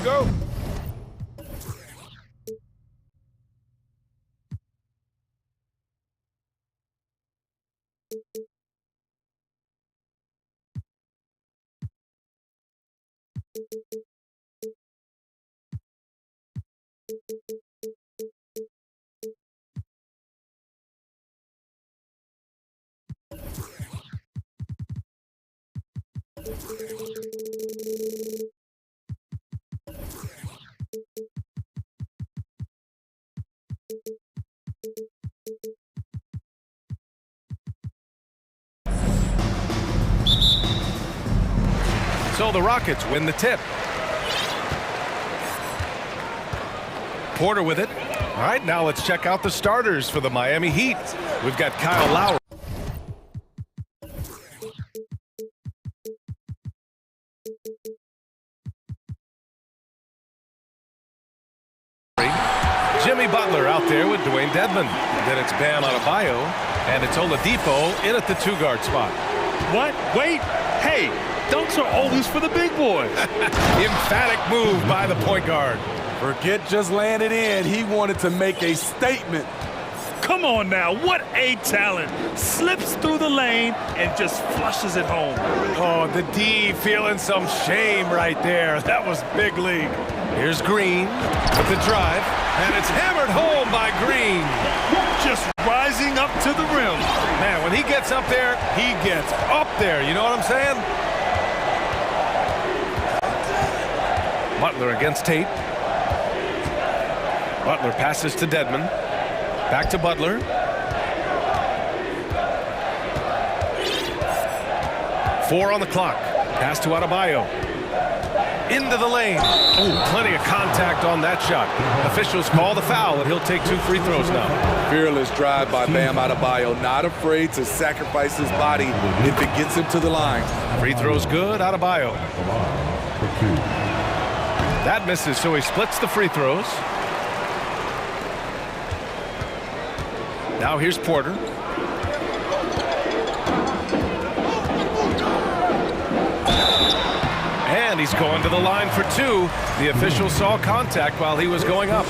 go. So the Rockets win the tip. Porter with it. All right, now let's check out the starters for the Miami Heat. We've got Kyle Lowry. Jimmy Butler out there with Dwayne Dedmon. Then it's Bam Adebayo, and it's Oladipo in at the two-guard spot. What? Wait. Hey, dunks are always for the big boys. Emphatic move by the point guard. Forget just laying it in. He wanted to make a statement. Come on now, what a talent. Slips through the lane and just flushes it home. Oh, the D feeling some shame right there. That was big league. Here's Green with the drive, and it's hammered home by Green. Just rising up to the rim. Man, when he gets up there, he gets up there. You know what I'm saying? Butler against Tate. Butler passes to Dedmon. Back to Butler. Four on the clock. Pass to Adebayo. Into the lane. Oh, plenty of contact on that shot. Officials call the foul, and he'll take 2 free throws now. Fearless drive by Bam Adebayo. Not afraid to sacrifice his body if it gets him to the line. Free throws good, Adebayo. That misses, so he splits the free throws. Now here's Porter. And he's going to the line for 2. The official saw contact while he was going up.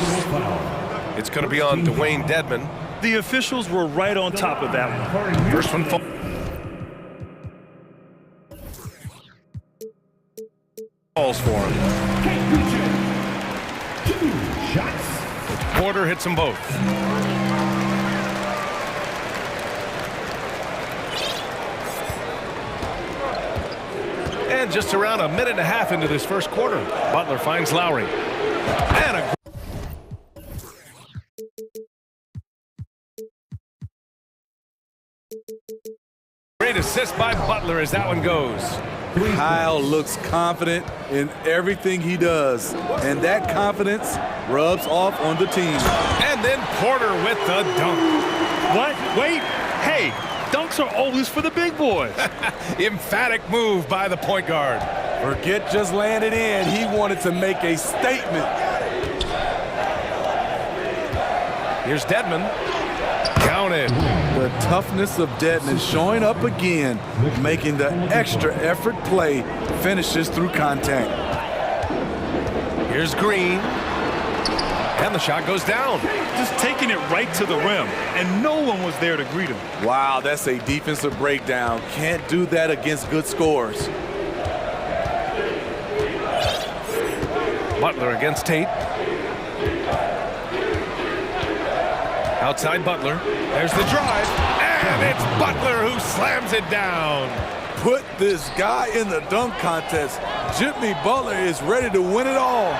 It's going to be on Dwayne Dedmon. The officials were right on top of that one. First one falls for him. Porter hits them both. And just around a minute and a half into this first quarter, Butler finds Lowry. And a great assist by Butler as that one goes. Kyle looks confident in everything he does, and that confidence rubs off on the team. And then Porter with the dunk. What? Wait. Hey, dunks are always for the big boys. Emphatic move by the point guard. Forget just laying it in. He wanted to make a statement. Here's Dedmon. Counted. The toughness of Dedmon showing up again, making the extra effort play, finishes through contact. Here's Green. And the shot goes down. Just taking it right to the rim, and no one was there to greet him. Wow, that's a defensive breakdown. Can't do that against good scores. Butler against Tate. Outside Butler. There's the drive. And it's Butler who slams it down. Put this guy in the dunk contest. Jimmy Butler is ready to win it all.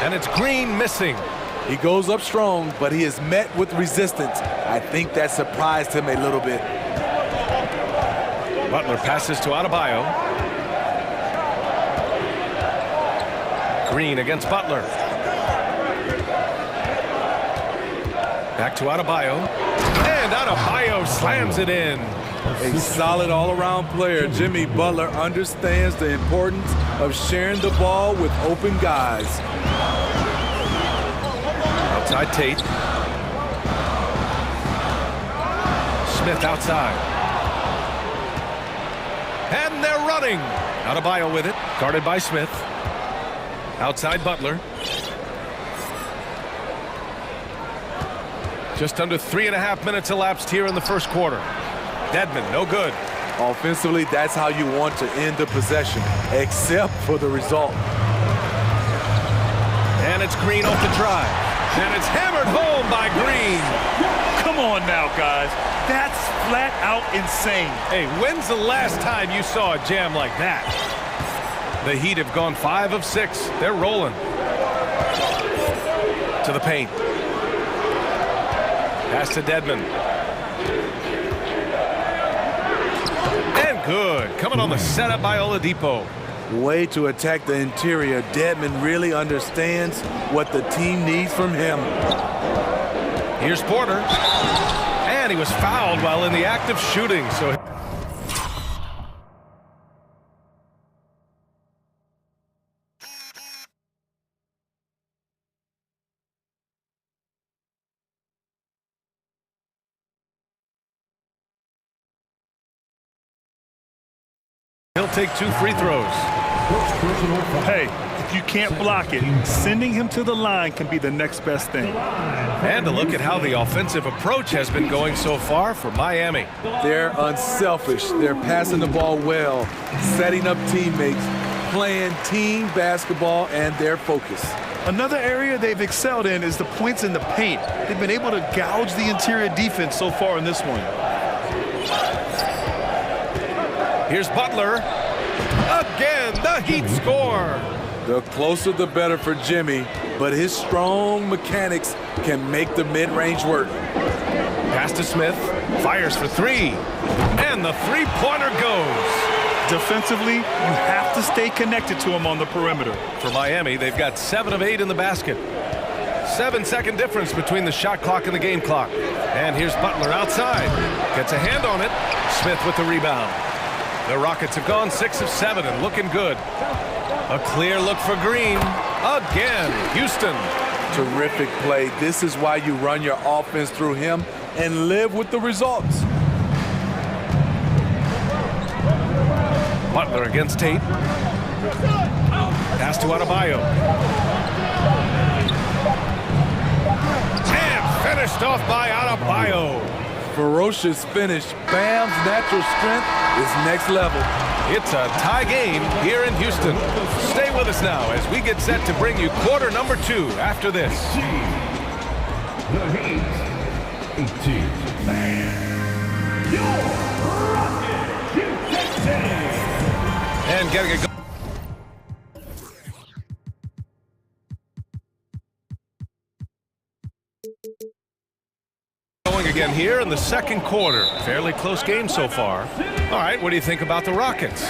And it's Green missing. He goes up strong, but he is met with resistance. I think that surprised him a little bit. Butler passes to Adebayo. Green against Butler. Back to Adebayo. And Adebayo slams it in. A solid all-around player. Jimmy Butler understands the importance of sharing the ball with open guys. Outside Tate. Smith outside. And they're running. Adebayo with it. Guarded by Smith. Outside Butler. Just under 3.5 minutes elapsed here in the first quarter. Dedmon, no good. Offensively, that's how you want to end the possession, except for the result. And it's Green off the drive. And it's hammered home by Green. Come on now, guys. That's flat out insane. Hey, when's the last time you saw a jam like that? The Heat have gone 5 of 6. They're rolling. To the paint. Pass to Dedmon. And good. Coming on the setup by Oladipo. Way to attack the interior. Dedmon really understands what the team needs from him. Here's Porter. And he was fouled while in the act of shooting. So he'll take 2 free throws. Hey, if you can't block it, sending him to the line can be the next best thing. And to look at how the offensive approach has been going so far for Miami. They're unselfish. They're passing the ball well, setting up teammates, playing team basketball, and their focus. Another area they've excelled in is the points in the paint. They've been able to gouge the interior defense so far in this one. Here's Butler. Again, the Heat score. The closer the better for Jimmy, but his strong mechanics can make the mid-range work. Pass to Smith. Fires for 3. And the three-pointer goes. Defensively, you have to stay connected to him on the perimeter. For Miami, they've got 7 of 8 in the basket. 7-second difference between the shot clock and the game clock. And here's Butler outside. Gets a hand on it. Smith with the rebound. The Rockets have gone 6 of 7 and looking good. A clear look for Green. Again, Houston. Terrific play. This is why you run your offense through him and live with the results. Butler against Tate. Pass to Adebayo. And finished off by Adebayo. Ferocious finish. Bam's natural strength is next level. It's a tie game here in Houston. Stay with us now as we get set to bring you quarter number 2 after this. The Heat 18. Your Rockets. And getting it going again here in the second quarter. Fairly close game so far. All right, what do you think about the Rockets?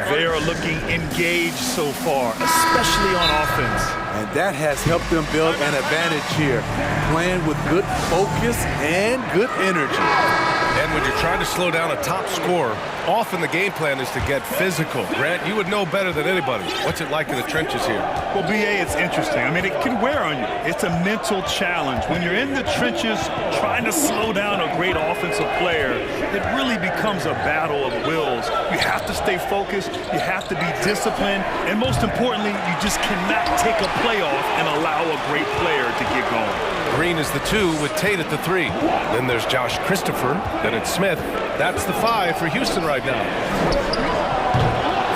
They are looking engaged so far, especially on offense. And that has helped them build an advantage here, playing with good focus and good energy. And when you're trying to slow down a top scorer, often the game plan is to get physical. Grant, you would know better than anybody. What's it like in the trenches here? Well, B.A., it's interesting. I mean, it can wear on you. It's a mental challenge. When you're in the trenches trying to slow down a great offensive player, it really becomes a battle of wills. You have to stay focused. You have to be disciplined. And most importantly, you just cannot take a play off and allow a great player to get going. Green is the 2 with Tate at the 3. Then there's Josh Christopher. Then it's Smith. That's the 5 for Houston right now.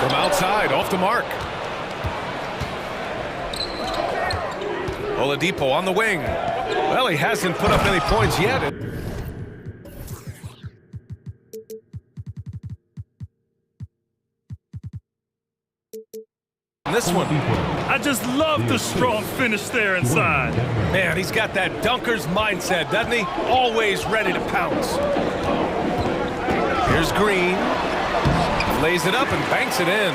From outside, off the mark. Oladipo on the wing. Well, he hasn't put up any points yet. This one. I just love the strong finish there inside. Man, he's got that dunker's mindset, doesn't he? Always ready to pounce. Here's Green. Lays it up and banks it in.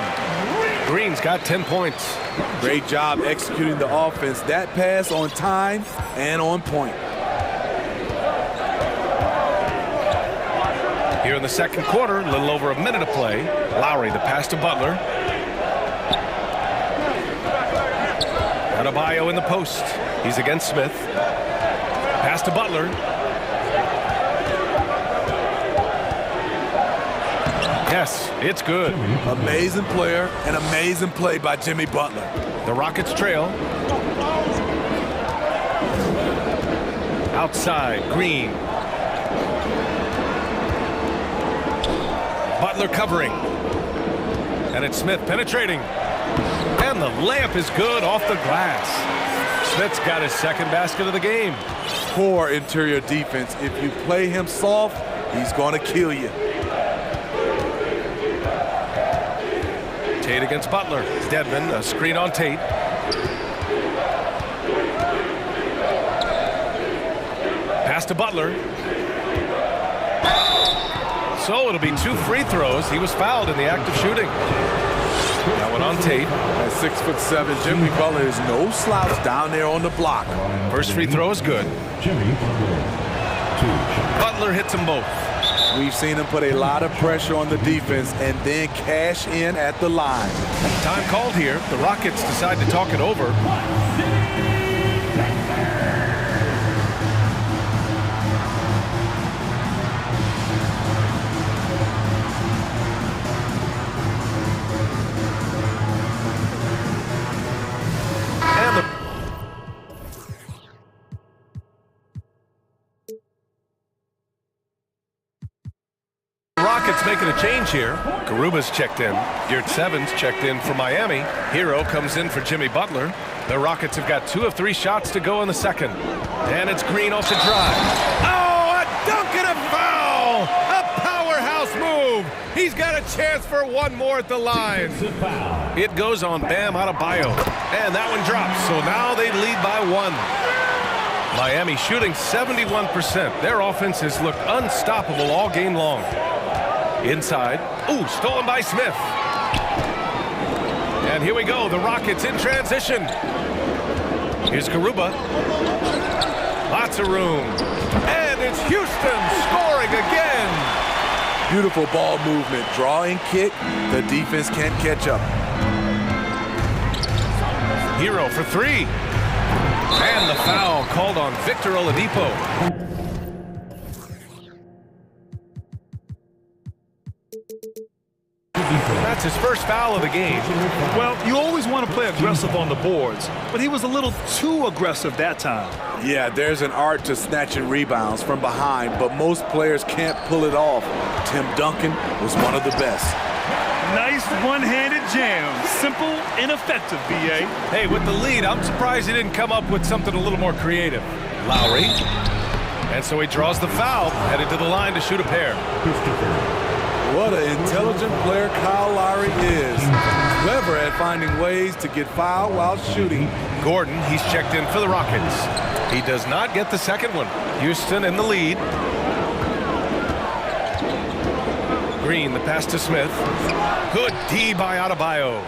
Green's got 10 points. Great job executing the offense. That pass on time and on point. Here in the second quarter, a little over a minute to play. Lowry, the pass to Butler. Adebayo in the post. He's against Smith. Pass to Butler. Yes, it's good. Amazing player and amazing play by Jimmy Butler. The Rockets trail. Outside, Green. Butler covering. And it's Smith penetrating. And the layup is good off the glass. Smith's got his second basket of the game. Poor interior defense. If you play him soft, he's going to kill you. Tate against Butler. Dedmon, a screen on Tate. Pass to Butler. So it'll be 2 free throws. He was fouled in the act of shooting. That one on Tate. At 6'7", Jimmy Butler is no slouch down there on the block. First free throw is good. Jimmy Butler. 2 shots. Butler hits them both. We've seen him put a lot of pressure on the defense and then cash in at the line. Time called here. The Rockets decide to talk it over. Rockets making a change here. Garuba's checked in. Geert Sevens checked in for Miami. Hero comes in for Jimmy Butler. The Rockets have got 2 of 3 shots to go in the second. And it's Green off the drive. Oh, a dunk and a foul! A powerhouse move! He's got a chance for one more at the line. It goes on Bam Adebayo. And that one drops, so now they lead by 1. Miami shooting 71%. Their offense has looked unstoppable all game long. Inside. Ooh, stolen by Smith. And here we go. The Rockets in transition. Here's Garuba. Lots of room. And it's Houston scoring again. Beautiful ball movement. Draw and kick. The defense can't catch up. Hero for 3. And the foul called on Victor Oladipo. That's his first foul of the game. Well, you always want to play aggressive on the boards, but he was a little too aggressive that time. Yeah, there's an art to snatching rebounds from behind, but most players can't pull it off. Tim Duncan was one of the best. Nice one-handed jam. Simple and effective, B.A. Hey, with the lead, I'm surprised he didn't come up with something a little more creative. Lowry. And so he draws the foul, headed to the line to shoot a pair. What an intelligent player Kyle Lowry is. Clever at finding ways to get fouled while shooting. Gordon, he's checked in for the Rockets. He does not get the second one. Houston in the lead. Green, the pass to Smith. Good D by Adebayo.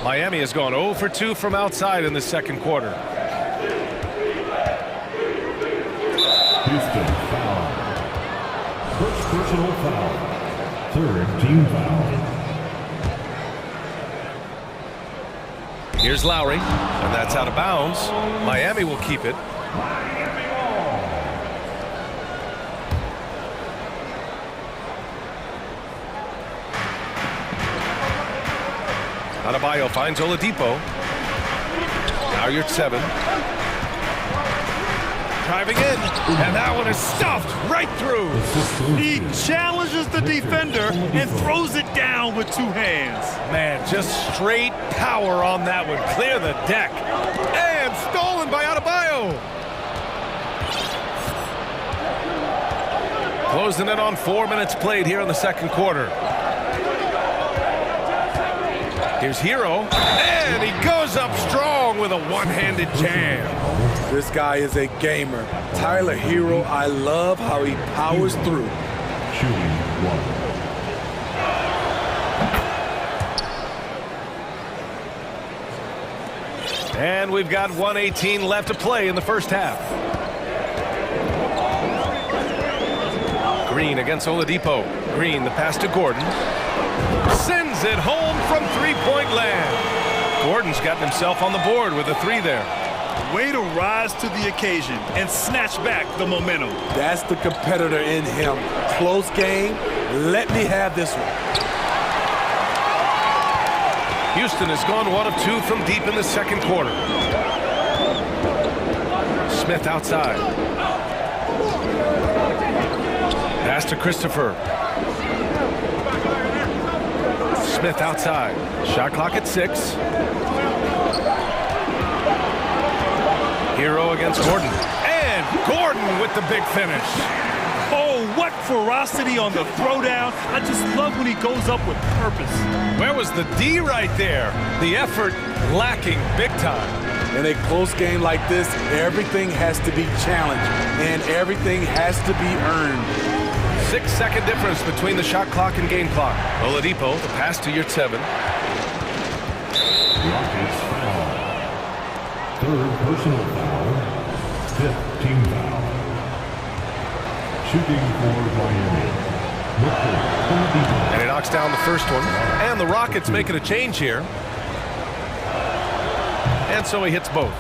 Miami has gone 0 for 2 from outside in the second quarter. Houston foul. First personal foul. Third team foul. Here's Lowry, and that's out of bounds. Miami will keep it. Adebayo finds Oladipo. Now you're at 7. Driving in, and that one is stuffed right through. He challenges the defender and throws it down with 2 hands. Man, just straight power on that one. Clear the deck. And stolen by Adebayo. Closing it on 4 minutes played here in the second quarter. Here's Hero, and he goes up strong with a one-handed jam. This guy is a gamer. Tyler Hero, I love how he powers through. Shooting 1. And we've got 1:18 left to play in the first half. Green against Oladipo. Green, the pass to Gordon. Sends it home from three-point land. Gordon's gotten himself on the board with a 3 there. Way to rise to the occasion and snatch back the momentum. That's the competitor in him. Close game. Let me have this one. Houston has gone 1 of 2 from deep in the second quarter. Smith outside. Pass to Christopher. Smith outside. Shot clock at 6. Hero against Gordon. And Gordon with the big finish. Oh, what ferocity on the throwdown. I just love when he goes up with purpose. Where was the D right there? The effort lacking big time. In a close game like this, everything has to be challenged and everything has to be earned. 6-second difference between the shot clock and game clock. Oladipo, the pass to your 7. Rockets foul. Third personal foul. Fifth team foul. Shooting for Miami. And he knocks down the first one. And the Rockets making a change here. And so he hits both.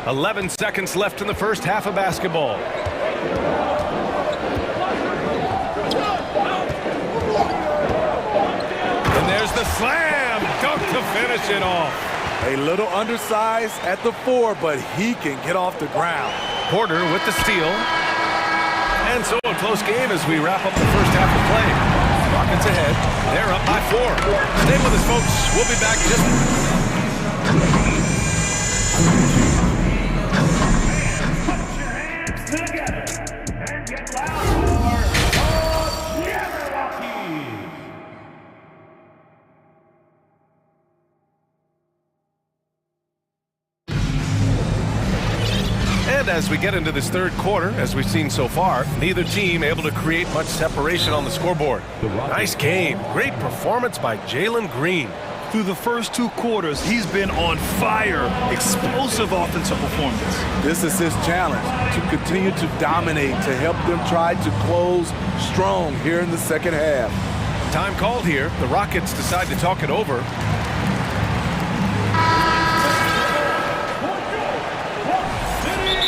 11 seconds left in the first half of basketball. And there's the slam dunk to finish it off. A little undersized at the 4, but he can get off the ground. Porter with the steal. And so a close game as we wrap up the first half of play. Rockets ahead. They're up by 4. Stay with us, folks. We'll be back just... And as we get into this third quarter, as we've seen so far, neither team able to create much separation on the scoreboard. Nice game. Great performance by Jalen Green. Through the first 2 quarters, he's been on fire. Explosive offensive performance. This is his challenge, to continue to dominate, to help them try to close strong here in the second half. Time called here. The Rockets decide to talk it over.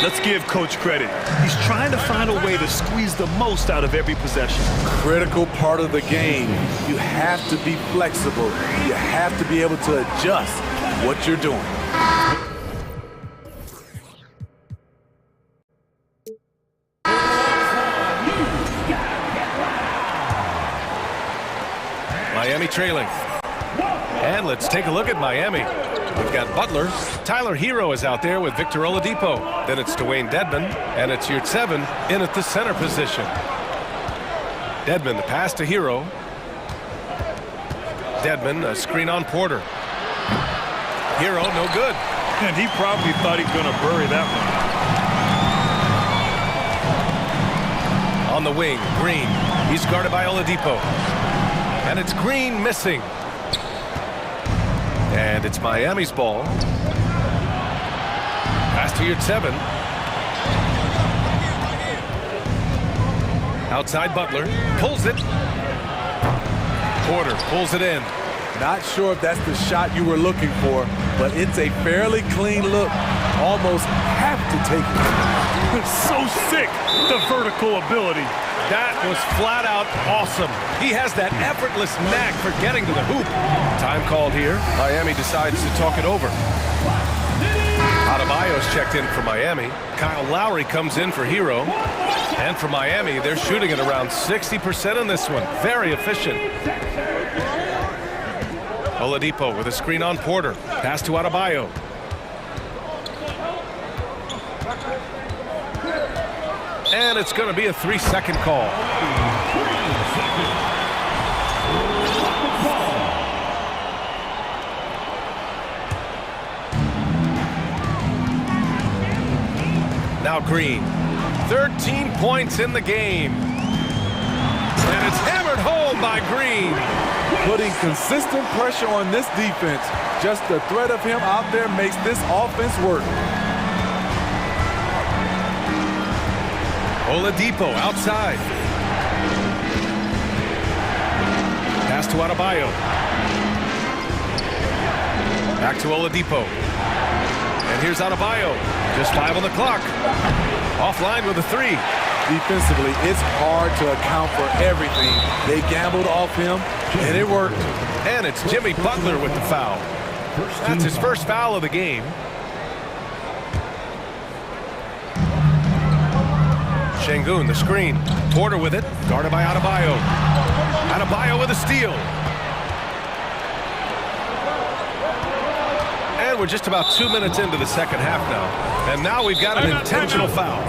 Let's give Coach credit. He's trying to find a way to squeeze the most out of every possession. Critical part of the game. You have to be flexible. You have to be able to adjust what you're doing. Miami trailing. And let's take a look at Miami. We've got Butler. Tyler Hero is out there with Victor Oladipo. Then it's Dwayne Dedmon, and it's your 7 in at the center position. Dedmon, the pass to Hero. Dedmon, a screen on Porter. Hero, no good. And he probably thought he was going to bury that one. On the wing, Green. He's guarded by Oladipo. And it's Green missing. And it's Miami's ball. Pass to your 7. Outside Butler. Pulls it. Porter pulls it in. Not sure if that's the shot you were looking for, but it's a fairly clean look. Almost have to take it. So sick, the vertical ability. That was flat out awesome. He has that effortless knack for getting to the hoop. Time called here. Miami decides to talk it over. Adebayo's checked in for Miami. Kyle Lowry comes in for Hero. And for Miami, they're shooting at around 60% in this one. Very efficient. Oladipo with a screen on Porter. Pass to Adebayo. And it's going to be a 3-second call. Now Green. 13 points in the game. And it's hammered home by Green. Putting consistent pressure on this defense. Just the threat of him out there makes this offense work. Oladipo outside. Pass to Adebayo. Back to Oladipo. And here's Adebayo. Just 5 on the clock. Offline with a 3. Defensively, it's hard to account for everything. They gambled off him, and it worked. And it's Jimmy Butler with the foul. That's his first foul of the game. Şengün, the screen. Porter with it, guarded by Adebayo. Adebayo with a steal. And we're just about 2 minutes into the second half now. And now we've got an intentional foul.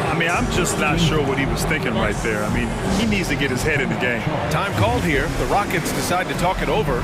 I mean, I'm just not sure what he was thinking right there. I mean, he needs to get his head in the game. Time called here. The Rockets decide to talk it over.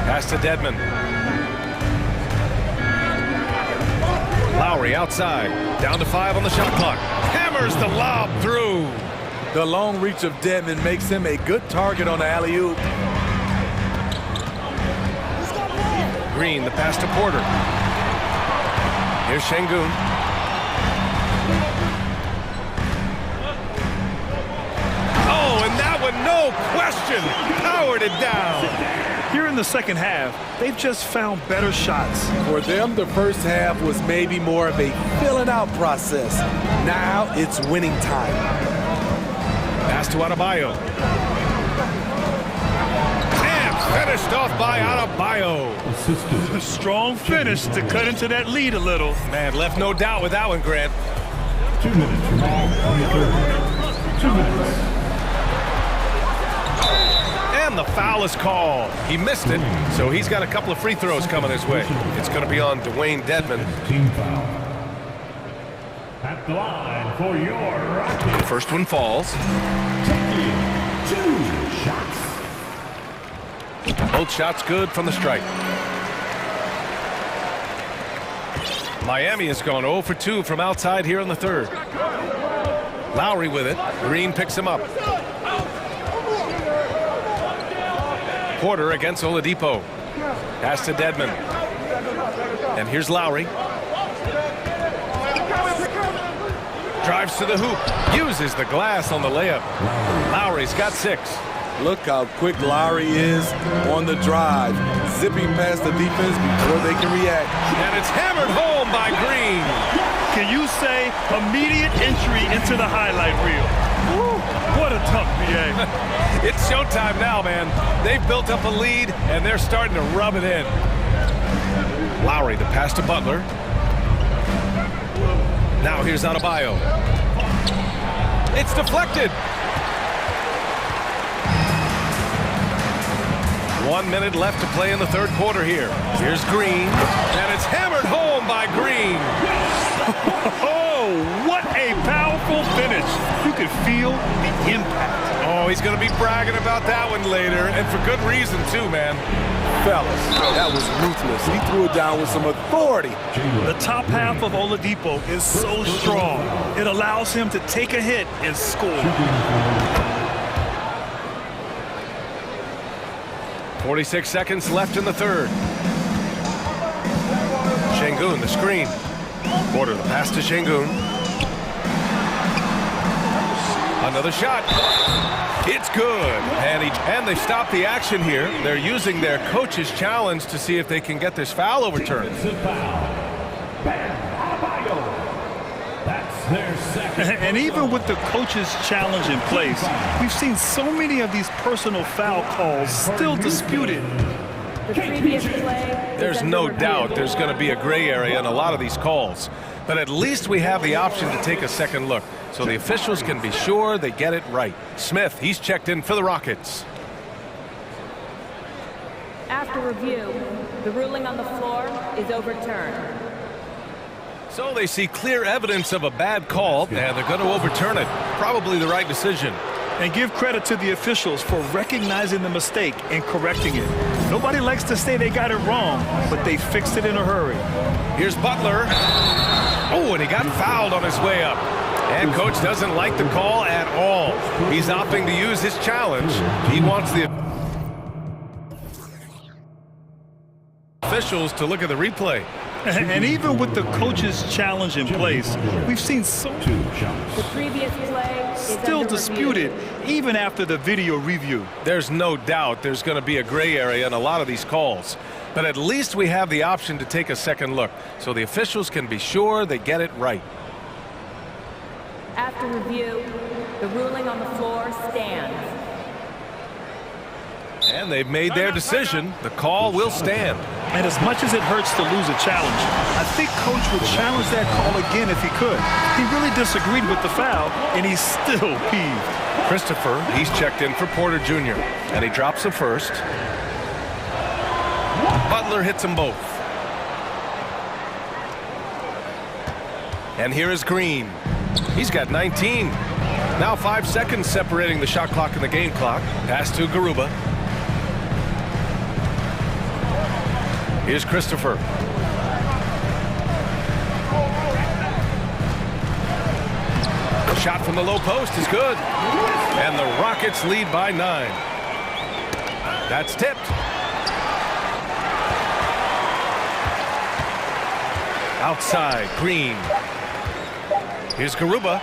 Pass to Dedmon. Lowry outside. Down to 5 on the shot clock. Hammers the lob through. The long reach of Dedmon makes him a good target on the alley-oop. Green, the pass to Porter. Here's Şengün. Oh, and that one, no question, powered it down. Here in the second half, they've just found better shots. For them, the first half was maybe more of a filling out process. Now it's winning time. Pass to Adebayo. And finished off by Adebayo. A strong finish to cut into that lead a little. Man, left no doubt with that one, Grant. 2 minutes remaining on the third. 2 minutes. And the foul is called. He missed it, so he's got a couple of free throws coming his way. It's going to be on Dwayne Dedmon. Team foul. At the line for your Rockets. First one falls. Taking 2 shots. Both shots good from the stripe. Miami has gone 0 for 2 from outside here in the third. Lowry with it. Green picks him up. Porter against Oladipo. Pass to Dedmon. And here's Lowry. Drives to the hoop. Uses the glass on the layup. Lowry's got 6. Look how quick Lowry is on the drive, zipping past the defense before they can react. And it's hammered home by Green. Can you say immediate entry into the highlight reel? Woo, what a tough BA. It's showtime now, man. They've built up a lead, and they're starting to rub it in. Lowry, the pass to Butler. Now here's Adebayo. It's deflected. 1 minute left to play in the third quarter here. Here's Green, and it's hammered home by Green. Oh, what a powerful finish. You could feel the impact. Oh, he's going to be bragging about that one later, and for good reason, too, man. Fellas, that was ruthless. He threw it down with some authority. The top half of Oladipo is so strong. It allows him to take a hit and score. 46 seconds left in the third. Şengün, the screen. Porter, the pass to Şengün. Another shot. It's good. And they stopped the action here. They're using their coach's challenge to see if they can get this foul overturned. And even with the coach's challenge in place, we've seen so many of these personal foul calls still disputed. There's no doubt there's going to be a gray area in a lot of these calls. But at least we have the option to take a second look, so the officials can be sure they get it right. Smith, he's checked in for the Rockets. After review, the ruling on the floor is overturned. So they see clear evidence of a bad call, and they're going to overturn it. Probably the right decision. And give credit to the officials for recognizing the mistake and correcting it. Nobody likes to say they got it wrong, but they fixed it in a hurry. Here's Butler. Oh, and he got fouled on his way up. And coach doesn't like the call at all. He's opting to use his challenge. He wants the... officials to look at the replay. And even with the coach's challenge in place, we've seen so The previous play is still under disputed review. even after the video review. There's no doubt there's going to be a gray area in a lot of these calls. But at least we have the option to take a second look, so the officials can be sure they get it right. After review, the ruling on the floor stands. And they've made their decision. The call will stand. And as much as it hurts to lose a challenge, I think Coach would challenge that call again if he could. He really disagreed with the foul, and he's still peeved. Christopher, he's checked in for Porter Jr., and he drops the first. Butler hits them both. And here is Green. He's got 19. Now 5 seconds separating the shot clock and the game clock. Pass to Garuba. Here's Christopher. The shot from the low post is good. And the Rockets lead by 9. That's tipped. Outside, Green. Here's Garuba.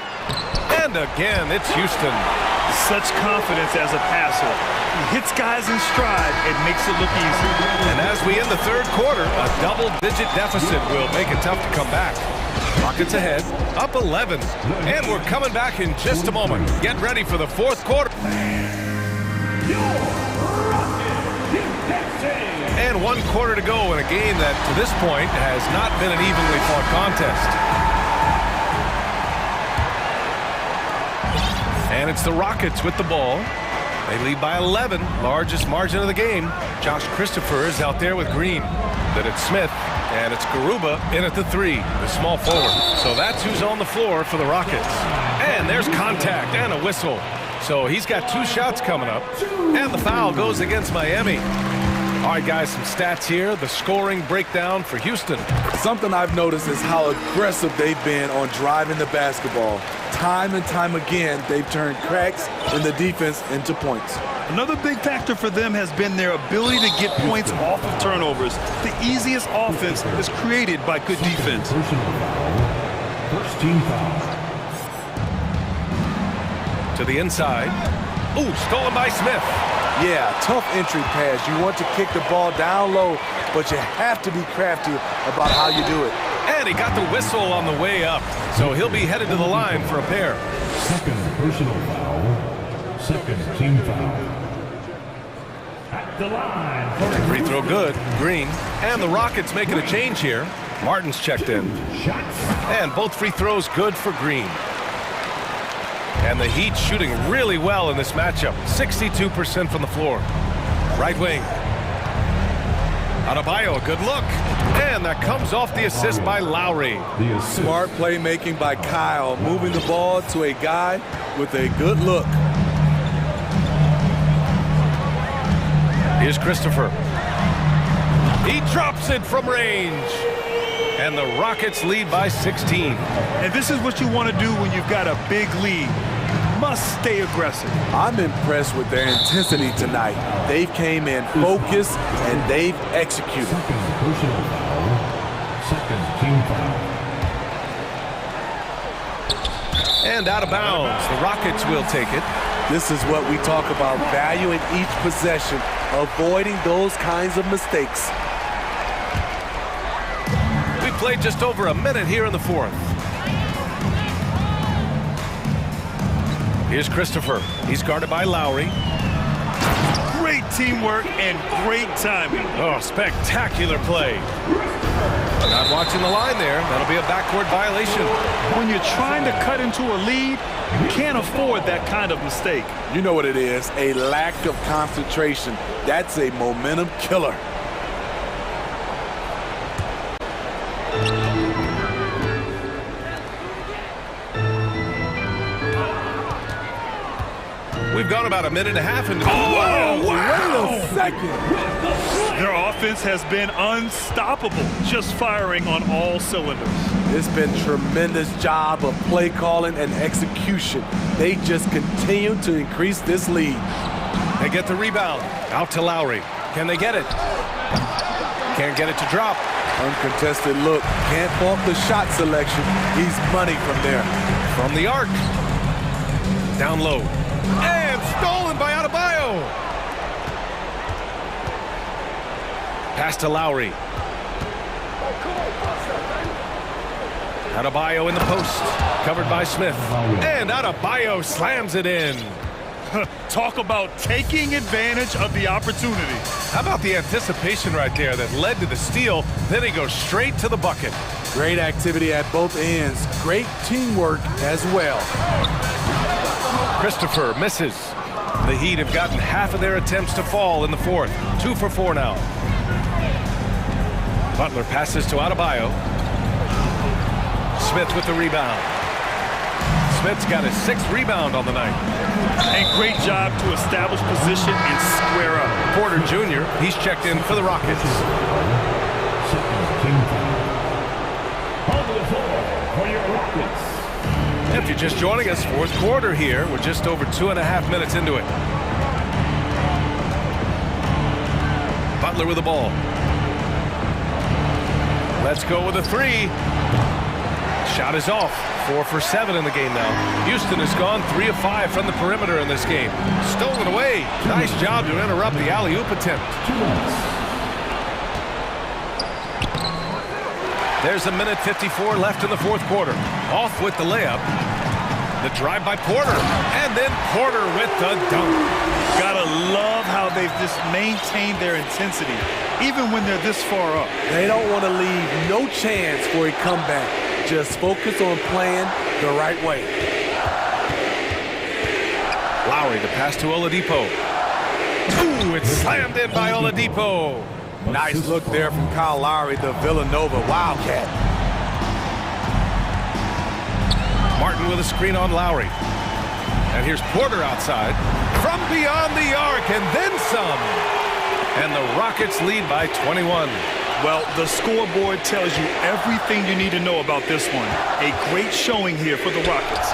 And again, it's Houston. Such confidence as a passer. He hits guys in stride and makes it look easy. And as we end the third quarter, a double-digit deficit will make it tough to come back. Rockets ahead, up 11. And we're coming back in just a moment. Get ready for the fourth quarter. And 1 quarter to go in a game that, to this point, has not been an evenly fought contest. And it's the Rockets with the ball. They lead by 11, largest margin of the game. Josh Christopher is out there with Green. Then it's Smith, and it's Garuba in at the 3, the small forward. So that's who's on the floor for the Rockets. And there's contact and a whistle. So he's got 2 shots coming up, and the foul goes against Miami. All right, guys, some stats here. The scoring breakdown for Houston. Something I've noticed is how aggressive they've been on driving the basketball. Time and time again, they've turned cracks in the defense into points. Another big factor for them has been their ability to get points off of turnovers. The easiest offense is created by good defense. First team foul. To the inside. Ooh, stolen by Smith. Yeah, tough entry pass. You want to kick the ball down low, but you have to be crafty about how you do it. And he got the whistle on the way up, so he'll be headed to the line for a pair. Second personal foul. Second team foul. At the line. Free throw good, Green. And the Rockets making a change here. Martin's checked in. Shots. And both free throws good for Green. And the Heat shooting really well in this matchup. 62% from the floor. Right wing. Adebayo, a good look. And that comes off the assist by Lowry. The assist. Smart playmaking by Kyle, moving the ball to a guy with a good look. Here's Christopher. He drops it from range. And the Rockets lead by 16. And this is what you want to do when you've got a big lead. Must stay aggressive. I'm impressed with their intensity tonight. They've came in focused and they've executed. Second personal foul. Second team foul. And out of bounds. The Rockets will take it. This is what we talk about, valuing each possession, avoiding those kinds of mistakes. We played just over a minute here in the fourth. Here's Christopher. He's guarded by Lowry. Great teamwork and great timing. Oh, spectacular play. Not watching the line there. That'll be a backcourt violation. When you're trying to cut into a lead, you can't afford that kind of mistake. You know what it is, a lack of concentration. That's a momentum killer. We've gone about a minute and a half into... Whoa, wait a second. Their offense has been unstoppable, just firing on all cylinders. It's been tremendous job of play calling and execution. They just continue to increase this lead. They get the rebound. Out to Lowry. Can they get it? Can't get it to drop. Uncontested look. Can't fault the shot selection. He's money from there. From the arc. Down low. And stolen by Adebayo. Pass to Lowry. Adebayo in the post. Covered by Smith. And Adebayo slams it in. Talk about taking advantage of the opportunity. How about the anticipation right there that led to the steal? Then he goes straight to the bucket. Great activity at both ends. Great teamwork as well. Christopher misses. The Heat have gotten half of their attempts to fall in the fourth. 2 for 4 now. Butler passes to Adebayo. Smith with the rebound. Smith's got his 6th rebound on the night. And great job to establish position and square up. Porter Jr., he's checked in for the Rockets. If you're just joining us, fourth quarter here. We're just over 2.5 minutes into it. Butler with the ball. Let's go with a 3. Shot is off. 4 for 7 in the game now. Houston has gone 3 of 5 from the perimeter in this game. Stolen away. Nice job to interrupt the alley-oop attempt. There's a minute 54 left in the fourth quarter. Off with the layup. The drive by Porter. And then Porter with the dunk. Gotta love how they've just maintained their intensity, even when they're this far up. They don't want to leave no chance for a comeback. Just focus on playing the right way. Lowry to pass to Oladipo. Ooh, it's slammed in by Oladipo. Nice look there from Kyle Lowry, the Villanova Wildcat. Martin with a screen on Lowry. And here's Porter outside. From beyond the arc, and then some. And the Rockets lead by 21. Well, the scoreboard tells you everything you need to know about this one. A great showing here for the Rockets.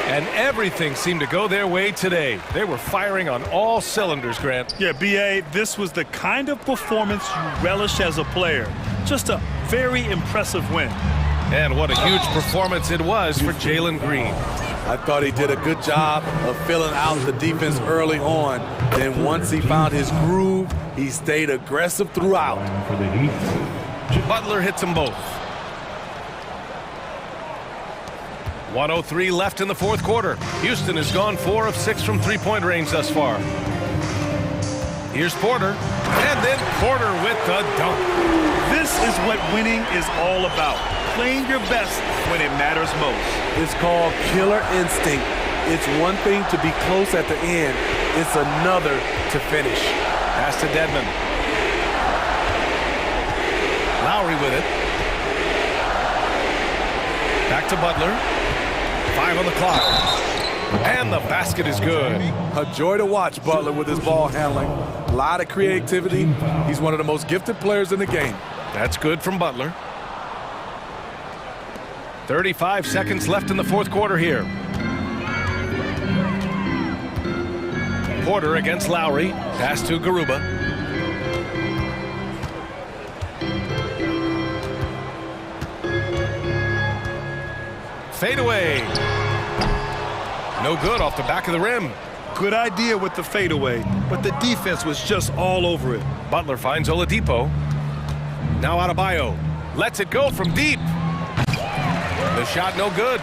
And everything seemed to go their way today. They were firing on all cylinders, Grant. Yeah, B.A., this was the kind of performance you relish as a player. Just a very impressive win. And what a huge performance it was for Jalen Green. I thought he did a good job of filling out the defense early on. Then once he found his groove, he stayed aggressive throughout. Butler hits them both. 1:03 left in the fourth quarter. Houston has gone 4 of 6 from three-point range thus far. Here's Porter, and then Porter with the dunk. This is what winning is all about. Playing your best when it matters most. It's called killer instinct. It's one thing to be close at the end. It's another to finish. Pass to Dedmon. Lowry with it. Back to Butler. 5 on the clock. And the basket is good. A joy to watch Butler with his ball handling. A lot of creativity. He's one of the most gifted players in the game. That's good from Butler. 35 seconds left in the fourth quarter here. Porter against Lowry. Pass to Garuba. Fade away. No good off the back of the rim. Good idea with the fadeaway, but the defense was just all over it. Butler finds Oladipo. Now Adebayo. Lets it go from deep. The shot no good.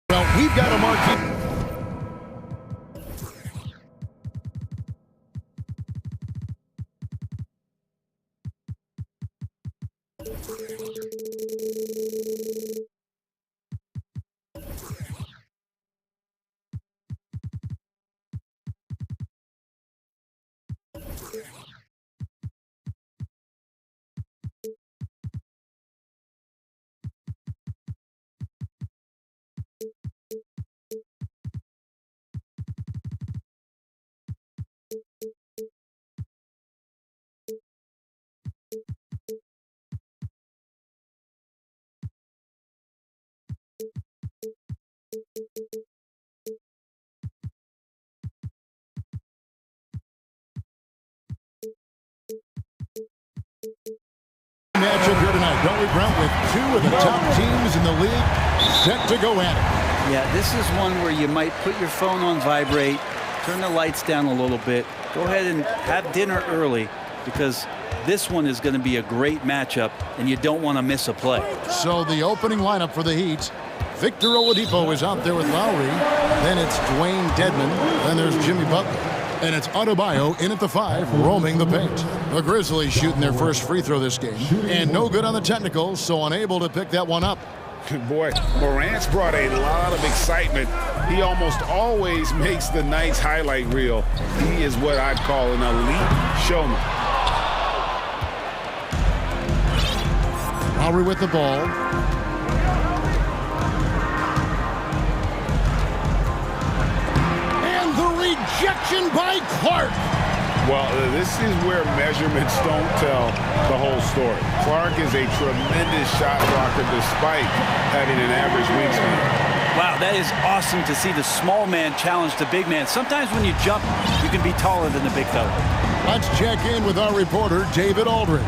Well, we've got a marquee. Matchup here tonight, don't we, Brent, with two of the top teams in the league set to go at it. Yeah, this is one where you might put your phone on vibrate, turn the lights down a little bit, go ahead and have dinner early, because this one is going to be a great matchup, and you don't want to miss a play. So the opening lineup for the Heat, Victor Oladipo is out there with Lowry, then it's Dwayne Dedmon, then there's Jimmy Butler, and it's Adebayo in at the 5, roaming the paint. The Grizzlies shooting their first free throw this game, and no good on the technicals, so unable to pick that one up. Boy, Morant's brought a lot of excitement. He almost always makes the night's highlight reel. He is what I'd call an elite showman. Lowry with the ball. And the rejection by Clark. Well, this is where measurements don't tell the whole story. Clark is a tremendous shot blocker despite having an average wingspan. Wow, that is awesome to see the small man challenge the big man. Sometimes when you jump, you can be taller than the big fella. Let's check in with our reporter, David Aldridge.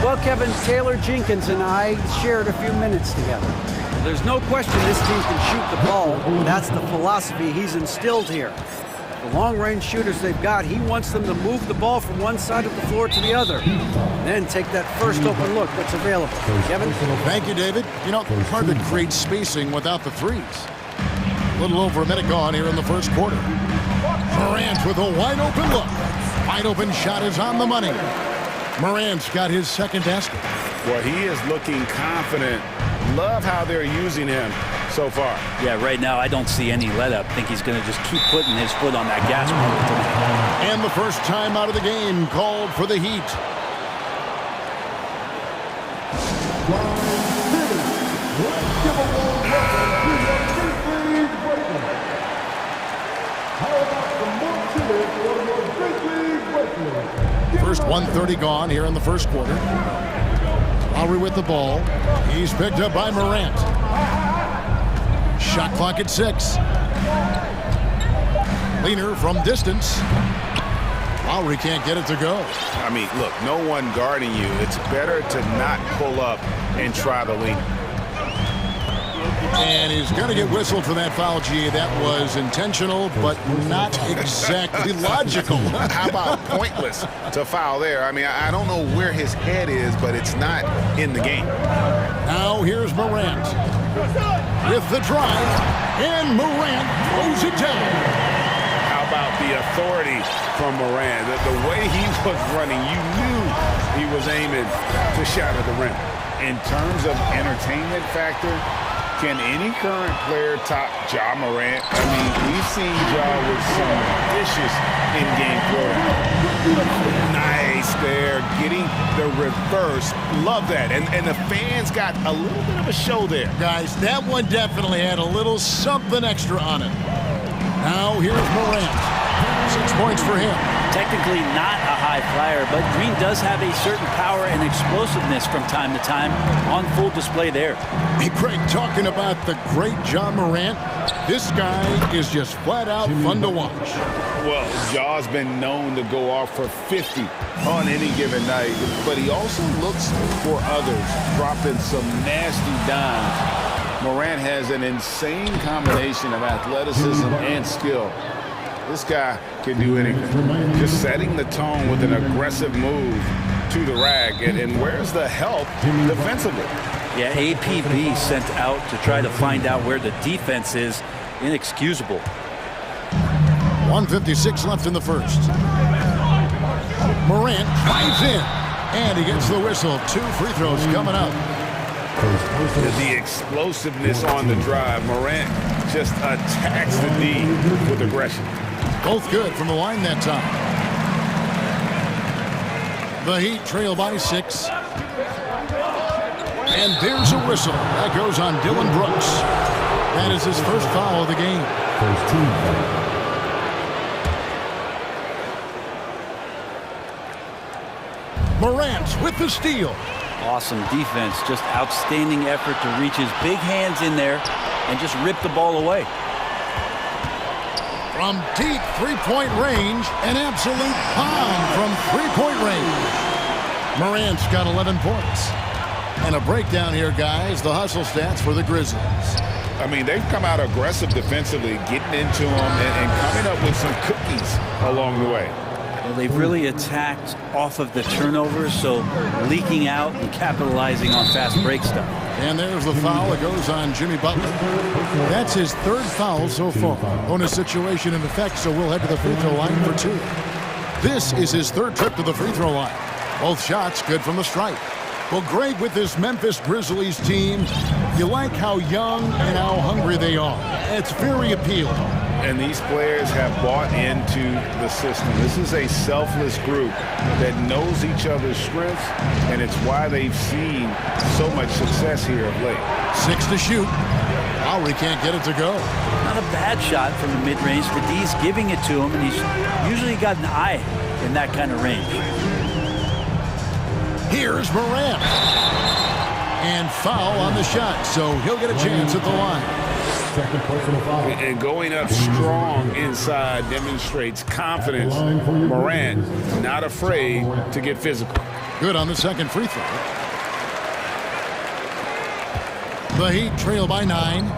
Well, Kevin, Taylor Jenkins and I shared a few minutes together. There's no question this team can shoot the ball. That's the philosophy he's instilled here. The long-range shooters they've got, he wants them to move the ball from one side of the floor to the other. Then take that first open look that's available. Kevin? Thank you, David. You know, hard to create spacing without the threes. A little over a minute gone here in the first quarter. Morant with a wide-open look. Wide-open shot is on the money. Morant's got his second basket. Well, he is looking confident. Love how they're using him so far. Yeah, right now I don't see any let up. I think he's going to just keep putting his foot on that gas pedal. And the first time out of the game called for the Heat. First 1:30 gone here in the first quarter. Lowry with the ball. He's picked up by Morant. Shot clock at 6. Leaner from distance. Lowry can't get it to go. I mean, look, no one guarding you. It's better to not pull up and try the leaner. And he's going to get whistled for that foul, G. That was intentional, but not exactly logical. How about pointless to foul there? I mean, I don't know where his head is, but it's not in the game. Now here's Morant with the drive, and Morant throws it down. How about the authority from Morant? The way he was running, you knew he was aiming to shatter the rim. In terms of entertainment factor, can any current player top Ja Morant? I mean, we've seen Ja with some vicious in-game throwing. Nice there, getting the reverse. Love that. And the fans got a little bit of a show there. Guys, that one definitely had a little something extra on it. Now here's Morant. 6 points for him. Technically not a high flyer, but Green does have a certain power and explosiveness from time to time on full display there. Hey, Craig, talking about the great John Morant, this guy is just flat out fun to watch. Well, Jaw's been known to go off for 50 on any given night, but he also looks for others, dropping some nasty dimes. Morant has an insane combination of athleticism and skill. This guy can do anything. Just setting the tone with an aggressive move to the rack. And where's the help defensively? Yeah, APB sent out to try to find out where the defense is. Inexcusable. 1:56 left in the first. Morant drives in, and he gets the whistle. 2 free throws coming up. The explosiveness on the drive. Morant just attacks the D with aggression. Both good from the line that time. The Heat trail by 6. And there's a whistle. That goes on Dylan Brooks. That is his first foul of the game. First team foul. Morant with the steal. Awesome defense. Just outstanding effort to reach his big hands in there and just rip the ball away. From deep three-point range, an absolute bomb from three-point range. Morant's got 11 points. And a breakdown here, guys. The hustle stats for the Grizzlies. I mean, they've come out aggressive defensively, getting into them and coming up with some cookies along the way. Well, they've really attacked off of the turnovers, so leaking out and capitalizing on fast break stuff. And there's the foul that goes on Jimmy Butler. That's his 3rd foul so far. Bonus situation in effect, so we'll head to the free throw line for 2. This is his 3rd trip to the free throw line. Both shots good from the stripe. Well, Greg, with this Memphis Grizzlies team, you like how young and how hungry they are. It's very appealing. And these players have bought into the system. This is a selfless group that knows each other's strengths, and it's why they've seen so much success here of late. 6 to shoot. Lowry can't get it to go. Not a bad shot from the mid-range. The D's giving it to him, and he's usually got an eye in that kind of range. Here's Morant. And foul on the shot, so he'll get a chance at the line. Second personal foul. And going up strong inside demonstrates confidence. Morant not afraid to get physical. Good on the second free throw. The Heat trail by 9.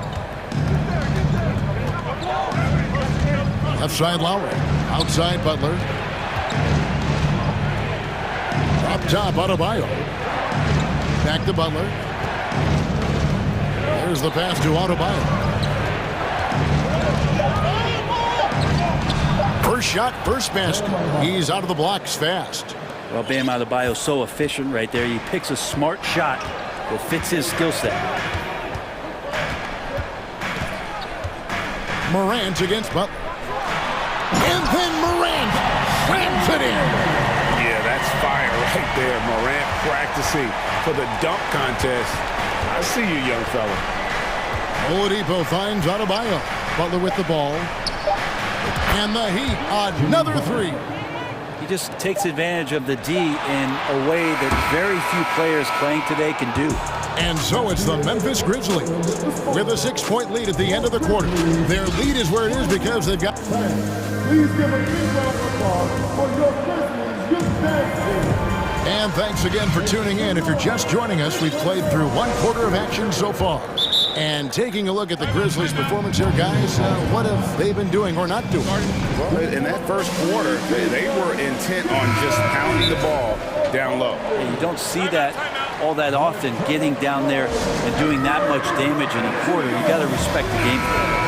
Left side Lowry. Outside Butler. Up top Adebayo. Back to Butler. There's the pass to Adebayo. First shot, first basket. He's out of the blocks fast. Well, Bam Adebayo so efficient right there. He picks a smart shot that fits his skill set. Morant against Butler. And then Morant slams it in. Yeah, that's fire right there. Morant practicing for the dunk contest. I see you, young fella. Oladipo finds Adebayo. Butler with the ball. And the Heat, another 3. He just takes advantage of the D in a way that very few players playing today can do. And so it's the Memphis Grizzlies with a 6-point lead at the end of the quarter. Their lead is where it is because they've got... Please give a big round of applause for your Grizzlies youth dance team. And thanks again for tuning in. If you're just joining us, we've played through 1 quarter of action so far. And taking a look at the Grizzlies' performance here, guys, what have they been doing or not doing? Well, in that first quarter, they were intent on just pounding the ball down low. And you don't see that all that often, getting down there and doing that much damage in a quarter. You got to respect the game plan.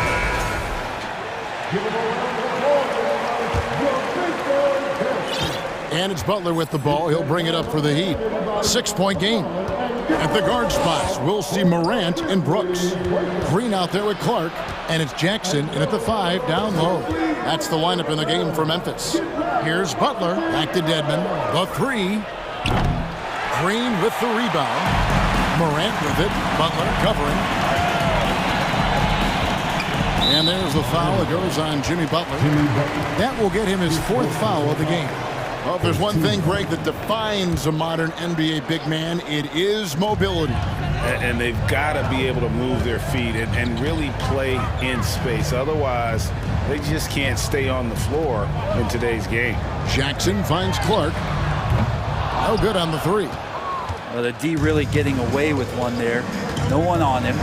And it's Butler with the ball. He'll bring it up for the Heat. 6-point game. At the guard spots, we'll see Morant and Brooks. Green out there with Clark, and it's Jackson in at the 5 down low. That's the lineup in the game for Memphis. Here's Butler, back to Dedmon. The 3. Green with the rebound. Morant with it. Butler covering. And there's the foul that goes on Jimmy Butler. That will get him his 4th foul of the game. Well, if there's one thing, Greg, that defines a modern NBA big man, it is mobility. And they've got to be able to move their feet and really play in space. Otherwise, they just can't stay on the floor in today's game. Jackson finds Clark. No good on the 3. Well, the D really getting away with one there. No one on him.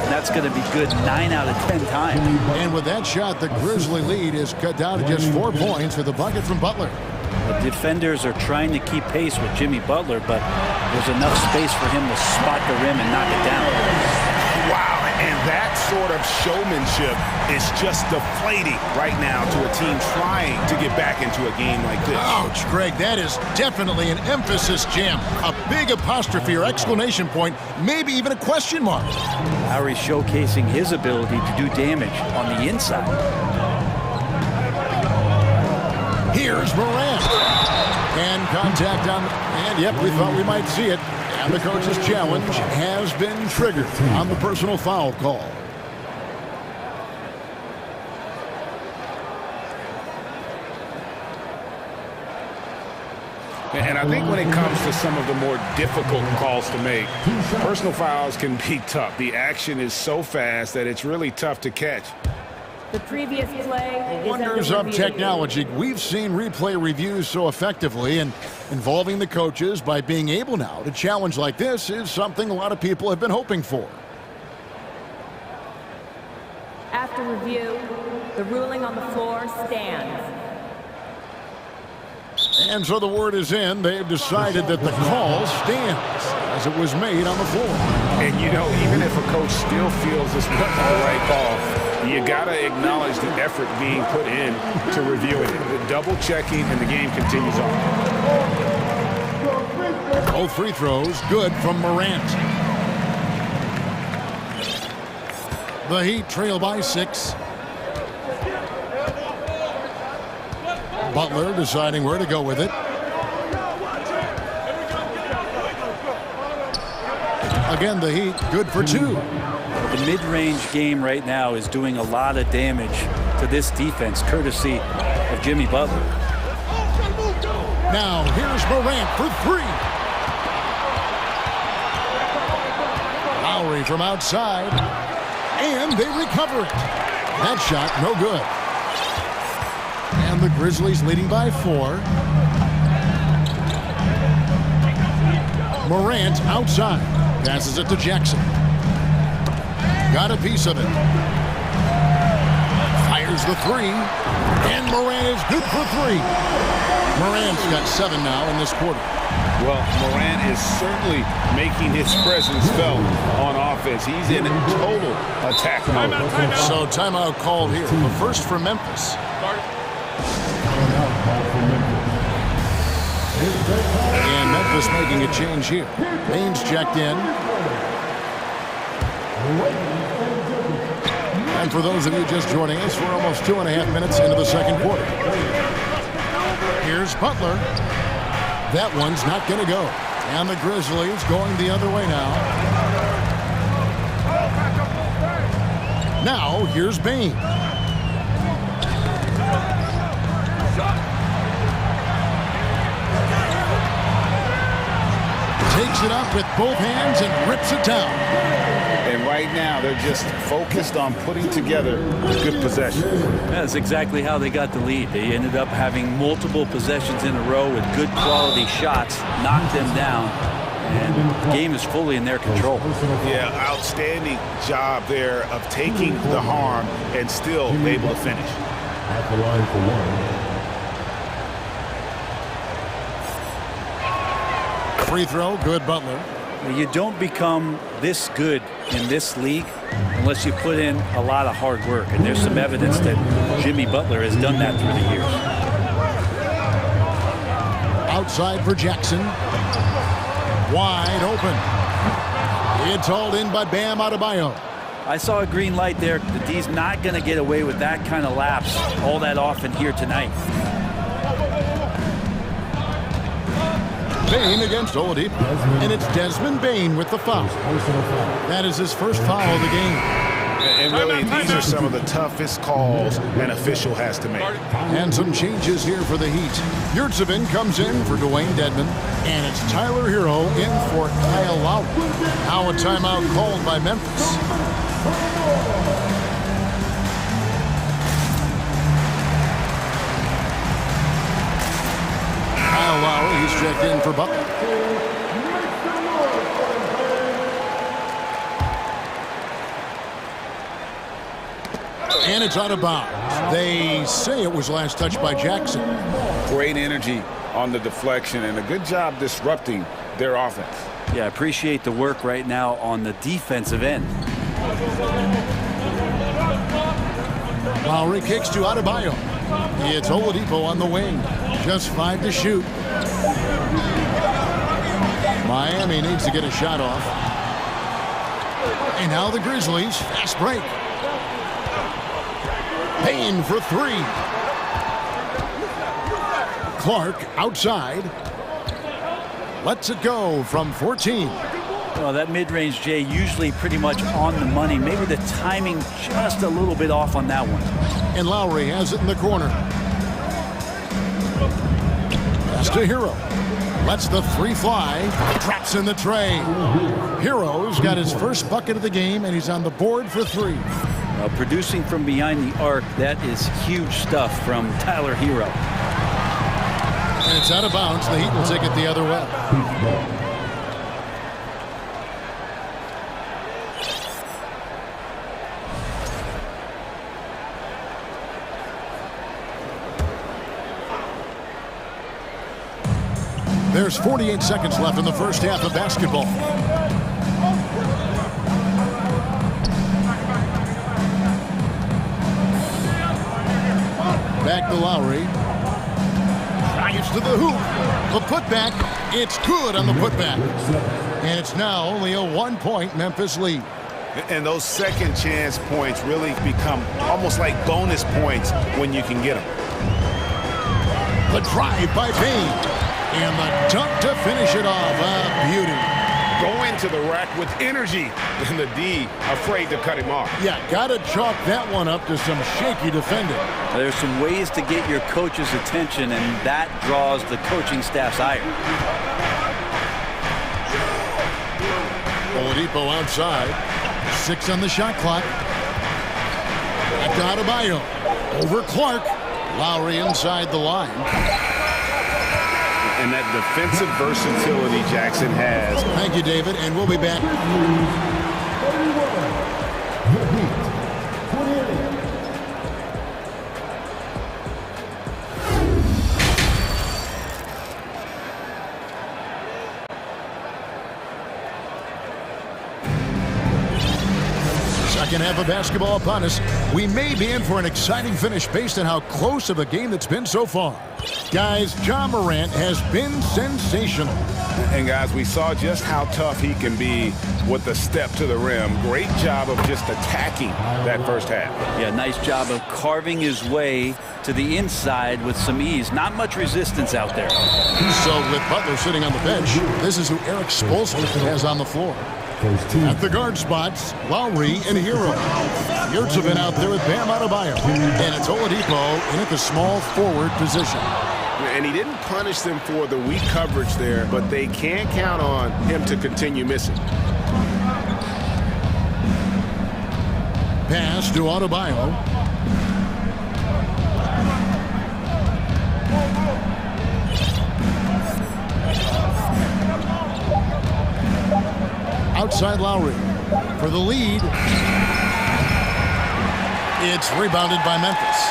That's going to be good 9 out of 10 times. And with that shot, the Grizzly lead is cut down to just 4 points with a bucket from Butler. The defenders are trying to keep pace with Jimmy Butler, but there's enough space for him to spot the rim and knock it down. Wow, and that sort of showmanship is just deflating right now to a team trying to get back into a game like this. Ouch, Greg, that is definitely an emphasis jam. A big apostrophe or exclamation point, maybe even a question mark. Lowry showcasing his ability to do damage on the inside. Here's Morant. And contact on, and yep, we thought we might see it. And the coach's challenge has been triggered on the personal foul call. And I think when it comes to some of the more difficult calls to make, personal fouls can be tough. The action is so fast that it's really tough to catch. The previous play is Wonders under of review. technology. We've seen replay reviews so effectively, and involving the coaches by being able now to challenge like this is something a lot of people have been hoping for. After review, the ruling on the floor stands. And so the word is in. They've decided that the call stands as it was made on the floor. And, you know, even if a coach still feels this wasn't the right call, you got to acknowledge the effort being put in to reviewing it. The double checking, and the game continues on. Both free throws good from Morant. The Heat trail by 6. Butler deciding where to go with it. Again, the Heat good for 2. The mid-range game right now is doing a lot of damage to this defense, courtesy of Jimmy Butler. Now here's Morant for 3. Lowry from outside, and they recover it. That shot no good. And the Grizzlies leading by 4. Morant outside. Passes it to Jackson. Got a piece of it. Fires the 3. And Morant is good for 3. Morant's got 7 now in this quarter. Well, Morant is certainly making his presence felt on offense. He's in total attack mode. So timeout called here. The first for Memphis. And Memphis making a change here. Baines checked in. And for those of you just joining us, we're almost 2.5 minutes into the second quarter. Here's Butler. That one's not going to go. And the Grizzlies going the other way now. Now, here's Baines. Takes it up with both hands and rips it down. And right now, they're just focused on putting together a good possession. That's exactly how they got the lead. They ended up having multiple possessions in a row with good quality shots, knocked them down, and the game is fully in their control. Yeah, outstanding job there of taking the harm and still able to finish. At the line for 1. Free throw, good Butler. You don't become this good in this league unless you put in a lot of hard work. And there's some evidence that Jimmy Butler has done that through the years. Outside for Jackson. Wide open. It's hauled in by Bam Adebayo. I saw a green light there. The D's not going to get away with that kind of lapse all that often here tonight. Bane against Oladipo. And it's Desmond Bane with the foul. That is his first foul of the game. And really, these are some of the toughest calls an official has to make. And some changes here for the Heat. Yurtsevin comes in for Dwayne Dedman, and it's Tyler Hero in for Kyle Lowry. Now a timeout called by Memphis. Kyle Lowry, he's checked in for Butler. And it's out of bounds. They say it was last touched by Jackson. Great energy on the deflection and a good job disrupting their offense. Yeah, I appreciate the work right now on the defensive end. Lowry kicks to Adebayo. It's Oladipo on the wing. Just 5 to shoot. Miami needs to get a shot off. And now the Grizzlies. Fast break. Payne for 3. Clark outside. Lets it go from 14. Well, that mid-range, Jay, usually pretty much on the money. Maybe the timing just a little bit off on that one. And Lowry has it in the corner. Pass to Hero. Lets the 3 fly. Traps in the tray. Hero's got his first bucket of the game, and he's on the board for 3. Producing from behind the arc, that is huge stuff from Tyler Hero. And it's out of bounds. The Heat will take it the other way. There's 48 seconds left in the first half of basketball. Back to Lowry. Drives to the hoop. The putback. It's good on the putback. And it's now only a 1-point Memphis lead. And those second chance points really become almost like bonus points when you can get them. The drive by Payne. And the dunk to finish it off. A beauty. Going to the rack with energy. And the D afraid to cut him off. Yeah, got to chalk that one up to some shaky defending. There's some ways to get your coach's attention, and that draws the coaching staff's ire. Oladipo outside. 6 on the shot clock. Back to Adebayo. Over Clark. Lowry inside the line. And that defensive versatility Jackson has. Thank you, David, and we'll be back. Second half of basketball upon us. We may be in for an exciting finish based on how close of a game it's been so far. Guys, Ja Morant has been sensational. And guys, we saw just how tough he can be with the step to the rim. Great job of just attacking that first half. Yeah, nice job of carving his way to the inside with some ease. Not much resistance out there. So with Butler sitting on the bench, this is who Eric Spoelstra has on the floor. At the guard spots, Lowry and Hero. Yurtsevin out there with Bam Adebayo. And it's Oladipo in at the small forward position. And he didn't punish them for the weak coverage there, but they can't count on him to continue missing. Pass to Adebayo. Outside Lowry for the lead. It's rebounded by Memphis.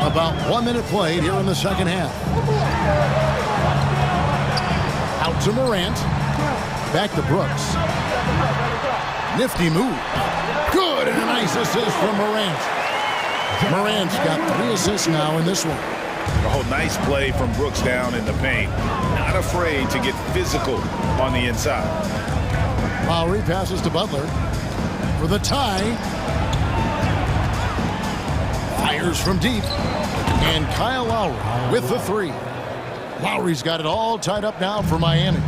About 1 minute played here in the second half. Out to Morant. Back to Brooks. Nifty move. Good, and a nice assist from Morant. Morant's got 3 assists now in this one. Oh, nice play from Brooks down in the paint. Not afraid to get physical on the inside. Lowry passes to Butler for the tie. Fires from deep. And Kyle Lowry with the 3. Lowry's got it all tied up now for Miami.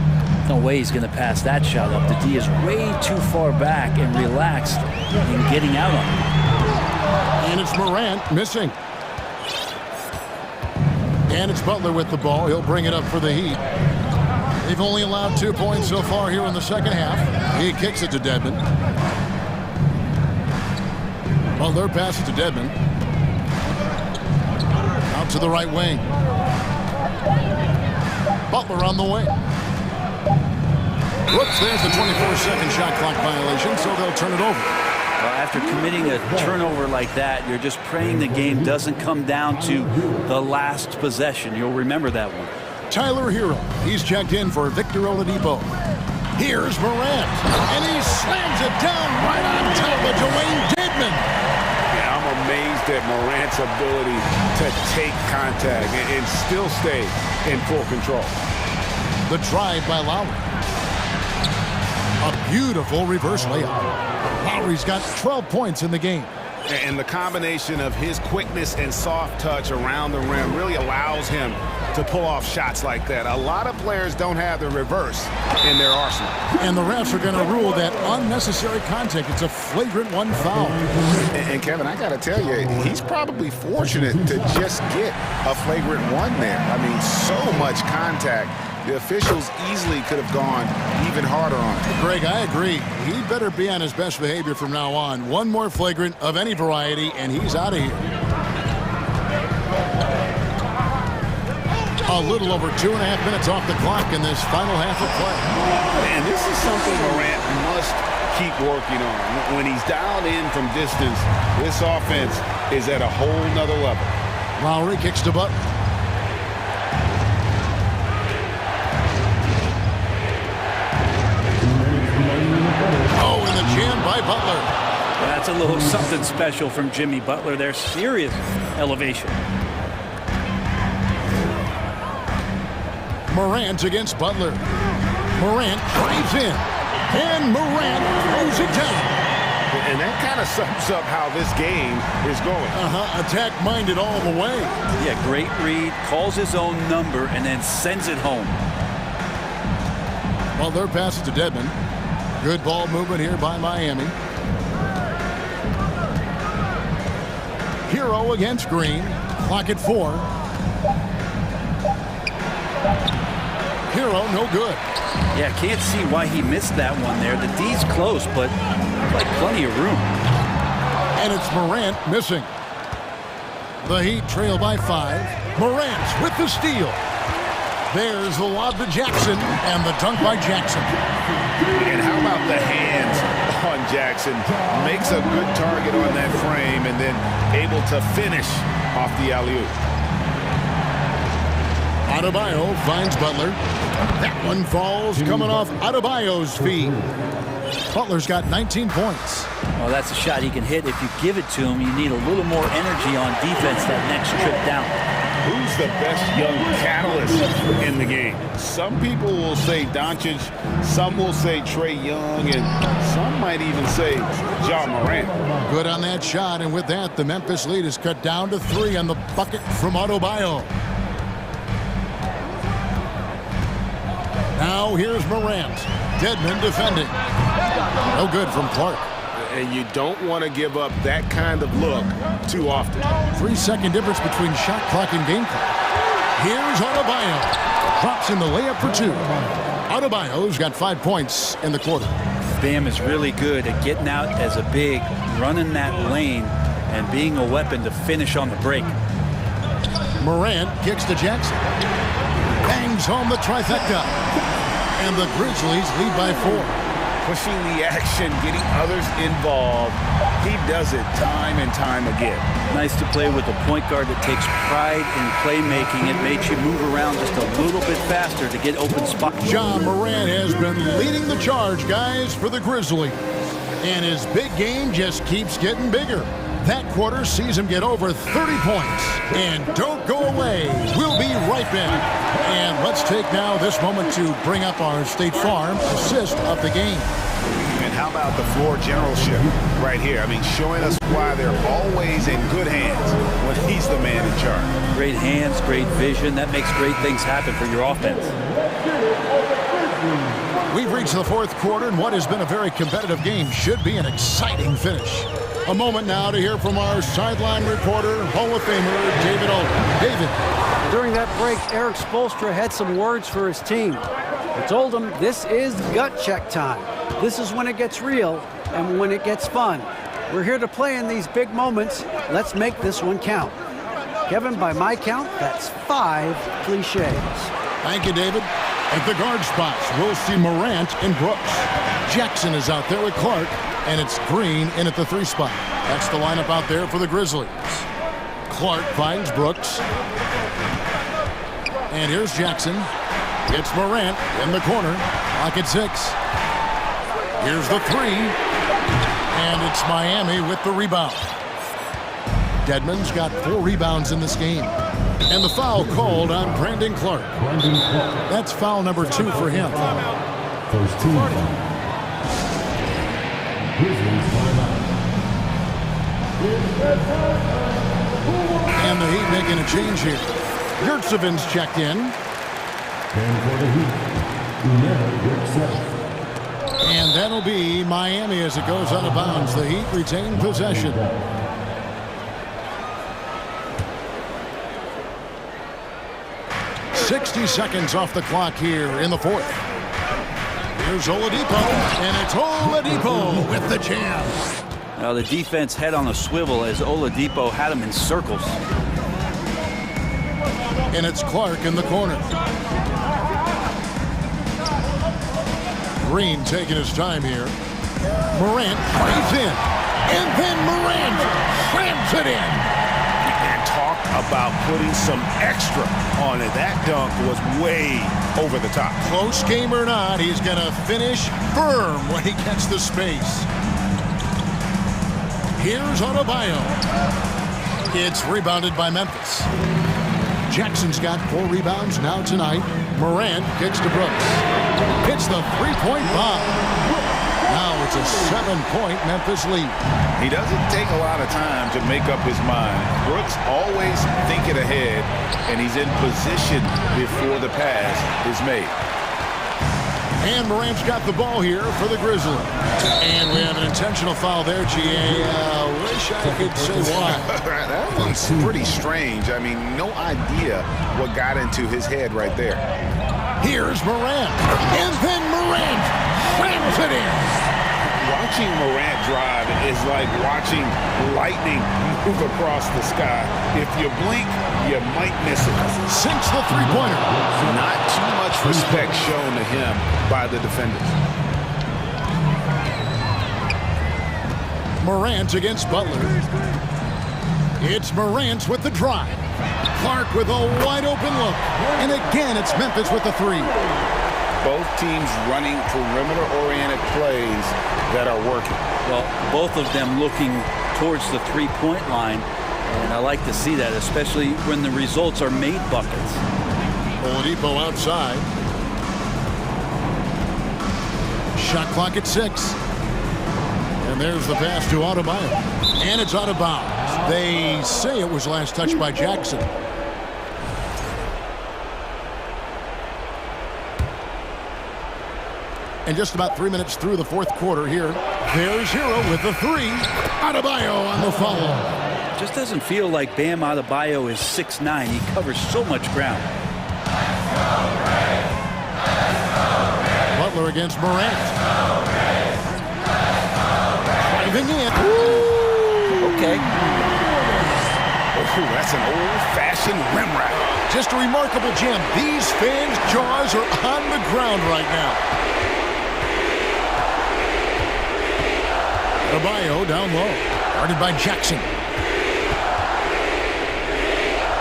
No way he's going to pass that shot up. The D is way too far back and relaxed in getting out on it. And it's Morant missing. And it's Butler with the ball. He'll bring it up for the Heat. They've only allowed 2 points so far here in the second half. He kicks it to Dedmon. Butler passes to Dedmon. Out to the right wing. Butler on the wing. Whoops, there's the 24-second shot clock violation, so they'll turn it over. Well, after committing a turnover like that, you're just praying the game doesn't come down to the last possession. You'll remember that one. Tyler Hero, he's checked in for Victor Oladipo. Here's Morant, and he slams it down right on top of Dwayne Dedmon. Yeah, I'm amazed at Morant's ability to take contact and still stay in full control. The drive by Lowry. A beautiful reverse layup. Lowry's got 12 points in the game. And the combination of his quickness and soft touch around the rim really allows him to pull off shots like that. A lot of players don't have the reverse in their arsenal. And the refs are going to rule that unnecessary contact. It's a flagrant one foul. And Kevin, I got to tell you, he's probably fortunate to just get a flagrant one there. I mean, so much contact. The officials easily could have gone even harder on him. Greg, I agree. He better be on his best behavior from now on. One more flagrant of any variety, and he's out of here. A little over 2.5 minutes off the clock in this final half of play. And this is something Morant must keep working on. When he's dialed in from distance, this offense is at a whole nother level. Lowry kicks to Butler. Oh, and the jam by Butler. Well, that's a little something special from Jimmy Butler. There's serious elevation. Morant against Butler. Morant drives in. And Morant throws it down. And that kind of sums up how this game is going. Attack-minded all the way. Yeah, great read, calls his own number, and then sends it home. Butler passes to Dedmon. Good ball movement here by Miami. Hero against Green. Clock at 4. Hero, no good. Yeah, can't see why he missed that one there. The D's close, but like plenty of room. And it's Morant missing. The Heat trail by 5. Morant with the steal. There's the lob to Jackson, and the dunk by Jackson. And how about the hands on Jackson? Makes a good target on that frame and then able to finish off the alley-oop. Adebayo finds Butler. That one falls coming off Adebayo's feet. Butler's got 19 points. Well, that's a shot he can hit. If you give it to him, you need a little more energy on defense that next trip down. Who's the best young catalyst in the game? Some people will say Doncic, some will say Trae Young, and some might even say Ja Morant. Good on that shot, and with that, the Memphis lead is cut down to 3 on the bucket from Adebayo. Now here's Morant. Dedmon defending. No good from Clark. And you don't want to give up that kind of look too often. 3-second difference between shot clock and game clock. Here's Adebayo. Drops in the layup for 2. Adebayo's got 5 points in the quarter. Bam is really good at getting out as a big, running that lane, and being a weapon to finish on the break. Morant kicks to Jackson. Bangs home the trifecta. And the Grizzlies lead by 4. Pushing the action, getting others involved. He does it time and time again. Nice to play with a point guard that takes pride in playmaking. It makes you move around just a little bit faster to get open spots. Ja Morant has been leading the charge, guys, for the Grizzlies. And his big game just keeps getting bigger. That quarter sees him get over 30 points. And don't go away. We'll be right back. And let's take now this moment to bring up our State Farm assist of the game. And how about the floor generalship right here? I mean, showing us why they're always in good hands when he's the man in charge. Great hands, great vision. That makes great things happen for your offense. We've reached the fourth quarter, and what has been a very competitive game should be an exciting finish. A moment now to hear from our sideline reporter, Hall of Famer David Alden. David. During that break, Eric Spoelstra had some words for his team. He told them this is gut check time. This is when it gets real and when it gets fun. We're here to play in these big moments. Let's make this one count. Kevin, by my count, that's 5 cliches. Thank you, David. At the guard spots, we'll see Morant and Brooks. Jackson is out there with Clark, and it's Green in at the 3 spot. That's the lineup out there for the Grizzlies. Clark finds Brooks. And here's Jackson. It's Morant in the corner. Clock at 6. Here's the 3. And it's Miami with the rebound. Dedmon's got 4 rebounds in this game. And the foul called on Brandon Clark. That's foul number 2 for him. First team foul. Grizzlies timeout. And the Heat making a change here. Yurtsevic's checked in. And for the Heat, And that'll be Miami as it goes out of bounds. The Heat retain possession. .60 seconds off the clock here in the fourth. Here's Oladipo, and it's Oladipo with the jam. Now the defense head on a swivel as Oladipo had him in circles. And it's Clark in the corner. Green taking his time here. Morant plays in. And then Morant slams it in. And talk about putting some extra on it. That dunk was way over the top. Close game or not, he's going to finish firm when he gets the space. Here's Adebayo. It's rebounded by Memphis. Jackson's got 4 rebounds now tonight. Morant kicks to Brooks. Hits the 3-point bomb. Now it's a 7-point Memphis lead. He doesn't take a lot of time to make up his mind. Brooks always thinking ahead, and he's in position before the pass is made. And Morant's got the ball here for the Grizzlies. And we have an intentional foul there, G.A. Wish I could say why. That was pretty strange. I mean, no idea what got into his head right there. Here's Morant. And then Morant slams it in. Watching Morant drive is like watching lightning move across the sky. If you blink, you might miss it. Sinks the 3-pointer. Not too much respect shown to him by the defenders. Morant against Butler. It's Morant with the drive. Clark with a wide-open look. And again, it's Memphis with the 3. Both teams running perimeter-oriented plays that are working. Well, both of them looking towards the 3-point line. And I like to see that, especially when the results are made buckets. Oladipo outside. Shot clock at 6. And there's the pass to Adebayo. And it's out of bounds. They say it was last touched by Jackson. And just about 3 minutes through the fourth quarter here. There's Hero with the 3. Adebayo on the follow. Just doesn't feel like Bam Adebayo is 6'9". He covers so much ground. Butler against Morant. Driving in. Ooh. Okay. Oh, that's an old-fashioned rim rack. Just a remarkable jam. These fans' jaws are on the ground right now. Adebayo down low. Guarded by Jackson.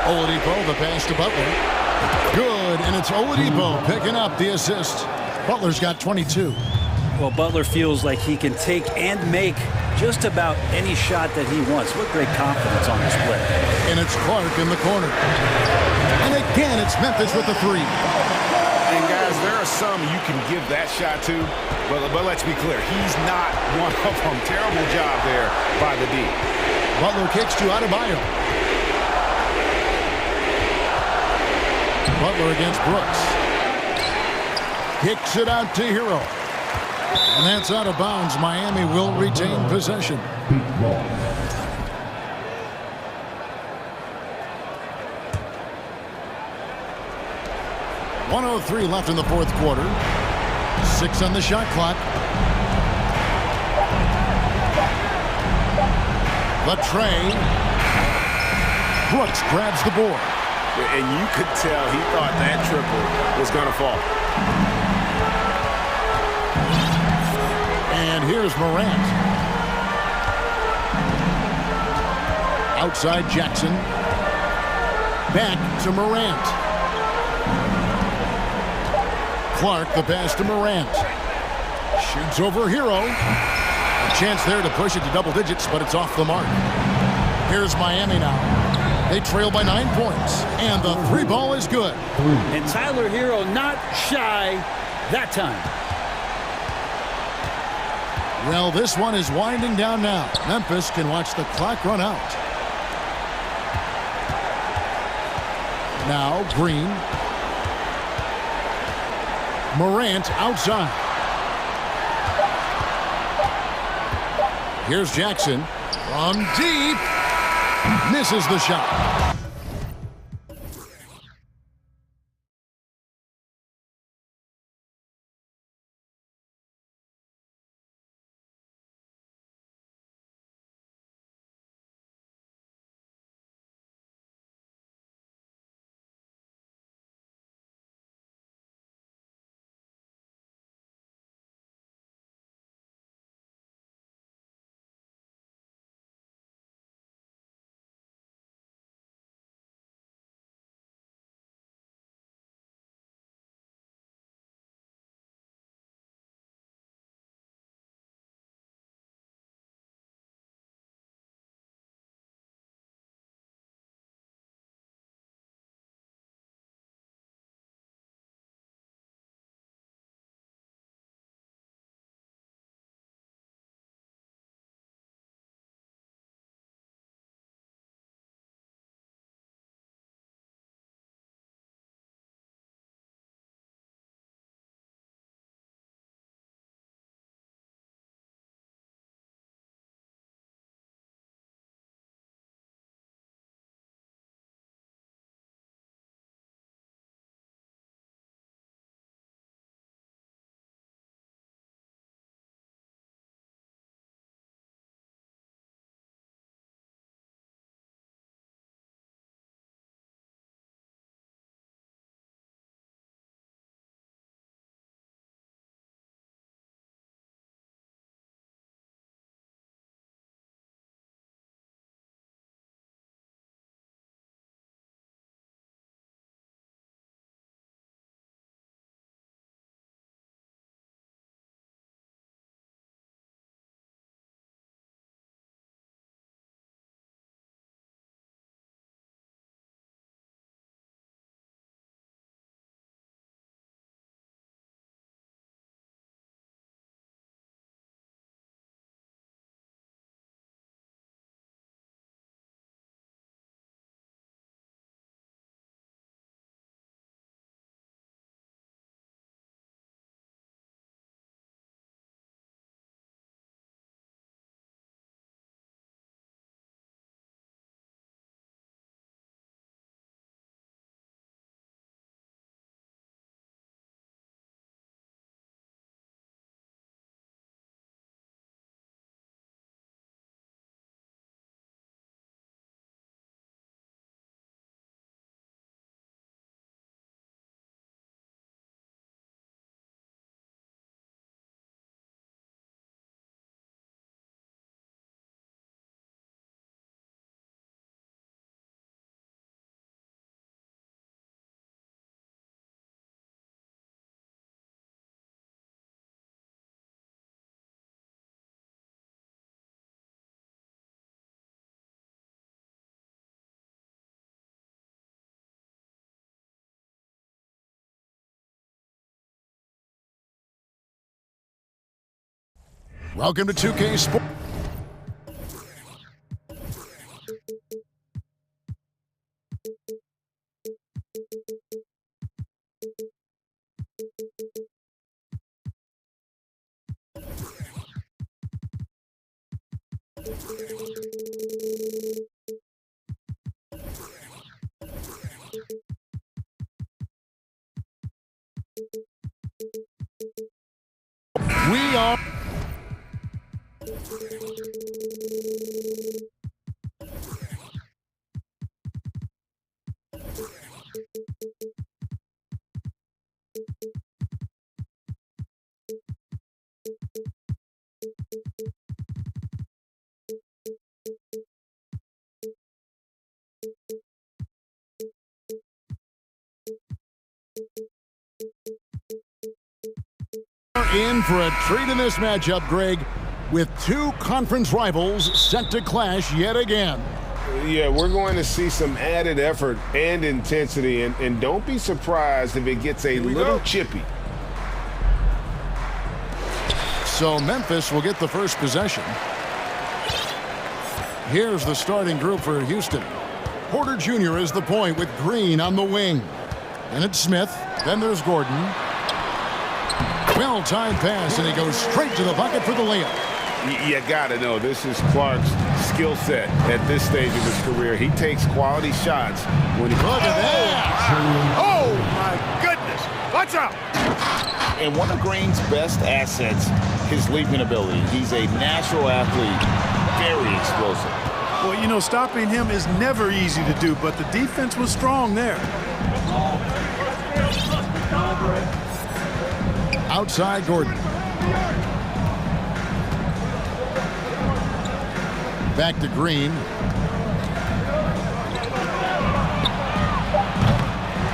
Oladipo, the pass to Butler. Good, and it's Oladipo picking up the assist. Butler's got 22. Well, Butler feels like he can take and make just about any shot that he wants. What great confidence on this play. And it's Clark in the corner. And again, it's Memphis with the 3. And guys, there are some you can give that shot to, but let's be clear, he's not one of them. Terrible job there by the D. Butler kicks to Adebayo. Butler against Brooks. Kicks it out to Hero. And that's out of bounds. Miami will retain possession. 1:03 left in the fourth quarter. 6 on the shot clock. The tray. Brooks grabs the board. And you could tell he thought that triple was going to fall. And here's Morant. Outside Jackson. Back to Morant. Clark, the pass to Morant. Shoots over Hero. A chance there to push it to double digits, but it's off the mark. Here's Miami now. They trail by 9 points, and the three ball is good. And Tyler Hero not shy that time. Well, this one is winding down now. Memphis can watch the clock run out. Now Green. Morant outside. Here's Jackson from deep. Misses the shot. Welcome to 2K Sports. We are... in for a treat in this matchup, Greg, with two conference rivals set to clash yet again. Yeah, we're going to see some added effort and intensity, and don't be surprised if it gets a little chippy. So Memphis will get the first possession. Here's the starting group for Houston. Porter Jr. is the point with Green on the wing. And it's Smith. Then there's Gordon. Well-timed pass, and he goes straight to the bucket for the layup. You got to know, this is Clark's skill set at this stage of his career. He takes quality shots when he... Look at that! Oh, my goodness. Watch out. And one of Green's best assets, his leaping ability. He's a natural athlete, very explosive. Well, you know, stopping him is never easy to do, but the defense was strong there. Outside Gordon. Back to Green.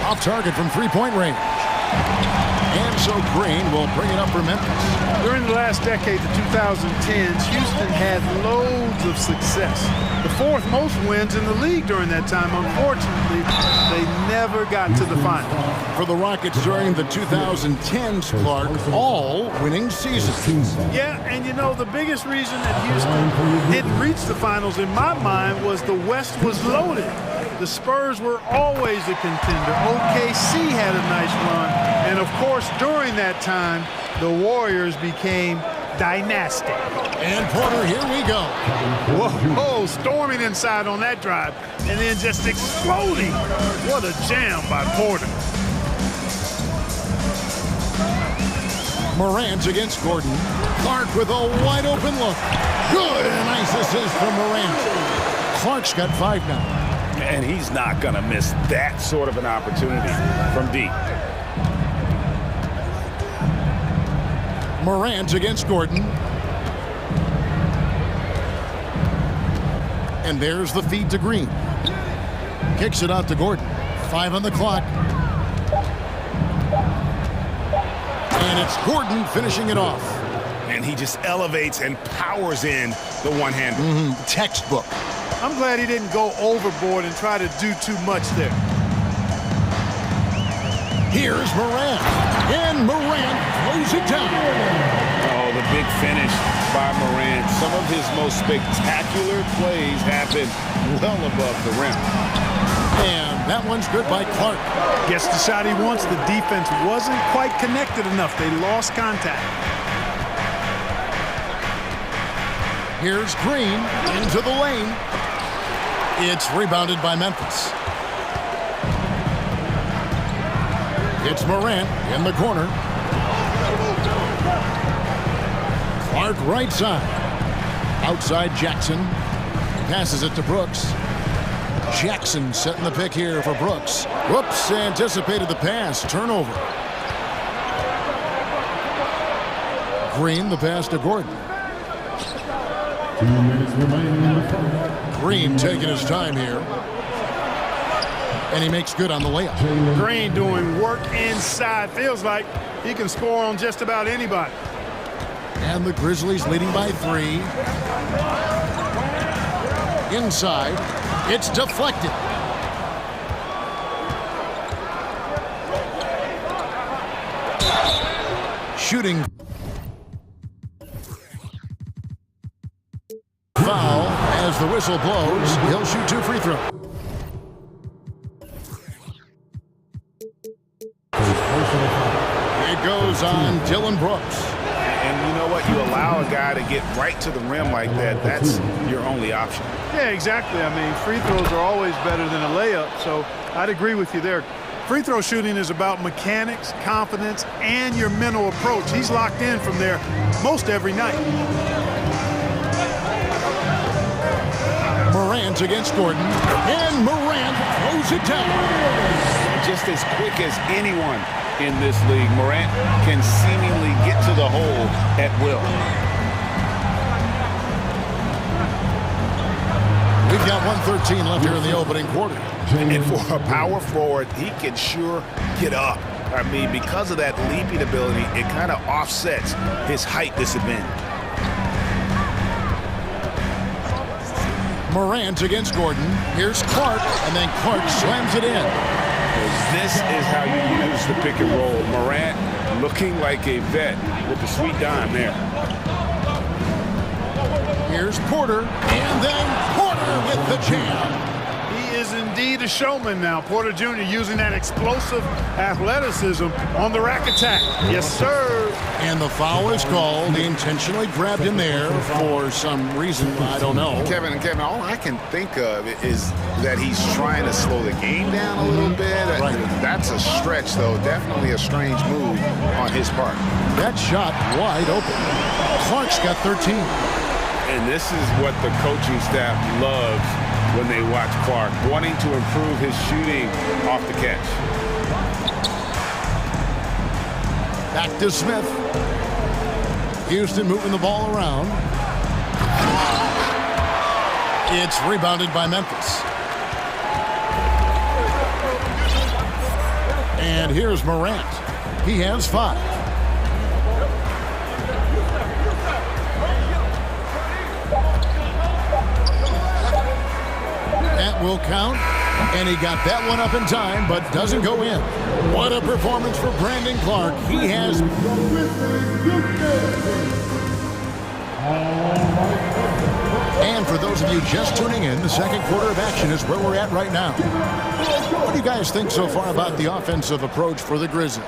Off target from three-point range. And so Green will bring it up for Memphis. During the last decade, the 2010s, Houston had loads of success. The fourth most wins in the league during that time. Unfortunately, they never got to the final. For the Rockets during the 2010s, Clark, all winning seasons. Yeah, and you know, the biggest reason that Houston didn't reach the finals, in my mind, was the West was loaded. The Spurs were always a contender. OKC had a nice run. And, of course, during that time, the Warriors became dynastic. And Porter, here we go. Whoa, storming inside on that drive, and then just exploding. What a jam by Porter. Morant against Gordon. Clark with a wide open look. Good, and nice assist from Morant. Clark's got 5 now. And he's not going to miss that sort of an opportunity from deep. Morant against Gordon. And there's the feed to Green. Kicks it out to Gordon. 5 on the clock. And it's Gordon finishing it off. And he just elevates and powers in the one-hander. Textbook. I'm glad he didn't go overboard and try to do too much there. Here's Morant. And Morant throws it down. Oh, the big finish by Morant. Some of his most spectacular plays happen well above the rim. And that one's good by Clark. Gets the shot he wants. The defense wasn't quite connected enough. They lost contact. Here's Green into the lane. It's rebounded by Memphis. It's Morant in the corner. Clark right side. Outside Jackson. Passes it to Brooks. Jackson setting the pick here for Brooks. Whoops, anticipated the pass. Turnover. Green, the pass to Gordon. 2 minutes remaining in the first. Green taking his time here. And he makes good on the layup. Green doing work inside. Feels like he can score on just about anybody. And the Grizzlies leading by 3. Inside. It's deflected. Shooting. Foul as the whistle blows. He'll shoot 2 free throws. It goes on Dylan Brooks. And you know what? You allow a guy to get right to the rim like that. That's your only option. Yeah, exactly. I mean, free throws are always better than a layup, so I'd agree with you there. Free throw shooting is about mechanics, confidence, and your mental approach. He's locked in from there most every night. Morant against Gordon, and Morant throws it down. Just as quick as anyone in this league, Morant can seemingly get to the hole at will. We've got 1:13 left here in the opening quarter. And for a power forward, he can sure get up. I mean, because of that leaping ability, it kind of offsets his height disadvantage. Morant against Gordon. Here's Clark, and then Clark slams it in. This is how you use the pick and roll. Morant looking like a vet with the sweet dime there. Here's Porter, and then Porter with the jam. He is indeed a showman now. Porter Jr. using that explosive athleticism on the rack attack. Yes, sir. And the foul is called. He intentionally grabbed him there for some reason, I don't know. Kevin, all I can think of is that he's trying to slow the game down a little bit. Right. That's a stretch, though. Definitely a strange move on his part. That shot wide open. Clark's got 13. And this is what the coaching staff loves when they watch Clark, wanting to improve his shooting off the catch. Back to Smith. Houston moving the ball around. It's rebounded by Memphis. And here's Morant. He has 5. That will count, and he got that one up in time, but doesn't go in. What a performance for Brandon Clark. He has... And for those of you just tuning in, the second quarter of action is where we're at right now. What do you guys think so far about the offensive approach for the Grizzlies?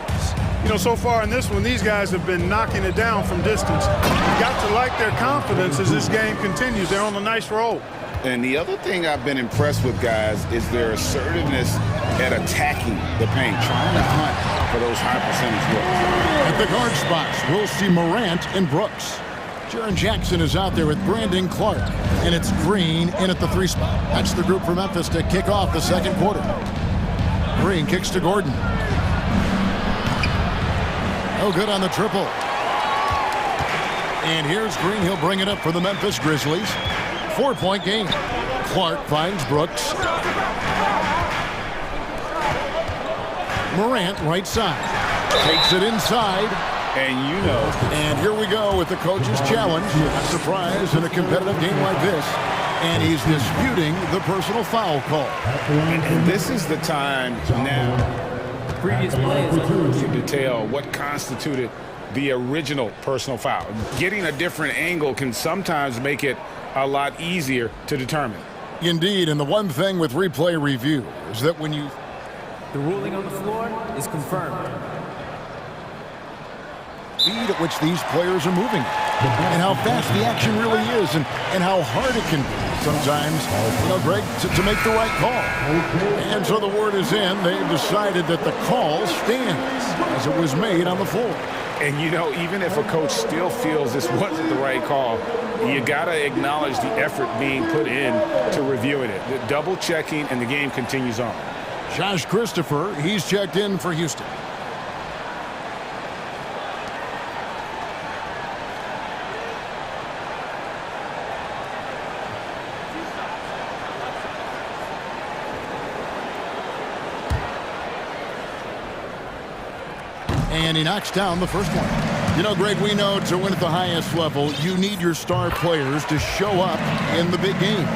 You know, so far in this one, these guys have been knocking it down from distance. You got to like their confidence as this game continues. They're on a nice roll. And the other thing I've been impressed with, guys, is their assertiveness at attacking the paint, trying to hunt for those high percentage looks. At the guard spots, we'll see Morant and Brooks. Jaren Jackson is out there with Brandon Clark, and it's Green in at the 3 spot. That's the group for Memphis to kick off the second quarter. Green kicks to Gordon. No good on the triple. And here's Green. He'll bring it up for the Memphis Grizzlies. 4-point game. Clark finds Brooks. Morant right side. Takes it inside. And you know. And here we go with the coach's challenge. A surprise in a competitive game like this. And he's disputing the personal foul call. And this is the time now. Previous plays to detail what constituted the original personal foul. Getting a different angle can sometimes make it a lot easier to determine. Indeed, and the one thing with replay review is that when you... The ruling on the floor is confirmed. Speed at which these players are moving and how fast the action really is and how hard it can be sometimes, you know, Greg, to make the right call. And so the word is in. They've decided that the call stands as it was made on the floor. And, you know, even if a coach still feels this wasn't the right call, you got to acknowledge the effort being put in to reviewing it. The double checking, and the game continues on. Josh Christopher, he's checked in for Houston. And he knocks down the first one. You know, Greg, we know to win at the highest level, you need your star players to show up in the big games.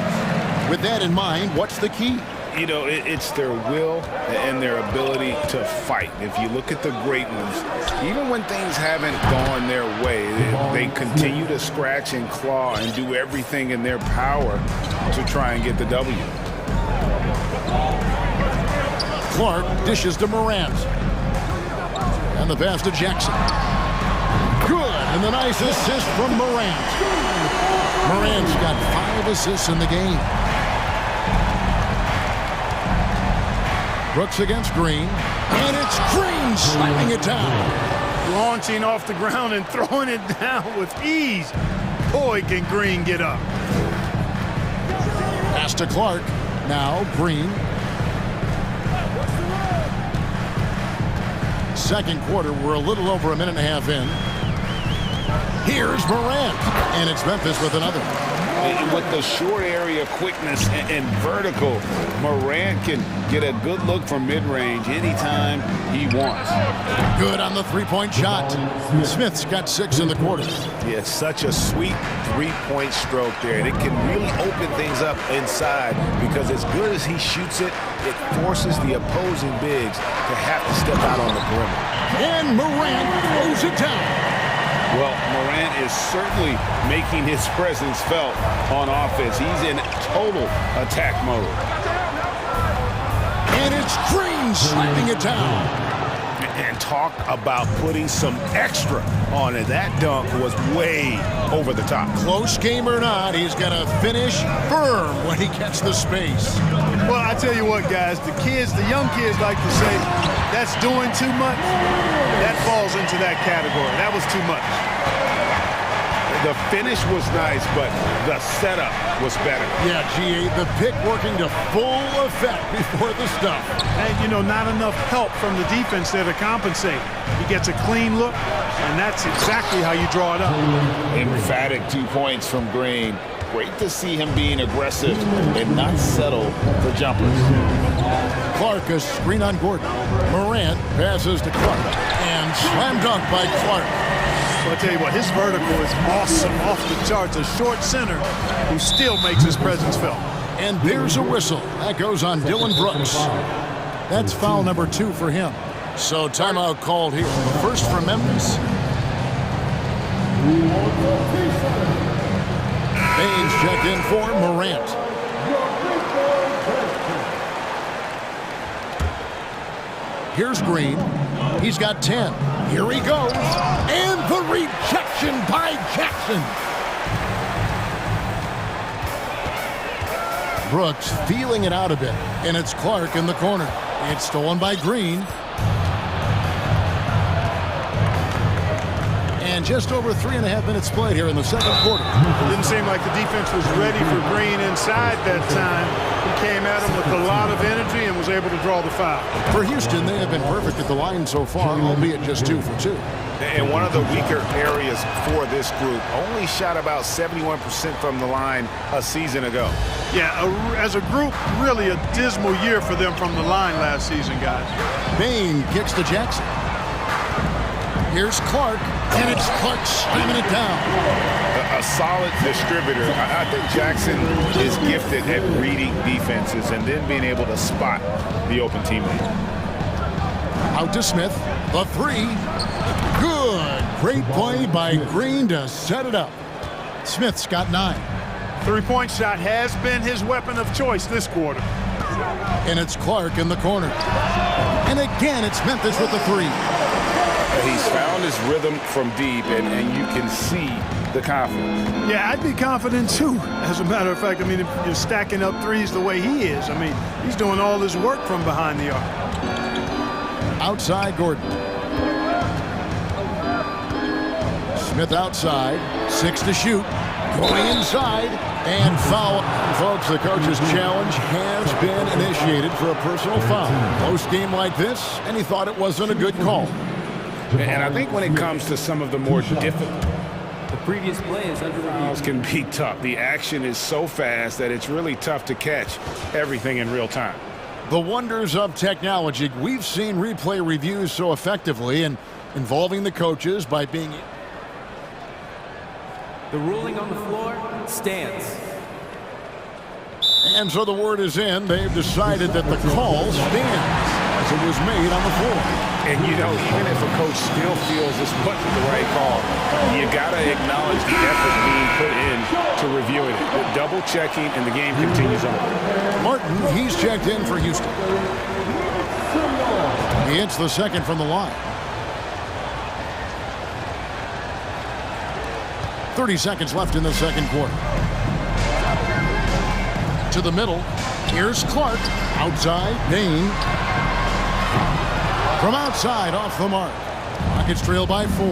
With that in mind, what's the key? You know, it's their will and their ability to fight. If you look at the great ones, even when things haven't gone their way, they continue to scratch and claw and do everything in their power to try and get the W. Clark dishes to Morant. And the pass to Jackson. Good. And the nice assist from Morant. Morant's got 5 assists in the game. Brooks against Green. And it's Green slamming it down. Launching off the ground and throwing it down with ease. Boy, can Green get up. Pass to Clark. Now Green. Second quarter, we're a little over a minute and a half in. Here's Morant, and it's Memphis with another. With the short area quickness and vertical, Morant can get a good look from mid-range anytime he wants. Good on the three-point shot. Smith's got 6 in the quarter. Yeah, such a sweet three-point stroke there. And it can really open things up inside because as good as he shoots it, it forces the opposing bigs to have to step out on the perimeter. And Morant throws it down. Well, Morant is certainly making his presence felt on offense. He's in total attack mode. And it's Green slapping it down. And talk about putting some extra on it. That dunk was way over the top. Close game or not, he's got to finish firm when he gets the space. Well, I tell you what, guys, the young kids like to say, that's doing too much. That falls into that category. That was too much. The finish was nice, but the setup was better. Yeah, G.A., the pick working to full effect before the stuff. And, you know, not enough help from the defense there to compensate. He gets a clean look, and that's exactly how you draw it up. Emphatic 2 points from Green. Great to see him being aggressive and not settle for jumpers. Clark, a screen on Gordon. Morant passes to Clark. And slam dunk by Clark. Well, I'll tell you what, his vertical is awesome, off the charts. A short center who still makes his presence felt. And there's a whistle. That goes on Dylan Brooks. That's foul number 2 for him. So timeout called here. First for Memphis. Baines checked in for Morant. Here's Green. He's got 10. Here he goes. And the rejection by Jackson. Brooks feeling it out a bit. And it's Clark in the corner. It's stolen by Green. And just over 3.5 minutes played here in the second quarter. It didn't seem like the defense was ready for Green inside that time. He came at him with a lot of energy and was able to draw the foul. For Houston, they have been perfect at the line so far, albeit just 2 for 2. And one of the weaker areas for this group, only shot about 71% from the line a season ago. Yeah, as a group, really a dismal year for them from the line last season, guys. Bain kicks to Jackson. Here's Clark, and it's Clark slamming it down. A solid distributor. I think Jackson is gifted at reading defenses and then being able to spot the open teammate. Out to Smith, the 3. Good. Great play by Green to set it up. Smith's got 9. Three-point shot has been his weapon of choice this quarter. And it's Clark in the corner. And again, it's Memphis with the 3. He's found his rhythm from deep, and you can see the confidence. Yeah, I'd be confident too. As a matter of fact, I mean, if you're stacking up threes the way he is, I mean, he's doing all his work from behind the arc. Outside Gordon. Smith outside, 6 to shoot. Going inside, and foul. Folks, the coach's challenge has been initiated for a personal foul. Close game like this, and he thought it wasn't a good call. And I think when it comes to some of the more difficult, the previous play is under review. Can be tough. The action is so fast that it's really tough to catch everything in real time. The wonders of technology. We've seen replay reviews so effectively and involving the coaches by being... The ruling on the floor stands. And so the word is in. They've decided that the call stands as it was made on the floor. And, you know, even if a coach still feels this wasn't the right call, you got to acknowledge the effort being put in to reviewing it. The double checking, and the game continues on. Martin, he's checked in for Houston. He hits the second from the line. 30 seconds left in the second quarter. To the middle. Here's Clark. Outside. Bain. From outside, off the mark. Rockets trail by 4.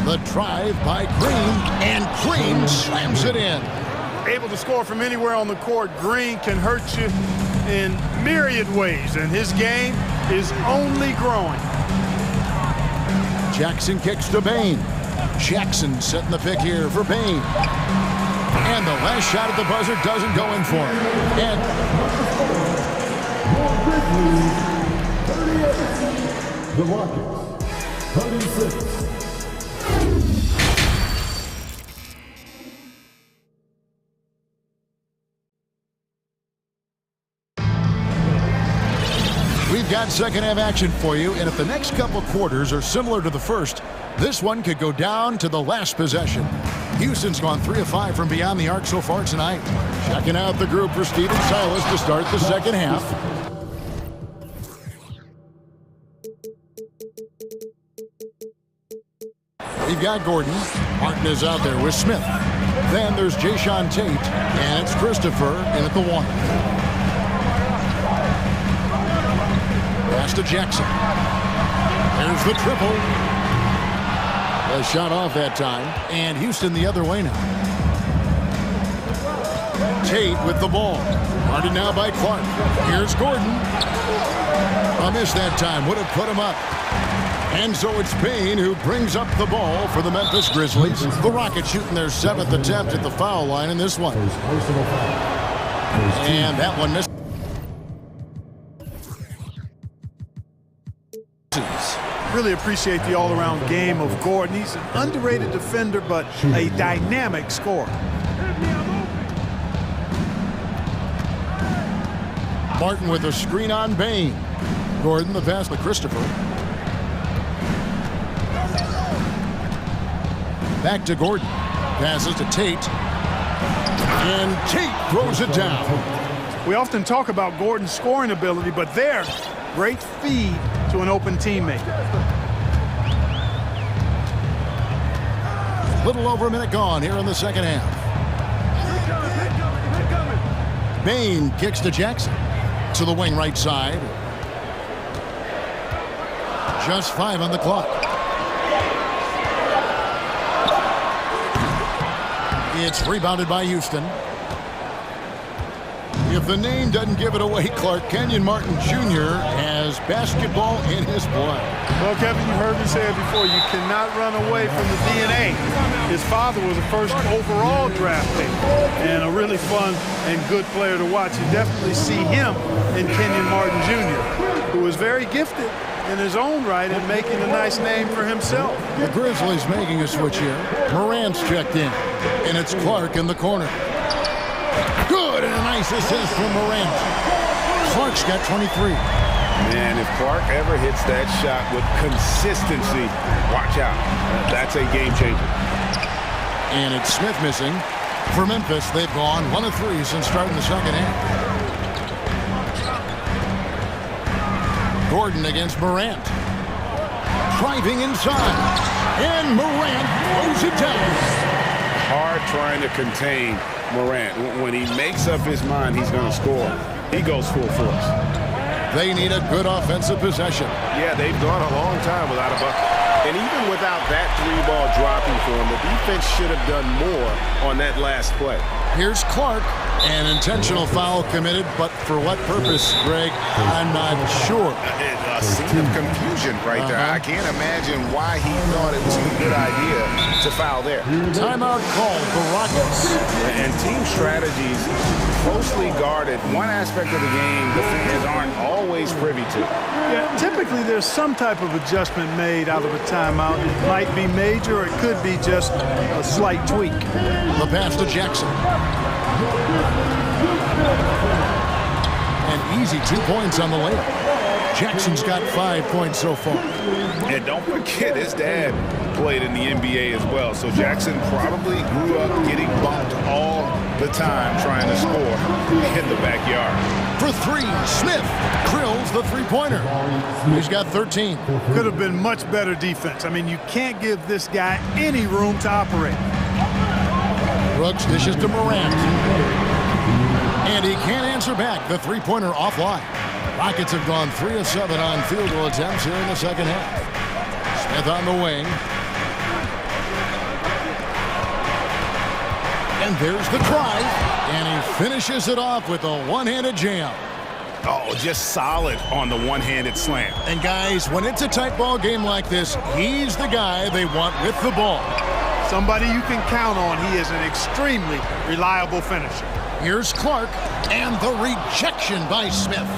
The drive by Green, and Green slams it in. Able to score from anywhere on the court. Green can hurt you in myriad ways, and his game is only growing. Jackson kicks to Bain. Jackson setting the pick here for Bain. And the last shot at the buzzer doesn't go in for him. And The Rockets, 36. we've got second half action for you, and if the next couple quarters are similar to the first, this one could go down to the last possession. Houston's gone 3 of 5 from beyond the arc so far tonight. Checking out the group for Steven Silas to start the second half. We've got Gordon. Martin is out there with Smith. Then there's Jayshawn Tate, and it's Christopher in at the 1. Pass to Jackson. There's the triple. A shot off that time, and Houston the other way now. Tate with the ball. Guarded now by Clark. Here's Gordon. A miss that time. Would have put him up. And so it's Payne who brings up the ball for the Memphis Grizzlies. The Rockets shooting their 7th attempt at the foul line in this one. And that one missed. Really appreciate the all-around game of Gordon. He's an underrated defender, but a dynamic scorer. Martin with a screen on Bain. Gordon the pass to Christopher. Back to Gordon. Passes to Tate. And Tate throws it down. We often talk about Gordon's scoring ability, but there, great feed to an open teammate. Little over a minute gone here in the second half. Bain kicks to Jackson. To the wing right side. Just 5 on the clock. It's rebounded by Houston. If the name doesn't give it away, Clark, Kenyon Martin Jr. has basketball in his blood. Well, Kevin, you heard me say it before. You cannot run away from the DNA. His father was a first overall draft pick and a really fun and good player to watch. You definitely see him in Kenyon Martin Jr., who is very gifted in his own right and making a nice name for himself. The Grizzlies making a switch here. Morant's checked in, and it's Clark in the corner. Good, and a nice assist from Morant. Clark's got 23. Man, if Clark ever hits that shot with consistency, watch out. That's a game changer. And it's Smith missing. For Memphis, they've gone 1 of 3 since starting the second half. Gordon against Morant. Driving inside. And Morant throws it down. Hard trying to contain Morant. When he makes up his mind he's going to score, he goes full force. They need a good offensive possession. Yeah, they've gone a long time without a bucket. And even without that 3-ball dropping for him, the defense should have done more on that last play. Here's Clark. An intentional foul committed, but for what purpose, Greg? I'm not sure. A scene of confusion right there. I can't imagine why he thought it was a good idea to foul there. Timeout called the Rockets. And team strategies closely guarded. One aspect of the game the fans aren't always privy to. Yeah, typically there's some type of adjustment made out of a timeout. It might be major or it could be just a slight tweak. The pass to Jackson. And easy 2 points on the layup. Jackson's got 5 points so far. And don't forget, his dad played in the NBA as well. So Jackson probably grew up getting bumped all the time trying to score in the backyard. For three, Smith drills the three-pointer. He's got 13. Could have been much better defense. I mean, you can't give this guy any room to operate. Brooks dishes to Morant. And he can't answer back. The three-pointer offline. Rockets have gone 3 of 7 on field goal attempts here in the second half. Smith on the wing. And there's the drive. And he finishes it off with a one-handed jam. Oh, just solid on the one-handed slam. And guys, when it's a tight ball game like this, he's the guy they want with the ball. Somebody you can count on. He is an extremely reliable finisher. Here's Clark, and the rejection by Smith.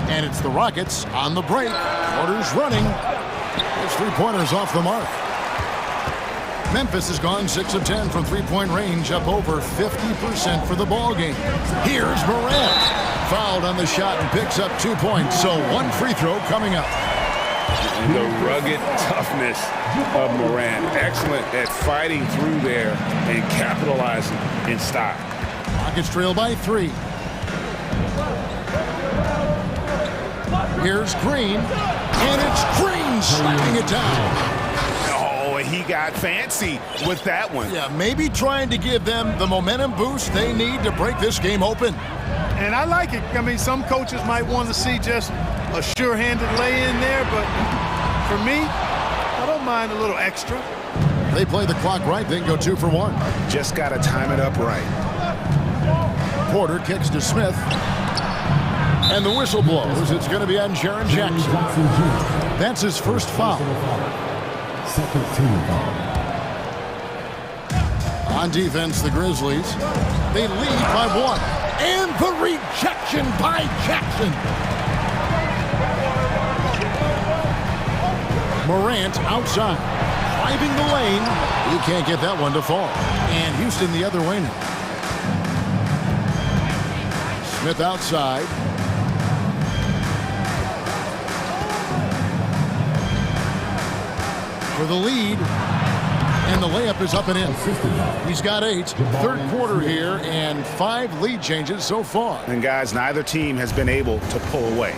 And it's the Rockets on the break. Porter's running. His three-pointer's off the mark. Memphis has gone 6 of 10 from three-point range, up over 50% for the ball game. Here's Morant. Fouled on the shot and picks up 2 points, so one free throw coming up. The rugged toughness of Morant. Excellent at fighting through there and capitalizing in style. Rockets trail by 3. Here's Green, and it's Green slapping it down. Oh, he got fancy with that one. Yeah, maybe trying to give them the momentum boost they need to break this game open. And I like it. I mean, some coaches might want to see just a sure-handed lay-in there, but for me, I don't mind a little extra. They play the clock right, then go 2 for 1. Just got to time it up right. Porter kicks to Smith. And the whistle blows. It's going to be on Jaren Jackson. That's his first foul. Second team foul. On defense, the Grizzlies. They lead by 1. And the rejection by Jackson. Morant outside. Driving the lane. He can't get that one to fall. And Houston the other way now. Smith outside. For the lead, and the layup is up and in. He's got 8. Third quarter here, and 5 lead changes so far. And guys, neither team has been able to pull away.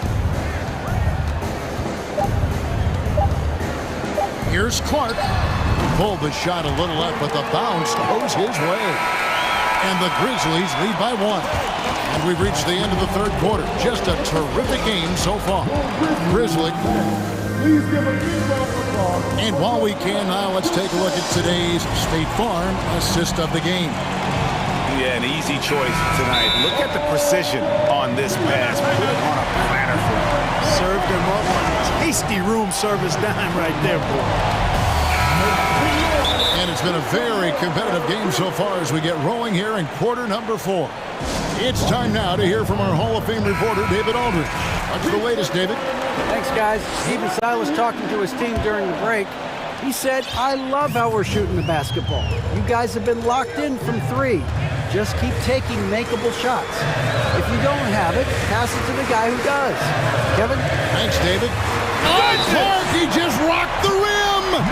Here's Clark. He pulled the shot a little up, but the bounce goes his way. And the Grizzlies lead by 1. And we've reached the end of the third quarter. Just a terrific game so far. Grizzly. Please give a big round of applause. And while we can now, let's take a look at today's State Farm assist of the game. Yeah, an easy choice tonight. Look at the precision on this pass. Put it on a platter for him. Served him up on a tasty room service dime right there, boy. And it's been a very competitive game so far as we get rolling here in quarter number 4. It's time now to hear from our Hall of Fame reporter, David Aldridge. What's the latest, David? Thanks, guys. Stephen Silas talking to his team during the break. He said, I love how we're shooting the basketball. You guys have been locked in from 3. Just keep taking makeable shots. If you don't have it, pass it to the guy who does. Kevin? Thanks, David. Clark, he just rocked the rim!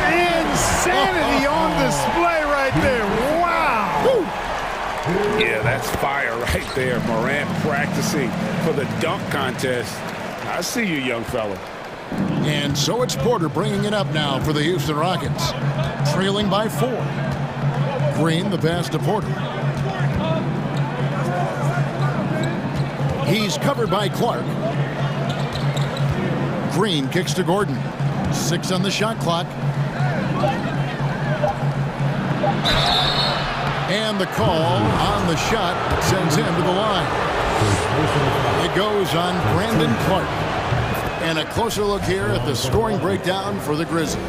Insanity on display right there. Wow! Woo. Yeah, that's fire right there. Morant practicing for the dunk contest. I see you, young fella. And so it's Porter bringing it up now for the Houston Rockets. Trailing by 4. Green, the pass to Porter. He's covered by Clark. Green kicks to Gordon. 6 on the shot clock. And the call on the shot that sends him to the line. It goes on Brandon Clark. And a closer look here at the scoring breakdown for the Grizzlies.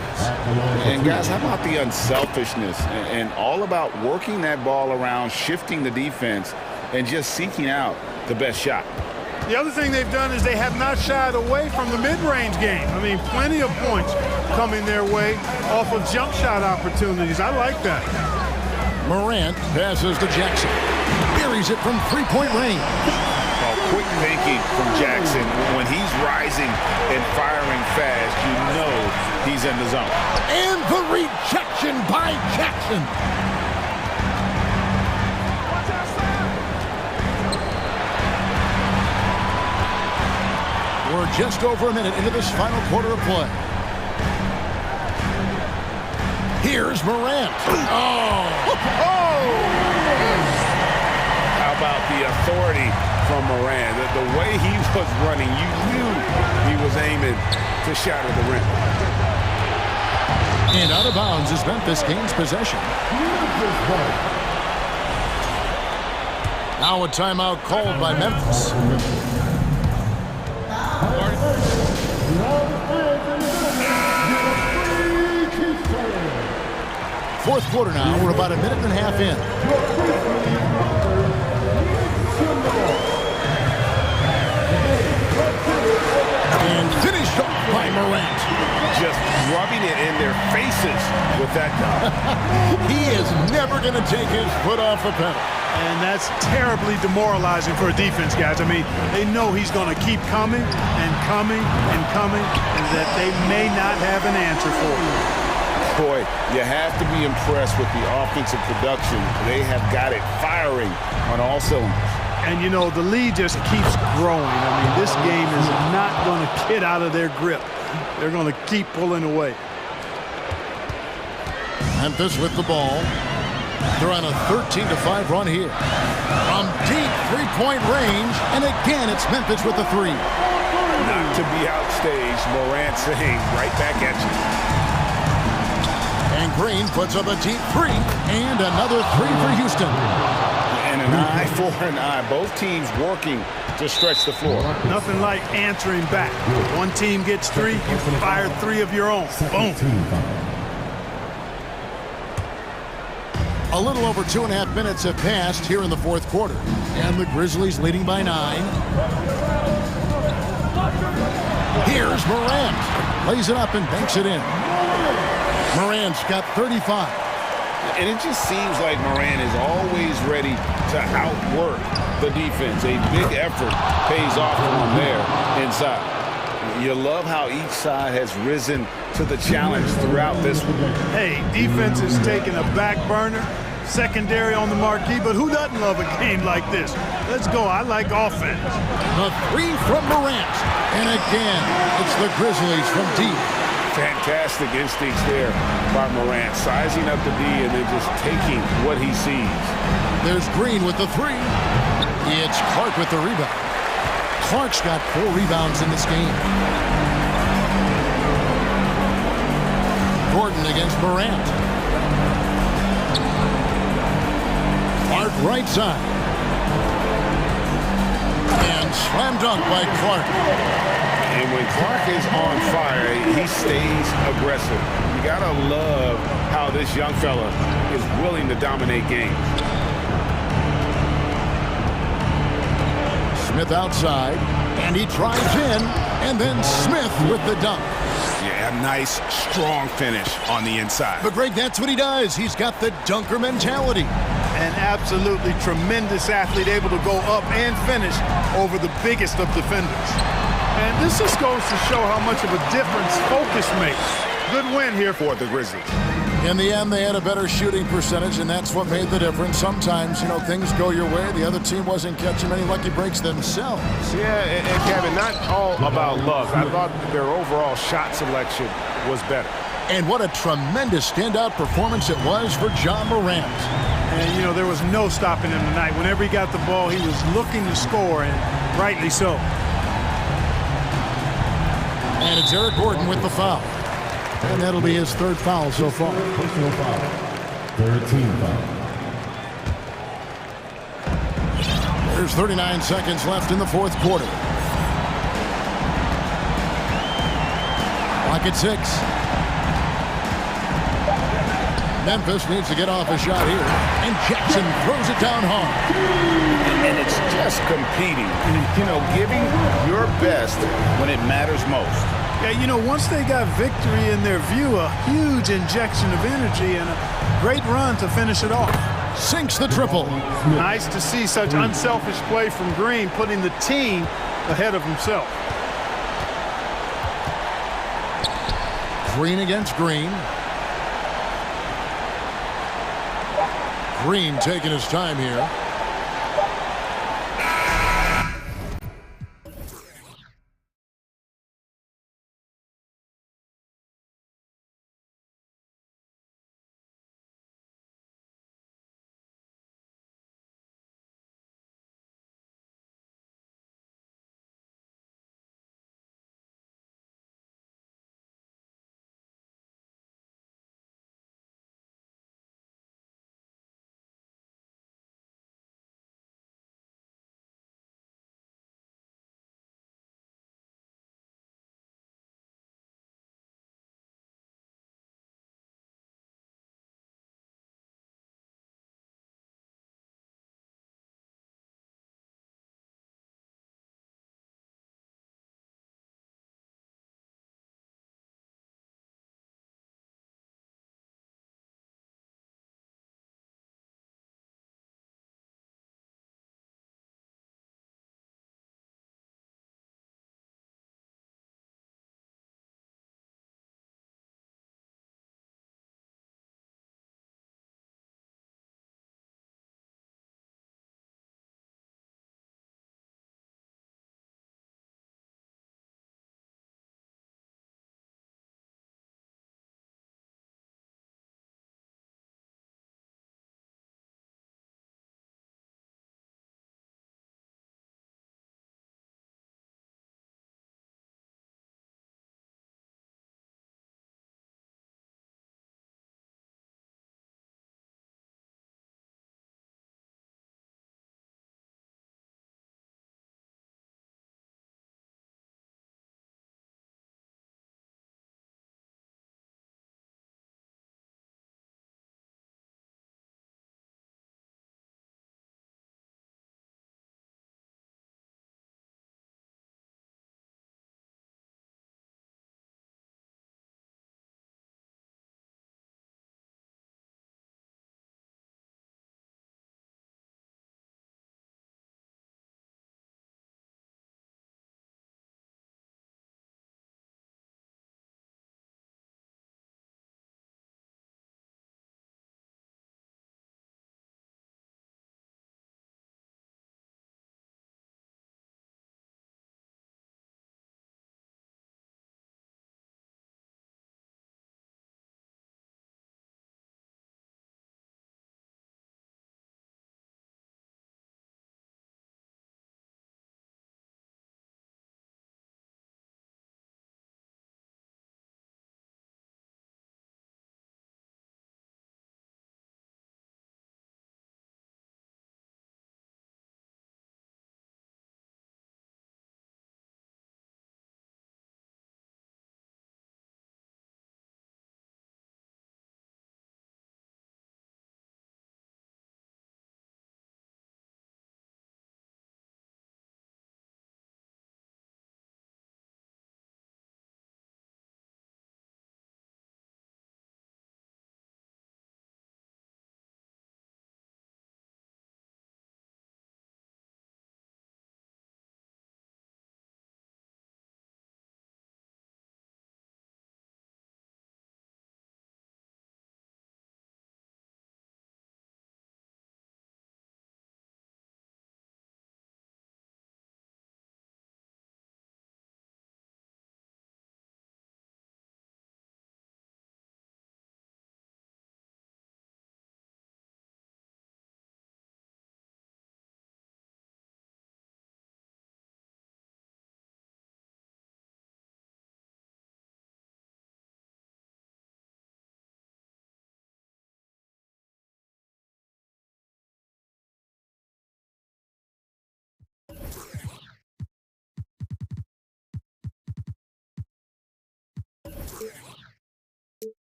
And guys, how about the unselfishness and all about working that ball around, shifting the defense, and just seeking out the best shot. The other thing they've done is they have not shied away from the mid-range game. I mean, plenty of points coming their way off of jump shot opportunities. I like that. Morant passes to Jackson. Buries it from three-point range. Quick thinking from Jackson. When he's rising and firing fast, you know he's in the zone. And the rejection by Jackson. just over a minute into this final quarter of play. Here's Morant. Oh! How about the authority from Moran? The way he was running, you knew he was aiming to shatter the rim. And out of bounds is Memphis gains possession. Now a timeout called by Memphis. Fourth quarter now. We're about a minute and a half in. And finished off by Morant. Just rubbing it in their faces with that dunk. He is never going to take his foot off the pedal. And that's terribly demoralizing for a defense, guys. I mean, they know he's going to keep coming and coming and coming, and that they may not have an answer for him. Boy, you have to be impressed with the offensive production. They have got it firing on all cylinders. And, you know, the lead just keeps growing. I mean, this game is not going to get out of their grip. They're going to keep pulling away. Memphis with the ball. They're on a 13-5 run here. From deep three-point range, and again it's Memphis with the three. Not to be outstaged, Morant saying right back at you. And Green puts up a deep three, and another three for Houston. And an eye for an eye. Both teams working to stretch the floor. Nothing like answering back. One team gets three, you fire three of your own. Boom. A little over 2.5 minutes have passed here in the fourth quarter. And the Grizzlies leading by 9. Here's Morant. Lays it up and banks it in. Morant's got 35. And it just seems like Morant is always ready to outwork the defense. A big effort pays off for him there inside. You love how each side has risen to the challenge throughout this one. Hey, defense is taking a back burner, secondary on the marquee, but who doesn't love a game like this? Let's go. I like offense. The three from Morant. And again, it's the Grizzlies from deep. Fantastic instincts there by Morant, sizing up the D and then just taking what he sees. There's Green with the three. It's Clark with the rebound. Clark's got 4 rebounds in this game. Gordon against Morant. Clark right side. And slam dunk by Clark. And when Clark is on fire, he stays aggressive. You gotta love how this young fella is willing to dominate games. Smith outside, and he drives in, and then Smith with the dunk. Yeah, nice, strong finish on the inside. But Greg, that's what he does. He's got the dunker mentality. An absolutely tremendous athlete, able to go up and finish over the biggest of defenders. And this just goes to show how much of a difference focus makes. Good win here for the Grizzlies. In the end, they had a better shooting percentage, and that's what made the difference. Sometimes, you know, things go your way. The other team wasn't catching many lucky breaks themselves. Yeah, and Kevin, not all about luck. I thought their overall shot selection was better. And what a tremendous standout performance it was for John Morant. And, you know, there was no stopping him tonight. Whenever he got the ball, he was looking to score, and rightly so. And it's Eric Gordon with the foul. And that'll be his 3rd foul so far. Personal foul. 13 foul. There's 39 seconds left in the 4th quarter. Clock at 6. Memphis needs to get off a shot here. And Jackson throws it down hard. And it's just competing. You know, giving your best when it matters most. Yeah, you know, once they got victory in their view, a huge injection of energy and a great run to finish it off. Sinks the triple. Nice to see such unselfish play from Green, putting the team ahead of himself. Green against Green. Green taking his time here.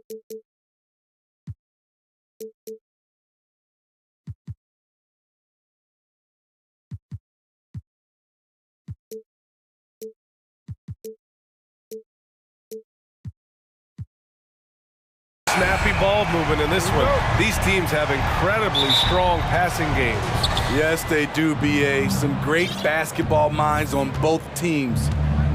Snappy ball movement in this one. These teams have incredibly strong passing games. Yes, they do, BA. Some great basketball minds on both teams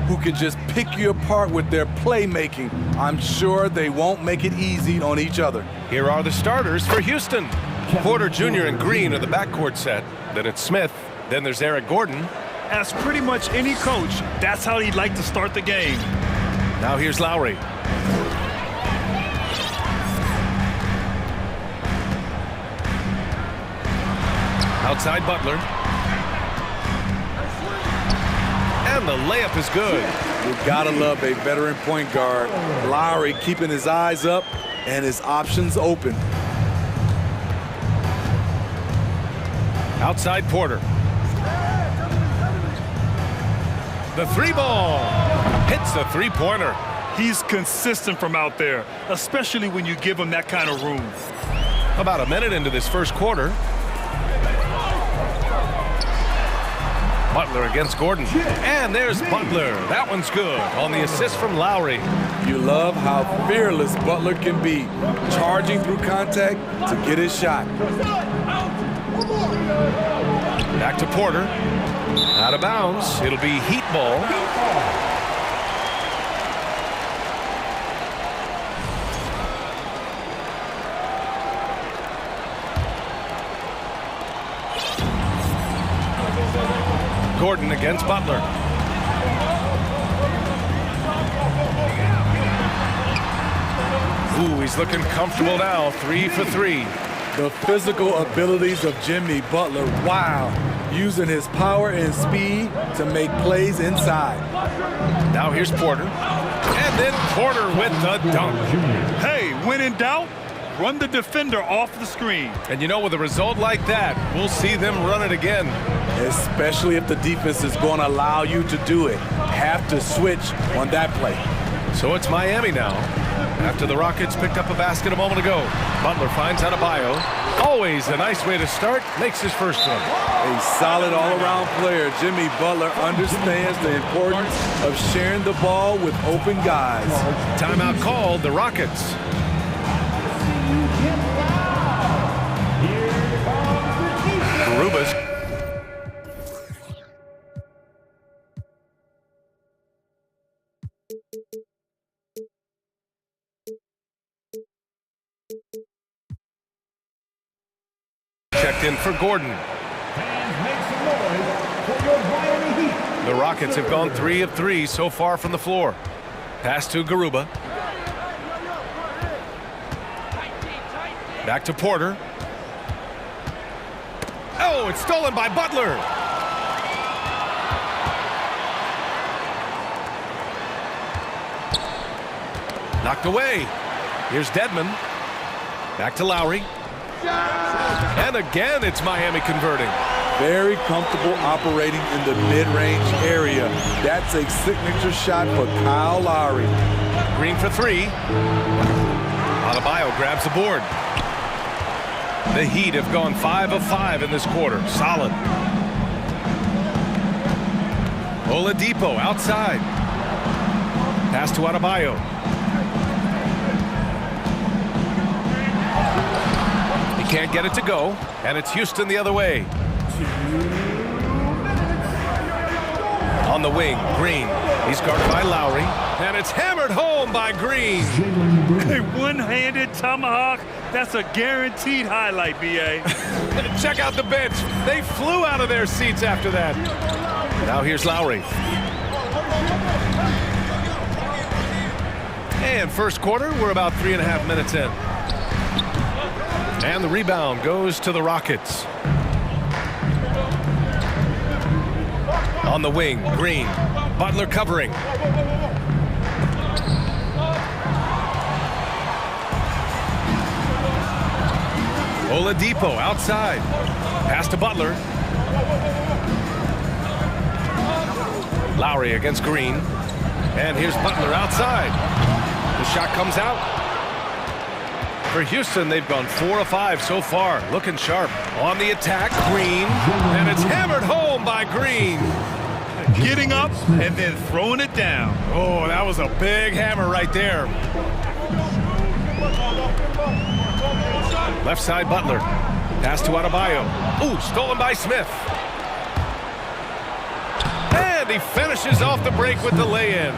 who can just pick you apart with their playmaking. I'm sure they won't make it easy on each other. Here are the starters for Houston. Porter Jr. and Green are the backcourt set. Then it's Smith. Then there's Eric Gordon. As pretty much any coach, that's how he'd like to start the game. Now here's Lowry. Outside Butler. And the layup is good. You gotta love a veteran point guard. Lowry keeping his eyes up and his options open. Outside Porter. The three ball. Hits the three-pointer. He's consistent from out there, especially when you give him that kind of room. About a minute into this first quarter. Butler against Gordon. And there's Butler. That one's good on the assist from Lowry. You love how fearless Butler can be, charging through contact to get his shot. Back to Porter. Out of bounds. It'll be Heat ball. Gordon against Butler. Ooh, he's looking comfortable now. 3 for 3. The physical abilities of Jimmy Butler, wow. Using his power and speed to make plays inside. Now here's Porter. And then Porter with the dunk. Hey, when in doubt, run the defender off the screen. And you know, with a result like that, we'll see them run it again. Especially if the defense is going to allow you to do it. Have to switch on that play. So it's Miami now. After the Rockets picked up a basket a moment ago. Butler finds Adebayo. Always a nice way to start. Makes his first one. A solid all-around player. Jimmy Butler understands the importance of sharing the ball with open guys. Timeout called, the Rockets. Garuba's. Checked in for Gordon. The Rockets have gone 3 of 3 so far from the floor. Pass to Garuba. Back to Porter. Oh, it's stolen by Butler. Knocked away. Here's Dedmon. Back to Lowry. And again, it's Miami converting. Very comfortable operating in the mid-range area. That's a signature shot for Kyle Lowry. Green for 3. Adebayo grabs the board. The Heat have gone 5 of 5 in this quarter. Solid. Oladipo outside. Pass to Adebayo. He can't get it to go, and it's Houston the other way. On the wing, Green. He's guarded by Lowry, and it's hammered home by Green. A one-handed tomahawk. That's a guaranteed highlight, B.A. Check out the bench. They flew out of their seats after that. Now here's Lowry. And first quarter, we're about 3.5 minutes in. And the rebound goes to the Rockets. On the wing, Green. Butler covering. Oladipo outside. Pass to Butler. Lowry against Green. And here's Butler outside. The shot comes out. For Houston, they've gone 4 of 5 so far. Looking sharp. On the attack, Green. And it's hammered home by Green. Getting up and then throwing it down. Oh, that was a big hammer right there. Left side, Butler. Pass to Adebayo. Ooh, stolen by Smith. And he finishes off the break with the lay-in.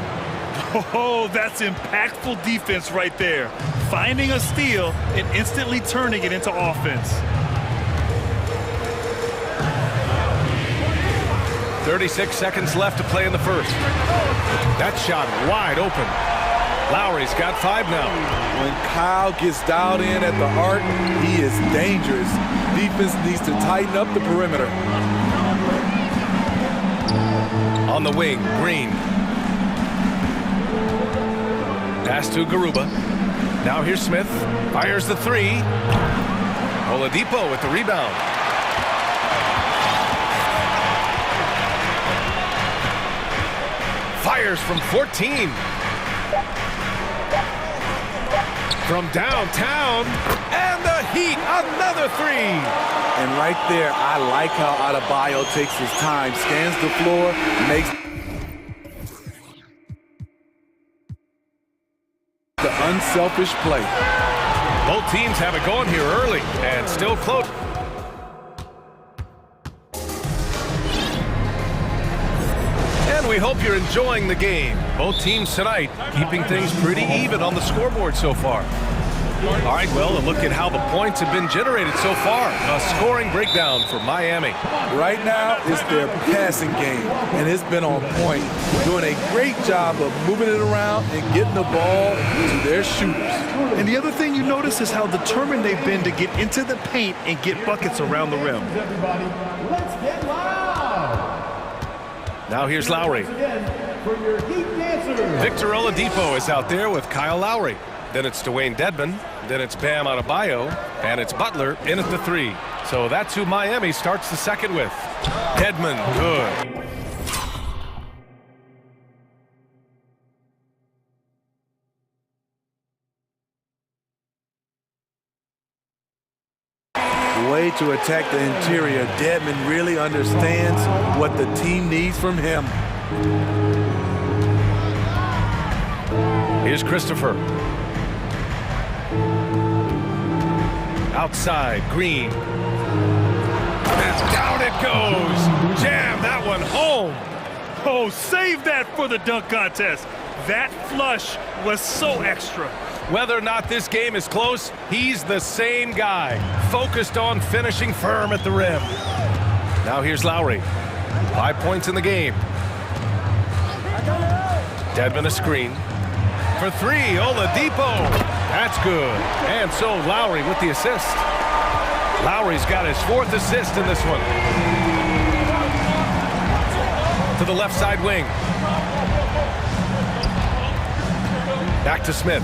Oh, that's impactful defense right there. Finding a steal and instantly turning it into offense. 36 seconds left to play in the first. That shot wide open. Lowry's got 5 now. When Kyle gets dialed in at the arc, he is dangerous. Defense needs to tighten up the perimeter. On the wing, Green. Pass to Garuba. Now here's Smith. Fires the 3. Oladipo with the rebound. Fires from 14. From downtown. And the Heat, another 3. And right there, I like how Adebayo takes his time, scans the floor, makes the unselfish play. Both teams have it going here early and still close. And we hope you're enjoying the game. Both teams tonight keeping things pretty even on the scoreboard so far. All right, well, a look at how the points have been generated so far. A scoring breakdown for Miami. Right now, it's their passing game, and it's been on point. Doing a great job of moving it around and getting the ball to their shooters. And the other thing you notice is how determined they've been to get into the paint and get buckets around the rim. Everybody, let's get loud. Now here's Lowry. For your Heat dancers. Victor Oladipo is out there with Kyle Lowry. Then it's Dwayne Dedmon. Then it's Bam Adebayo. And it's Butler in at the 3. So that's who Miami starts the second with. Dedmon, good. Way to attack the interior. Dedmon really understands what the team needs from him. Here's Christopher. Outside, Green. And down it goes. Jam that one home. Oh, save that for the dunk contest. That flush was so extra. Whether or not this game is close, he's the same guy, focused on finishing firm at the rim. Now here's Lowry. 5 points in the game. Dedmon a screen. For 3, Oladipo. That's good. And so Lowry with the assist. Lowry's got his 4th assist in this one. To the left side wing. Back to Smith.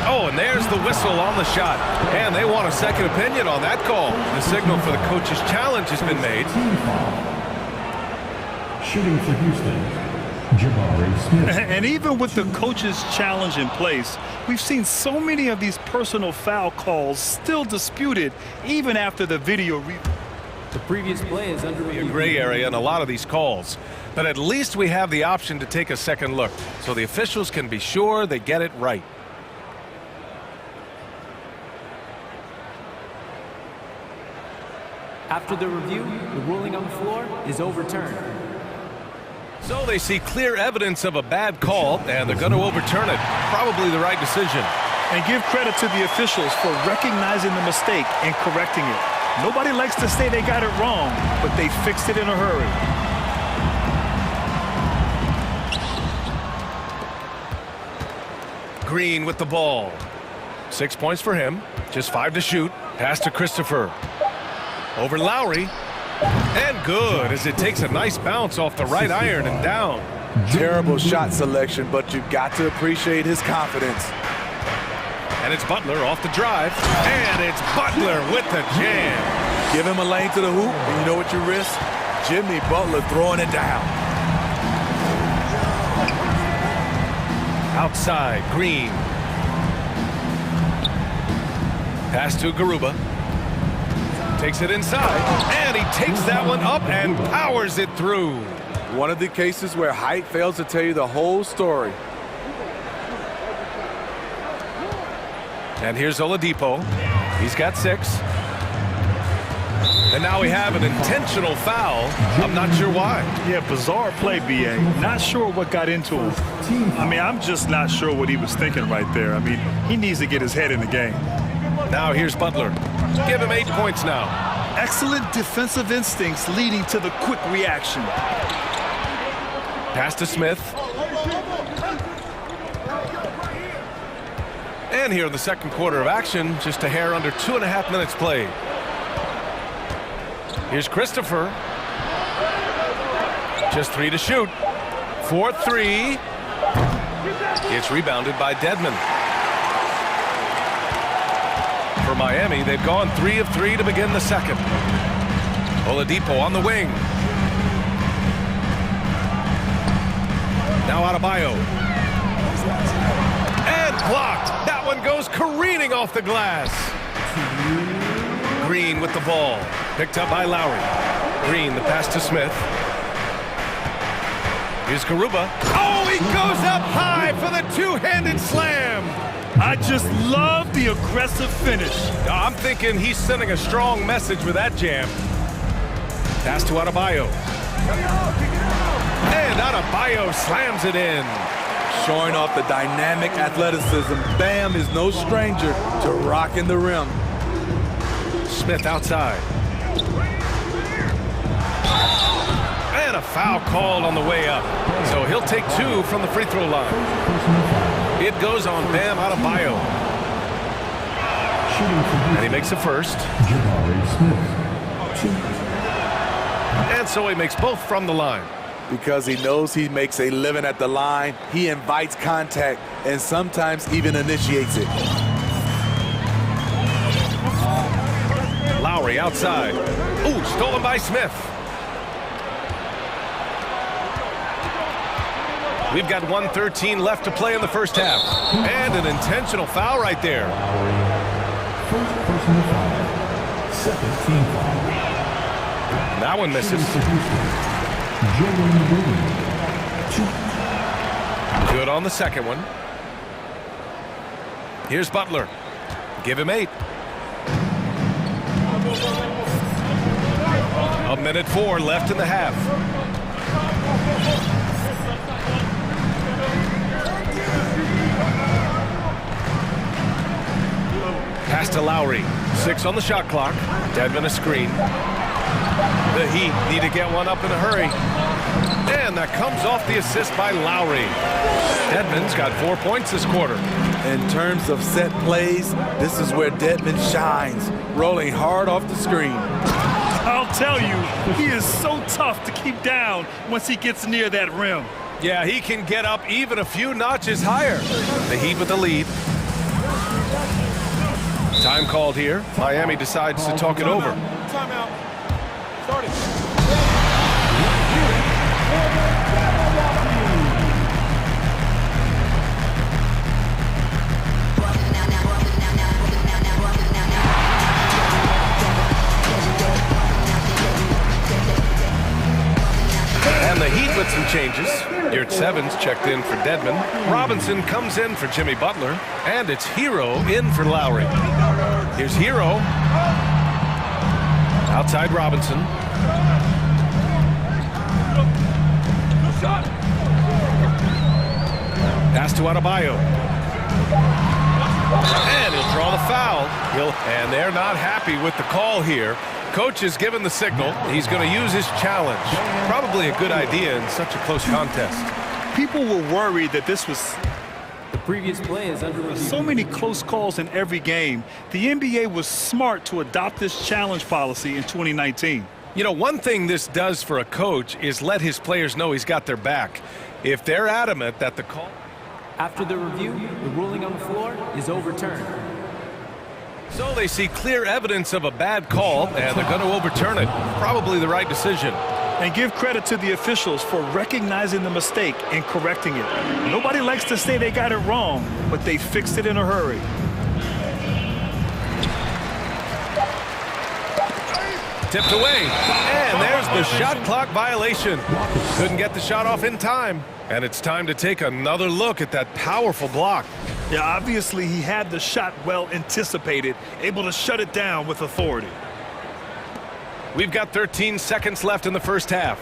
Oh, and there's the whistle on the shot. And they want a second opinion on that call. The signal for the coach's challenge has been made. Shooting for Houston. Smith. And even with the coach's challenge in place, we've seen so many of these personal foul calls still disputed even after the video review. The previous play is under A gray area in a lot of these calls, but at least we have the option to take a second look so the officials can be sure they get it right. After the review, the ruling on the floor is overturned. So they see clear evidence of a bad call, and they're going to overturn it. Probably the right decision. And give credit to the officials for recognizing the mistake and correcting it. Nobody likes to say they got it wrong, but they fixed it in a hurry. Green with the ball. 6 points for him. Just 5 to shoot. Pass to Christopher. Over Lowry. And good, as it takes a nice bounce off the right iron and down. Terrible shot selection, but you've got to appreciate his confidence. And it's Butler off the drive. And it's Butler with the jam. Give him a lane to the hoop, and you know what you risk? Jimmy Butler throwing it down. Outside, Green. Pass to Garuba. Takes it inside, and he takes that one up and powers it through. One of the cases where height fails to tell you the whole story. And here's Oladipo. He's got 6. And now we have an intentional foul. I'm not sure why. Yeah, bizarre play, BA. Not sure what got into him. I mean, I'm just not sure what he was thinking right there. I mean, he needs to get his head in the game. Now here's Butler. Give him 8 points now. Excellent defensive instincts leading to the quick reaction. Pass to Smith. And here in the second quarter of action, just a hair under 2.5 minutes played. Here's Christopher. Just 3 to shoot. 4-3. It's rebounded by Dedmon. For Miami, they've gone 3 of 3 to begin the second. Oladipo on the wing. Now Adebayo. And blocked. That one goes careening off the glass. Green with the ball. Picked up by Lowry. Green, the pass to Smith. Here's Garuba. Oh, he goes up high for the two-handed slam. I just love the aggressive finish. I'm thinking he's sending a strong message with that jam. Pass to Adebayo. And Adebayo slams it in. Showing off the dynamic athleticism. Bam is no stranger to rocking the rim. Smith outside. And a foul called on the way up. So he'll take 2 from the free throw line. It goes on Bam Adebayo. And he makes the first. And so he makes both from the line. Because he knows he makes a living at the line, he invites contact and sometimes even initiates it. Lowry outside. Ooh, stolen by Smith. We've got 1:13 left to play in the first half. And an intentional foul right there. First personal foul. Second team foul. That one misses. Good on the second one. Here's Butler. Give him 8. 1:04 left in the half. Pass to Lowry. 6 on the shot clock. Dedmon a screen. The Heat need to get one up in a hurry. And that comes off the assist by Lowry. Dedmon's got 4 points this quarter. In terms of set plays, this is where Dedmon shines, rolling hard off the screen. I'll tell you, he is so tough to keep down once he gets near that rim. Yeah, he can get up even a few notches higher. The Heat with the lead. Time called here. Miami decides to talk it over. Timeout. Start it. And the Heat with some changes. Yurt Sevens checked in for Dedmon. Robinson comes in for Jimmy Butler. And it's Hero in for Lowry. Here's Hero. Outside Robinson. Pass to Adebayo. And he'll draw the foul. And they're not happy with the call here. Coach has given the signal. He's going to use his challenge. Probably a good idea in such a close contest. People were worried that this was The previous play is under review. so many close calls in every game. The NBA was smart to adopt this challenge policy in 2019. You know, one thing this does for a coach is let his players know he's got their back. If they're adamant that the call... After the review, the ruling on the floor is overturned. So they see clear evidence of a bad call, and they're going to overturn it. Probably the right decision. And give credit to the officials for recognizing the mistake and correcting it. Nobody likes to say they got it wrong, but they fixed it in a hurry. Tipped away. And there's the shot clock violation. Couldn't get the shot off in time. And it's time to take another look at that powerful block. Yeah, obviously he had the shot well anticipated, able to shut it down with authority. We've got 13 seconds left in the first half.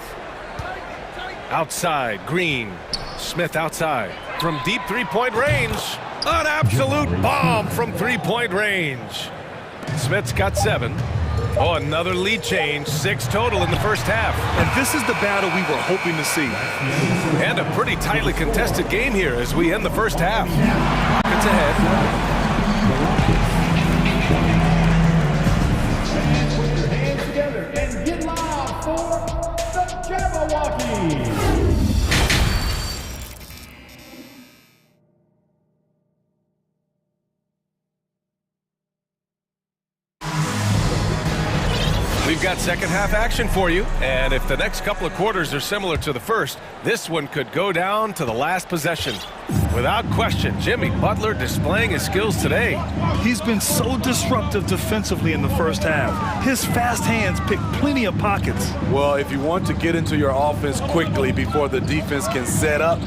Outside, Green. Smith outside. From deep three-point range. An absolute bomb from three-point range. Smith's got 7. Oh, another lead change. 6 total in the first half. And this is the battle we were hoping to see. And a pretty tightly contested game here as we end the first half. Rockets ahead. Put your hands together and get loud for the Jabberwockies. We've got second half action for you, and if the next couple of quarters are similar to the first, this one could go down to the last possession. Without question, Jimmy Butler displaying his skills today. He's been so disruptive defensively in the first half. His fast hands pick plenty of pockets. Well, if you want to get into your offense quickly before the defense can set up,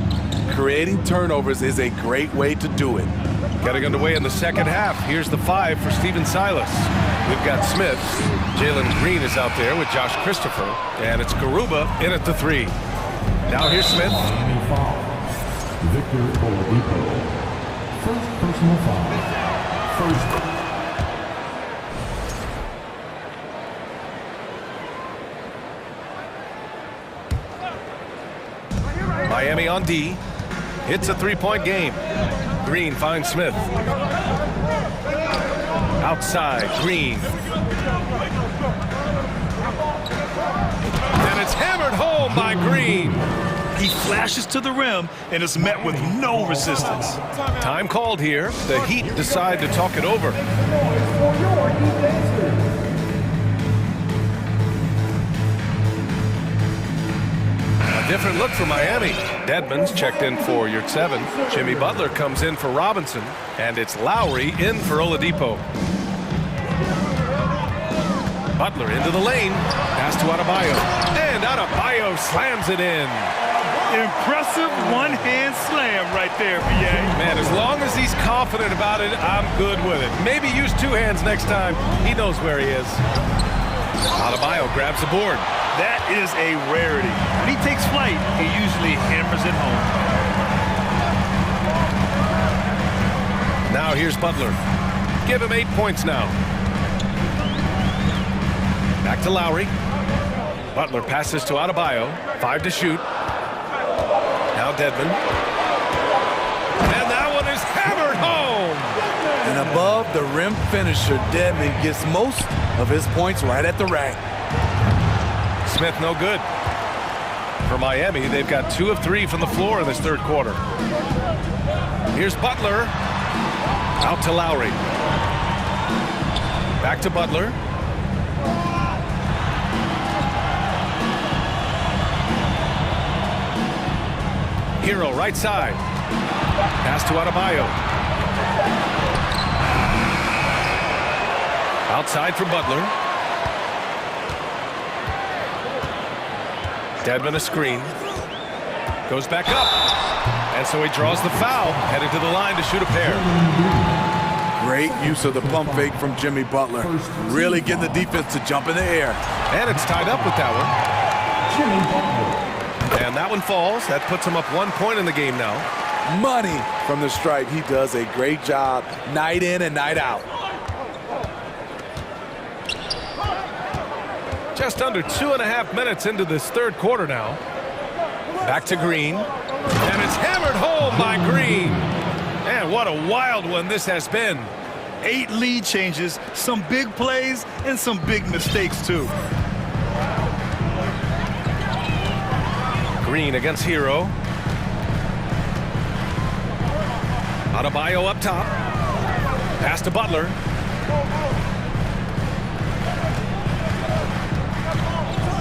creating turnovers is a great way to do it. Getting underway in the second half. Here's the 5 for Steven Silas. We've got Smith. Jalen Green is out there with Josh Christopher. And it's Garuba in at the 3. Now here's Smith. Victor Oladipo. First personal foul. First. Miami on D. It's a three-point game. Green finds Smith. Outside, Green. And it's hammered home by Green. He flashes to the rim and is met with no resistance. Time called here. The Heat decide to talk it over. A different look for Miami. Dedmon's checked in for your 7. Jimmy Butler comes in for Robinson. And it's Lowry in for Oladipo. Butler into the lane. Pass to Adebayo. And Adebayo slams it in. Impressive one-hand slam right there, B.A. Man, as long as he's confident about it, I'm good with it. Maybe use 2 hands next time. He knows where he is. Adebayo grabs the board. That is a rarity. When he takes flight, he usually hammers it home. Now here's Butler. Give him 8 points now. Back to Lowry. Butler passes to Adebayo. 5 to shoot. Now Dedmon. And that one is hammered home. And above the rim finisher, Dedmon gets most of his points right at the rack. Smith no good. For Miami, they've got 2 of 3 from the floor in this third quarter. Here's Butler. Out to Lowry. Back to Butler. Hero right side. Pass to Adebayo. Outside for Butler. Dedmon a screen. Goes back up. And so he draws the foul, heading to the line to shoot a pair. Great use of the pump fake from Jimmy Butler. Really getting the defense to jump in the air. And it's tied up with that one. Jimmy Butler. And that one falls. That puts him up 1 point in the game now. Money from the stripe. He does a great job night in and night out. Just under 2.5 minutes into this third quarter now. Back to Green. And it's hammered home by Green. And what a wild one this has been. 8 lead changes, some big plays, and some big mistakes, too. Green against Hero. Adebayo up top. Pass to Butler.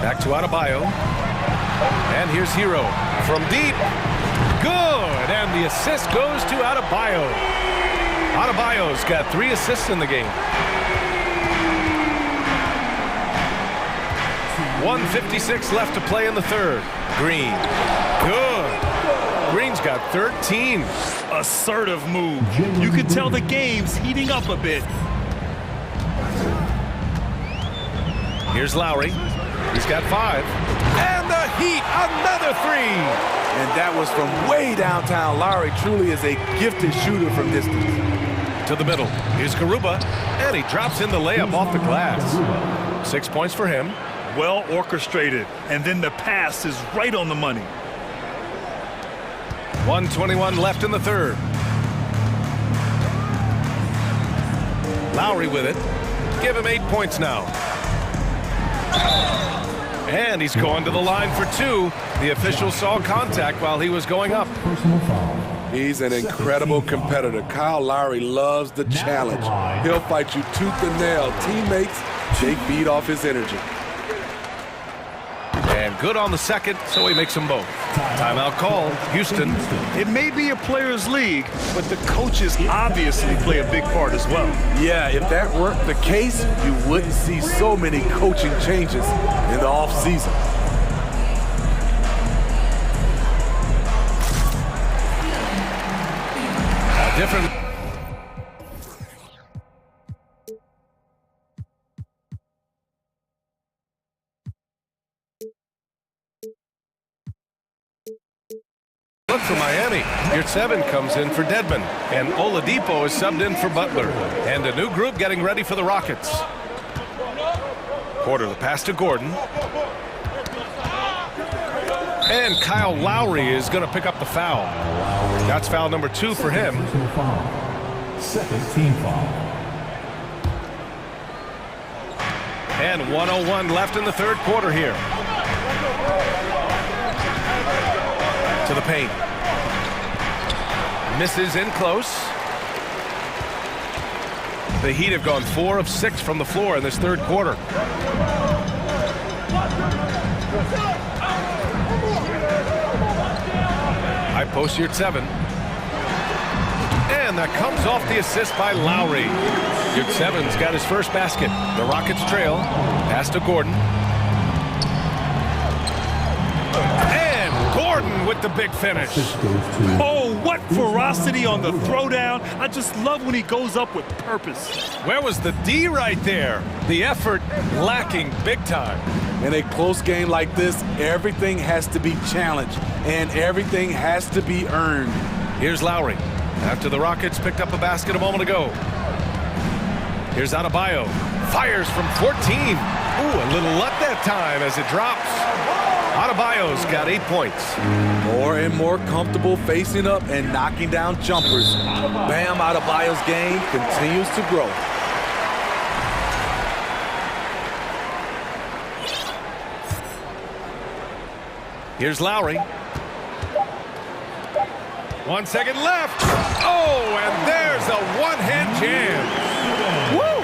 Back to Adebayo. And here's Hero from deep. Good. And the assist goes to Adebayo. Adebayo's got 3 assists in the game. 1:56 left to play in the third. Green. Good. Green's got 13. Assertive move. You can tell the game's heating up a bit. Here's Lowry. He's got 5. And the Heat, another 3. And that was from way downtown. Lowry truly is a gifted shooter from distance. To the middle. Here's Garuba. And he drops in the layup off the glass. 6 points for him. Well orchestrated. And then the pass is right on the money. 1:21 left in the third. Lowry with it. Give him 8 points now. And he's going to the line for 2. The official saw contact while he was going up. He's an incredible competitor. Kyle Lowry loves the challenge. He'll fight you tooth and nail. Teammates, they feed off his energy. And good on the second, so he makes them both. Timeout call, Houston. It may be a players' league, but the coaches obviously play a big part as well. Yeah, if that weren't the case, you wouldn't see so many coaching changes in the offseason. Different. Look for Miami. Your 7 comes in for Dedmon. And Oladipo is subbed in for Butler. And a new group getting ready for the Rockets. Porter the pass to Gordon. And Kyle Lowry is going to pick up the foul. That's foul number 2 for him. Second team foul. And 1:01 left in the third quarter here. To the paint. Misses in close. The Heat have gone 4 of 6 from the floor in this third quarter. High post here at 7. And that comes off the assist by Lowry. Your 7's got his first basket. The Rockets trail. Pass to Gordon. And Gordon with the big finish. Oh, what ferocity on the throwdown. I just love when he goes up with purpose. Where was the D right there? The effort lacking big time. In a close game like this, everything has to be challenged and everything has to be earned. Here's Lowry. After the Rockets picked up a basket a moment ago. Here's Adebayo. Fires from 14. Ooh, a little luck that time as it drops. Adebayo's got 8 points. More and more comfortable facing up and knocking down jumpers. Bam Adebayo's game continues to grow. Here's Lowry. 1 second left. Oh, and there's a one-hand jam. Woo!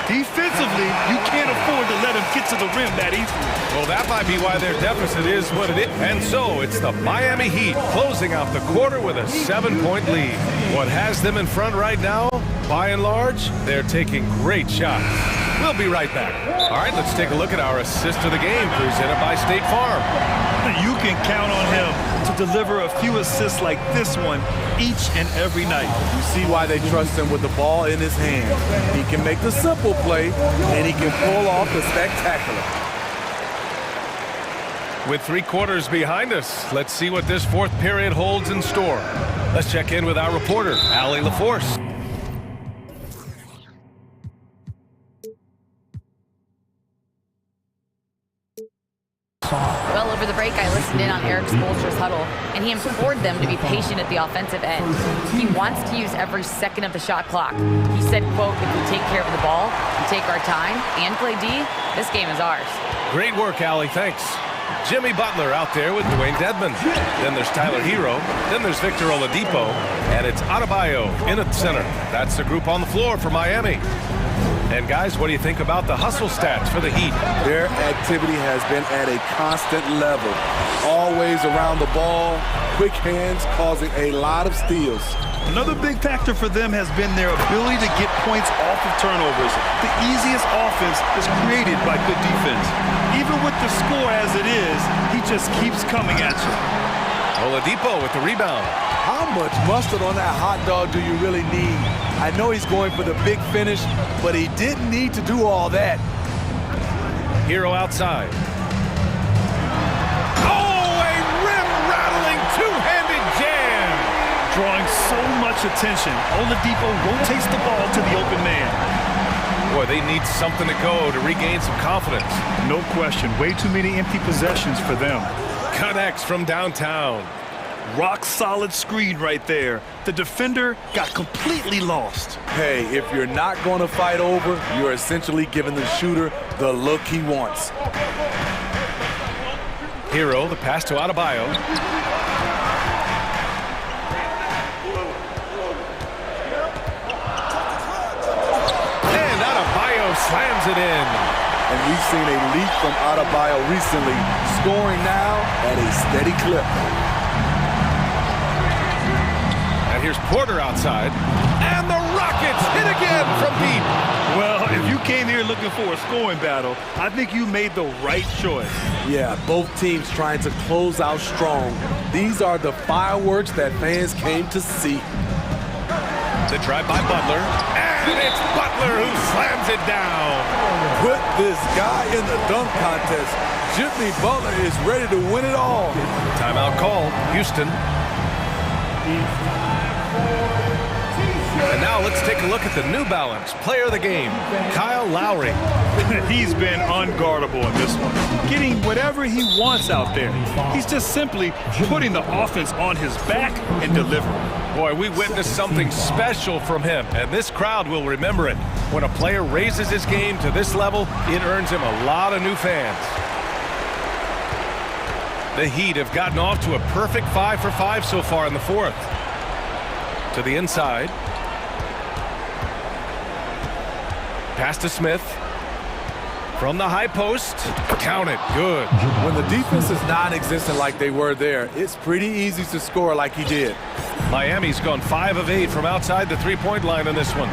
Defensively, you can't afford to let him get to the rim that easily. Well, that might be why their deficit is what it is. And so it's the Miami Heat closing out the quarter with a 7-point lead. What has them in front right now, by and large, they're taking great shots. We'll be right back. All right, let's take a look at our assist of the game presented by State Farm. You can count on him to deliver a few assists like this one each and every night. You see why they trust him with the ball in his hand. He can make the simple play, and he can pull off the spectacular. With 3 quarters behind us, let's see what this fourth period holds in store. Let's check in with our reporter, Allie LaForce. Well, over the break, I listened in on Eric Spoelstra's huddle, and he implored them to be patient at the offensive end. He wants to use every second of the shot clock. He said, quote, if we take care of the ball, we take our time, and play D, this game is ours. Great work, Allie. Thanks. Jimmy Butler out there with Dwayne Dedmon. Then there's Tyler Hero. Then there's Victor Oladipo. And it's Adebayo in at center. That's the group on the floor for Miami. And guys, what do you think about the hustle stats for the Heat? Their activity has been at a constant level. Always around the ball, quick hands causing a lot of steals. Another big factor for them has been their ability to get points off of turnovers. The easiest offense is created by good defense. Even with the score as it is, he just keeps coming at you. Oladipo with the rebound. How much mustard on that hot dog do you really need? I know he's going for the big finish, but he didn't need to do all that. Hero outside. Oh, a rim-rattling two-handed jam. Drawing so much attention, Oladipo rotates the ball to the open man. Boy, they need something to go to regain some confidence. No question, way too many empty possessions for them. Connects from downtown. Rock solid screen right there. The defender got completely lost. Hey, if you're not going to fight over, you're essentially giving the shooter the look he wants. Hero, the pass to Adebayo. And Adebayo slams it in. And we've seen a leap from Adebayo recently, scoring now at a steady clip. And here's Porter outside. And the Rockets hit again from deep. Well, if you came here looking for a scoring battle, I think you made the right choice. Yeah, both teams trying to close out strong. These are the fireworks that fans came to see. The drive by Butler. And it's Butler who slams it down. Put this guy in the dunk contest. Jimmy Butler is ready to win it all. Timeout call, Houston. And now let's take a look at the New Balance player of the game, Kyle Lowry. He's been unguardable in this one, getting whatever he wants out there. He's just simply putting the offense on his back and delivering. Boy, we witnessed something special from him, and this crowd will remember it. When a player raises his game to this level, it earns him a lot of new fans. The Heat have gotten off to a perfect 5 for 5 so far in the fourth. To the inside. Pass to Smith. From the high post. Count it. Good. When the defense is non-existent like they were there, it's pretty easy to score like he did. Miami's gone 5 of 8 from outside the three-point line in this one.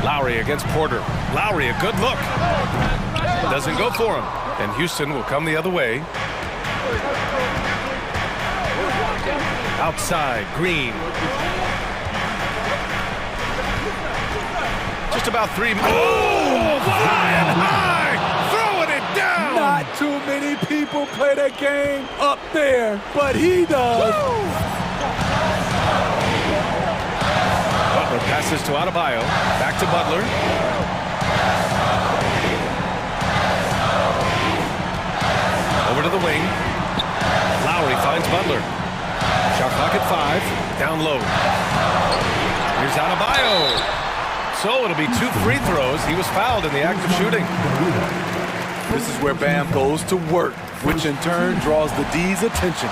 Lowry against Porter. Lowry, a good look. Doesn't go for him. And Houston will come the other way. Outside, Green. Just about 3. Oh, flying high, throwing it down. Not too many people play that game up there, but he does. Butler passes to Adebayo. Back to Butler. Over to the wing. Lowry finds Butler. Shot clock at 5. Down low. Here's Adebayo. So it'll be 2 free throws. He was fouled in the act of shooting. This is where Bam goes to work, which in turn draws the D's attention.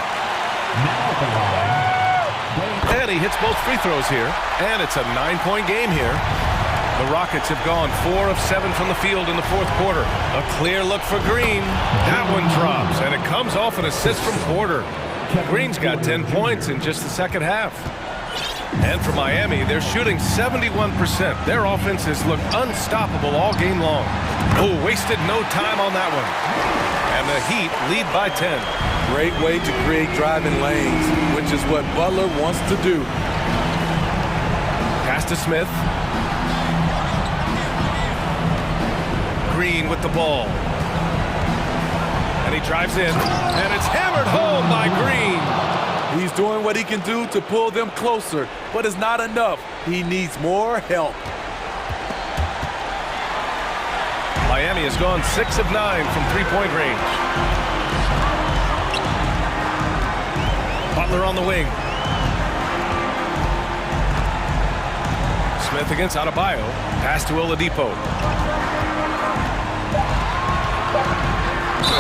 And he hits both free throws here. And it's a 9-point game here. The Rockets have gone 4 of 7 from the field in the fourth quarter. A clear look for Green. That one drops, and it comes off an assist from Porter. Green's got 10 points in just the second half. And for Miami, they're shooting 71%. Their offense has looked unstoppable all game long. Oh, wasted no time on that one. And the Heat lead by 10. Great way to create driving lanes, which is what Butler wants to do. Pass to Smith. Green with the ball. And he drives in, and it's hammered home by Green. He's doing what he can do to pull them closer, but it's not enough. He needs more help. Miami has gone 6 of 9 from three-point range. Butler on the wing. Smith against Adebayo. Pass to Oladipo.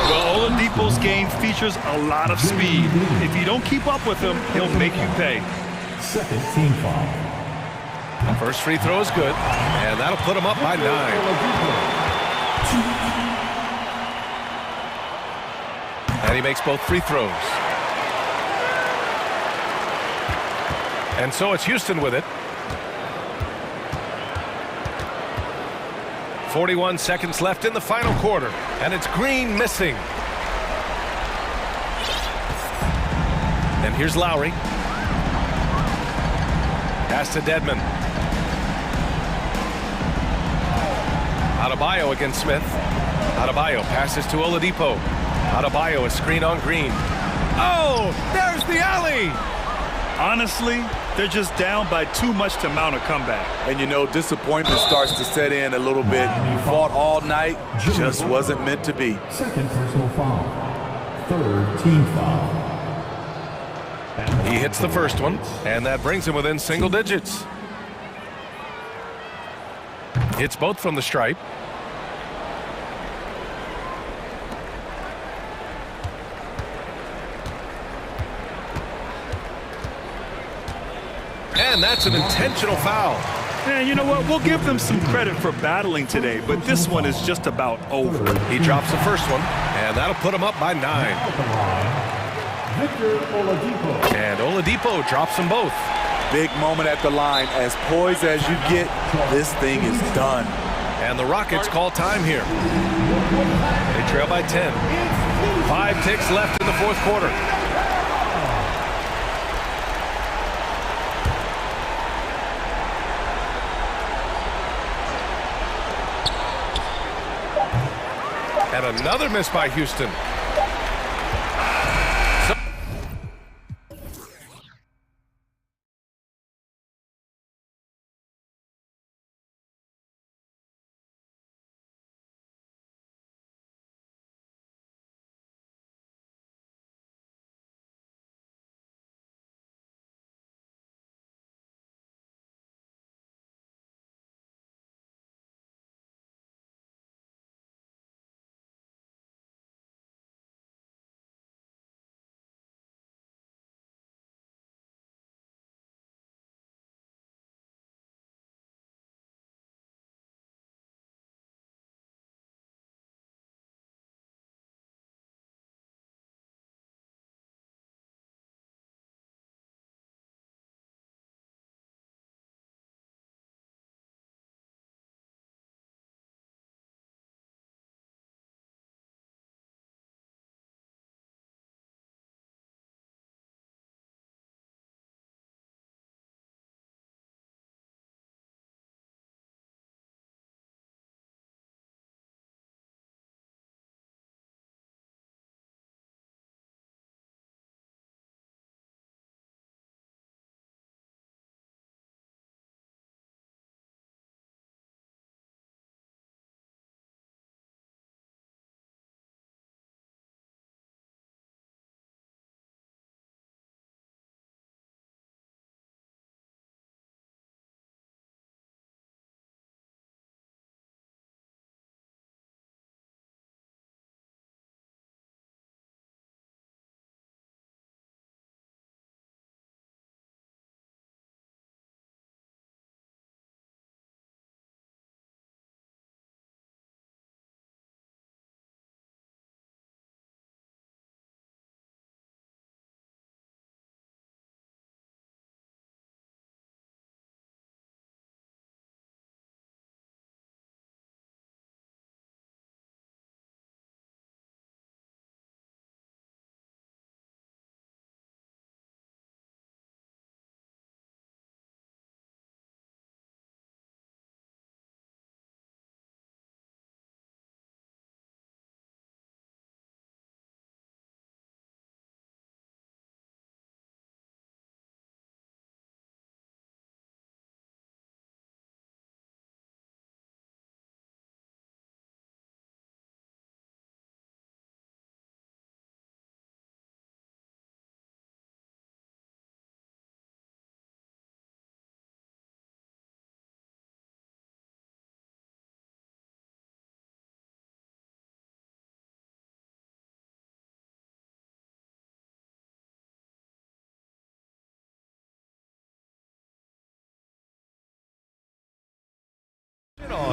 Well, Oladipo's game features a lot of speed. If you don't keep up with him, he'll make you pay. Second team foul. First free throw is good, and that'll put him up by 9. And he makes both free throws. And so it's Houston with it. 41 seconds left in the final quarter, and it's Green missing. And here's Lowry. Pass to Dedmon. Adebayo against Smith. Adebayo passes to Oladipo. Adebayo a screen on Green. Oh, there's the alley! Honestly, they're just down by too much to mount a comeback. And you know, disappointment starts to set in a little bit. You fought all night, just wasn't meant to be. Second personal foul. Third team foul. He hits the first one, and that brings him within single digits. Hits both from the stripe. And that's an intentional foul. And you know what? We'll give them some credit for battling today, but this one is just about over. He drops the first one, and that'll put him up by 9. And Oladipo drops them both. Big moment at the line. As poised as you get, this thing is done. And the Rockets call time here. They trail by 10. 5 ticks left in the fourth quarter. And another miss by Houston.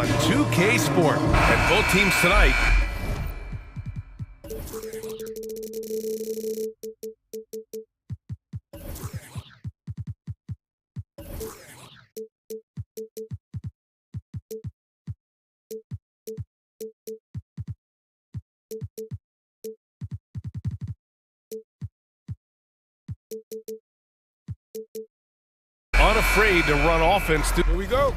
on 2K Sport. And both teams tonight unafraid to run offense. Here we go.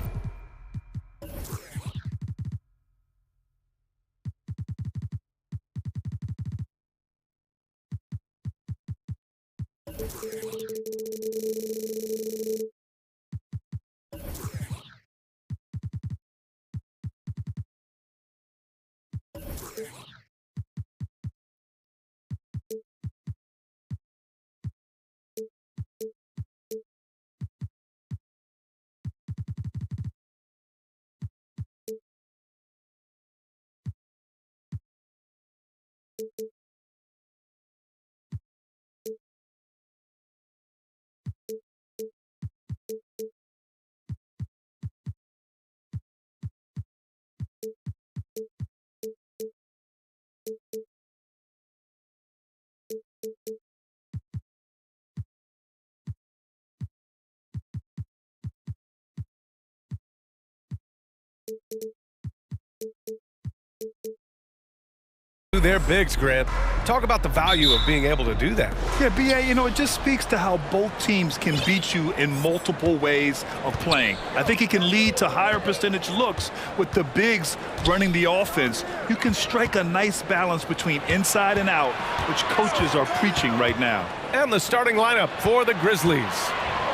Their bigs, Grant. Talk about the value of being able to do that. Yeah, B.A., you know, it just speaks to how both teams can beat you in multiple ways of playing. I think it can lead to higher percentage looks with the bigs running the offense. You can strike a nice balance between inside and out, which coaches are preaching right now. And the starting lineup for the Grizzlies.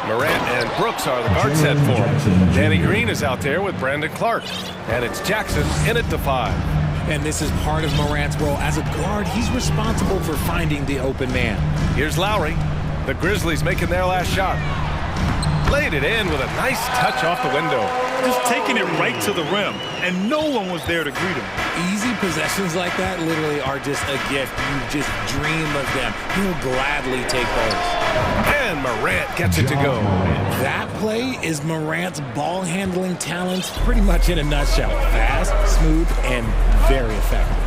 Morant and Brooks are the guard set for him. Danny Green is out there with Brandon Clark. And it's Jackson in at the 5. And this is part of Morant's role. As a guard, he's responsible for finding the open man. Here's Lowry. The Grizzlies making their last shot. Laid it in with a nice touch off the window. Just taking it right to the rim, and no one was there to greet him. Easy possessions like that literally are just a gift. You just dream of them. He'll gladly take those. And Morant gets it to go. That play is Morant's ball handling talents pretty much in a nutshell. Fast, smooth, and very effective.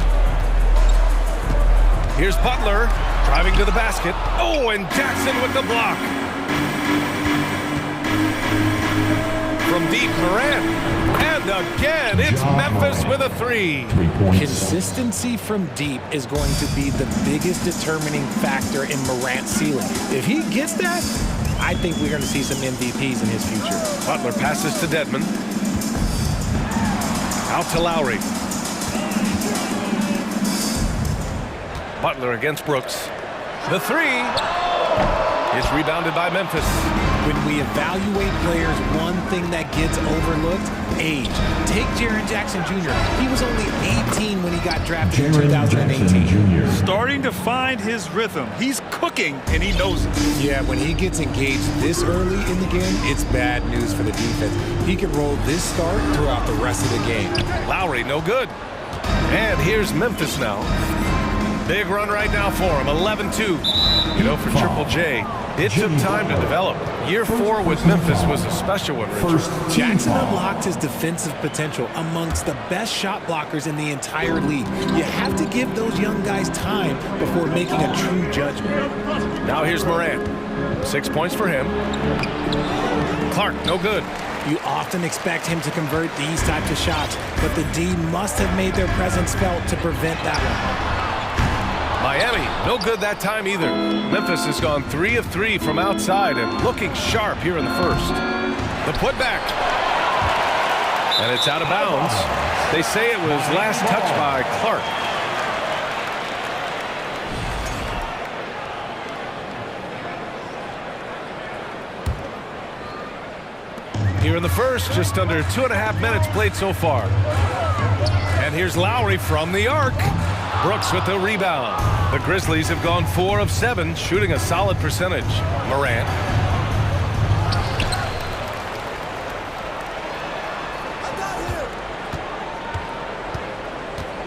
Here's Butler driving to the basket. Oh, and Jackson with the block. From deep, Morant. And again, it's Memphis with a 3. Consistency from deep is going to be the biggest determining factor in Morant's ceiling. If he gets that, I think we're going to see some MVPs in his future. Butler passes to Dedmon. Out to Lowry. Butler against Brooks. The 3 is rebounded by Memphis. When we evaluate players, one thing that gets overlooked, age. Take Jaren Jackson Jr. He was only 18 when he got drafted in 2018. Starting to find his rhythm. He's cooking, and he knows it. Yeah, when he gets engaged this early in the game, it's bad news for the defense. He can roll this start throughout the rest of the game. Lowry, no good. And here's Memphis now. Big run right now for him, 11-2. You know, for Triple J, it took time to develop. Year 4 with Memphis was a special one, Richard. Jackson unlocked his defensive potential amongst the best shot blockers in the entire league. You have to give those young guys time before making a true judgment. Now here's Morant. 6 points for him. Clark, no good. You often expect him to convert these types of shots, but the D must have made their presence felt to prevent that one. Miami, no good that time either. Memphis has gone 3 of 3 from outside and looking sharp here in the first. The putback. And it's out of bounds. They say it was last touched by Clark. Here in the first, just under 2.5 minutes played so far. And here's Lowry from the arc. Brooks with the rebound. The Grizzlies have gone 4 of 7, shooting a solid percentage. Morant.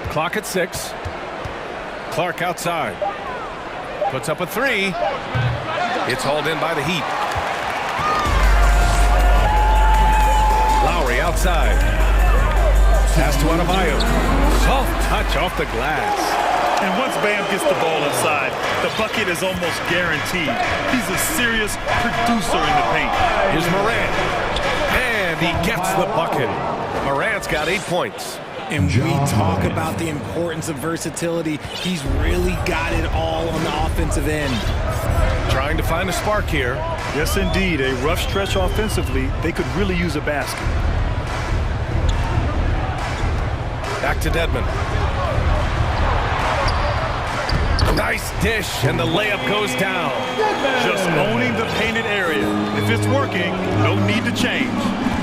Clock at 6. Clark outside. Puts up a 3. It's hauled in by the Heat. Lowry outside. Pass to Adebayo. Soft touch off the glass. And once Bam gets the ball inside, the bucket is almost guaranteed. He's a serious producer in the paint. Here's Morant. And he gets the bucket. Morant's got 8 points. And we talk about the importance of versatility. He's really got it all on the offensive end. Trying to find a spark here. Yes, indeed. A rough stretch offensively. They could really use a basket. Back to Dedmon. Nice dish, and the layup goes down. Just owning the painted area. If it's working, no need to change.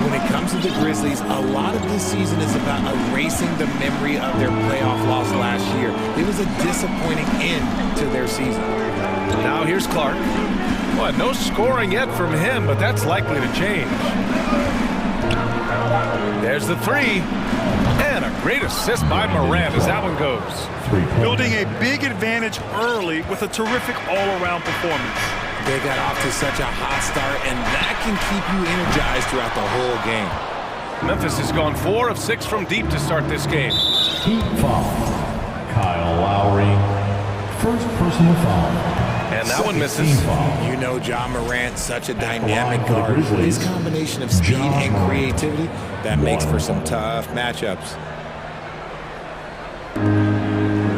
When it comes to the Grizzlies, a lot of this season is about erasing the memory of their playoff loss last year. It was a disappointing end to their season. Now here's Clark. Well, no scoring yet from him, but that's likely to change. There's the three. And a great assist by Morant as that one goes. Building a big advantage early with a terrific all-around performance. They got off to such a hot start, and that can keep you energized throughout the whole game. Memphis has gone 4 of 6 from deep to start this game. Team foul. Kyle Lowry. First personal foul. And that one misses. You know Ja Morant, such a dynamic guard. His combination of speed and creativity, that makes for some tough matchups.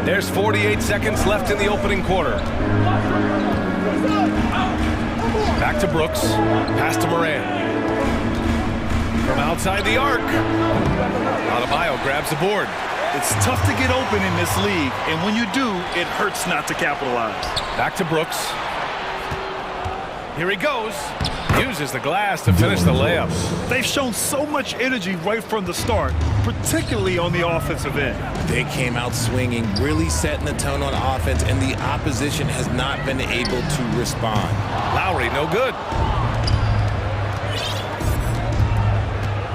There's 48 seconds left in the opening quarter. Back to Brooks. Pass to Morant. From outside the arc. Adebayo grabs the board. It's tough to get open in this league, and when you do, it hurts not to capitalize. Back to Brooks. Here he goes. Uses the glass to finish the layup. They've shown so much energy right from the start, particularly on the offensive end. They came out swinging, really setting the tone on offense, and the opposition has not been able to respond. Lowry, no good.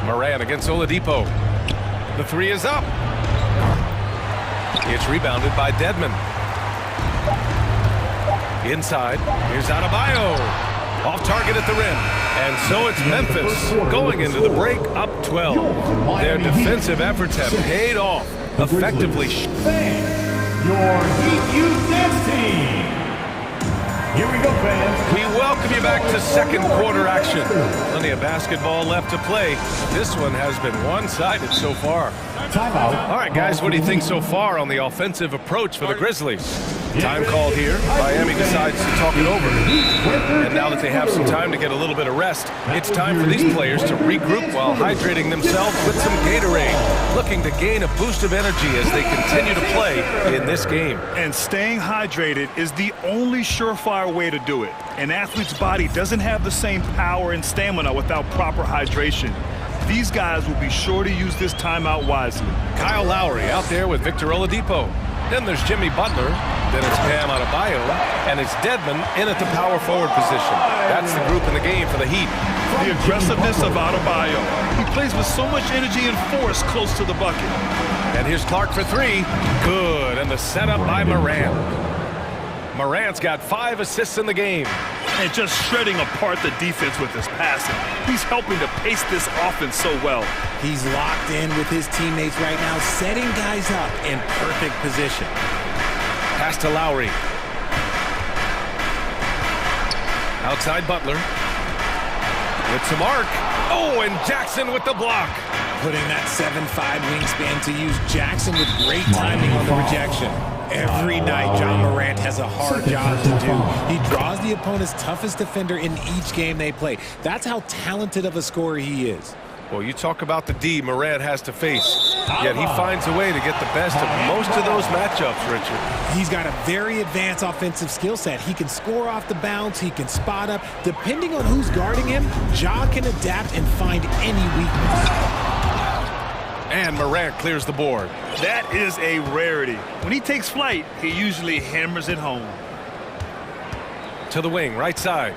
Morant against Oladipo. The three is up. It's rebounded by Dedmon. Inside, here's Adebayo. Off target at the rim. And so it's Memphis going into the break up 12. Their defensive efforts have paid off. Effectively. Your Heat Youth Dance Team. Here we go, fans. We welcome you back to second quarter action. Plenty of basketball left to play. This one has been one-sided so far. Timeout. All right, guys, what do you think so far on the offensive approach for the Grizzlies? Time called here. Miami decides to talk it over. And now that they have some time to get a little bit of rest, it's time for these players to regroup while hydrating themselves with some Gatorade, looking to gain a boost of energy as they continue to play in this game. And staying hydrated is the only surefire way to do it. An athlete's body doesn't have the same power and stamina without proper hydration. These guys will be sure to use this timeout wisely. Kyle Lowry out there with Victor Oladipo. Then there's Jimmy Butler. Then it's Bam Adebayo. And it's Dedmon in at the power forward position. That's the group in the game for the Heat. The aggressiveness of Adebayo. He plays with so much energy and force close to the bucket. And here's Clark for three. Good. And the setup by Morant. Morant's got 5 assists in the game. And just shredding apart the defense with his passing. He's helping to pace this offense so well. He's locked in with his teammates right now, setting guys up in perfect position. Pass to Lowry. Outside Butler. With some arc. Oh, and Jackson with the block. Putting that 7'5" wingspan to use. Jackson with great timing on the rejection. Every night, John Morant has a hard job to do. He draws the opponent's toughest defender in each game they play. That's how talented of a scorer he is. Well, you talk about the D Morant has to face, yet he finds a way to get the best of most of those matchups, Richard. He's got a very advanced offensive skill set. He can score off the bounce. He can spot up. Depending on who's guarding him, Ja can adapt and find any weakness. And Morant clears the board. That is a rarity. When he takes flight, he usually hammers it home. To the wing, right side.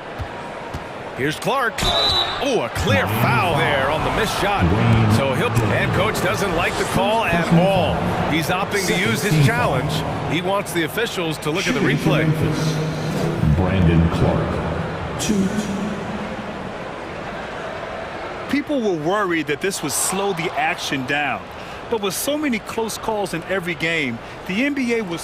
Here's Clark. Oh, a clear foul there on the missed shot. So head coach doesn't like the call at all. He's opting to use his challenge. He wants the officials to look at the replay. Brandon Clark. 2. People were worried that this would slow the action down. But with so many close calls in every game, the NBA was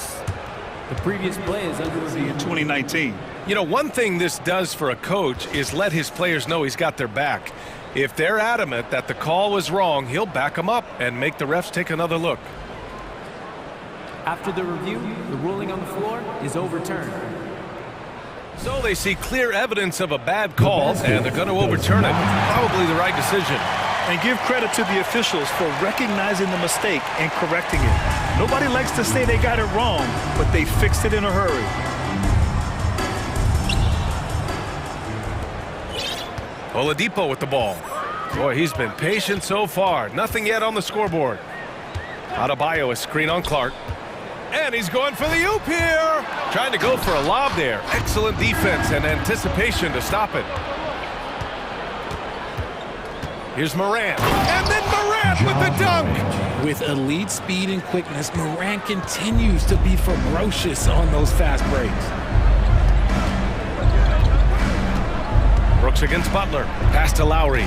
The previous play is under review. in 2019. You know, one thing this does for a coach is let his players know he's got their back. If they're adamant that the call was wrong, he'll back them up and make the refs take another look. After the review, the ruling on the floor is overturned. So they see clear evidence of a bad call, and they're going to overturn it. Probably the right decision. And give credit to the officials for recognizing the mistake and correcting it. Nobody likes to say they got it wrong, but they fixed it in a hurry. Oladipo with the ball. Boy, he's been patient so far. Nothing yet on the scoreboard. Adebayo a screen on Clark. And he's going for the oop here. Trying to go for a lob there. Excellent defense and anticipation to stop it. Here's Morant. And then Morant with the dunk. With elite speed and quickness, Morant continues to be ferocious on those fast breaks. Brooks against Butler. Pass to Lowry.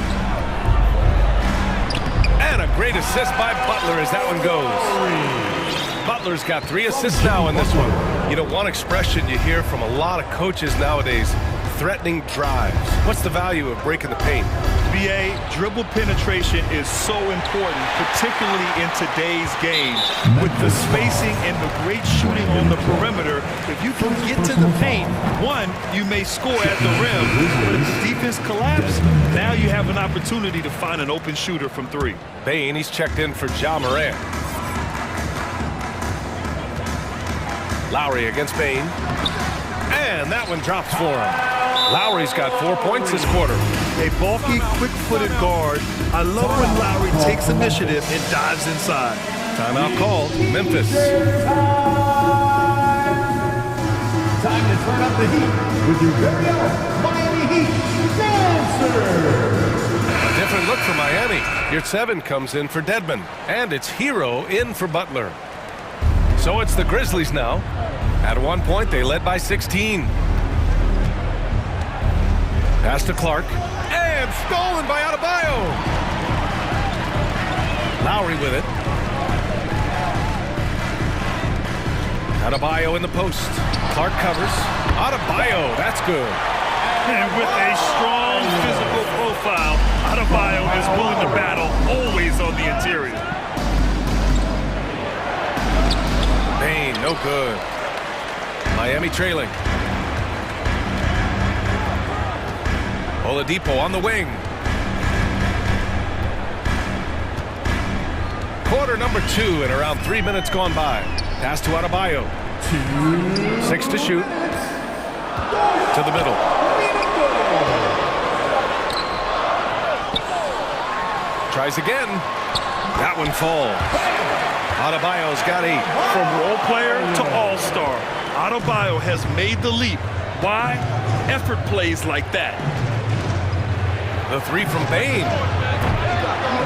And a great assist by Butler as that one goes. Butler's got 3 assists now in this one. You know, one expression you hear from a lot of coaches nowadays, threatening drives. What's the value of breaking the paint? BA, dribble penetration is so important, particularly in today's game. With the spacing and the great shooting on the perimeter, if you can get to the paint, one, you may score at the rim. But if the defense collapses, now you have an opportunity to find an open shooter from 3. Bane, he's checked in for Ja Morant. Lowry against Bane. And that one drops for him. Lowry's got 4 points this quarter. A bulky, quick-footed guard. I love when Lowry takes initiative and dives inside. Timeout called. Memphis. Time to turn up the heat with your very own Miami Heat Dancer. A different look for Miami. Your 7 comes in for Dedmon. And it's Hero in for Butler. So it's the Grizzlies now. At one point, they led by 16. Pass to Clark. And stolen by Adebayo. Lowry with it. Adebayo in the post. Clark covers. Adebayo, that's good. And with a strong physical profile, Adebayo is willing to battle, always on the interior. Bane, no good. Miami trailing. Oladipo on the wing. Quarter number 2 and around 3 minutes gone by. Pass to Adebayo. 6 to shoot. To the middle. Tries again. That one falls. Adebayo's got 8. From role player to all-star, Adebayo has made the leap. Why? Effort plays like that. The 3 from Bane.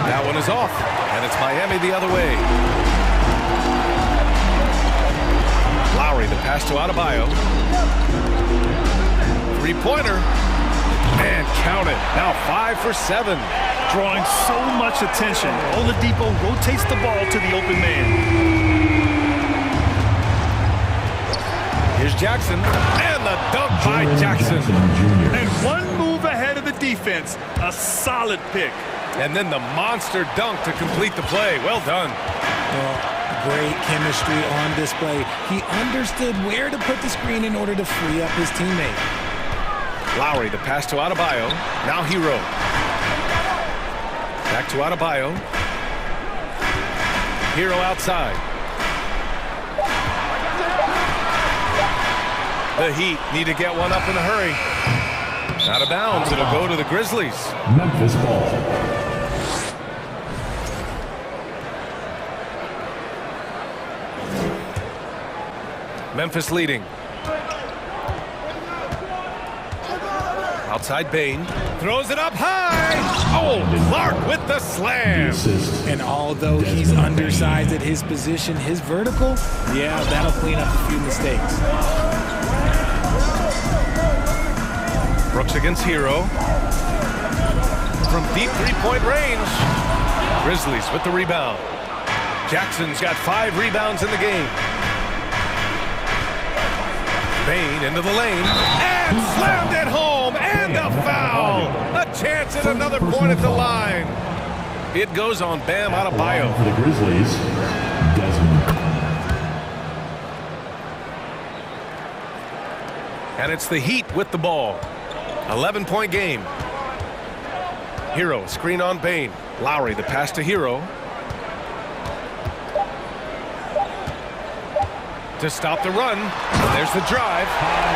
That one is off, and it's Miami the other way. Lowry, the pass to Adebayo. 3-pointer. And count it. Now 5 for 7. Drawing so much attention, Oladipo rotates the ball to the open man. Here's Jackson, and the dunk by Jackson. And one move ahead of the defense, a solid pick. And then the monster dunk to complete the play. Well done. Well, great chemistry on display. He understood where to put the screen in order to free up his teammate. Lowry, the pass to Adebayo. Now Hero. Back to Adebayo. Hero outside. The Heat need to get one up in a hurry. Out of bounds. It'll go to the Grizzlies. Memphis ball. Memphis leading. Outside Bane. Throws it up high. Oh, Clark with the slam. And although he's undersized at his position, his vertical, yeah, that'll clean up a few mistakes. Brooks against Hero. From deep 3-point range. Grizzlies with the rebound. Jackson's got 5 rebounds in the game. Bain into the lane, and slammed it home, and a foul! A chance at another point at the line. It goes on Bam Adebayo. For the Grizzlies, Desmond. And it's the Heat with the ball. 11-point game. Hero, screen on Bain. Lowry, the pass to Hero. To stop the run. There's the drive.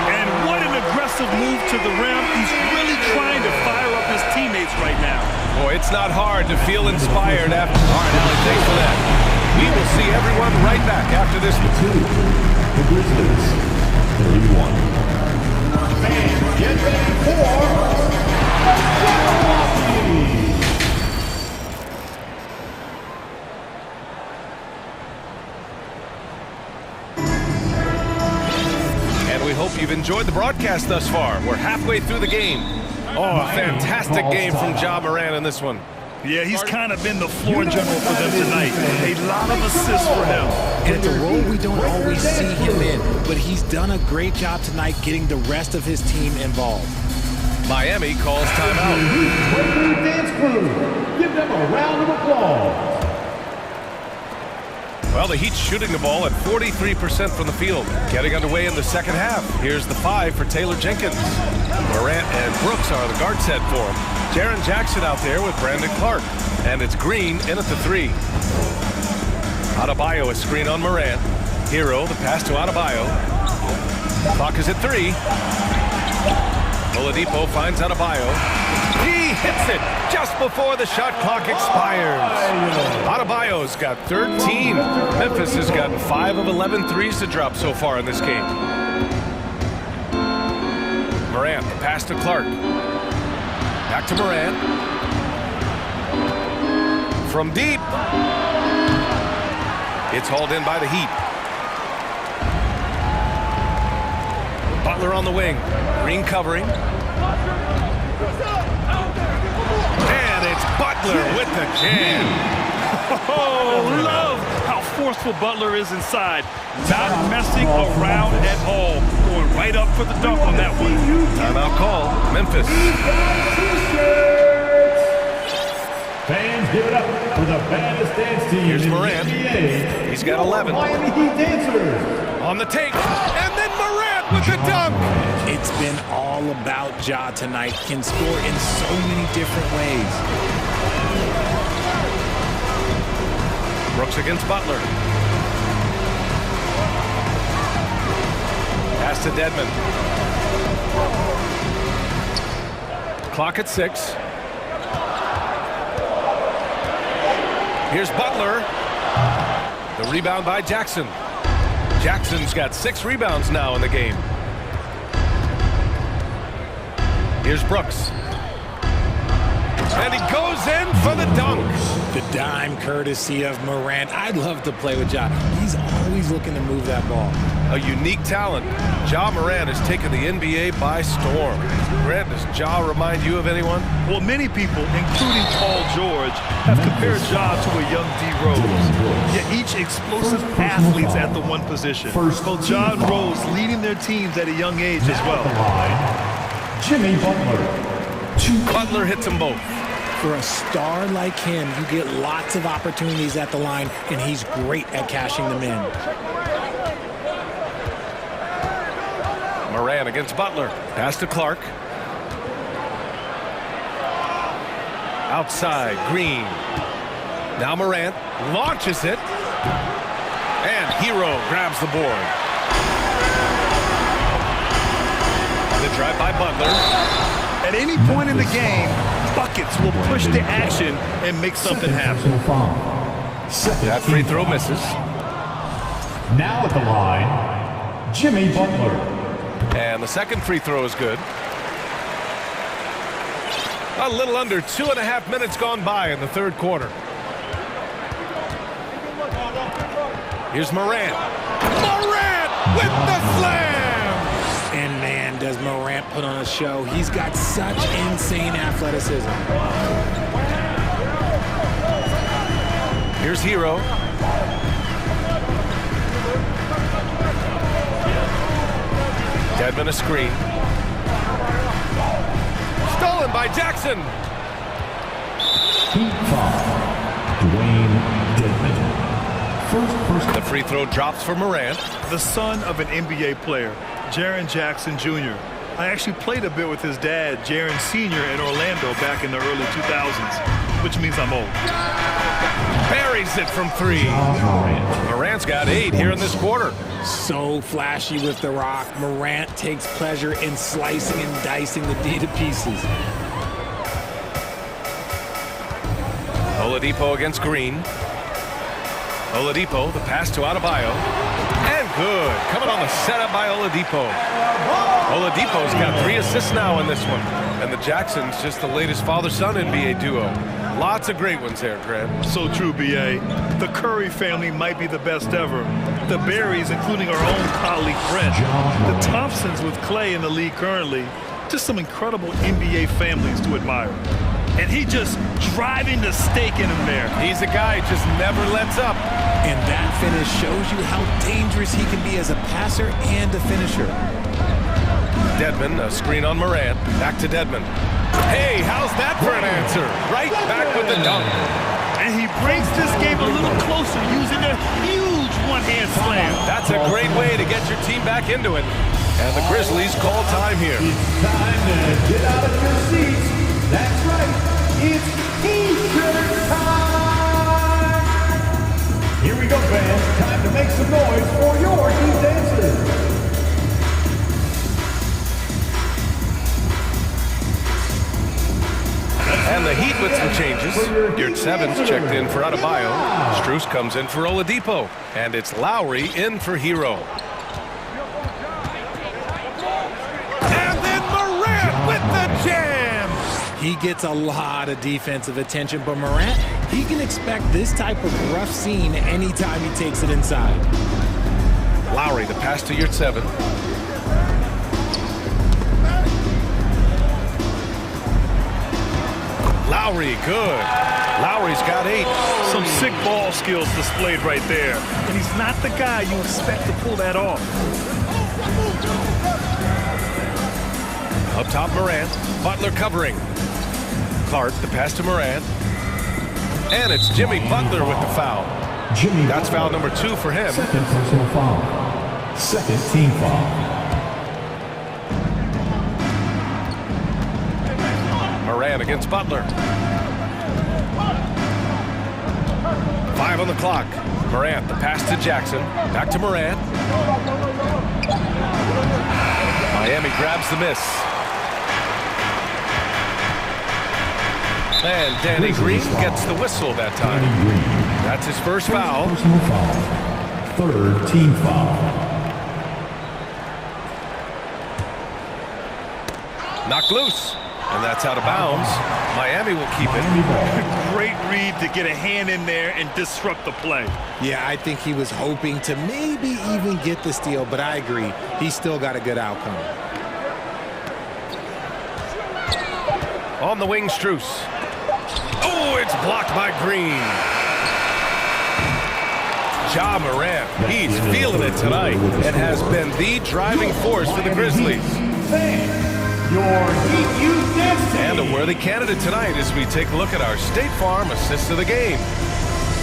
And what an aggressive move to the rim. He's really trying to fire up his teammates right now. Boy, it's not hard to feel inspired after. All right, Allie, thanks for that. We will see everyone right back after this. The Grizzlies, 31. Fans, get ready for we hope you've enjoyed the broadcast thus far. We're halfway through the game. Oh, a fantastic game from Ja Morant in this one. Yeah, he's kind of been the floor general for them tonight. A lot of assists for him. And it's a role we don't always see him in, but he's done a great job tonight getting the rest of his team involved. Miami calls timeout. Dance crew, give them a round of applause. Well, the Heat's shooting the ball at 43% from the field. Getting underway in the second half. Here's the 5 for Taylor Jenkins. Morant and Brooks are the guard set for him. Jaren Jackson out there with Brandon Clark. And it's Green in at the 3. Adebayo a screen on Morant. Hero, the pass to Adebayo. Clock is at 3. Oladipo finds Adebayo. He hits it just before the shot clock expires. Adebayo's got 13. Memphis has gotten 5 of 11 threes to drop so far in this game. Morant, the pass to Clark. Back to Morant. From deep. It's hauled in by the Heat. Butler on the wing. Green covering. And it's Butler with the jam. Oh, love how forceful Butler is inside. Not messing around at all. Going right up for the dunk on that one. Timeout call. Memphis. Fans, give it up for the baddest dance team. Here's Morant. He's got 11. Miami Heat dancers. On the take. And then Morant with the dunk. It's been all about Ja tonight. Can score in so many different ways. Brooks against Butler. Pass to Dedmon. Clock at 6. Here's Butler. The rebound by Jackson. Jackson's got 6 rebounds now in the game. Here's Brooks. And he goes in for the dunk. The dime courtesy of Morant. I'd love to play with Ja. He's always looking to move that ball. A unique talent. Ja Morant has taken the NBA by storm. Grant, does Ja remind you of anyone? Well, many people, including Paul George, have compared Ja to a young D. Rose. Yet each explosive athletes at the one position. Both Ja and Rose leading their teams at a young age as well. Jimmy Butler. Butler hits them both. For a star like him, you get lots of opportunities at the line, and he's great at cashing them in. Morant against Butler. Pass to Clark. Outside, Green. Now Morant launches it. And Hero grabs the board. The drive by Butler. At any point in the game, buckets will push the action and make something happen. That free throw misses. Now at the line, Jimmy Butler. And the second free throw is good. A little under 2.5 minutes gone by in the third quarter. Here's Morant. Morant with the slam! And man, does Morant put on a show. He's got such insane athleticism. Here's Hero. Dedmon a screen. Stolen by Jackson. The free throw drops for Morant. The son of an NBA player, Jaren Jackson Jr. I actually played a bit with his dad, Jaren Sr. in Orlando back in the early 2000s, which means I'm old. Buries it from three. Morant's got 8 here in this quarter. So flashy with the rock. Morant takes pleasure in slicing and dicing the D to pieces. Oladipo against Green. Oladipo, the pass to Adebayo. And good. Coming on the setup by Oladipo. Oladipo's got 3 assists now in this one. And the Jacksons, just the latest father-son NBA duo. Lots of great ones there, Grant. So true, B.A. The Curry family might be the best ever. The Berrys, including our own colleague Brent. The Thompsons with Clay in the league currently. Just some incredible NBA families to admire. And he just driving the stake in him there. He's a guy who just never lets up. And that finish shows you how dangerous he can be as a passer and a finisher. Dedmon, a screen on Morant. Back to Dedmon. Hey, how's that for an answer? Right back with the dunk. And he brings this game a little closer using a huge one-hand slam. That's a great way to get your team back into it. And the Grizzlies call time here. It's time to get out of your seats. That's right. It's T-shirt time. Here we go, fans. Time to make some noise for your team dances. And the Heat with some changes. Your 7's checked in for Adebayo. Strus comes in for Oladipo. And it's Lowry in for Hero. And then Morant with the jam! He gets a lot of defensive attention, but Morant, he can expect this type of rough scene anytime he takes it inside. Lowry, the pass to your 7. Lowry, good. Lowry's got 8. Some sick ball skills displayed right there. And he's not the guy you expect to pull that off. Up top, Morant. Butler covering. Clark, the pass to Morant. And it's Jimmy Butler with the foul. That's foul number 2 for him. Second personal foul. Second team foul. Morant against Butler. 5 on the clock. Morant, the pass to Jackson. Back to Morant. Miami grabs the miss. And Danny Green gets the whistle that time. That's his first foul. Personal foul. Third team foul. Knocked loose. And that's out of bounds. Miami will keep it. Great read to get a hand in there and disrupt the play. Yeah, I think he was hoping to maybe even get the steal, but I agree. He's still got a good outcome. On the wing, Strus. Oh, it's blocked by Green. Ja Morant, he's feeling it tonight and has been the driving force for the Grizzlies. And a worthy candidate tonight as we take a look at our State Farm assist of the game.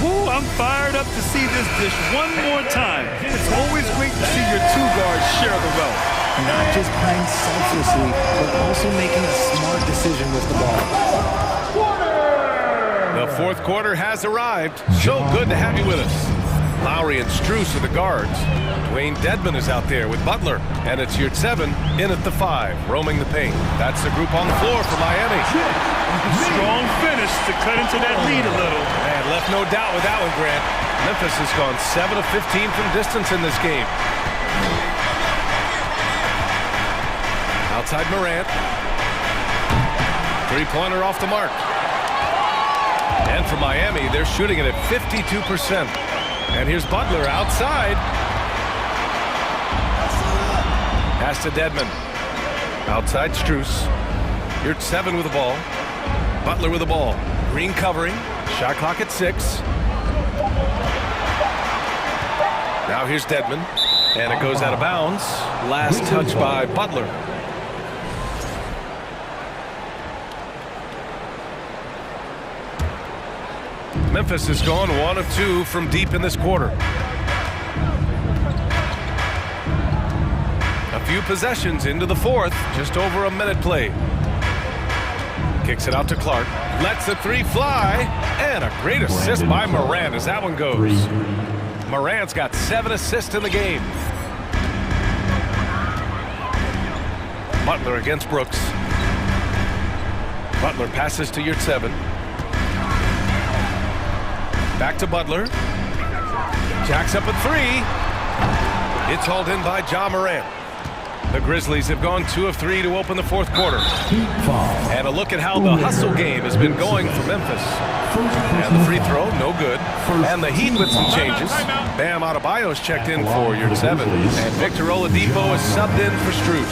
Ooh, I'm fired up to see this dish one more time. It's always great to see your 2 guards share the wealth. Not just playing selflessly, but also making a smart decision with the ball. The 4th quarter has arrived. So good to have you with us. Lowry and Strus are the guards. Dwayne Dedmon is out there with Butler. And it's your 7 in at the 5, roaming the paint. That's the group on the floor for Miami. Strong finish to cut into that lead a little. And left no doubt with that one, Grant. Memphis has gone 7 of 15 from distance in this game. Outside Morant. 3-pointer off the mark. And for Miami, they're shooting it at 52%. And here's Butler outside. Pass to Dedmon. Outside Strus. You're at 7 with the ball. Butler with the ball. Green covering. Shot clock at 6. Now here's Dedmon, and it goes out of bounds. Last touch by Butler. Memphis has gone 1 of 2 from deep in this quarter. A few possessions into the fourth, just over a minute played. Kicks it out to Clark, lets the three fly, and a great assist by Morant as that one goes. Morant's got 7 assists in the game. Butler against Brooks. Butler passes to Yurtseven. Back to Butler. Jacks up a three. It's hauled in by Ja Morant. The Grizzlies have gone 2 of 3 to open the fourth quarter. And a look at how the hustle game has been going for Memphis. And the free throw, no good. And the Heat with some changes. Bam Adebayo's checked in for Yurtseven. And Victor Oladipo is subbed in for Strus.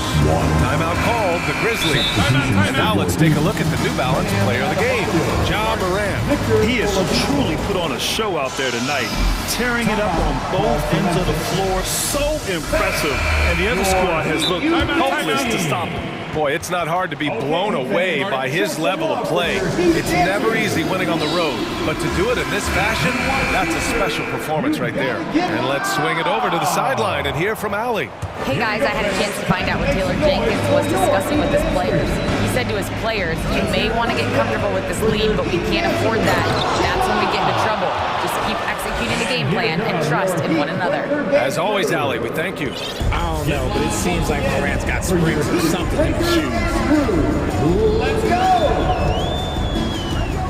Timeout called, the Grizzlies. And now let's take a look at the New Balance player of the game, Ja Morant. He has truly put on a show out there tonight, tearing it up on both ends of the floor. So impressive. And the other squad has looked hopeless to stop him. Boy, it's not hard to be blown away by his level of play. It's never easy winning on the road, but to do it in this fashion, that's a special performance right there. And let's swing it over to the sideline and hear from Allie. Hey guys, I had a chance to find out what Taylor Jenkins was discussing with his players. He said to his players, you may want to get comfortable with this lead, but we can't afford that. That's when we get into trouble. Just keep executing the game plan and trust in one another. As always, Allie, we thank you. I don't know, but it seems like Morant's got springs or something in his shoes. Let's go!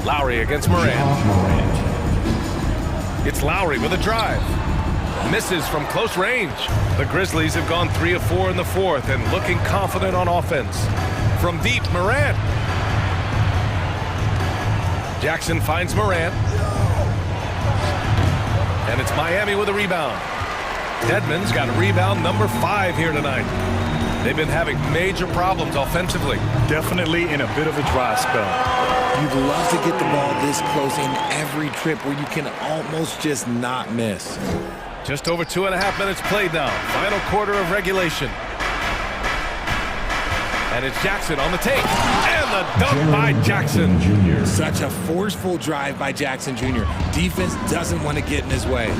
Lowry against Morant. It's Lowry with a drive. Misses from close range. The Grizzlies have gone 3 of 4 in the fourth and looking confident on offense. From deep, Morant. Jackson finds Morant. And it's Miami with a rebound. Dedmon's got a rebound number 5 here tonight. They've been having major problems offensively. Definitely in a bit of a dry spell. You'd love to get the ball this close in every trip where you can almost just not miss. Just over 2.5 minutes played now. Final quarter of regulation. And it's Jackson on the take. And the dunk by Jackson. Such a forceful drive by Jackson Jr. Defense doesn't want to get in his way.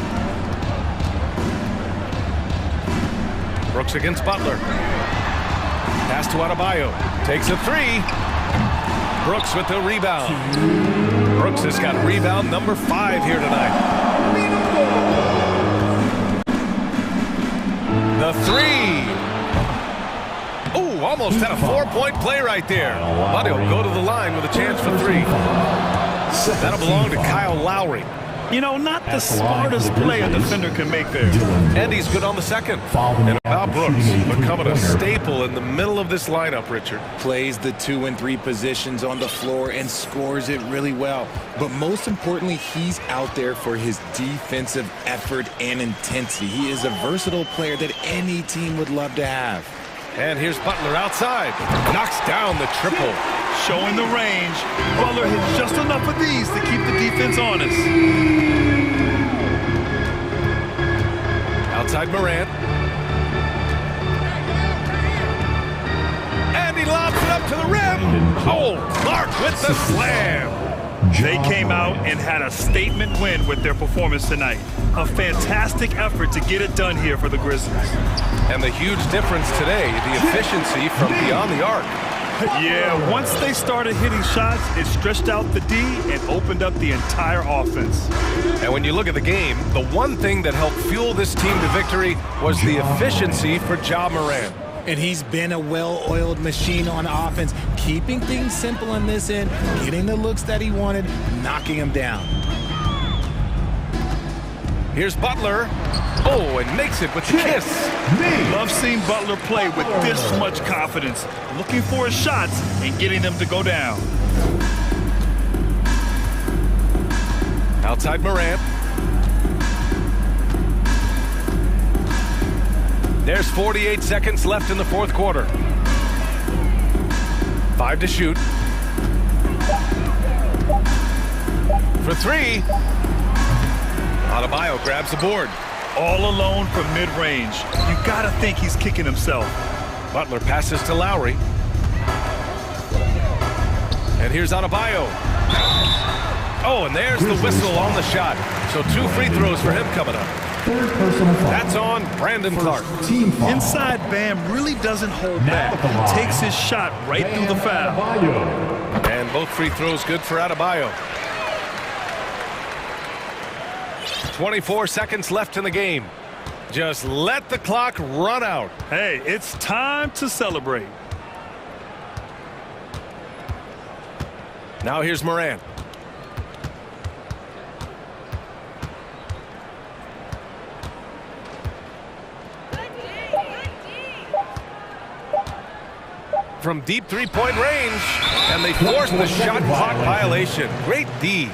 Brooks against Butler. Pass to Adebayo. Takes a three. Brooks with the rebound. Brooks has got rebound number 5 here tonight. The three. Ooh, almost had a 4-point play right there. But he'll go to the line with a chance for 3. That'll belong to Kyle Lowry. You know, not the smartest play a defender can make there. And he's good on the second. And about Brooks becoming a staple in the middle of this lineup, Richard. Plays the 2 and 3 positions on the floor and scores it really well. But most importantly, he's out there for his defensive effort and intensity. He is a versatile player that any team would love to have. And here's Butler outside. Knocks down the triple. Showing the range. Butler hits just enough of these to keep the defense honest. Outside Morant. And he lobs it up to the rim. Oh, Clark with the slam. They came out and had a statement win with their performance tonight. A fantastic effort to get it done here for the Grizzlies. And the huge difference today, the efficiency from beyond the arc. Yeah, once they started hitting shots, it stretched out the D and opened up the entire offense. And when you look at the game, the one thing that helped fuel this team to victory was the efficiency for Ja Morant. And he's been a well-oiled machine on offense, keeping things simple on this end, getting the looks that he wanted, knocking him down. Here's Butler. Oh, and makes it with the kiss. Love seeing Butler play with this much confidence, looking for his shots and getting them to go down. Outside Morant. There's 48 seconds left in the fourth quarter. 5 to shoot. For 3. Adebayo grabs the board. all alone from mid-range. You got to think he's kicking himself. Butler passes to Lowry. And here's Adebayo. Oh, and there's the whistle on the shot. So 2 free throws for him coming up. That's on Brandon Clark. Inside Bam really doesn't hold back. He takes his shot right through the foul. And both free throws good for Adebayo. 24 seconds left in the game. Just let the clock run out. Hey, it's time to celebrate. Now here's Morant. From deep three-point range, and they force the shot clock violation. Great D.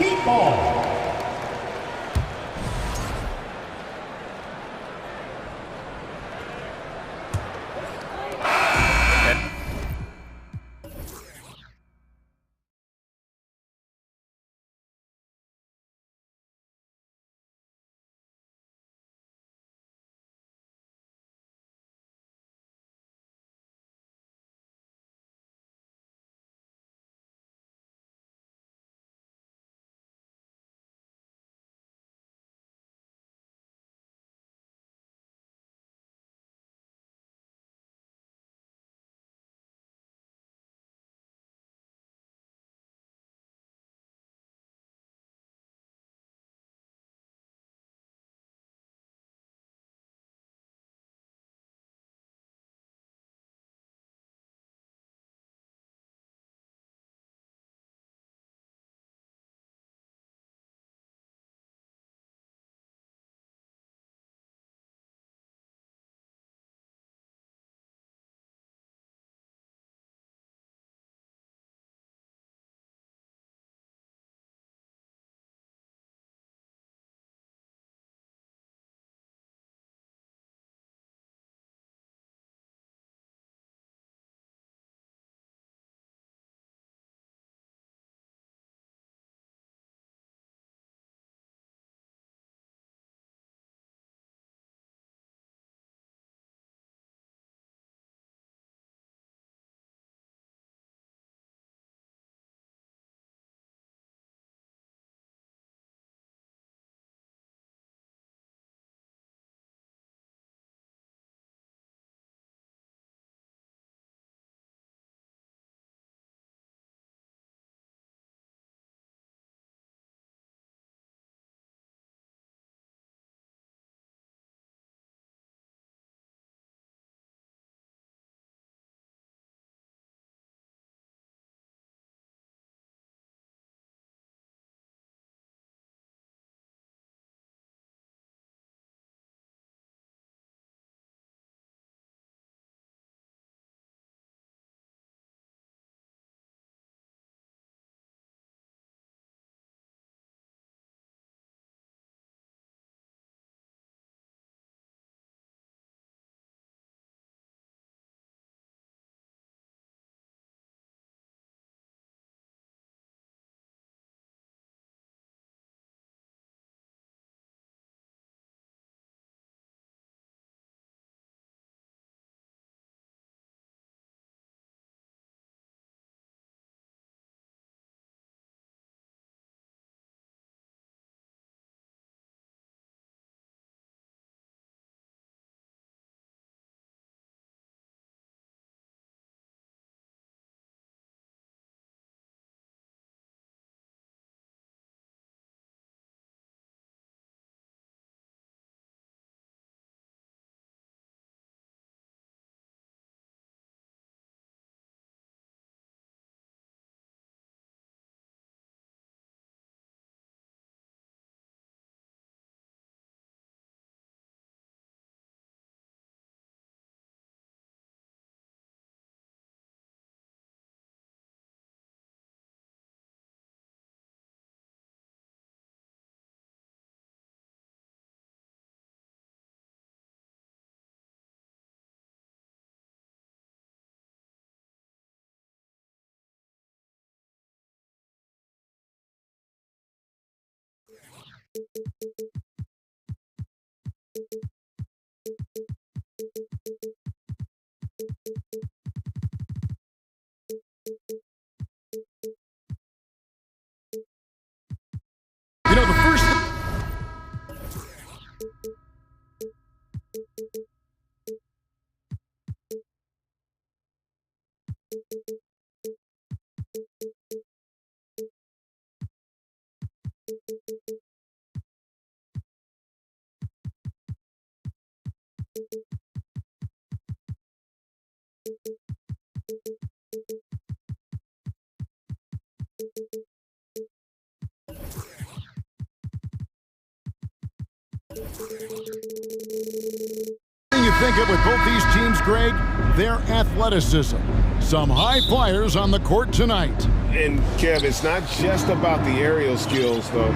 You think of with both these teams, Greg, their athleticism. Some high flyers on the court tonight. And, Kev, it's not just about the aerial skills, though.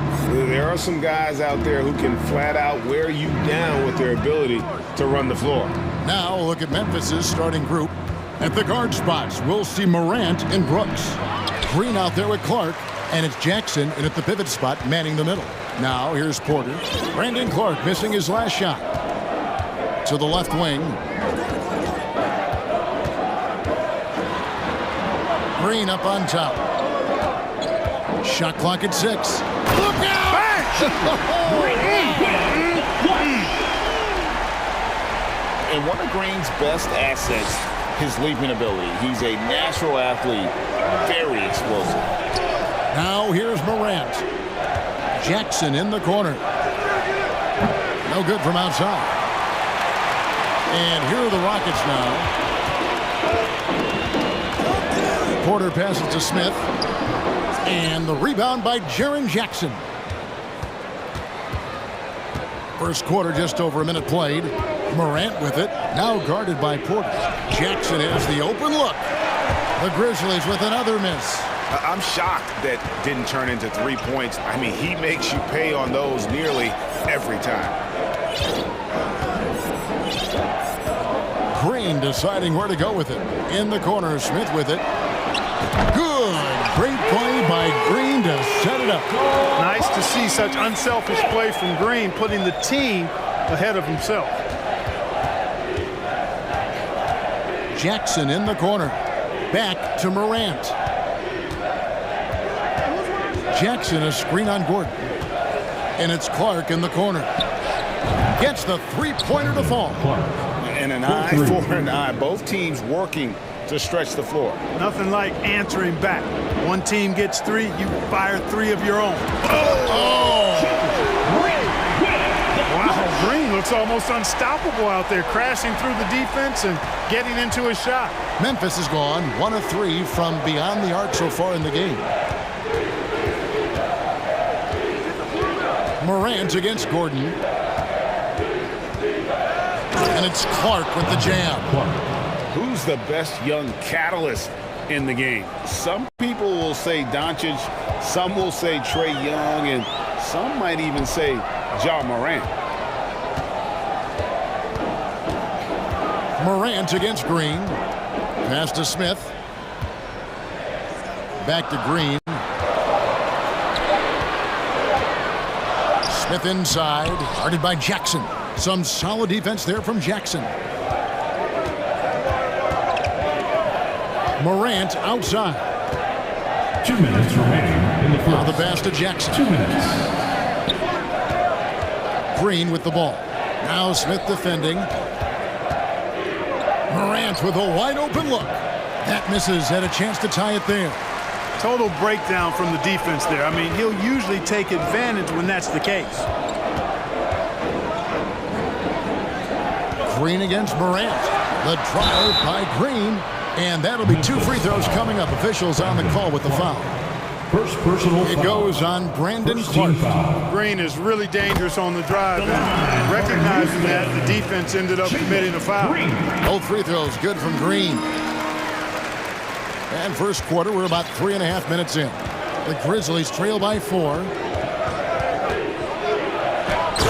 There are some guys out there who can flat out wear you down with their ability to run the floor. Now look at Memphis's starting group. At the guard spots, we'll see Morant and Brooks. Green out there with Clark, and it's Jackson in at the pivot spot manning the middle. Now here's Porter. Brandon Clark missing his last shot. To the left wing. Green up on top. Shot clock at 6. Look out! And one of Green's best assets, his leaping ability. He's a natural athlete, very explosive. Now here's Morant. Jackson in the corner. No good from outside. And here are the Rockets now. Porter passes to Smith. And the rebound by Jaren Jackson. First quarter, just over a minute played. Morant with it. Now guarded by Porter. Jackson has the open look. The Grizzlies with another miss. I'm shocked that didn't turn into 3 points. I mean, he makes you pay on those nearly every time. Green deciding where to go with it. In the corner, Smith with it. Good. Great play by Green to set it up. Nice to see such unselfish play from Green, putting the team ahead of himself. Jackson in the corner. Back to Morant. Jackson a screen on Gordon. And it's Clark in the corner. Gets the three-pointer to fall. And an eye for an eye. Both teams working to stretch the floor. Nothing like answering back. One team gets 3, you fire 3 of your own. Wow, Green looks almost unstoppable out there, crashing through the defense and getting into a shot. Memphis is gone 1 of 3 from beyond the arc so far in the game. Morant against Gordon. And it's Clark with the jam. Who's the best young catalyst in the game? Some people will say Doncic, some will say Trae Young, and some might even say Ja Morant. Morant against Green. Pass to Smith. Back to Green. Smith inside, guarded by Jackson. Some solid defense there from Jackson. Morant outside. 2 minutes remaining in the first. Now the pass to Jackson. 2 minutes. Green with the ball. Now Smith defending. Morant with a wide open look. That misses. Had a chance to tie it there. Total breakdown from the defense there. I mean, he'll usually take advantage when that's the case. Green against Morant. The drive by Green. And that'll be 2 free throws coming up. Officials on the call with the foul. First personal foul. It goes on Brandon Clark. Green is really dangerous on the drive. And recognizing that, the defense ended up committing a foul. Both free throws good from Green. And first quarter, we're about 3.5 minutes in. The Grizzlies trail by 4.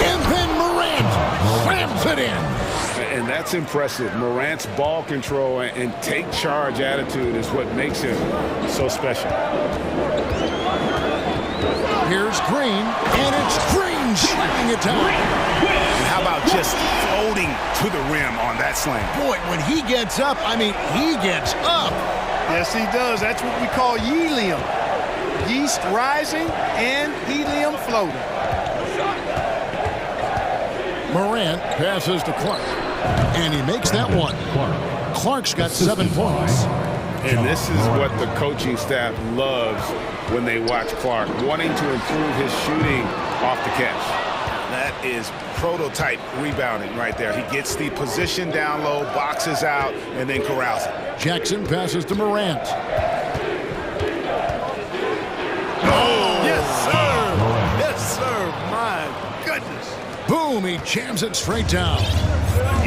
And then Morant slams it in. And that's impressive. Morant's ball control and take charge attitude is what makes him so special. Here's Green, and it's Green slamming it down. And how about just floating to the rim on that slam? Boy, when he gets up, I mean, he gets up. Yes, he does. That's what we call helium. Yeast rising and helium floating. Morant passes to Clark. And he makes that one. Clark's got 7 points. And this is what the coaching staff loves when they watch Clark, wanting to improve his shooting off the catch. That is prototype rebounding right there. He gets the position down low, boxes out, and then corrals it. Jackson passes to Morant. Oh, yes, sir. Yes, sir. My goodness. Boom, he jams it straight down.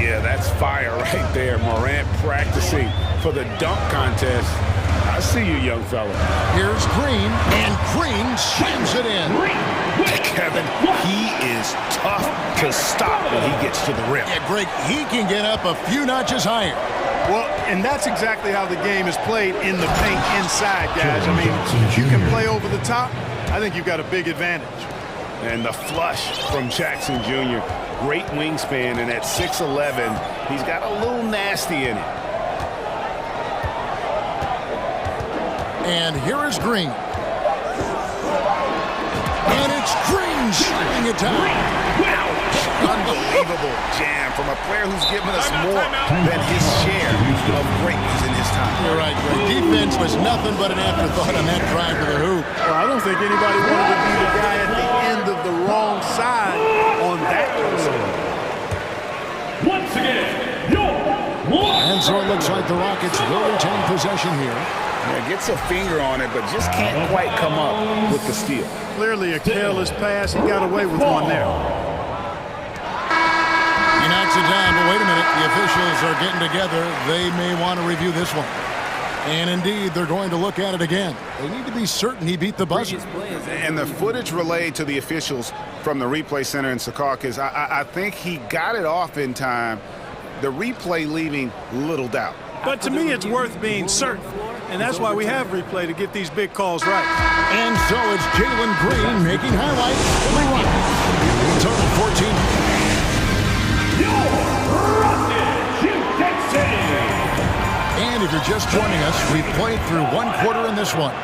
Yeah, that's fire right there. Morant practicing for the dunk contest. I see you, young fella. Here's Green, and Green slams it in. Kevin, he is tough to stop when he gets to the rim. Yeah, Greg, he can get up a few notches higher. Well, and that's exactly how the game is played in the paint inside, guys. I mean, if you can play over the top, I think you've got a big advantage. And the flush from Jackson Jr. Great wingspan, and at 6'11", he's got a little nasty in it. And here is Green. And it's Green shooting it down. Ouch! Unbelievable jam from a player who's given us more than his share of greatness in his time. You're right, Greg. Defense was nothing but an afterthought on that drive to the hoop. Well, I don't think anybody wanted to be the guy at the end of the wrong side on that one. Once again, and so it looks like the Rockets will retain possession here. Yeah, gets a finger on it, but just can't quite come up with the steal. Clearly a careless pass. He got away with one there. He knocks it down, but wait a minute. The officials are getting together. They may want to review this one. And indeed, they're going to look at it again. They need to be certain he beat the buzzer. And the footage relayed to the officials from the replay center in Secaucus, I think he got it off in time. The replay leaving little doubt. But to me, it's worth being certain. And that's why we have replay, to get these big calls right. And so it's Jalen Green making highlights for the Rockets. Total 14. And if you're just joining us, we've played through 1 quarter in this one.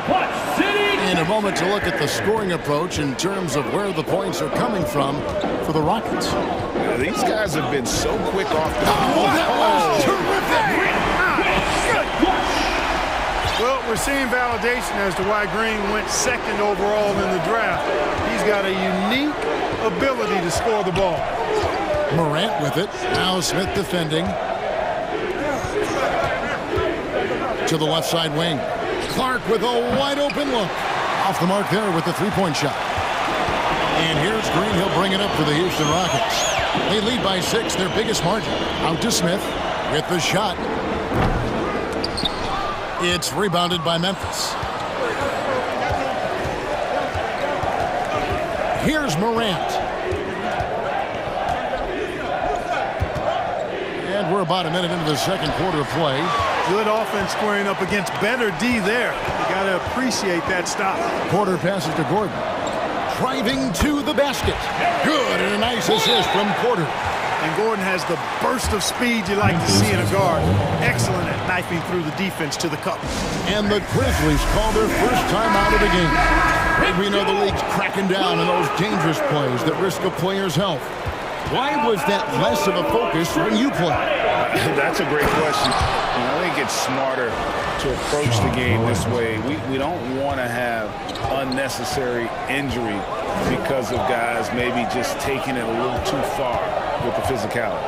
In a moment to look at the scoring approach in terms of where the points are coming from for the Rockets. Yeah, these guys have been so quick off the that was terrific! Well, we're seeing validation as to why Green went 2nd overall in the draft. He's got a unique ability to score the ball. Morant with it. Now Smith defending. To the left side wing. Clark with a wide open look. Off the mark there with the 3-point shot. And here's Green. He'll bring it up for the Houston Rockets. They lead by 6, their biggest margin. Out to Smith with the shot. It's rebounded by Memphis. Here's Morant. And we're about a minute into the 2nd quarter of play. Good offense squaring up against better D there. You got to appreciate that stop. Porter passes to Gordon. Driving to the basket. Good, and a nice assist from Porter. And Gordon has the burst of speed you like to see in a guard. Excellent at knifing through the defense to the cup. And the Grizzlies call their first time out of the game. We know the league's cracking down on those dangerous plays that risk a player's health. Why was that less of a focus when you play? That's a great question. I think it's smarter to approach the game this way. We don't want to have unnecessary injury because of guys maybe just taking it a little too far with the physicality.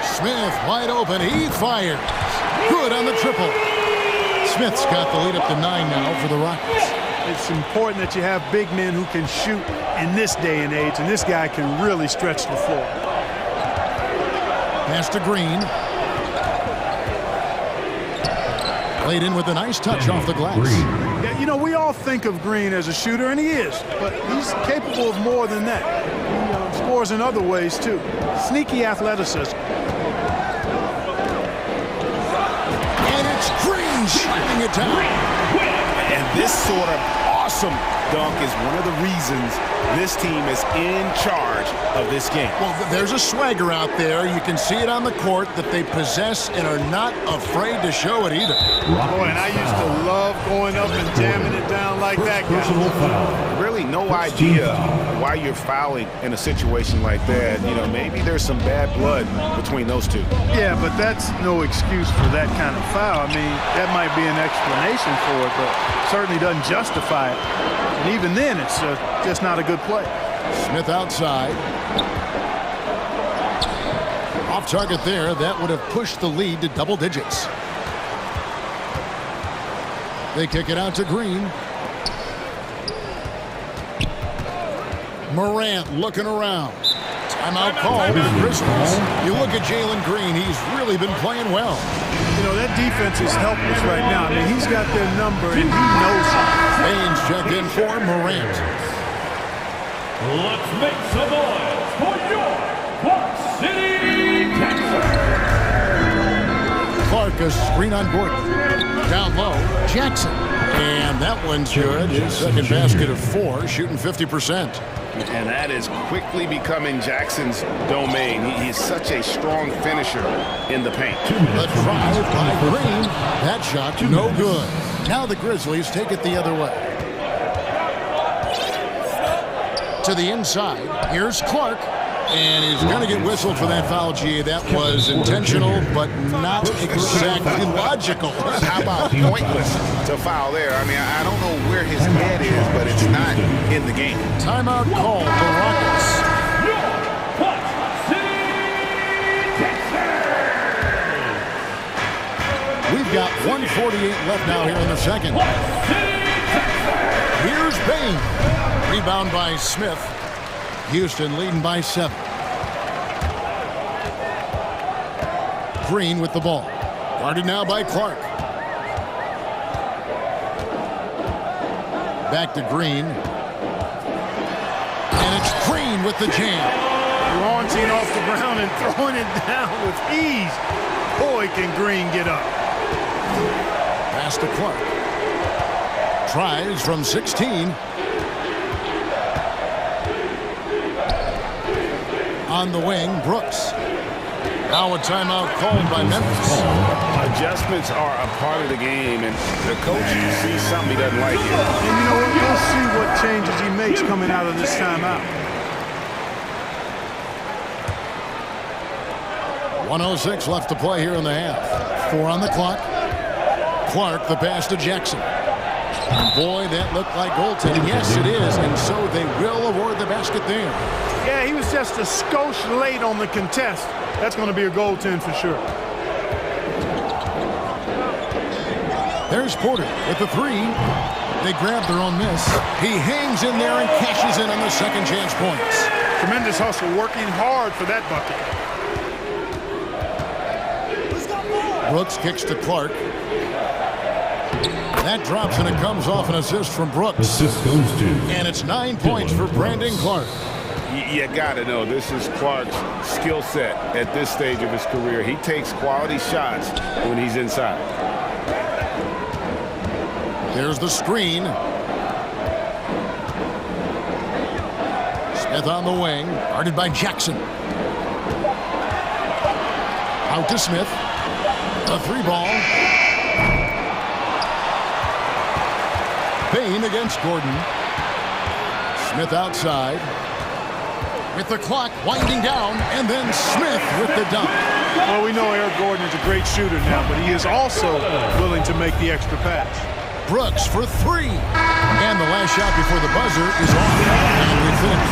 Smith wide open. He fires. Good on the triple. Smith's got the lead up to 9 now for the Rockets. It's important that you have big men who can shoot in this day and age, and this guy can really stretch the floor. Pass to Green. Played in with a nice touch off the glass. Yeah, you know, we all think of Green as a shooter, and he is, but he's capable of more than that. He scores in other ways, too. Sneaky athleticism. And it's Green shooting it down. And this sort of awesome dunk is one of the reasons this team is in charge of this game. Well, there's a swagger out there. You can see it on the court that they possess and are not afraid to show it either. Boy, and I used to love going up and jamming it down like that guy. Really no idea why you're fouling in a situation like that. You know, maybe there's some bad blood between those two. Yeah, but that's no excuse for that kind of foul. I mean, that might be an explanation for it, but certainly doesn't justify it. And even then, it's just not a good play. Smith outside. Off target there. That would have pushed the lead to double digits. They kick it out to Green. Morant looking around. Timeout call to the Grizzlies. You look at Jalen Green, he's really been playing well. You know, that defense is helpless right now. I mean, he's got their number, and he knows it. Baines checked in for Morant. Let's make some noise for your Clark City, Texas. Clark, a screen on Gordon. Down low, Jackson. And that one's good. His second basket of 4, shooting 50%. And that is quickly becoming Jackson's domain. He's such a strong finisher in the paint. The drive by Green. That shot no good. Now the Grizzlies take it the other way. To the inside. Here's Clark. And he's going to get whistled for that foul, G. That was intentional, but not exactly logical. How about pointless to foul there? I mean, I don't know where his head is, but it's not in the game. Timeout call, the Rockets. We've got 1:48 left now here in the second. Here's Bain. Rebound by Smith. Houston leading by 7. Green with the ball. Guarded now by Clark. Back to Green. And it's Green with the jam. Launching off the ground and throwing it down with ease. Boy, can Green get up. Pass to Clark. Tries from 16. On the wing, Brooks. Now a timeout called by Memphis. Adjustments are a part of the game, and the coach sees something he doesn't like here. And you know what? We'll see what changes he makes coming out of this timeout. 1:06 left to play here in the half. 4 on the clock. Clark, the pass to Jackson. And boy, that looked like goaltending. Yes, it is, and so they will award the basket there. Yeah, he was just a skosh late on the contest. That's going to be a goaltend for sure. There's Porter with the 3. They grab their own miss. He hangs in there and cashes in on the second chance points. Tremendous hustle, working hard for that bucket. Brooks kicks to Clark. That drops and it comes off an assist from Brooks. Assist goes to. And it's 9 points for Brandon Clark. You got to know, this is Clark's skill set at this stage of his career. He takes quality shots when he's inside. There's the screen. Smith on the wing, guarded by Jackson. Out to Smith. A 3-ball. Bain against Gordon. Smith outside. With the clock winding down, and then Smith with the dunk. Well, we know Eric Gordon is a great shooter now, but he is also willing to make the extra pass. Brooks for 3. And the last shot before the buzzer is off. And we finish.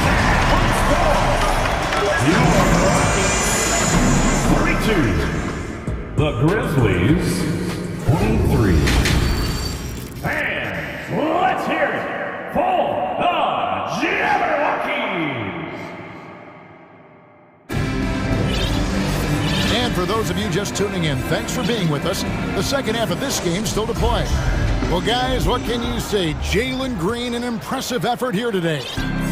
42. The Grizzlies, 23. And let's hear it for the Jabberwockies. And for those of you just tuning in, thanks for being with us. The second half of this game still to play. Well, guys, what can you say? Jalen Green, an impressive effort here today.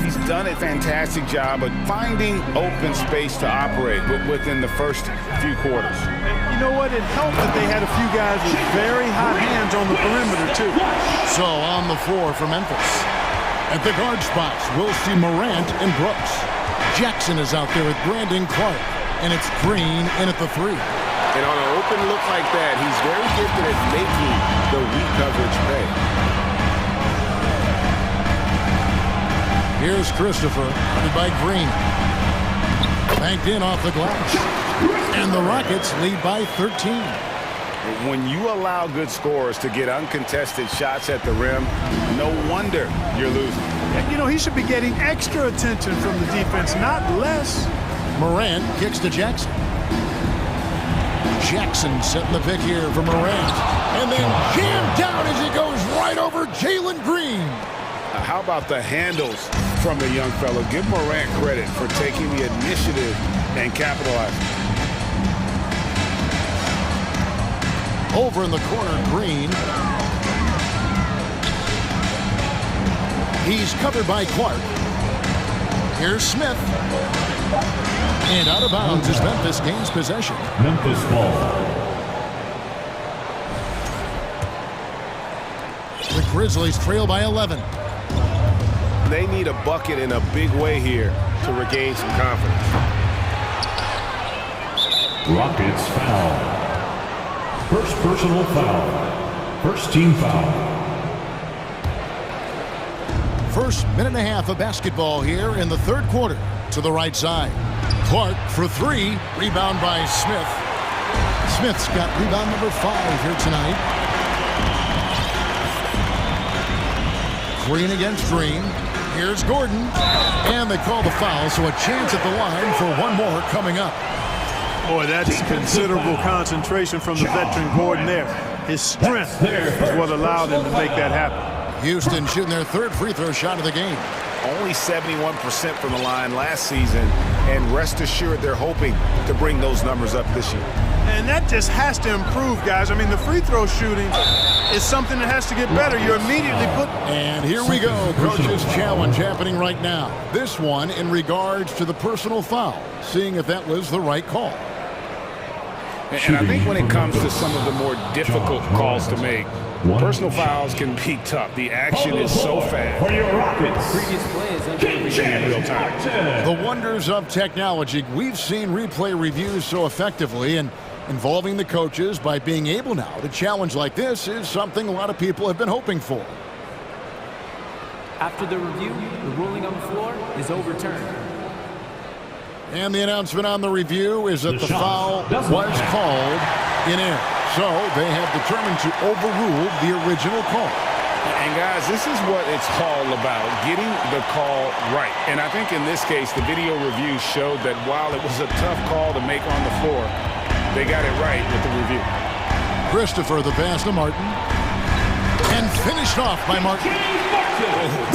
He's done a fantastic job of finding open space to operate within the first few quarters. And you know what? It helped that they had a few guys with very hot hands on the perimeter, too. So on the floor for Memphis. At the guard spots, we'll see Morant and Brooks. Jackson is out there with Brandon Clark. And it's Green in at the 3. And on an open look like that, he's very gifted at making the weak coverage pay. Here's Christopher, guarded by Green. Banked in off the glass. And the Rockets lead by 13. When you allow good scorers to get uncontested shots at the rim, no wonder you're losing. You know, he should be getting extra attention from the defense, not less. Morant kicks to Jackson. Jackson setting the pick here for Morant. And then jammed down as he goes right over Jalen Green. How about the handles from the young fellow? Give Morant credit for taking the initiative and capitalizing. Over in the corner, Green. He's covered by Clark. Here's Smith. And out of bounds as Memphis gains possession. Memphis ball. The Grizzlies trail by 11. They need a bucket in a big way here to regain some confidence. Rockets foul. First personal foul. First team foul. First minute and a half of basketball here in the third quarter. To the right side. Clark for 3. Rebound by Smith. Smith's got rebound number 5 here tonight. Green against Green. Here's Gordon. And they call the foul, so a chance at the line for one more coming up. Boy, that's considerable concentration from the veteran Gordon there. His strength is what allowed him to make that happen. Houston shooting their third free throw shot of the game. Only 71% from the line last season, and rest assured they're hoping to bring those numbers up this year. And that just has to improve, guys. I mean, the free throw shooting is something that has to get better. You're immediately put... And here we go, Coach's challenge happening right now. This one in regards to the personal foul, seeing if that was the right call. And I think when it comes to some of the more difficult calls to make, personal fouls can be tough. The action is so fast. Previous play is under in real time. The wonders of technology. We've seen replay reviews so effectively, and involving the coaches by being able now to challenge like this is something a lot of people have been hoping for. After the review, the ruling on the floor is overturned. And the announcement on the review is that the foul was called in air. So they have determined to overrule the original call. And guys, this is what it's all about, getting the call right. And I think in this case, the video review showed that while it was a tough call to make on the floor, they got it right with the review. Christopher, the pass to Martin. And finished off by Martin.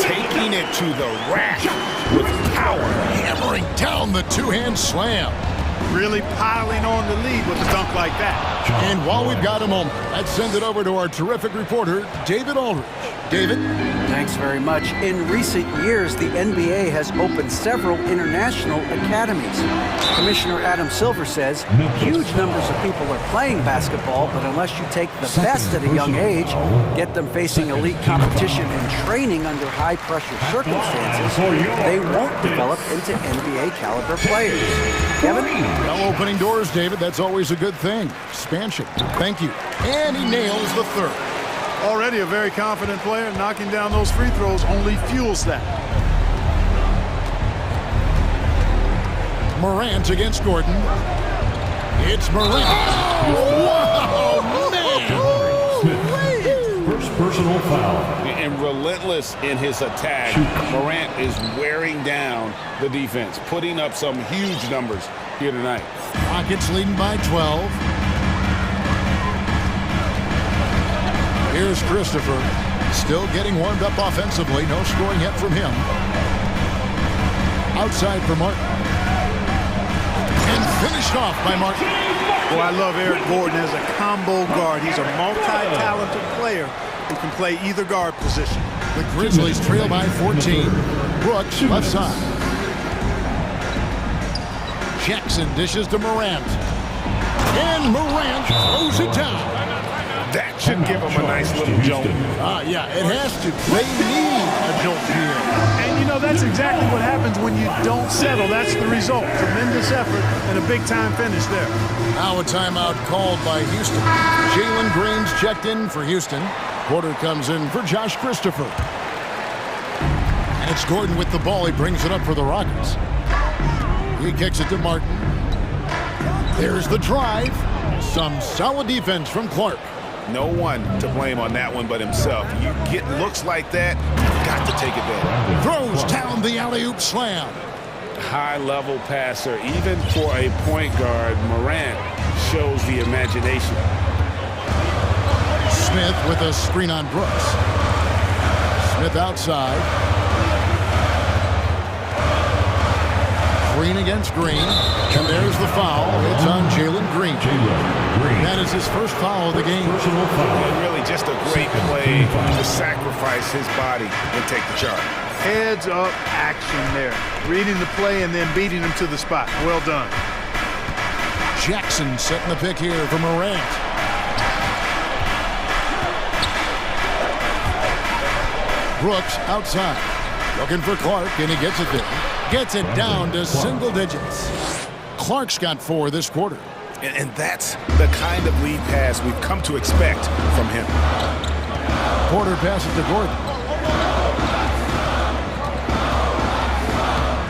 Taking it to the rack with power. Hammering down the two-hand slam. Really piling on the lead with a dunk like that. And while we've got a moment, let's send it over to our terrific reporter, David Aldridge. David? Thanks very much. In recent years, the NBA has opened several international academies. Commissioner Adam Silver says huge numbers of people are playing basketball, but unless you take the best at a young age, get them facing elite competition and training under high-pressure circumstances, they won't develop into NBA-caliber players. Kevin? Well, opening doors, David. That's always a good thing. Expansion. Thank you. And he nails the third. Already a very confident player. Knocking down those free throws only fuels that. Morant against Gordon. It's Morant. Oh, wow, man. First personal foul. And relentless in his attack, Morant is wearing down the defense, putting up some huge numbers here tonight. Rockets leading by 12. Here's Christopher, still getting warmed up offensively. No scoring yet from him. Outside for Martin. And finished off by Martin. Well, I love Eric Gordon as a combo guard. He's a multi-talented player who can play either guard position. The Grizzlies trail by 14. Brooks left side. Jackson dishes to Morant. And Morant throws it down. That should give them a nice little jump. Yeah, it has to. They need a jolt GA. And, you know, that's exactly what happens when you don't settle. That's the result. Tremendous effort and a big-time finish there. Now a timeout called by Houston. Jalen Green's checked in for Houston. Porter comes in for Josh Christopher. And it's Gordon with the ball. He brings it up for the Rockets. He kicks it to Martin. There's the drive. Some solid defense from Clark. No one to blame on that one but himself. You get looks like that, you've got to take advantage. Throws down the alley-oop slam. High-level passer, even for a point guard. Morant shows the imagination. Smith with a screen on Brooks. Smith outside. Green against Green. And there's the foul. It's on Jalen Green. That is his first foul of the game. And really just a great play to sacrifice his body and take the charge. Heads-up action there. Reading the play and then beating him to the spot. Well done. Jackson setting the pick here for Morant. Brooks outside. Looking for Clark, and he gets it there. Gets it down to single digits. Clark's got 4 this quarter. And that's the kind of lead pass we've come to expect from him. Porter passes to Gordon.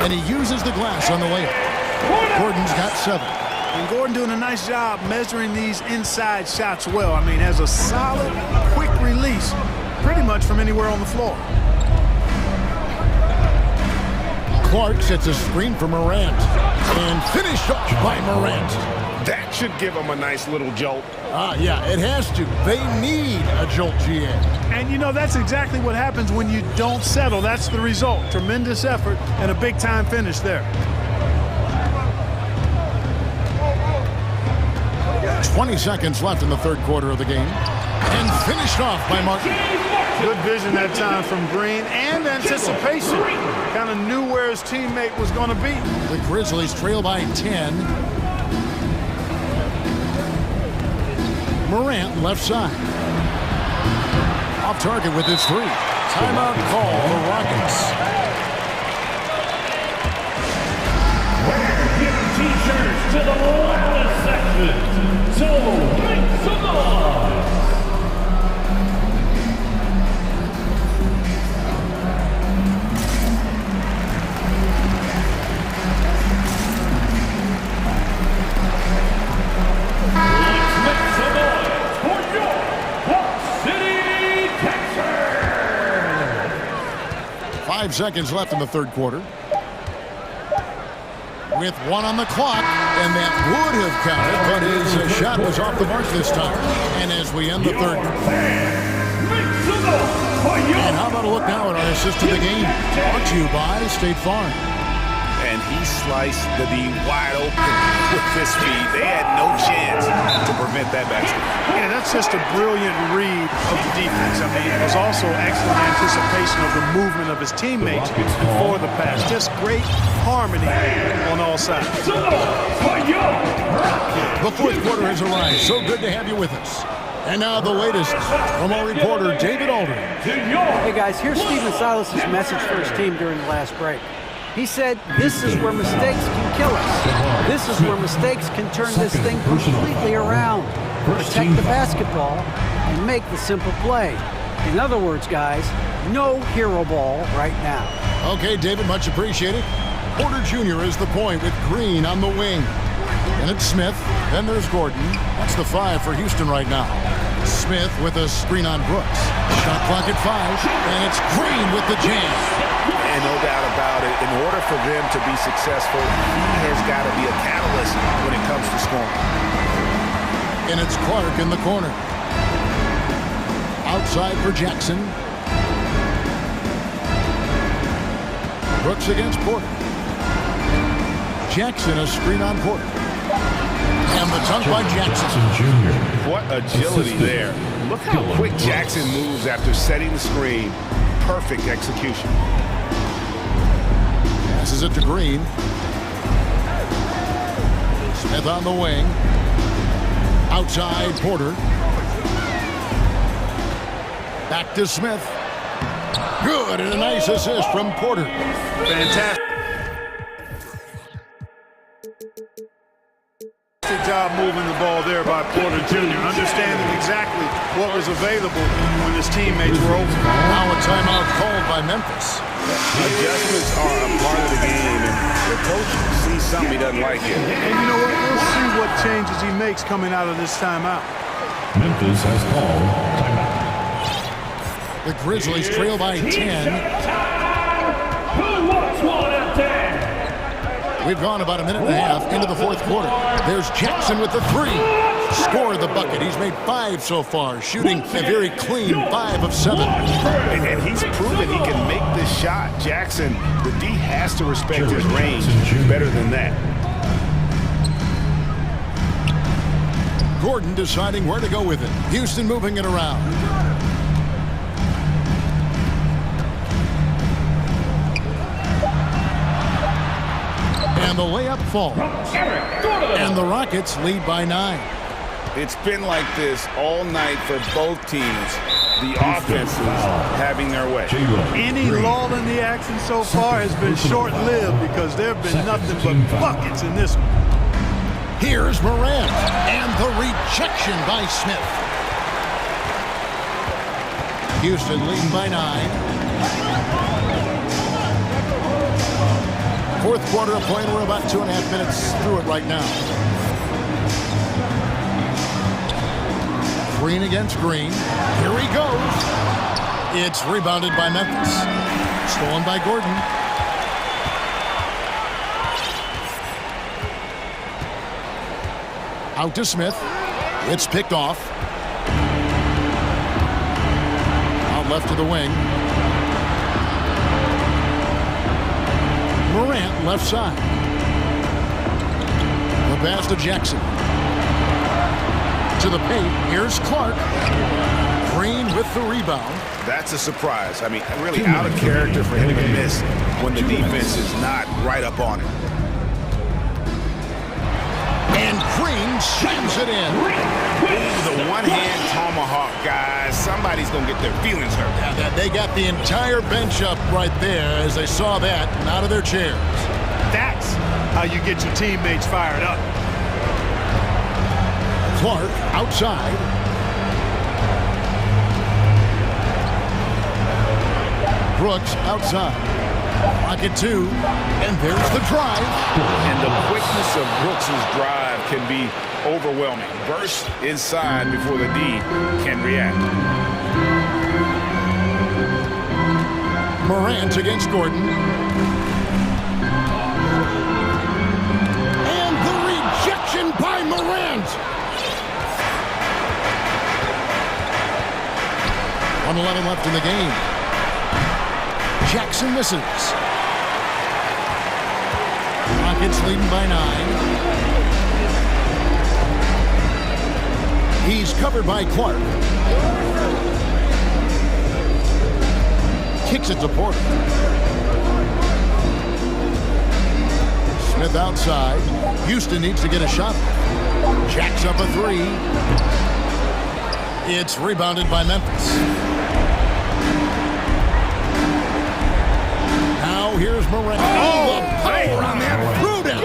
And he uses the glass on the layup. Gordon's got 7. And Gordon doing a nice job measuring these inside shots well. I mean, has a solid, quick release pretty much from anywhere on the floor. Clark sets a screen for Morant. And finished off by Morant. That should give him a nice little jolt. Yeah, it has to. They need a jolt, GA. And, you know, that's exactly what happens when you don't settle. That's the result. Tremendous effort and a big-time finish there. 20 seconds left in the third quarter of the game. And finished off by Martin. Good vision that time from Green and anticipation. Kind of knew where his teammate was going to be. The Grizzlies trail by 10. Morant left side. Off target with his 3. Timeout call for Rockets. Wear your t-shirts to the loudest section. So make some noise. Let's make some noise for your Rock City, Texas. 5 seconds left in the third quarter. With 1 on the clock, and that would have counted, but his shot was off the mark this time. And as we end the third. And how about a look now at our assist to the game? Brought to you by State Farm. And he sliced the D wide open with his feet. They had no chance to prevent that basket. Yeah, that's just a brilliant read of the defense. I mean, it was also excellent anticipation of the movement of his teammates before the pass. Just great harmony on all sides. The fourth quarter has arrived. So good to have you with us. And now the latest from our reporter, David Aldridge. Hey guys, here's Stephen Silas's message for his team during the last break. He said, this is where mistakes can kill us. This is where mistakes can turn this thing completely around. Protect the basketball and make the simple play. In other words, guys, no hero ball right now. Okay, David, much appreciated. Porter Jr. is the point with Green on the wing. And it's Smith. Then there's Gordon. That's the 5 for Houston right now. Smith with a screen on Brooks. Shot clock at 5. And it's Green with the jam. And no doubt about it, in order for them to be successful, he has got to be a catalyst when it comes to scoring. And it's Clark in the corner. Outside for Jackson. Brooks against Porter. Jackson, a screen on Porter. And the dunk by Jackson. What agility there. Look how quick Jackson moves after setting the screen. Perfect execution. Passes it to Green. Smith on the wing. Outside Porter. Back to Smith. Good, and a nice assist from Porter. Fantastic job moving the ball there by Porter Jr., understanding exactly what was available when his teammates were open. Now a timeout called by Memphis. Adjustments are a part of the game, and the coach sees something he doesn't like here. And you know what? We'll see what changes he makes coming out of this timeout. Memphis has called timeout. The Grizzlies trail by 10. Who wants one at 10? We've gone about a minute and a half into the fourth quarter. There's Jackson with the three. Scored the bucket. He's made 5 so far, shooting a very clean 5 of 7. And he's proven he can make this shot. Jackson, the D has to respect his range better than that. Gordon deciding where to go with it. Houston moving it around. And the layup falls. And the Rockets lead by 9. It's been like this all night for both teams. The offenses having their way. Any lull in the action so far has been short-lived because there have been nothing but buckets in this one. Here's Morant, and the rejection by Smith. Houston leading by 9. Fourth quarter of play, we're about 2.5 minutes through it right now. Green against Green. Here he goes. It's rebounded by Memphis. Stolen by Gordon. Out to Smith. It's picked off. Out left to the wing. Morant left side. The pass to Jackson. To the paint. Here's Clark. Green with the rebound. That's a surprise. I mean, really out of character for him to miss when the defense is not right up on him. And Green slams it in. The one-hand tomahawk, guys. Somebody's going to get their feelings hurt. Yeah, they got the entire bench up right there as they saw that and out of their chairs. That's how you get your teammates fired up. Clark outside. Brooks outside. Pocket 2. And there's the drive. And the quickness of Brooks' drive can be overwhelming. Burst inside before the D can react. Morant against Gordon. And the rejection by Morant. 1:11 left in the game. Jackson misses. Rockets leading by 9. He's covered by Clark. Kicks it to Porter. Smith outside. Houston needs to get a shot. Jacks up a 3. It's rebounded by Memphis. Now here's Morant. Oh, the power on that throwdown.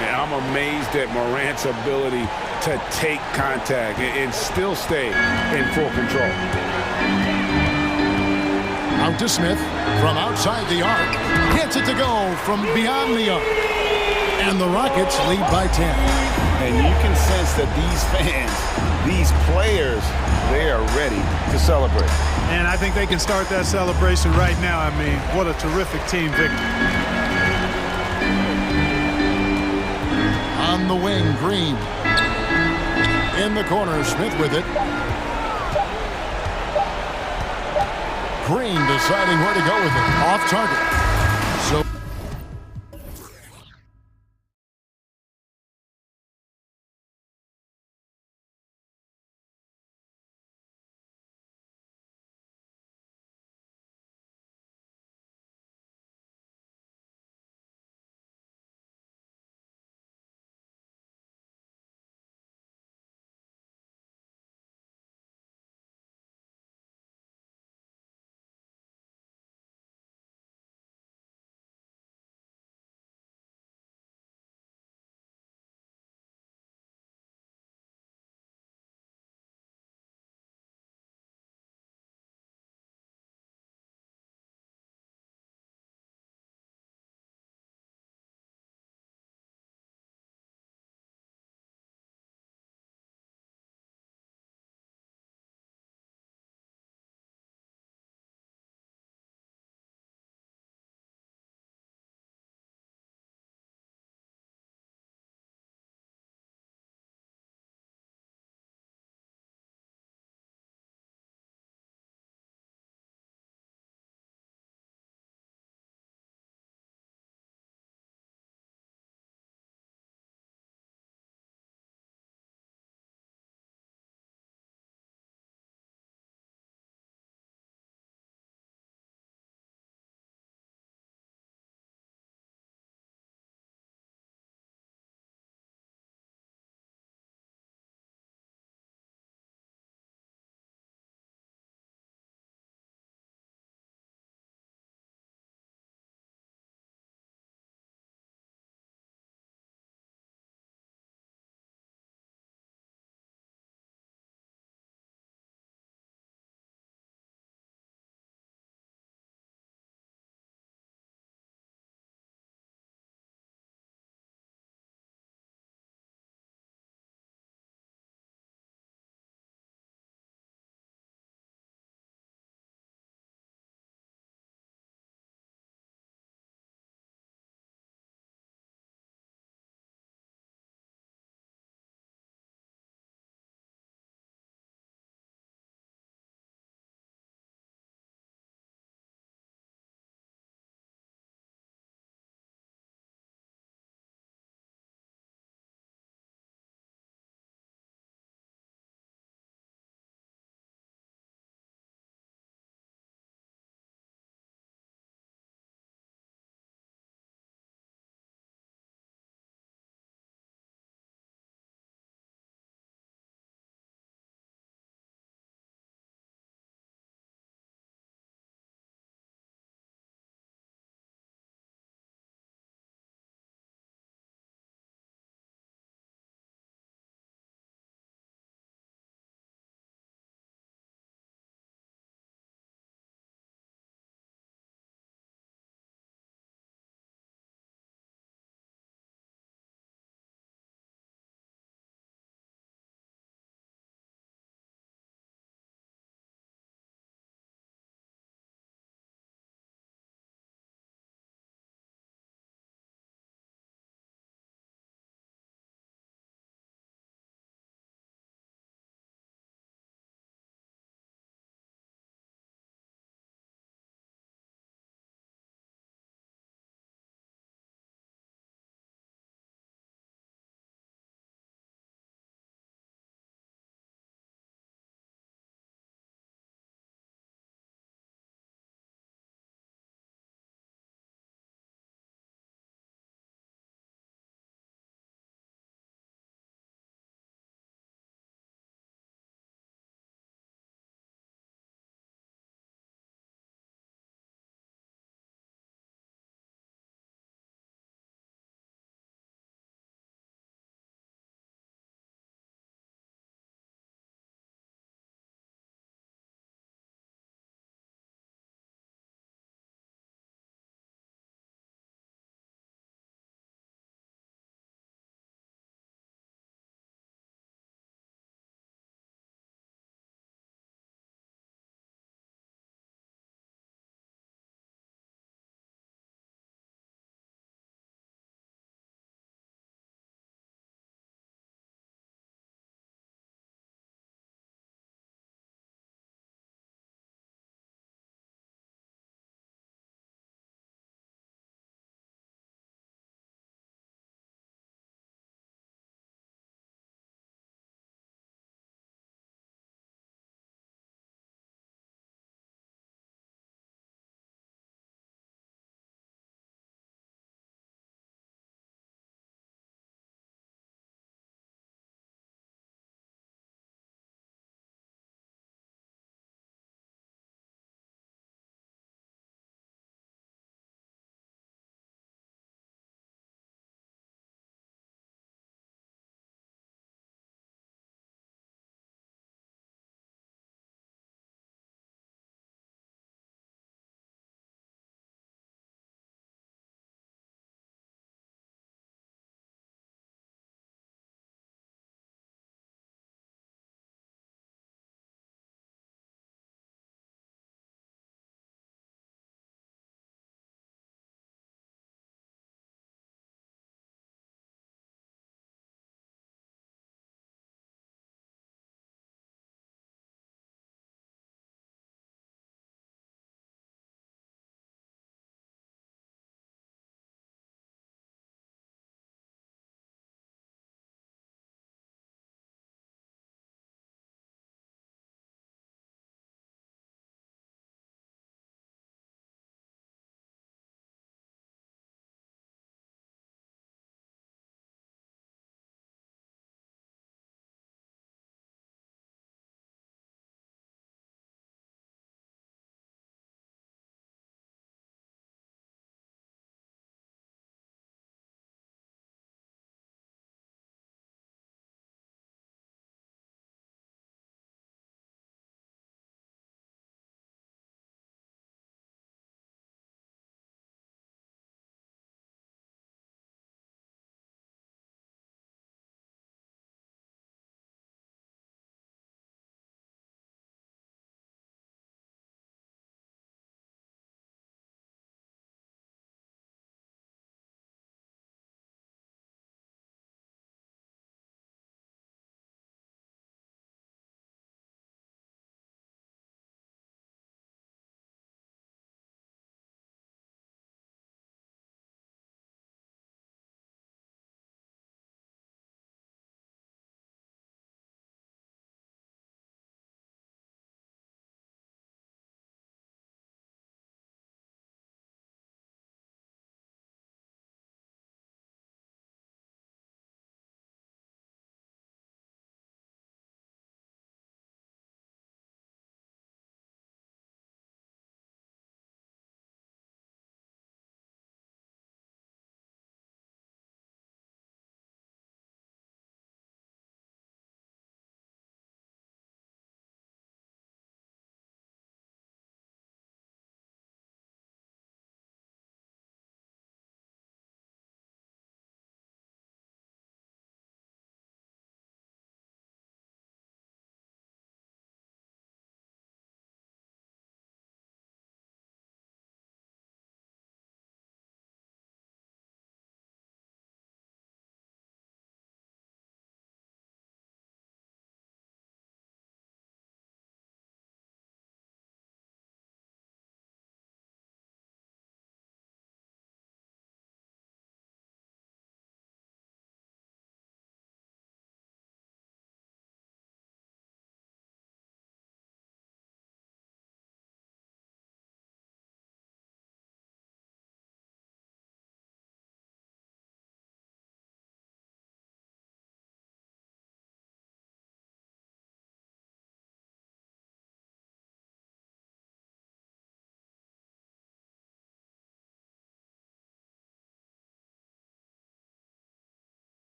Yeah, I'm amazed at Morant's ability to take contact and still stay in full control. Out to Smith from outside the arc. Gets it to go from beyond the arc. And the Rockets lead by 10. And you can sense that these fans, these players, they are ready to celebrate. And I think they can start that celebration right now. I mean, what a terrific team victory. On the wing, Green. In the corner, Smith with it. Green deciding where to go with it. Off target. So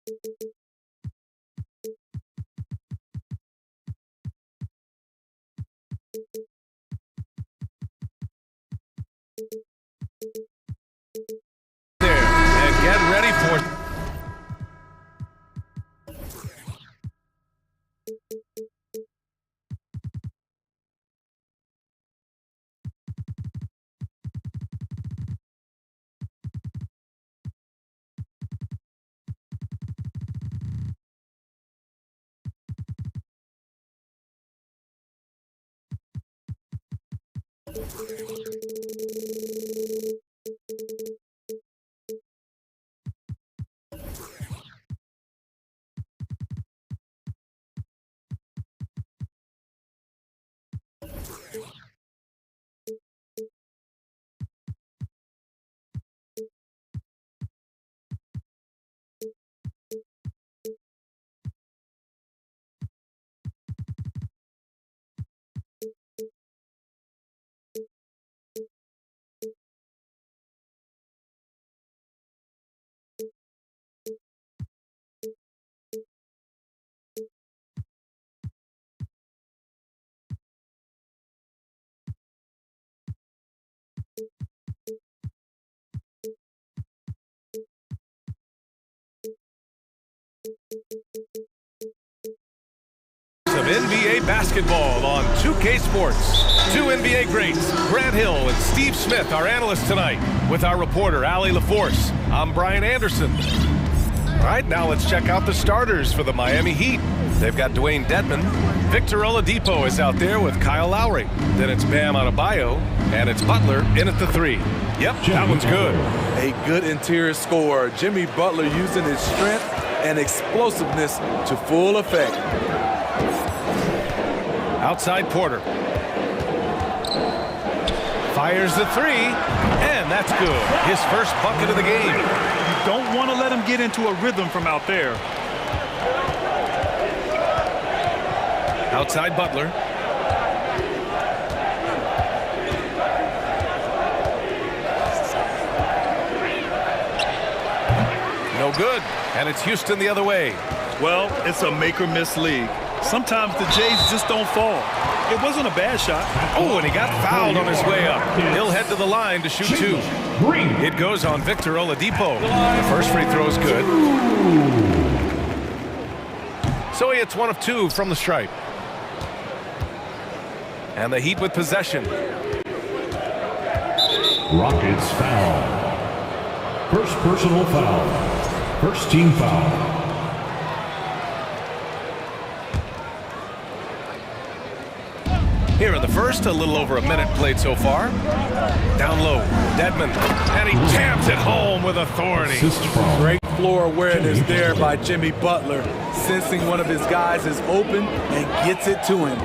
And get ready for it. Of NBA basketball on 2K Sports. Two NBA greats, Grant Hill and Steve Smith, our analysts tonight, with our reporter, Allie LaForce. I'm Brian Anderson. All right, now let's check out the starters for the Miami Heat. They've got Dwayne Dedmon. Victor Oladipo is out there with Kyle Lowry. Then it's Bam Adebayo, and it's Butler in at the 3. Yep, that one's good. A good interior scorer. Jimmy Butler using his strength and explosiveness to full effect. Outside Porter. Fires the 3, and that's good. His first bucket of the game. You don't want to let him get into a rhythm from out there. Outside Butler. No good, and it's Houston the other way. Well, it's a make-or-miss league. Sometimes the Jays just don't fall. It wasn't a bad shot. Oh, and he got fouled on his way up. He'll head to the line to shoot 2. It goes on Victor Oladipo. The first free throw is good. So he hits 1 of 2 from the stripe. And the Heat with possession. Rockets foul. First personal foul. First team foul. Here in the first, a little over a minute played so far. Down low, Dedmon, and he jams it home with authority. Great floor awareness there by Jimmy Butler, sensing one of his guys is open and gets it to him.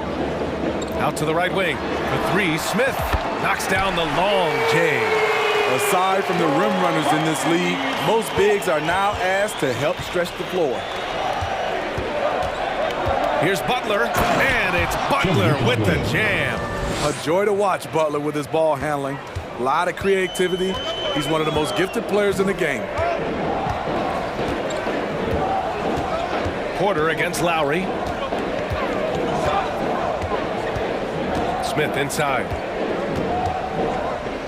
Out to the right wing, the 3, Smith knocks down the long J. Aside from the rim runners in this league, most bigs are now asked to help stretch the floor. Here's Butler, and it's Butler with the jam. A joy to watch Butler with his ball handling. A lot of creativity. He's one of the most gifted players in the game. Porter against Lowry. Smith inside.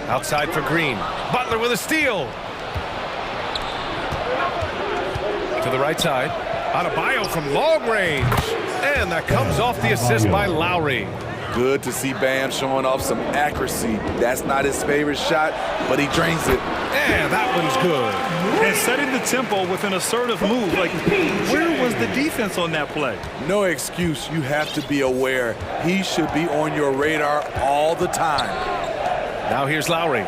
Outside for Green. Butler with a steal. To the right side. Adebayo from long range. And that comes off the assist by Lowry. Good to see Bam showing off some accuracy. That's not his favorite shot, but he drains it. And that one's good. And setting the tempo with an assertive move. Like, where was the defense on that play? No excuse. You have to be aware. He should be on your radar all the time. Now here's Lowry.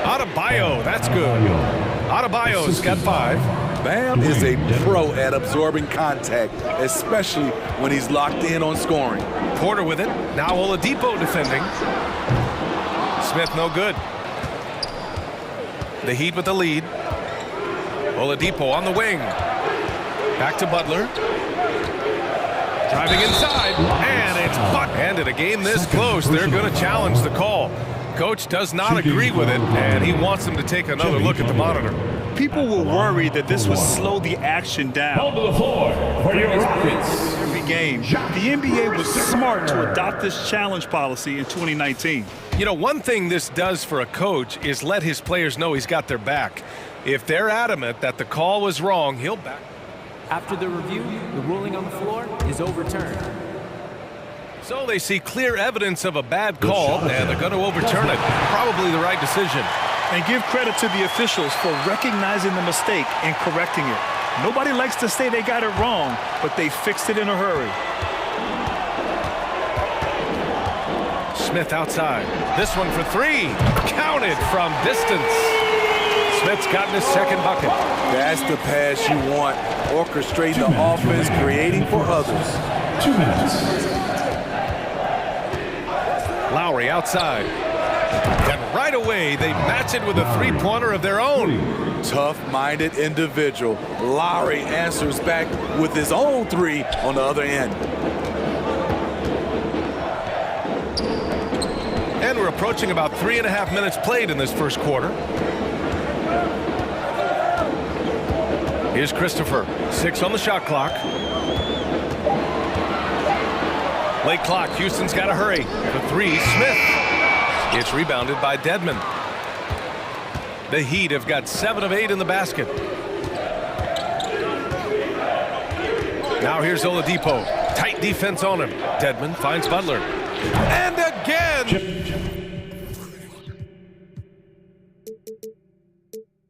Adebayo, that's good. Adebayo's got 5. Bam is a pro at absorbing contact, especially when he's locked in on scoring. Porter with it. Now Oladipo defending. Smith no good. The Heat with the lead. Oladipo on the wing. Back to Butler. Driving inside. And it's Butler. And in a game this close, they're going to challenge the call. coach does not agree with it, and he wants them to take another look at the monitor. People were worried that this would slow the action down. Ball to the floor for your Rockets. Every game, the NBA was smart to adopt this challenge policy in 2019. You know, one thing this does for a coach is let his players know he's got their back. If they're adamant that the call was wrong, he'll back. After the review, the ruling on the floor is overturned. So they see clear evidence of a bad call, and they're going to overturn it. Probably the right decision. And give credit to the officials for recognizing the mistake and correcting it. Nobody likes to say they got it wrong, but they fixed it in a hurry. Smith outside. This one for three. Counted from distance. Smith's gotten his second bucket. That's the pass you want. Orchestrate the offense, creating for others. 2 minutes. Lowry outside. And right away, they match it with a three-pointer of their own. Tough-minded individual. Lowry answers back with his own three on the other end. And we're approaching about 3.5 minutes played in this first quarter. Here's Christopher. 6 on the shot clock. Late clock. Houston's got to hurry. The three, Smith. It's rebounded by Dedmon. The Heat have got 7 of 8 in the basket. Now here's Oladipo. Tight defense on him. Dedmon finds Butler. And again!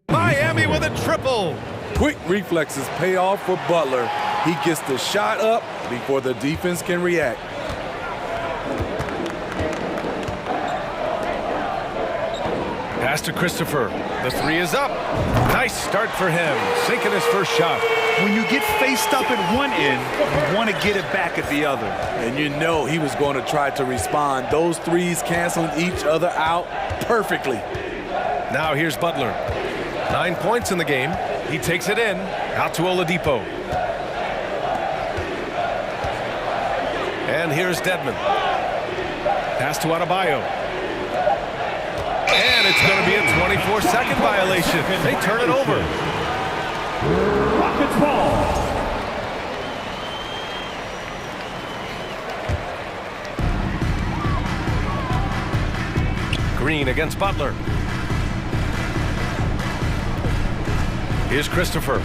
Miami with a triple. Quick reflexes pay off for Butler. He gets the shot up before the defense can react. Pass to Christopher. The three is up. Nice start for him. Sinking his first shot. When you get faced up at one end, you want to get it back at the other. And you know he was going to try to respond. Those threes canceling each other out perfectly. Now here's Butler. 9 points in the game. He takes it in. Out to Oladipo. And here's Dedmon. Pass to Adebayo. And it's going to be a 24-second violation. They turn it over. Rockets ball. Green against Butler. Here's Christopher.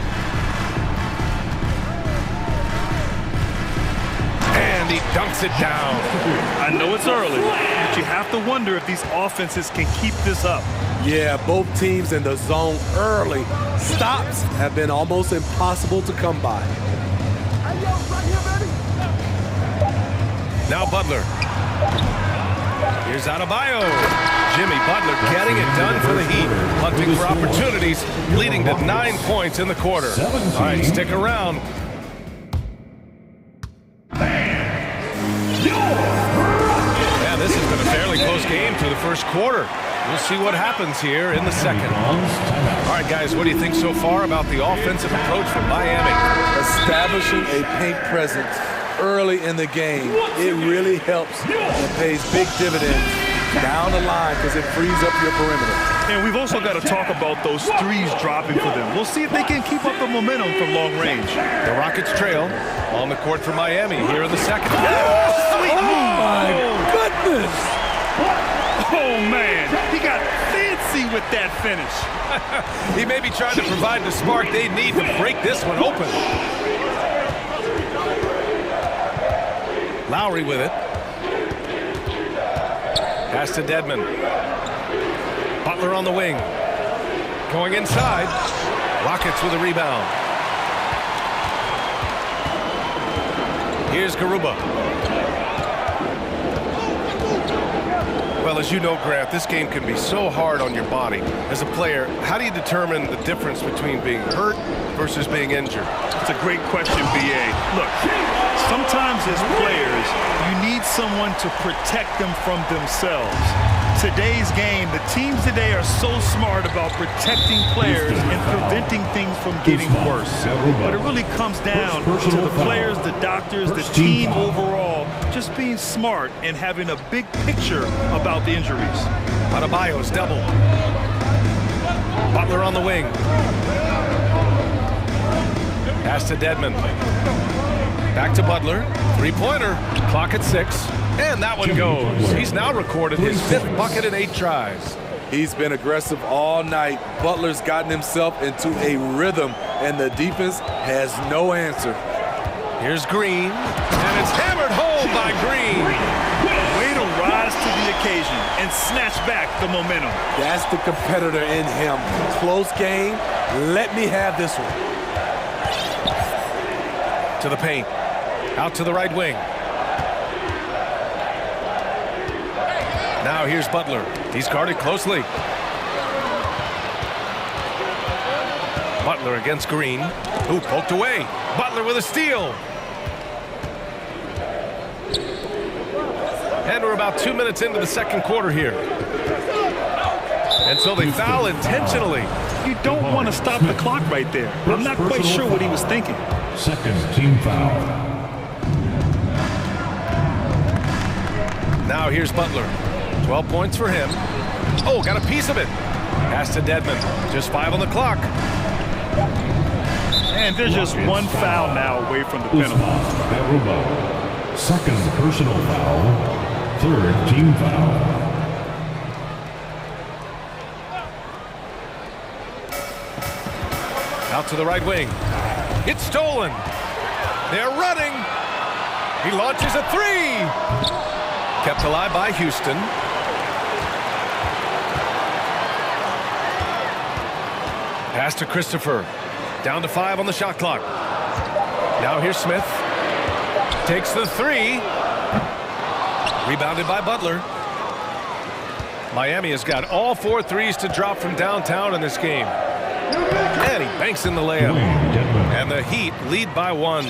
And he dunks it down. I know it's early, but you have to wonder if these offenses can keep this up. Yeah, both teams in the zone early. Stops have been almost impossible to come by. Now Butler. Here's Adebayo. Jimmy Butler getting it done for the Heat. Hunting for opportunities, leading to 9 points in the quarter. All right, stick around. Yeah, this has been a fairly close game through the first quarter. We'll see what happens here in the second. All right, guys, what do you think so far about the offensive approach from Miami? Establishing a paint presence early in the game. It really helps and pays big dividends down the line because it frees up your perimeter. And we've also got to talk about those threes dropping for them. We'll see if they can keep up the momentum from long range. The Rockets trail on the court for Miami here in the second. Oh, sweet move. My goodness. Oh, man. He got fancy with that finish. He may be trying to provide the spark they need to break this one open. Lowry with it. Pass to Dedmon. Butler on the wing. Going inside. Rockets with a rebound. Here's Garuba. Well, as you know, Grant, this game can be so hard on your body. As a player, how do you determine the difference between being hurt versus being injured? It's a great question, B.A. Look, sometimes as players, you need someone to protect them from themselves. Today's game, the teams today are so smart about protecting players and preventing things from getting worse. But it really comes down to the players, the doctors, the team overall, just being smart and having a big picture about the injuries. Adebayo's double. Butler on the wing. Pass to Dedmon. Back to Butler. Three-pointer. Clock at 6. And that one goes. He's now recorded his 5th bucket in 8 tries. He's been aggressive all night. Butler's gotten himself into a rhythm, and the defense has no answer. Here's Green, and it's hammered home by Green. Way to rise to the occasion and snatch back the momentum. That's the competitor in him. Close game. Let me have this one. To the paint. Out to the right wing. Now here's Butler. He's guarded closely. Butler against Green. Ooh, poked away. Butler with a steal. And we're about 2 minutes into the second quarter here. And so they foul intentionally. You don't want to stop the clock right there. I'm not quite sure what he was thinking. Second team foul. Now here's Butler. 12 points for him. Oh, got a piece of it. Pass to Dedmon. Just 5 on the clock. And there's just one foul now away from the penalty. Second personal foul. Third team foul. Out to the right wing. It's stolen. They're running. He launches a 3. Kept alive by Houston. Pass to Christopher. Down to 5 on the shot clock. Now here's Smith. Takes the 3. Rebounded by Butler. Miami has got all 4 threes to drop from downtown in this game. And he banks in the layup. And the Heat lead by 1.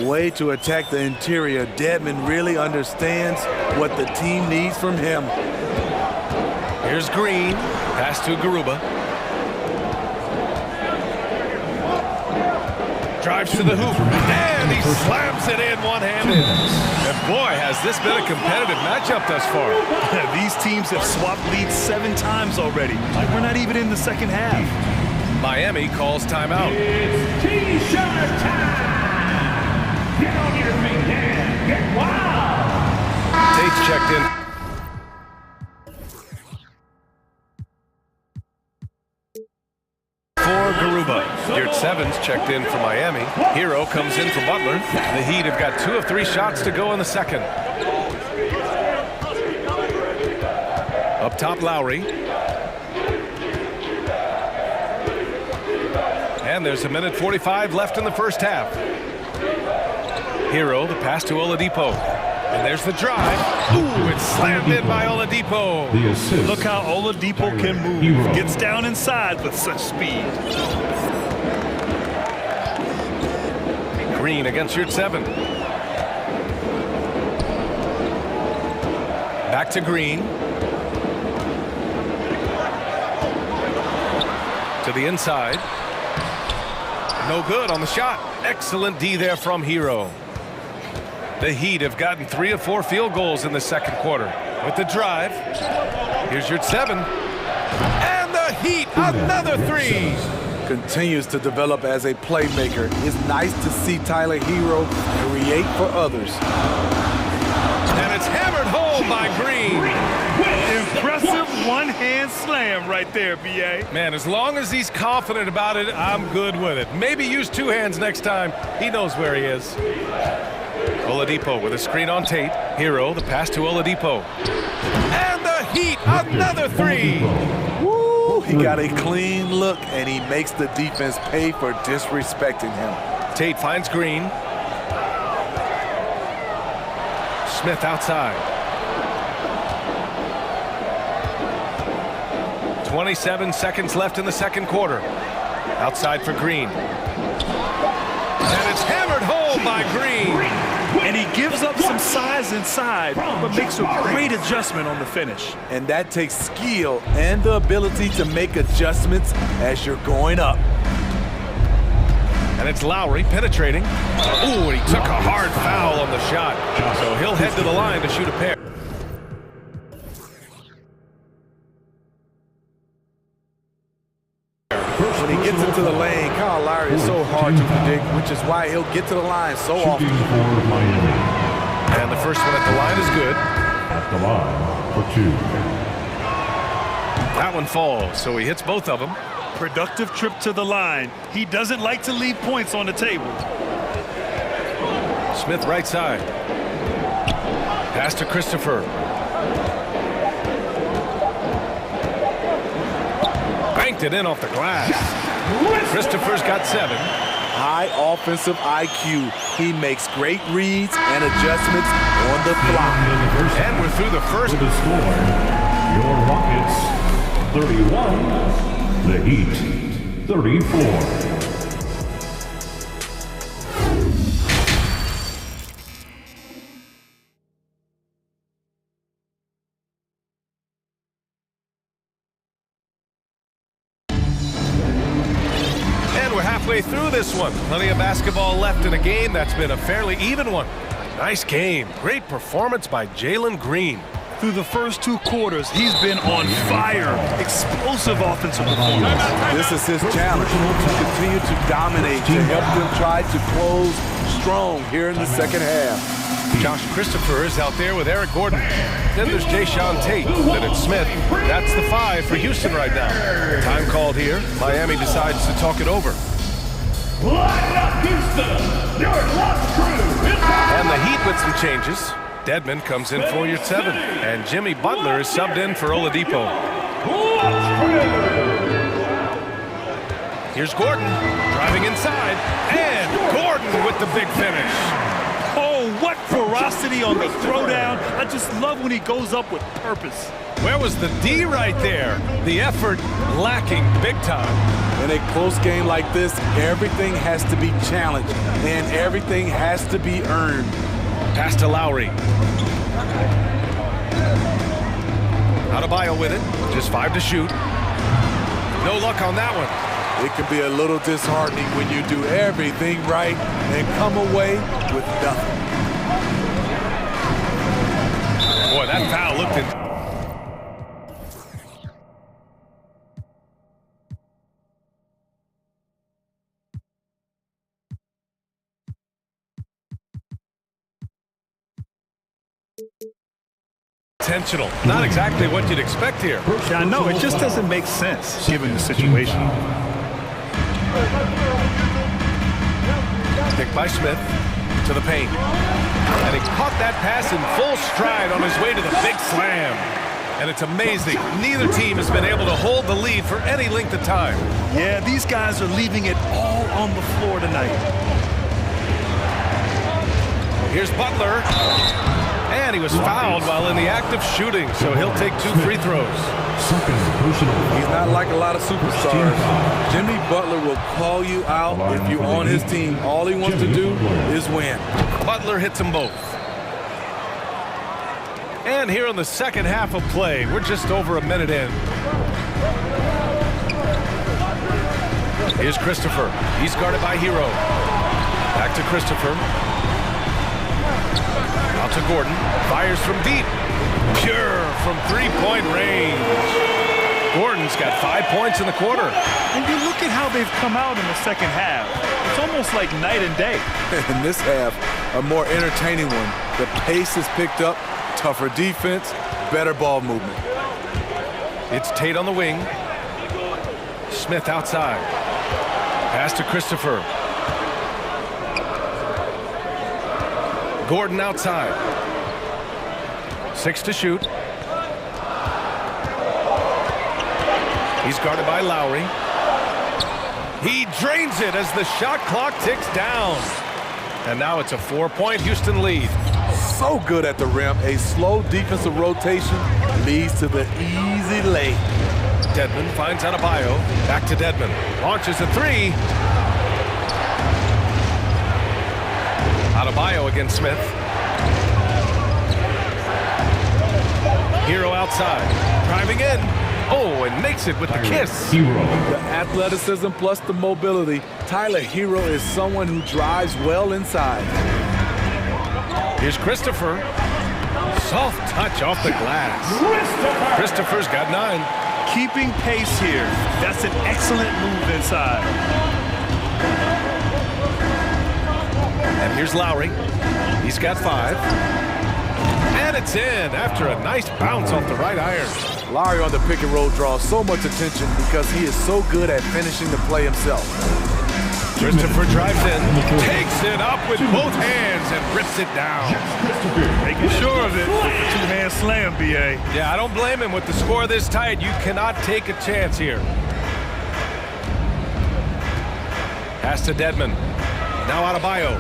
Way to attack the interior. Dedmon really understands what the team needs from him. Here's Green. Pass to Garuba. Drives to the hoop. And he slams it in one-handed. And boy, has this been a competitive matchup thus far. These teams have swapped leads 7 times already. We're not even in the second half. Miami calls timeout. It's T-shirt time! Get on your feet and get wild! Tate's checked in. For Garuba. Yurt Sevens checked in for Miami. Hero comes in for Butler. The Heat have got 2 of 3 shots to go in the second. Up top, Lowry. And there's 1:45 left in the first half. Hero, the pass to Oladipo. And there's the drive. Ooh, it's slammed in by Oladipo. Look how Oladipo can move. Gets down inside with such speed. Green against Yurt 7. Back to Green. To the inside. No good on the shot. Excellent D there from Hero. The Heat have gotten 3 of 4 field goals in the second quarter. With the drive. Here's Yurt 7. And the Heat, another 3. Continues to develop as a playmaker. It's nice to see Tyler Hero create for others. And it's hammered home by Green. Impressive one-hand slam right there, B.A. Man, as long as he's confident about it, I'm good with it. Maybe use 2 hands next time. He knows where he is. Oladipo with a screen on Tate. Hero, the pass to Oladipo. And the Heat, another 3. Woo, he got a clean look, and he makes the defense pay for disrespecting him. Tate finds Green. Smith outside. 27 seconds left in the second quarter. Outside for Green. And it's hammered home by Green. And he gives up some size inside, but makes a great adjustment on the finish. And that takes skill and the ability to make adjustments as you're going up. And it's Lowry penetrating. Ooh, and he took a hard foul on the shot. So he'll head to the line to shoot a pair. When he gets into the lane, Kyle Lowry is so hard to predict, which is why he'll get to the line so often. And the first one at the line is good. At the line for 2. That one falls, so he hits both of them. Productive trip to the line. He doesn't like to leave points on the table. Smith right side. Pass to Christopher. Banked it in off the glass. Christopher's got 7. High offensive IQ. He makes great reads and adjustments on the fly. And we're through the first. With the score, your Rockets 31, the Heat 34. Halfway through this one. Plenty of basketball left in a game that's been a fairly even one. Nice game. Great performance by Jalen Green. Through the first 2 quarters, he's been on fire. Explosive offensive performance. This is his challenge to continue to dominate, to help them try to close strong here in the second half. Josh Christopher is out there with Eric Gordon. Then there's Jayshawn Tate. Then it's Smith. That's the 5 for Houston right now. Time called here. Miami decides to talk it over. Line up, Houston! Your last crew is And the Heat with some changes. Dedmon comes in for your 7. And Jimmy Butler is subbed in for Oladipo. Here's Gordon driving inside. And Gordon with the big finish. Oh, what ferocity on the throwdown. I just love when he goes up with purpose. Where was the D right there? The effort lacking big time. In a close game like this, everything has to be challenged and everything has to be earned. Pass to Lowry. Adebayo with it. Just 5 to shoot. No luck on that one. It can be a little disheartening when you do everything right and come away with nothing. Boy, that foul looked in. Intentional. Not exactly what you'd expect here. Yeah, I know. It just doesn't make sense given the situation. Picked by Smith to the paint. And he caught that pass in full stride on his way to the big slam. And it's amazing. Neither team has been able to hold the lead for any length of time. Yeah, these guys are leaving it all on the floor tonight. Here's Butler. And he was fouled while in the act of shooting, so he'll take 2 free throws. He's not like a lot of superstars. Jimmy Butler will call you out if you're on his team. All he wants to do is win. Butler hits them both. And here in the second half of play, we're just over a minute in. Here's Christopher. He's guarded by Hero. Back to Christopher. Out to Gordon. Fires from deep. Pure from 3-point range. Gordon's got 5 points in the quarter. And you look at how they've come out in the second half. It's almost like night and day. In this half, a more entertaining one. The pace is picked up, tougher defense, better ball movement. It's Tate on the wing. Smith outside. Pass to Christopher. Gordon outside. 6 to shoot. He's guarded by Lowry. He drains it as the shot clock ticks down. And now it's a 4-point Houston lead. So good at the rim. A slow defensive rotation leads to the easy lay. Dedmon finds Adebayo. Back to Dedmon. Launches a 3. Adebayo against Smith. Hero outside. Driving in. Oh, and makes it with the kiss. The athleticism plus the mobility. Tyler Hero is someone who drives well inside. Here's Christopher. Soft touch off the glass. Christopher's got 9. keeping pace here. That's an excellent move inside. And here's Lowry. He's got 5. And it's in after a nice bounce off the right iron. Lowry on the pick and roll draws so much attention because he is so good at finishing the play himself. Christopher drives in, takes it up with both hands and rips it down. Making sure of it with the two-hand slam, B.A. Yeah, I don't blame him. With the score this tight, you cannot take a chance here. Pass to Dedmon. Now Adebayo.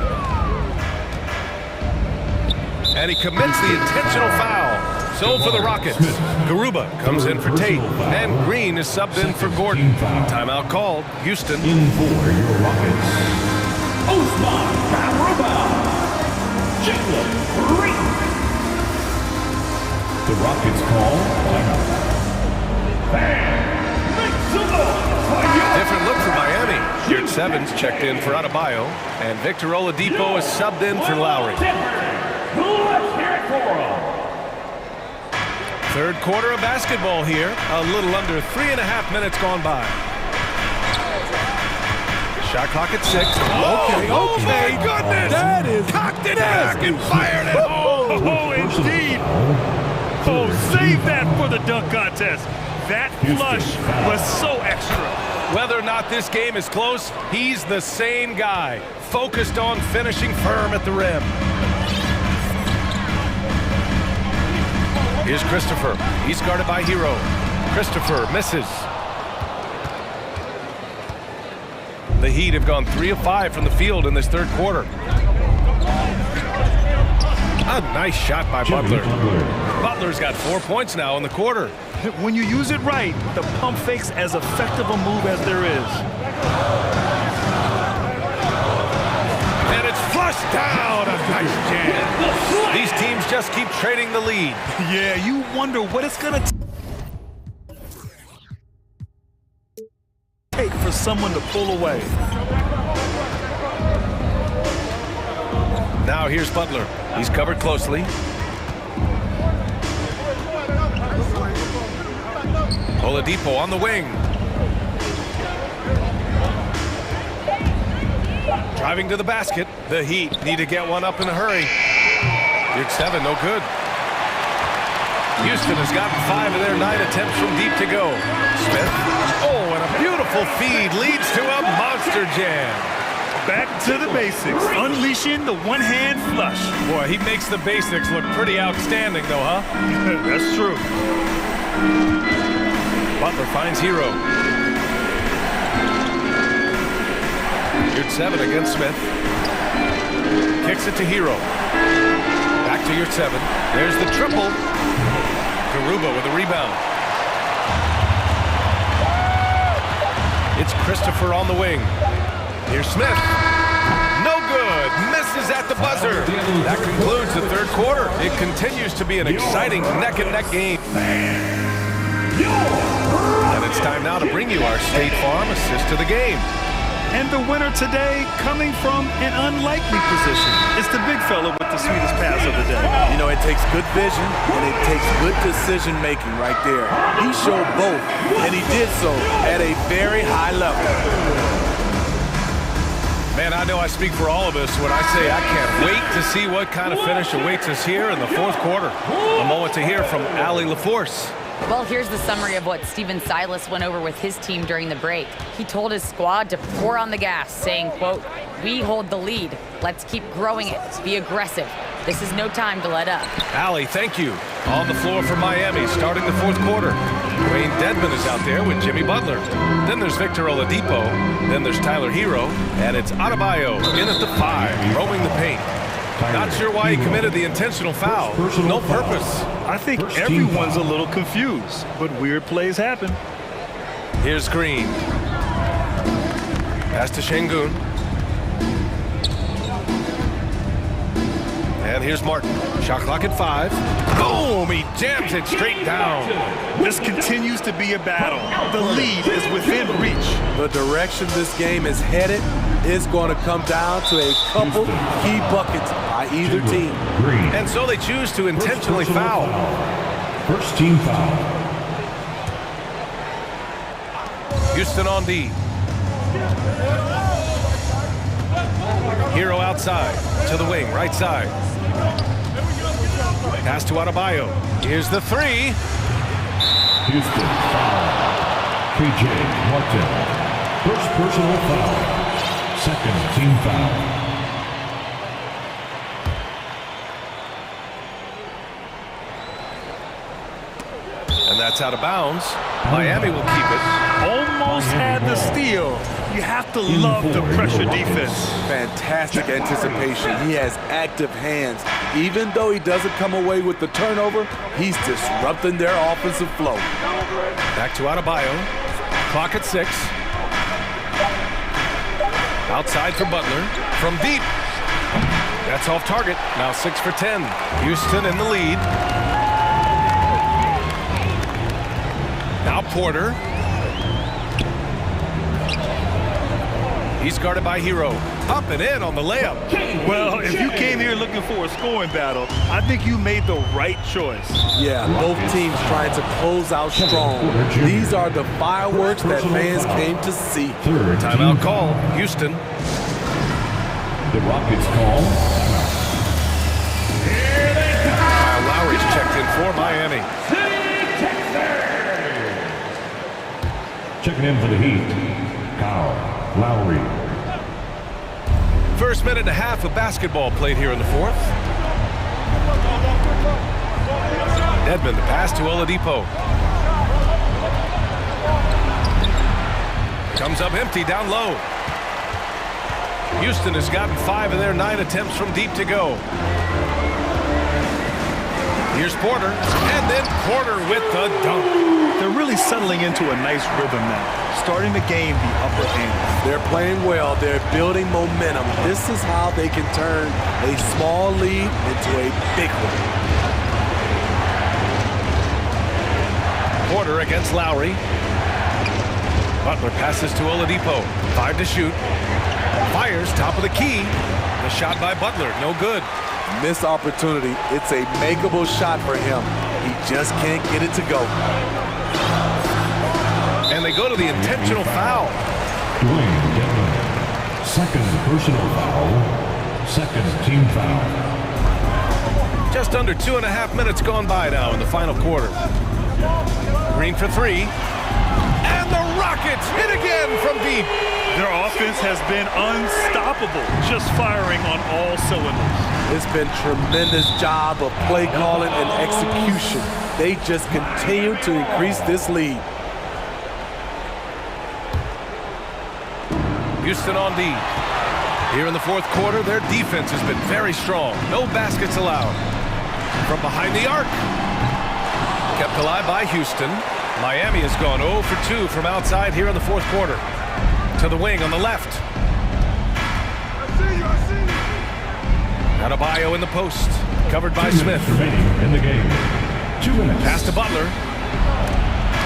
And he commits the intentional foul. So for the Rockets, Garuba comes in for Tate, and Green is subbed in for Gordon. Timeout called. Houston. In for your Rockets, Osman Garuba, Jalen Green. The Rockets call timeout. Different look for Miami. Geert Sevens checked in for Adebayo, and Victor Oladipo is subbed in for Lowry. Let's hear it for him. Third quarter of basketball here. A little under 3.5 minutes gone by. Shot clock at 6. Okay. Oh my goodness! That is cocked it back and fired it home. Oh, indeed. Oh, save that for the dunk contest. That flush was so extra. Whether or not this game is close, he's the same guy, focused on finishing firm at the rim. Here's Christopher. He's guarded by Hero. Christopher misses. The Heat have gone 3 of 5 from the field in this third quarter. A nice shot by Butler. Butler's got 4 points now in the quarter. When you use it right, the pump fake's as effective a move as there is. And it's flushed down. A nice jam. These teams just keep trading the lead. Yeah, you wonder what it's going to take for someone to pull away. Now here's Butler. He's covered closely. Oladipo on the wing. Driving to the basket. The Heat need to get one up in a hurry. Geert 7, no good. Houston has gotten 5 of their 9 attempts from deep to go. Smith. Oh, and a beautiful feed leads to a monster jam. Back to the basics, unleashing the one-hand flush. Boy, he makes the basics look pretty outstanding, though, huh? That's true. Butler finds Hero. Geert 7 against Smith. Kicks it to Hero. Back to Geert 7. There's the triple. Garuba with a rebound. It's Christopher on the wing. Here's Smith. No good. Misses at the buzzer. That concludes the third quarter. It continues to be an exciting neck-and-neck game. And it's time now to bring you our State Farm assist to the game. And the winner today coming from an unlikely position. It's the big fella with the sweetest pass of the day. You know, it takes good vision and it takes good decision-making right there. He showed both, and he did so at a very high level. Man, I know I speak for all of us when I say I can't wait to see what kind of finish awaits us here in the fourth quarter. A moment to hear from Allie LaForce. Well, here's the summary of what Stephen Silas went over with his team during the break. He told his squad to pour on the gas, saying, quote, "We hold the lead. Let's keep growing it. Be aggressive. This is no time to let up." Allie, thank you. On the floor for Miami, starting the fourth quarter. Dwayne Dedmon is out there with Jimmy Butler. Then there's Victor Oladipo. Then there's Tyler Hero. And it's Adebayo in at the 5, roaming the paint. Not sure why he committed the intentional foul. No purpose. I think everyone's a little confused, but weird plays happen. Here's Green. Pass to Şengün. And here's Martin. Shot clock at 5. Boom! He jams it straight down. This continues to be a battle. The lead is within reach. The direction this game is headed is going to come down to a couple key buckets by either team. And so they choose to intentionally foul. First team foul. Houston on D. Hero outside, to the wing, right side. Pass to Adebayo. Here's the three. Houston foul. KJ Martin. First personal foul. Second team foul. And that's out of bounds. Miami will keep it. Almost had the steal. You have to love the pressure defense. Fantastic anticipation. He has active hands. Even though he doesn't come away with the turnover, he's disrupting their offensive flow. Back to Adebayo. Clock at 6. Outside for Butler. From deep. That's off target. Now 6 for 10. Houston in the lead. Now Porter. He's guarded by Hero. Up and in on the layup. Well, if you came here looking for a scoring battle, I think you made the right choice. Yeah, both teams trying to close out strong. These are the fireworks that fans came to see. Timeout call, Houston. The Rockets call. Kyle Lowry's checked in for Miami. Checking in for the Heat, Kyle Lowry. First minute and a half of basketball played here in the fourth. Dedmon, the pass to Oladipo. Comes up empty down low. Houston has gotten 5 of their 9 attempts from deep to go. Here's Porter, and then Porter with the dunk. They're really settling into a nice rhythm now, starting to gain the upper hand. They're playing well. They're building momentum. This is how they can turn a small lead into a big one. Porter against Lowry. Butler passes to Oladipo. 5 to shoot. Fires top of the key. The shot by Butler, no good. Missed opportunity. It's a makeable shot for him. He just can't get it to go. And they go to the intentional foul. Dwayne Dedmon. Second personal foul. Second team foul. Just under 2.5 minutes gone by now in the final quarter. Green for 3. And the Rockets hit again from deep. Their offense has been unstoppable, just firing on all cylinders. It's been tremendous job of play calling and execution. They just continue to increase this lead. Houston on D. Here in the fourth quarter, their defense has been very strong. No baskets allowed. From behind the arc. Kept alive by Houston. Miami has gone 0 for 2 from outside here in the fourth quarter. To the wing on the left. Adebayo in the post. Covered by Smith. In the game. 2 minutes. Pass to Butler.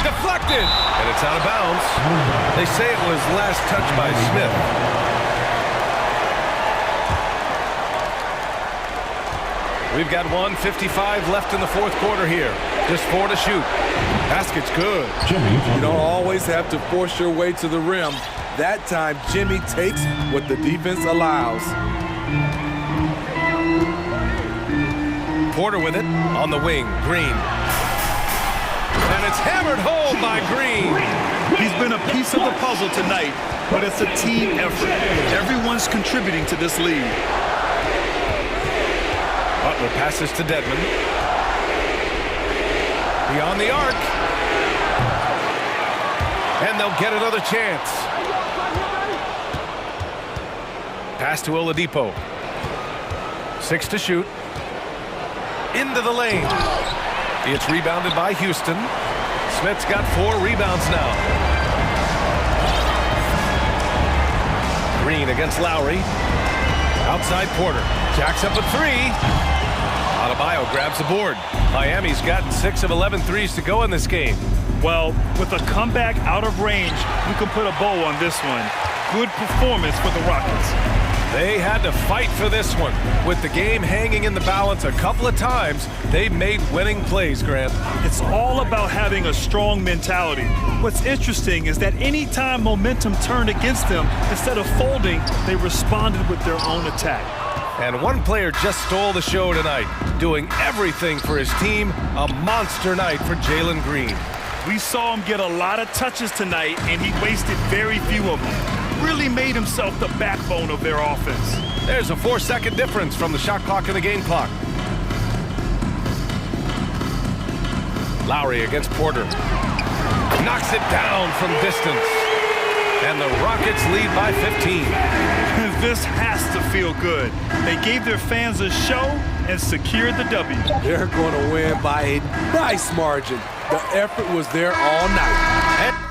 Deflected. And it's out of bounds. They say it was last touched by Smith. We've got 1:55 left in the fourth quarter here. Just 4 to shoot. Basket's good. You don't always have to force your way to the rim. That time, Jimmy takes what the defense allows. Porter with it on the wing. Green. And it's hammered home by Green. He's been a piece of the puzzle tonight, but it's a team effort. Everyone's contributing to this lead. Butler passes to Dedmon. Beyond the arc. And they'll get another chance. Pass to Oladipo. 6 to shoot. Into the lane. It's rebounded by Houston. Smith's got 4 rebounds now. Green against Lowry. Outside Porter. Jacks up a 3. Adebayo grabs the board. Miami's gotten 6 of 11 threes to go in this game. Well, with a comeback out of range, we can put a bow on this one. Good performance for the Rockets. They had to fight for this one. With the game hanging in the balance a couple of times, they made winning plays, Grant. It's all about having a strong mentality. What's interesting is that anytime momentum turned against them, instead of folding, they responded with their own attack. And one player just stole the show tonight, doing everything for his team. A monster night for Jalen Green. We saw him get a lot of touches tonight, and he wasted very few of them. Really made himself the backbone of their offense. There's a 4-second difference from the shot clock and the game clock. Lowry against Porter. Knocks it down from distance. And the Rockets lead by 15. This has to feel good. They gave their fans a show and secured the W. They're going to win by a nice margin. The effort was there all night.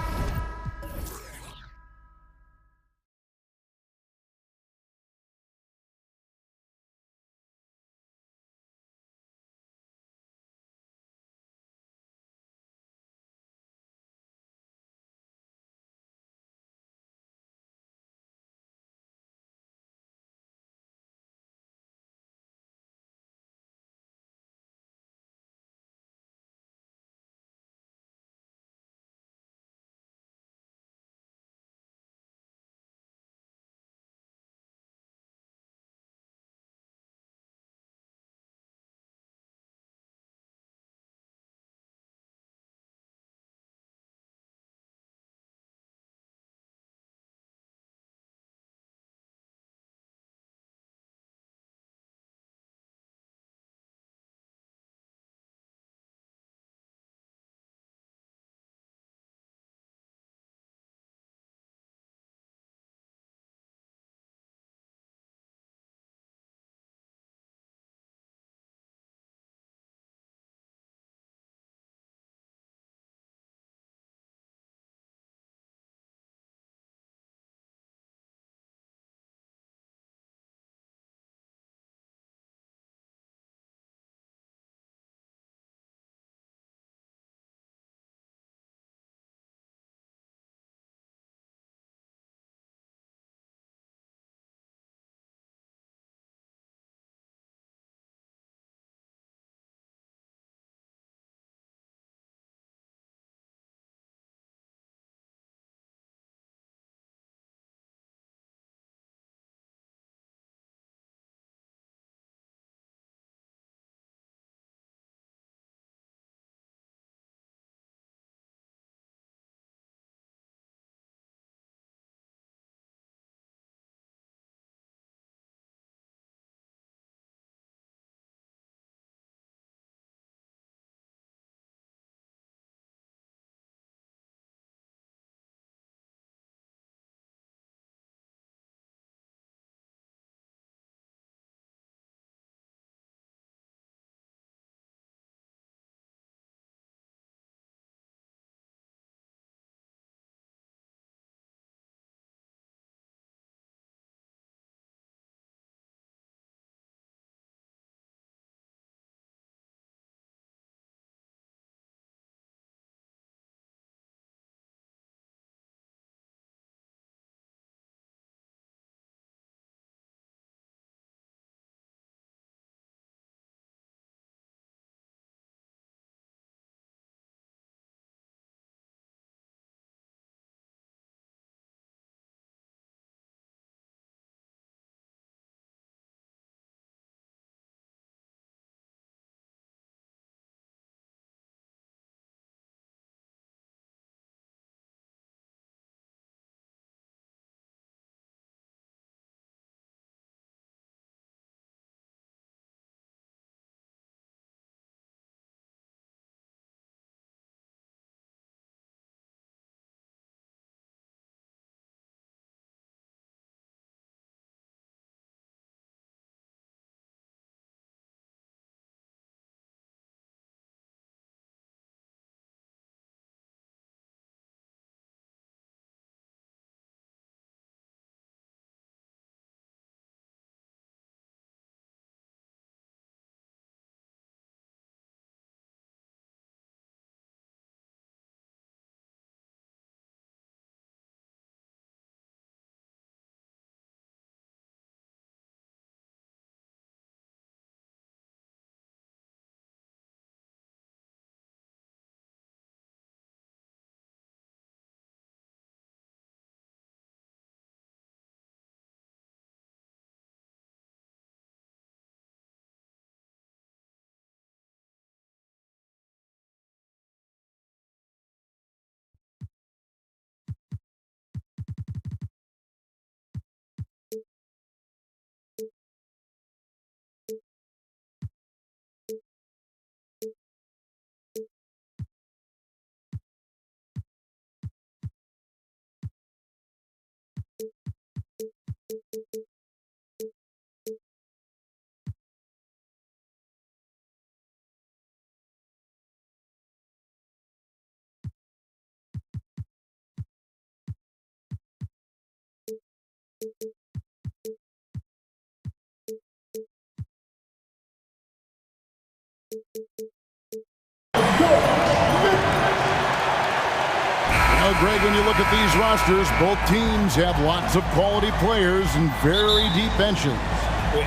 Greg, when you look at these rosters, both teams have lots of quality players and very deep benches.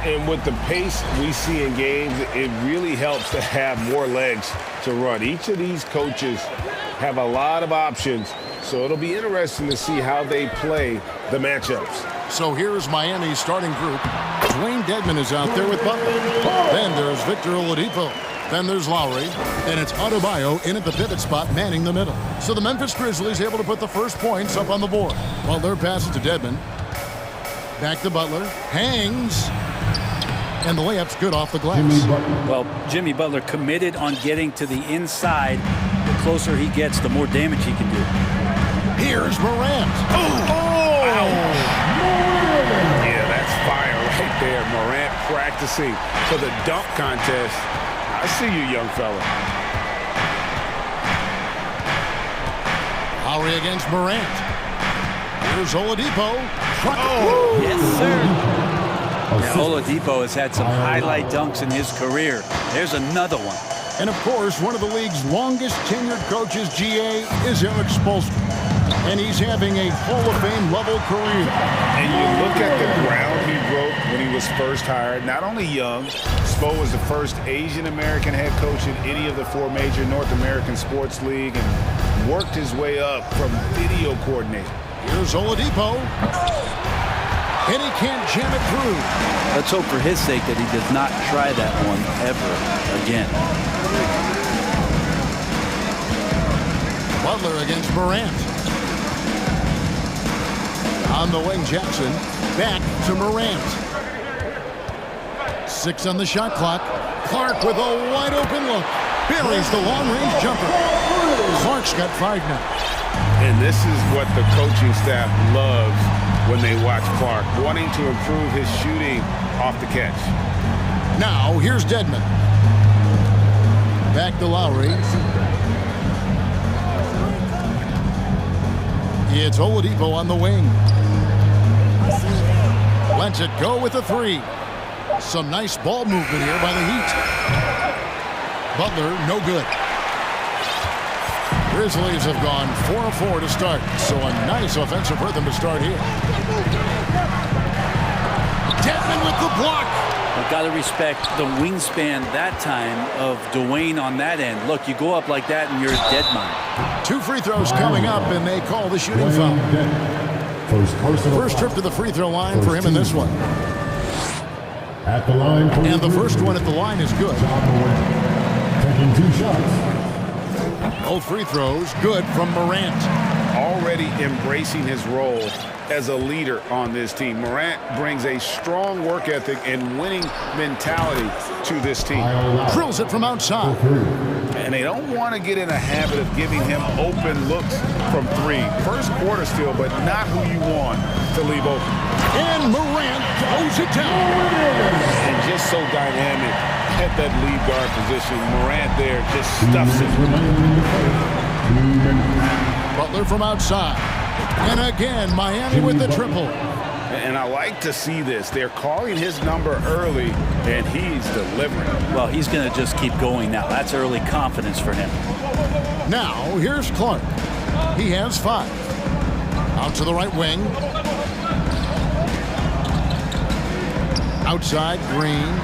And with the pace we see in games, it really helps to have more legs to run. Each of these coaches have a lot of options, so it'll be interesting to see how they play the matchups. So here's Miami's starting group. Dwayne Dedmon is out there with Butler. Then there's Victor Oladipo. Then there's Lowry, and it's Adebayo in at the pivot spot, manning the middle. So the Memphis Grizzlies able to put the first points up on the board. Butler passes to Dedmon. Back to Butler. Hangs. And the layup's good off the glass. Well, Jimmy Butler committed on getting to the inside. The closer he gets, the more damage he can do. Here's Morant. Yeah, that's fire right there. Morant practicing for the dunk contest. I see you, young fella. Lowry against Morant. Here's Oladipo. Yes, sir. Yeah, Oladipo has had some highlight dunks in his career. There's another one. And, of course, one of the league's longest tenured coaches, GA, is Eric Spoelstra. And he's having a Hall of Fame level career. And you look at the ground he broke when he was first hired. Not only young, Spo was the first Asian-American head coach in any of the 4 major North American sports league and worked his way up from video coordinator. Here's Oladipo. And he can't jam it through. Let's hope for his sake that he does not try that one ever again. Butler against Morant. On the wing, Jackson. Back to Morant. 6 on the shot clock. Clark with a wide open look. Buries the long-range jumper. Clark's got 5 now. And this is what the coaching staff loves when they watch Clark, wanting to improve his shooting off the catch. Now, here's Dedmon. Back to Lowry. It's Oladipo on the wing. Lets it go with a 3. Some nice ball movement here by the Heat. Butler, no good. Grizzlies have gone 4 of 4 to start, so a nice offensive rhythm to start here. Dedmon with the block. I've got to respect the wingspan that time of Dwayne on that end. Look, you go up like that and you're a dead man. 2 free throws coming up, and they call the shooting foul. First trip to the free throw line for him in this one. At the line, and the first one at the line is good. Taking 2 shots. Both free throws good from Morant. Already embracing his role as a leader on this team. Morant brings a strong work ethic and winning mentality to this team. Drills it from outside. And they don't want to get in a habit of giving him open looks from 3. First quarter still, but not who you want to leave open. And Morant throws it down. And just so dynamic at that lead guard position. Morant there just stuffs it. Butler from outside. And again, Miami with the triple. And I like to see this. They're calling his number early, and he's delivering. Well, he's going to just keep going now. That's early confidence for him. Now, here's Clark. He has 5. Out to the right wing. Outside, Green.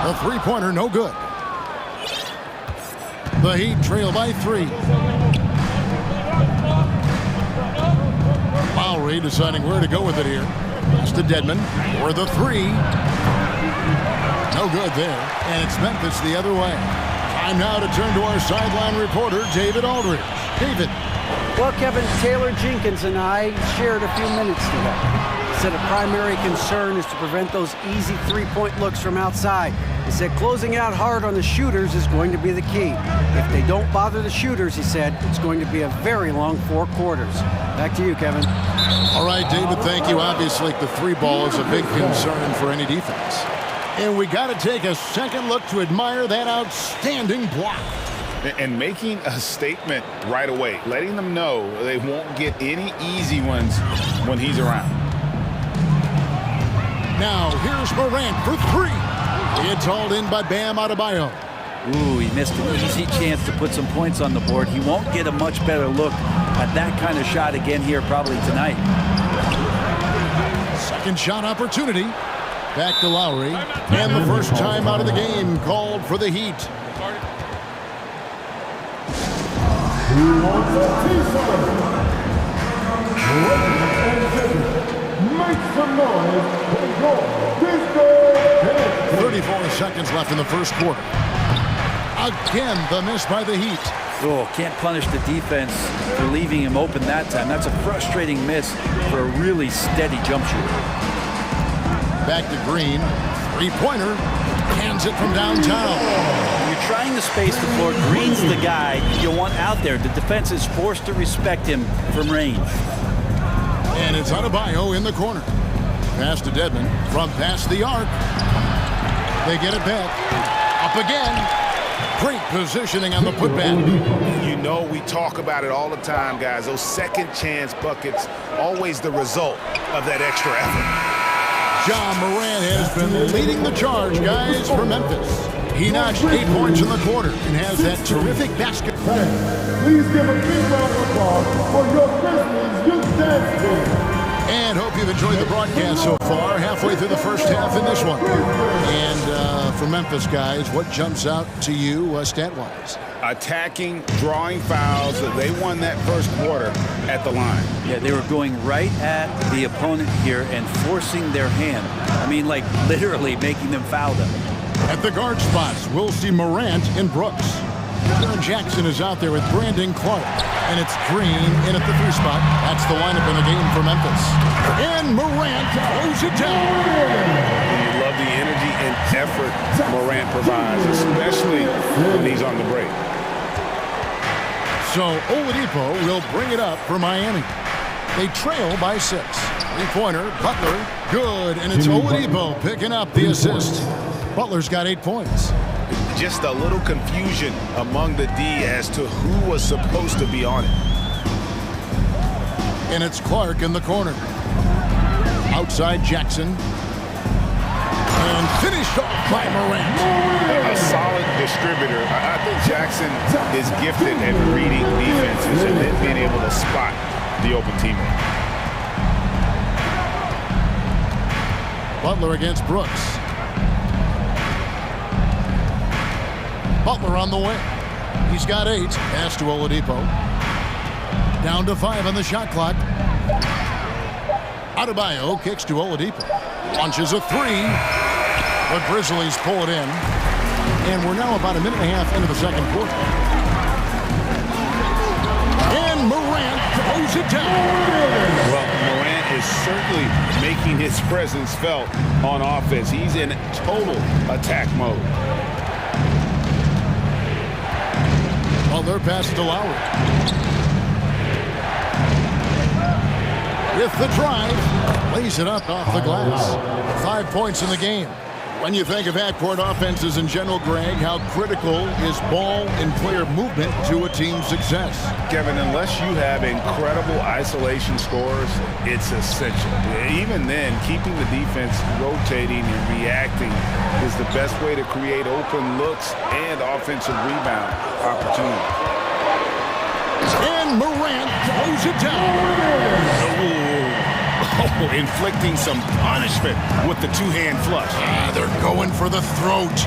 A 3-pointer, no good. The Heat trail by 3. Lowry deciding where to go with it here. Pass to Dedmon for the 3. No good there. And it's Memphis the other way. Time now to turn to our sideline reporter, David Aldridge. David. Well, Kevin, Taylor Jenkins and I shared a few minutes together. He said a primary concern is to prevent those easy 3-point looks from outside. He said closing out hard on the shooters is going to be the key. If they don't bother the shooters, he said, it's going to be a very long 4 quarters. Back to you, Kevin. All right, David, thank you. Obviously, the 3 ball is a big concern for any defense. And we got to take a second look to admire that outstanding block. And making a statement right away, letting them know they won't get any easy ones when he's around. Now, here's Morant for 3. It's hauled in by Bam Adebayo. Ooh, he missed an easy chance to put some points on the board. He won't get a much better look at that kind of shot again here probably tonight. Second shot opportunity. Back to Lowry. And the first time out of the game called for the Heat. Make some noise for your disco. 34 seconds left in the first quarter. Again, the miss by the Heat. Oh, can't punish the defense for leaving him open that time. That's a frustrating miss for a really steady jump shooter. Back to Green. Three-pointer. Cans it from downtown. When you're trying to space the floor, Green's the guy you want out there. The defense is forced to respect him from range. And it's Adebayo in the corner. Pass to Dedmon from past the arc. They get it back. Up again. Great positioning on the putback. You know, we talk about it all the time, guys. Those second chance buckets, always the result of that extra effort. Ja Morant has been leading the charge, guys, for Memphis. He notched 8 points in the quarter and has that terrific basket. Please give a big round of applause for your Christmas Youth Dance Team. And hope you've enjoyed the broadcast so far. Halfway through the first half in this one. And for Memphis, guys, what jumps out to you stat-wise? Attacking, drawing fouls. They won that first quarter at the line. Yeah, they were going right at the opponent here and forcing their hand. I mean, like literally making them foul them. At the guard spots, we'll see Morant and Brooks. Jaren Jackson is out there with Brandon Clark. And it's Green in at the 3 spot. That's the lineup in the game for Memphis. And Morant throws it down. You love the energy and effort Morant provides, especially when he's on the break. So Oladipo will bring it up for Miami. They trail by 6. Three-pointer, Butler, good. And it's Oladipo picking up the assist. Butler's got 8 points. Just a little confusion among the D as to who was supposed to be on it. And it's Clark in the corner. Outside Jackson. And finished off by Morant. A solid distributor. I think Jackson is gifted at reading defenses and then being able to spot the open teammate. Butler against Brooks. Butler on the wing. He's got 8. Pass to Oladipo. Down to 5 on the shot clock. Adebayo kicks to Oladipo. Launches a 3. The Grizzlies pull it in. And we're now about a minute and a half into the second quarter. And Morant throws it down. Well, Morant is certainly making his presence felt on offense. He's in total attack mode. Butler passes to Lowry. With the drive, lays it up off the glass. 5 points in the game. When you think of half-court offenses in general, Greg, how critical is ball and player movement to a team's success? Kevin, unless you have incredible isolation scores, it's essential. Even then, keeping the defense rotating and reacting is the best way to create open looks and offensive rebound opportunities. And Morant throws it down. Oh, inflicting some punishment with the two-hand flush. They're going for the throat.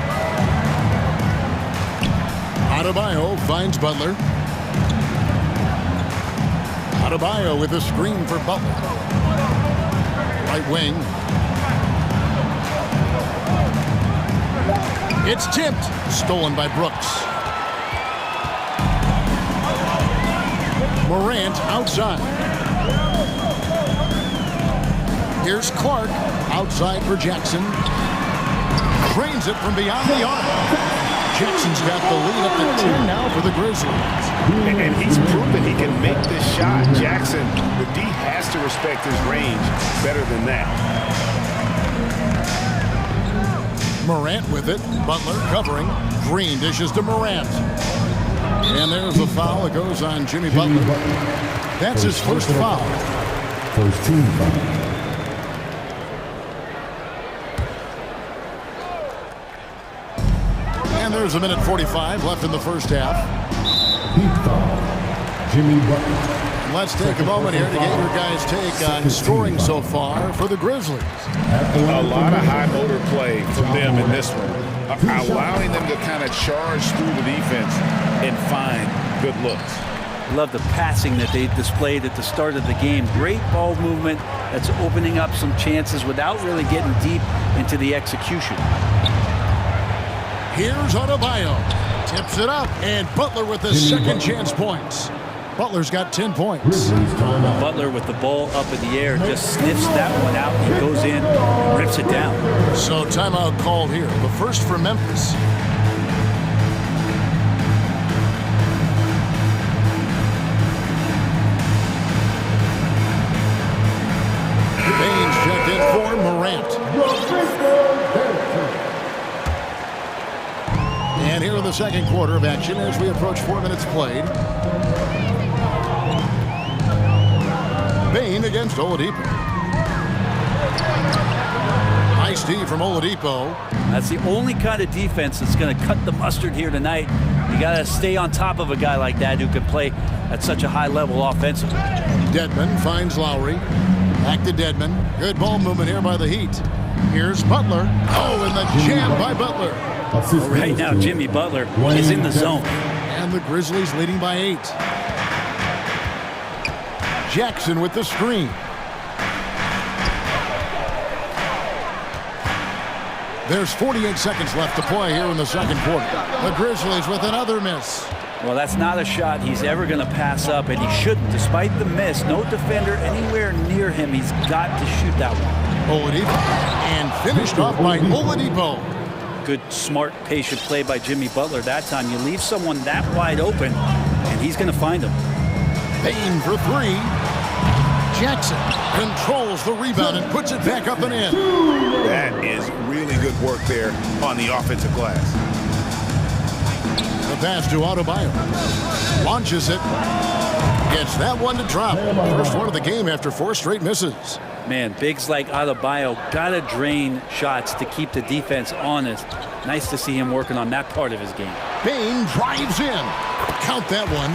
Adebayo finds Butler. Adebayo with a screen for Butler. Right wing. It's tipped. Stolen by Brooks. Morant outside. Here's Clark, outside for Jackson. Drains it from beyond the arc. Jackson's got the lead up to 10 now for the Grizzlies. And he's proven he can make this shot. Jackson, the D has to respect his range better than that. Morant with it. Butler covering. Green dishes to Morant. And there's the foul that goes on Jimmy Butler. That's his first foul. First team foul. There's a minute 45 left in the first half. Jimmy Butler. Let's take a moment here to get your guys' take on scoring so far for the Grizzlies. A lot of high motor play from them in this one, allowing them to kind of charge through the defense and find good looks. Love the passing that they displayed at the start of the game. Great ball movement that's opening up some chances without really getting deep into the execution. Here's Adebayo. Tips it up, and Butler with the second chance points. Butler's got 10 points. Butler with the ball up in the air just sniffs that one out. He goes in, rips it down. So timeout called here. The first for Memphis. Baines checked in for Morant. And here in the second quarter of action as we approach 4 minutes played. Bain against Oladipo. Nice D from Oladipo. That's the only kind of defense that's going to cut the mustard here tonight. You got to stay on top of a guy like that who can play at such a high level offensively. Dedmon finds Lowry. Back to Dedmon. Good ball movement here by the Heat. Here's Butler. Oh, and the jam by Butler. Right now, Jimmy Butler is in the zone. And the Grizzlies leading by 8. Jackson with the screen. There's 48 seconds left to play here in the second quarter. The Grizzlies with another miss. Well, that's not a shot he's ever going to pass up, and he shouldn't. Despite the miss, no defender anywhere near him. He's got to shoot that one. Oladipo. And finished off by Oladipo. Good, smart, patient play by Jimmy Butler. That time you leave someone that wide open, and he's going to find him. Payne for 3. Jackson controls the rebound and puts it back up and in. That is really good work there on the offensive glass. The pass to Adebayo. Launches it. Gets that one to drop. First one of the game after 4 straight misses. Man, bigs like Adebayo gotta drain shots to keep the defense honest. Nice to see him working on that part of his game. Bain drives in. Count that one.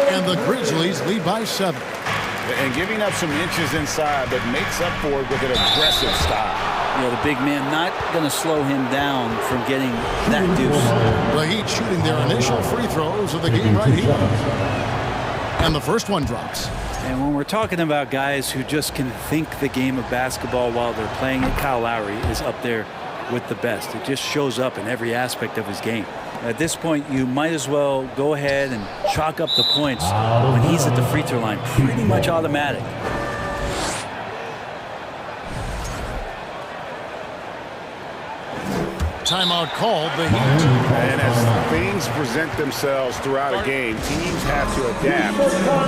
And the Grizzlies lead by 7. And giving up some inches inside, but makes up for it with an aggressive style. You know, the big man not going to slow him down from getting that deuce. The Heat shooting their initial free throws of the game right here. And the first one drops. And when we're talking about guys who just can think the game of basketball while they're playing it, Kyle Lowry is up there with the best. It just shows up in every aspect of his game. At this point, you might as well go ahead and chalk up the points when he's at the free throw line. Pretty much automatic. Timeout called, the Heat. And as things present themselves throughout a game, teams have to adapt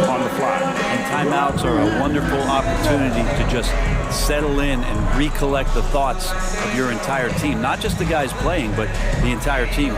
on the fly. And timeouts are a wonderful opportunity to just settle in and recollect the thoughts of your entire team. Not just the guys playing, but the entire team.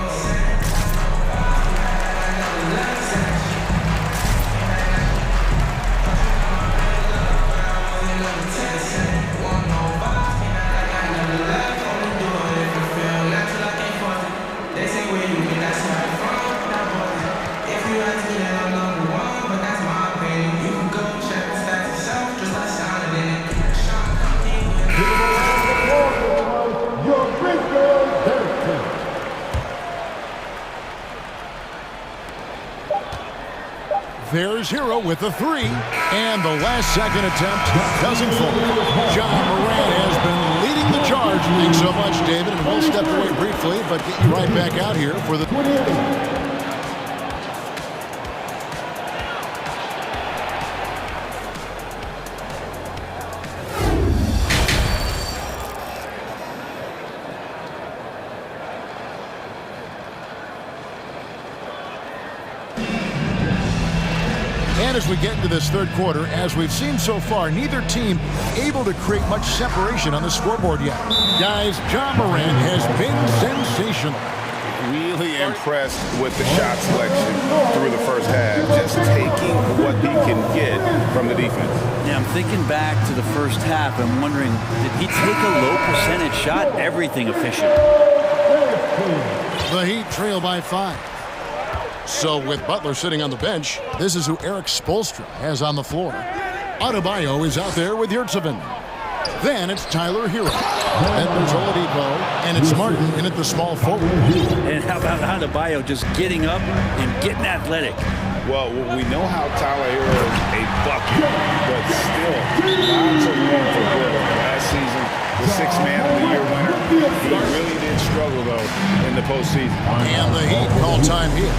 There's Hero with the 3, and the last second attempt doesn't fall. John Moran has been leading the charge. Thanks so much, David, and we'll step away briefly, but get you right back out here for the 28. And as we get into this third quarter, as we've seen so far, neither team able to create much separation on the scoreboard yet. Guys, John Moran has been sensational. Really impressed with the shot selection through the first half, just taking what he can get from the defense. Yeah, I'm thinking back to the first half and wondering, did he take a low percentage shot? Everything efficient. The Heat trail by 5. So with Butler sitting on the bench, this is who Eric Spoelstra has on the floor. Adebayo is out there with Yurtseven. Then it's Tyler Hero. Then there's Oladipo, and it's Martin in at the small forward. And how about Adebayo just getting up and getting athletic? Well, we know how Tyler Hero is a bucket, but still, lots of room for growth. Last season, the Sixth Man of the Year winner, he really did struggle, though, in the postseason. And the Heat call time here.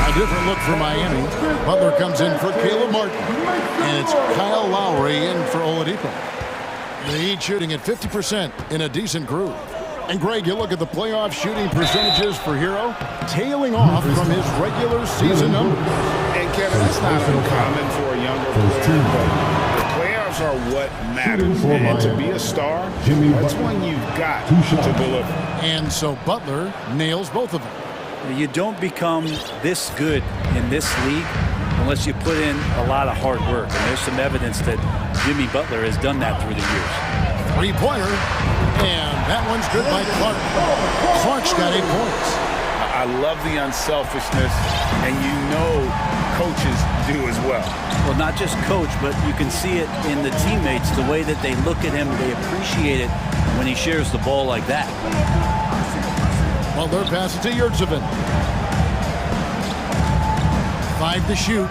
A different look for Miami. Butler comes in for Caleb Martin. And it's Kyle Lowry in for Oladipo. The Heat shooting at 50% in a decent groove. And Greg, you look at the playoff shooting percentages for Hero, tailing off from his regular season numbers. And Kevin, that's not uncommon for a younger player, but the playoffs are what matters. And to be a star, that's when you've got to deliver. And so Butler nails both of them. You don't become this good in this league unless you put in a lot of hard work. And there's some evidence that Jimmy Butler has done that through the years. Three-pointer, and that one's good by Clark. Clark's got 8 points. I love the unselfishness, and you know coaches do as well. Well, not just coach, but you can see it in the teammates, the way that they look at him, they appreciate it when he shares the ball like that. Butler passes to Yurtseven. 5 to shoot.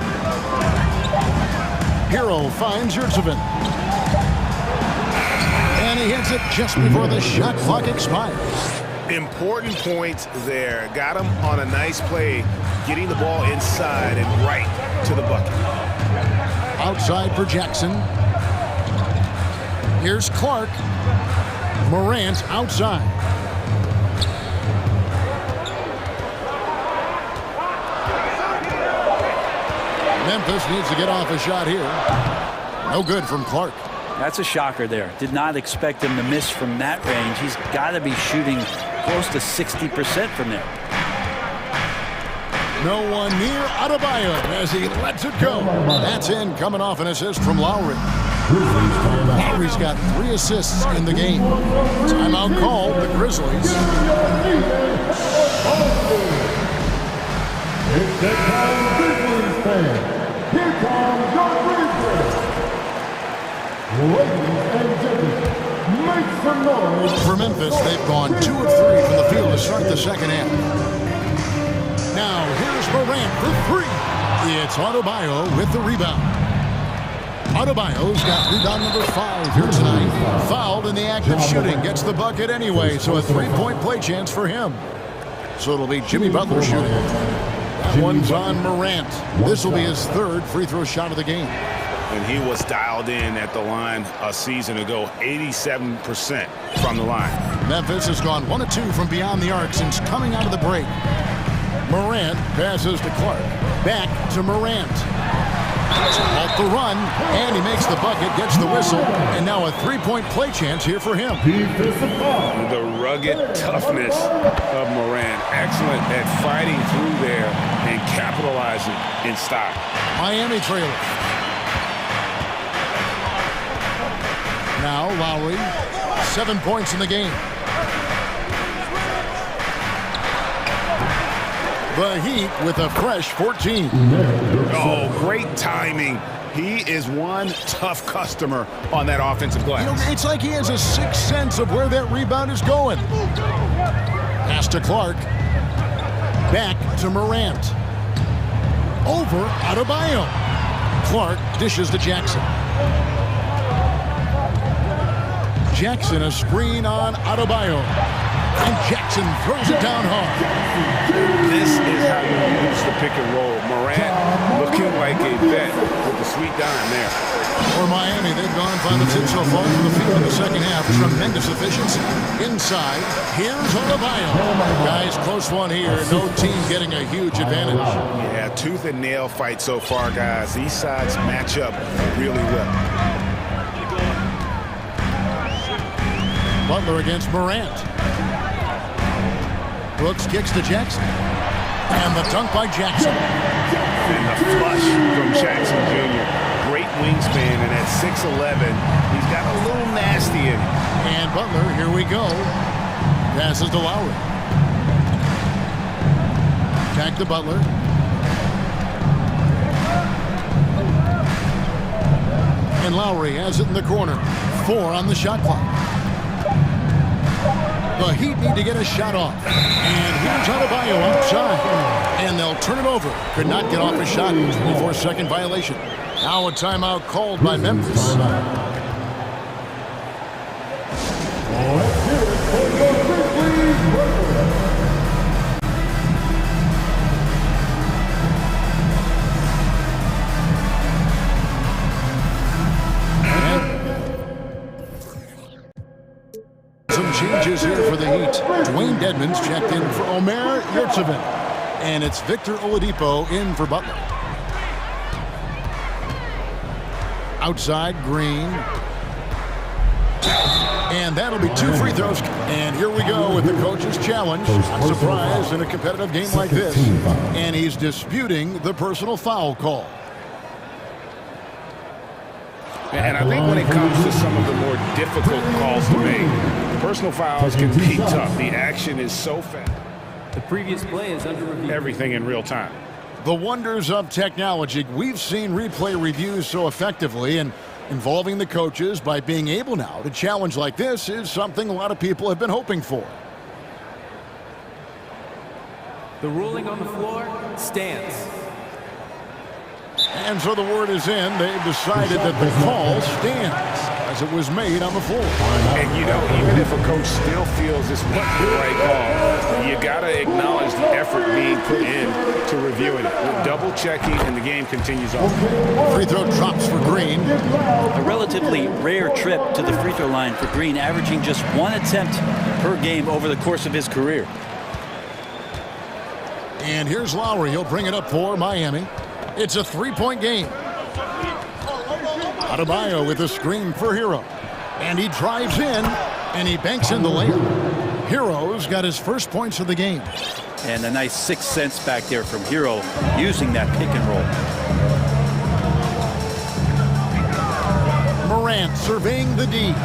Hero finds Yurtseven. And he hits it just before the shot clock expires. Important points there. Got him on a nice play, getting the ball inside and right to the bucket. Outside for Jackson. Here's Clark. Morant outside. Memphis needs to get off a shot here. No good from Clark. That's a shocker there. Did not expect him to miss from that range. He's got to be shooting close to 60% from there. No one near Adebayo as he lets it go. That's in, coming off an assist from Lowry. Lowry's got 3 assists in the game. Timeout called the Grizzlies. It's the Grizzlies fan. Here comes your Grizzlies. Ladies and gentlemen, make some noise. For Memphis, they've gone 2 of 3 from the field to start the second half. Now, here's Morant for 3. It's Adebayo with the rebound. Adebayo's got rebound number 5 here tonight. Fouled in the act of shooting. Gets the bucket anyway, so a 3-point play chance for him. So it'll be Jimmy Butler shooting. That one's on Morant. This will be his 3rd free throw shot of the game. And he was dialed in at the line a season ago, 87% from the line. Memphis has gone 1 of 2 from beyond the arc since coming out of the break. Morant passes to Clark. Back to Morant. Off the run, and he makes the bucket, gets the whistle, and now a 3-point play chance here for him. The rugged toughness of Morant. Excellent at fighting through there and capitalizing in style. Miami trailer. Now Lowry, 7 points in the game. The Heat with a fresh 14. Oh, great timing. He is one tough customer on that offensive glass. You know, it's like he has a sixth sense of where that rebound is going. Pass to Clark. Back to Morant. Over Adebayo. Clark dishes to Jackson. Jackson, a screen on Adebayo. And Jackson throws it down hard. This is how you use the pick and roll. Morant looking like a vet with the sweet dime there. For Miami, they've gone 5 of 6 so far from the field in the second half. Tremendous efficiency. Inside, here's Adebayo. Guys, close one here. No team getting a huge advantage. Yeah, tooth and nail fight so far, guys. These sides match up really well. Butler against Morant. Brooks kicks to Jackson. And the dunk by Jackson. And the flush from Jackson Jr. Great wingspan, and at 6'11", he's got a little nasty in him. And Butler, here we go. Passes to Lowry. Back to Butler. And Lowry has it in the corner. 4 on the shot clock. The Heat need to get a shot off. And here's Adebayo outside. And they'll turn it over. Could not get off a shot. 24-second violation. Now a timeout called by Memphis. Changes here for the Heat. Dwayne Dedmon's checked in for Omer Yurtseven. And it's Victor Oladipo in for Butler. Outside, Green. And that'll be 2 free throws. And here we go with the coach's challenge. Not surprised in a competitive game like this. And he's disputing the personal foul call. And I think when it comes to some of the more difficult calls to make, personal fouls can be tough. The action is so fast. The previous play is under review. Everything in real time. The wonders of technology. We've seen replay reviews so effectively, and involving the coaches by being able now to challenge like this is something a lot of people have been hoping for. The ruling on the floor stands. And so the word is in. They've decided that the call stands as it was made on the floor. And, you know, even if a coach still feels this wasn't the right call, you got to acknowledge the effort being put in to reviewing it. We're double-checking, and the game continues on. Free throw drops for Green. A relatively rare trip to the free throw line for Green, averaging just 1 attempt per game over the course of his career. And here's Lowry. He'll bring it up for Miami. It's a 3-point game. Adebayo with a screen for Hero. And he drives in, and he banks in the layup. Hero's got his first points of the game. And a nice 6 cents back there from Hero using that pick and roll. Morant surveying the D.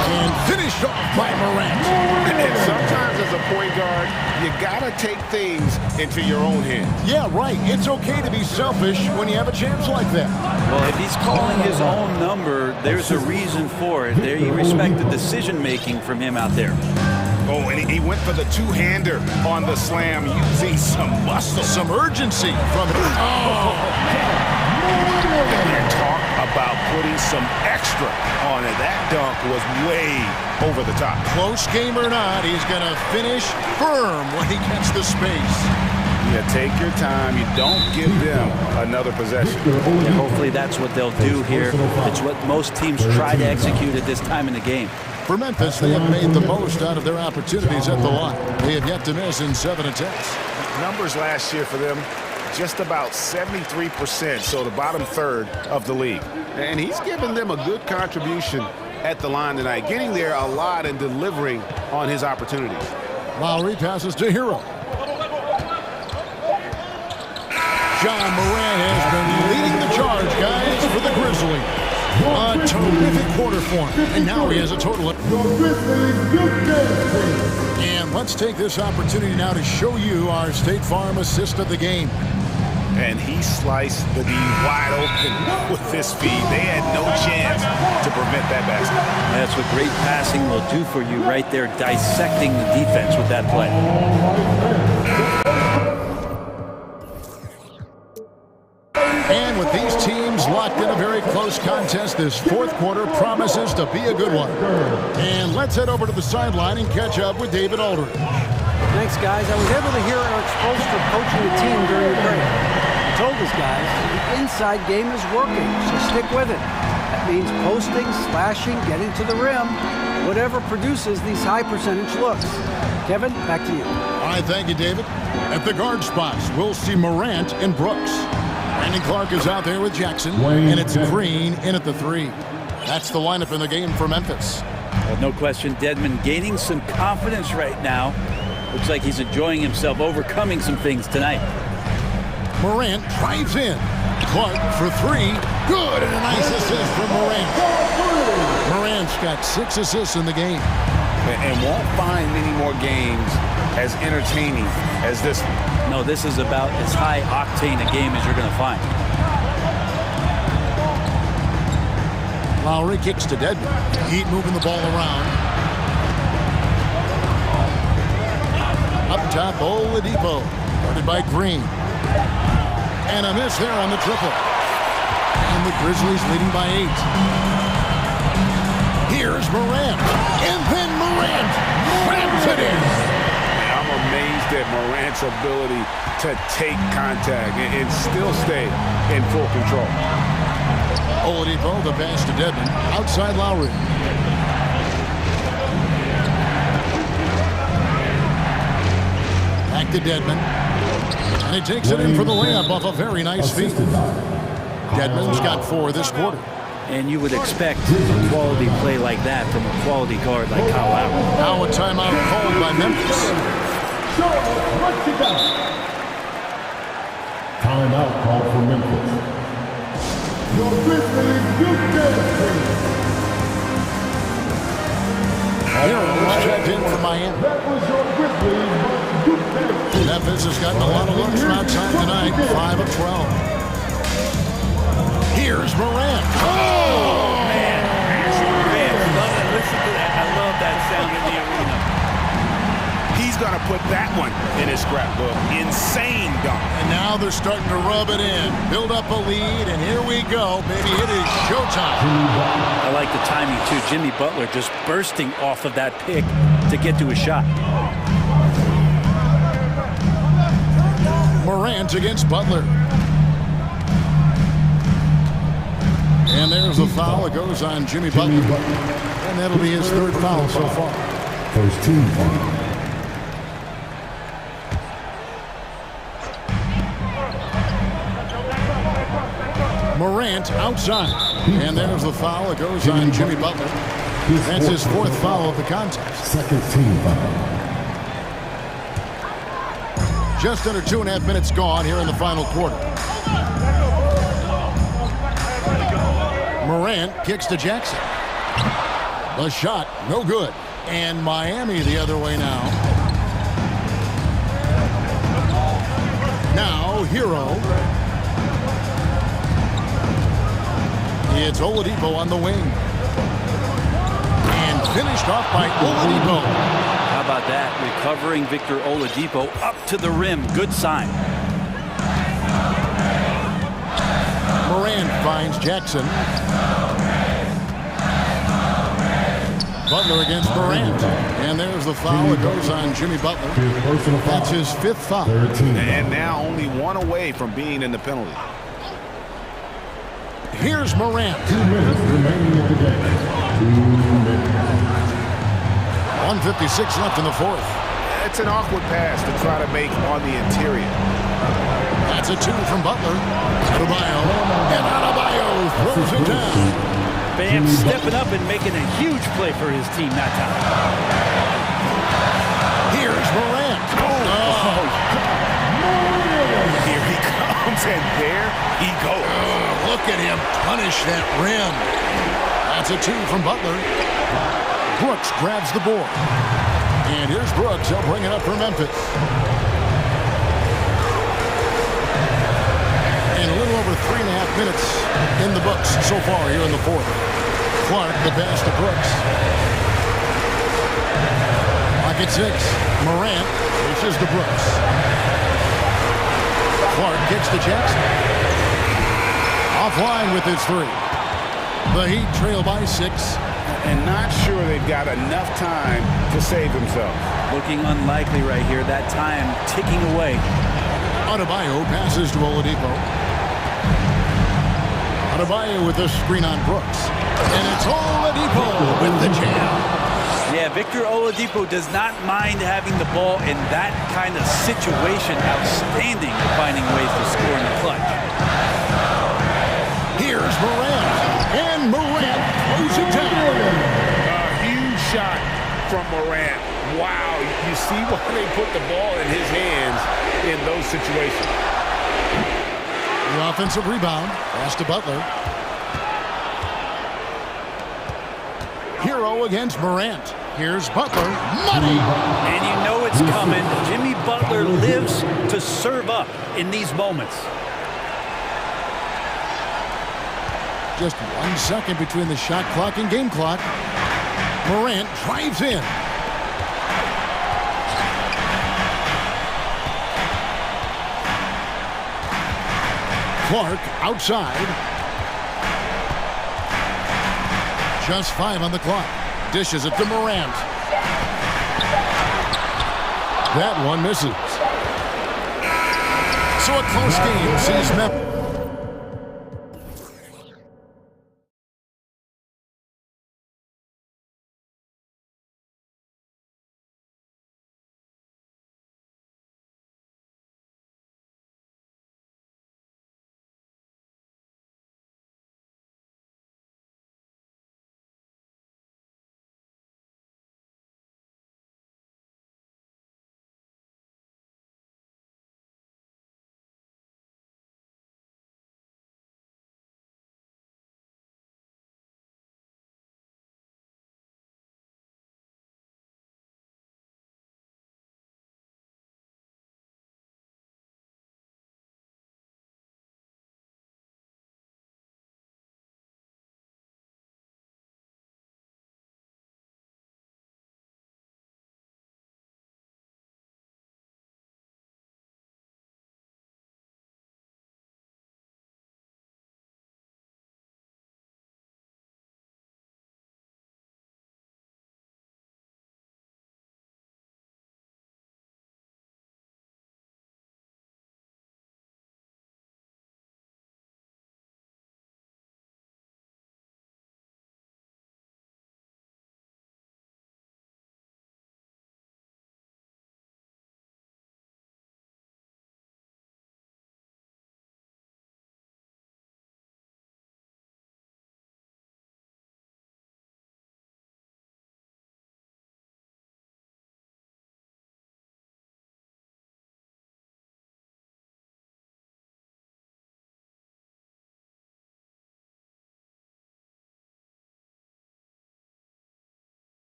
And finished off by Morant. And sometimes as a point guard, you got to take things into your own hands. Yeah, right. It's okay to be selfish when you have a chance like that. Well, if he's calling his own number, there's a reason for it. There you respect the decision-making from him out there. Oh, and he went for the two-hander on the slam, using some muscle. Some urgency from him. Oh. And talk about putting some extra on it. That dunk was way over the top. Close game or not, he's going to finish firm when he gets the space. You take your time. You don't give them another possession. And hopefully that's what they'll do here. It's what most teams try to execute at this time in the game. For Memphis, they have made the most out of their opportunities at the line. They have yet to miss in 7 attempts. Numbers last year for them, just about 73%, so the bottom third of the league. And he's given them a good contribution at the line tonight, getting there a lot and delivering on his opportunities. Lowry passes to Hero. John Morant has been leading the charge, guys, for the Grizzlies. A terrific quarter for him, and now he has a total of... And let's take this opportunity now to show you our State Farm assist of the game. And he sliced the D wide open with his feet. They had no chance to prevent that basket. That's what great passing will do for you right there, dissecting the defense with that play. And with these teams locked in a very close contest, this fourth quarter promises to be a good one. And let's head over to the sideline and catch up with David Aldridge. Thanks, guys. I was able to hear Eric Spoelstra coaching the team during the break. He told his guys the inside game is working, so stick with it. That means posting, slashing, getting to the rim, whatever produces these high percentage looks. Kevin, back to you. All right, thank you, David. At the guard spots, we'll see Morant and Brooks. Brandon Clark is out there with Jackson, and it's Green in at the 3. That's the lineup in the game for Memphis. Well, no question, Dedmon gaining some confidence right now. Looks like he's enjoying himself, overcoming some things tonight. Morant drives in. Clark for three. Good, and a nice assist from Morant. Morant's got 6 assists in the game. And won't find many more games as entertaining as this one. No, this is about as high octane a game as you're going to find. Lowry kicks to Dedmon. Heat moving the ball around. Up top, Oladipo. Guarded by Green. And a miss there on the triple. And the Grizzlies leading by 8. Here's Morant. And then Morant slams it in. I'm amazed at Morant's ability to take contact and still stay in full control. Oladipo, the pass to Dedmon. Outside Lowry. Back to Dedmon. And he takes it in for the layup off a very nice feed. Dedmon's got 4 this quarter. And you would expect a quality play like that from a quality guard like Kyle Lowry. Now a timeout called by Memphis. Timeout called for Memphis. Your Heroes checked in for Miami. Memphis has gotten a lot of looks from outside tonight. 5 of 12. Here's Morant. Oh, man. Listen to that. I love that sound in the arena. He's going to put that one in his scrapbook. Insane dunk. And now they're starting to rub it in. Build up a lead, and here we go. Baby, it is showtime. I like the timing, too. Jimmy Butler just bursting off of that pick to get to a shot. Morant against Butler. And there's the foul. It goes on Jimmy Butler. And that'll be his 3rd foul so far. First team foul. Morant outside. And there's the foul. It goes on Jimmy Butler. That's his 4th foul of the contest. 2nd team foul. Just under 2.5 minutes gone here in the final quarter. Morant kicks to Jackson. The shot, no good. And Miami the other way now. Now, Hero. It's Oladipo on the wing. And finished off by Oladipo. How about that? Recovering Victor Oladipo up to the rim. Good sign. Morant finds Jackson. Butler against Morant. And there's the foul. It goes on Jimmy Butler. That's his 5th foul. And now only 1 away from being in the penalty. Here's Morant. 2 minutes remaining in the game. 2 minutes. 1:56 left in the 4th. It's an awkward pass to try to make on the interior. That's a 2 from Butler. Adebayo. And Adebayo throws it down. Bam stepping up and making a huge play for his team that time. Here's Morant. Here he comes, and there he goes. Look at him punish that rim. That's a 2 from Butler. Brooks grabs the board. And here's Brooks. He'll bring it up for Memphis. And a little over 3.5 minutes in the books so far here in the 4th. Clark, the pass to Brooks. Lock at 6. Morant reaches to Brooks. Clark kicks to Jackson. Offline with his 3. The Heat trail by 6. And not sure they've got enough time to save themselves. Looking unlikely right here. That time ticking away. Adebayo passes to Oladipo. Adebayo with the screen on Brooks. And it's Oladipo with the jam. Yeah, Victor Oladipo does not mind having the ball in that kind of situation. Outstanding at finding ways to score in the clutch. Here's Morant. And Morant throws it down. A huge shot from Morant. Wow, you see why they put the ball in his hands in those situations. The offensive rebound. Pass to Butler. Hero against Morant. Here's Butler. Money! And you know it's coming. Jimmy Butler lives to serve up in these moments. Just 1 second between the shot clock and game clock. Morant drives in. Clark outside. Just 5 on the clock. Dishes it to Morant. That one misses. So a close game sees Memphis.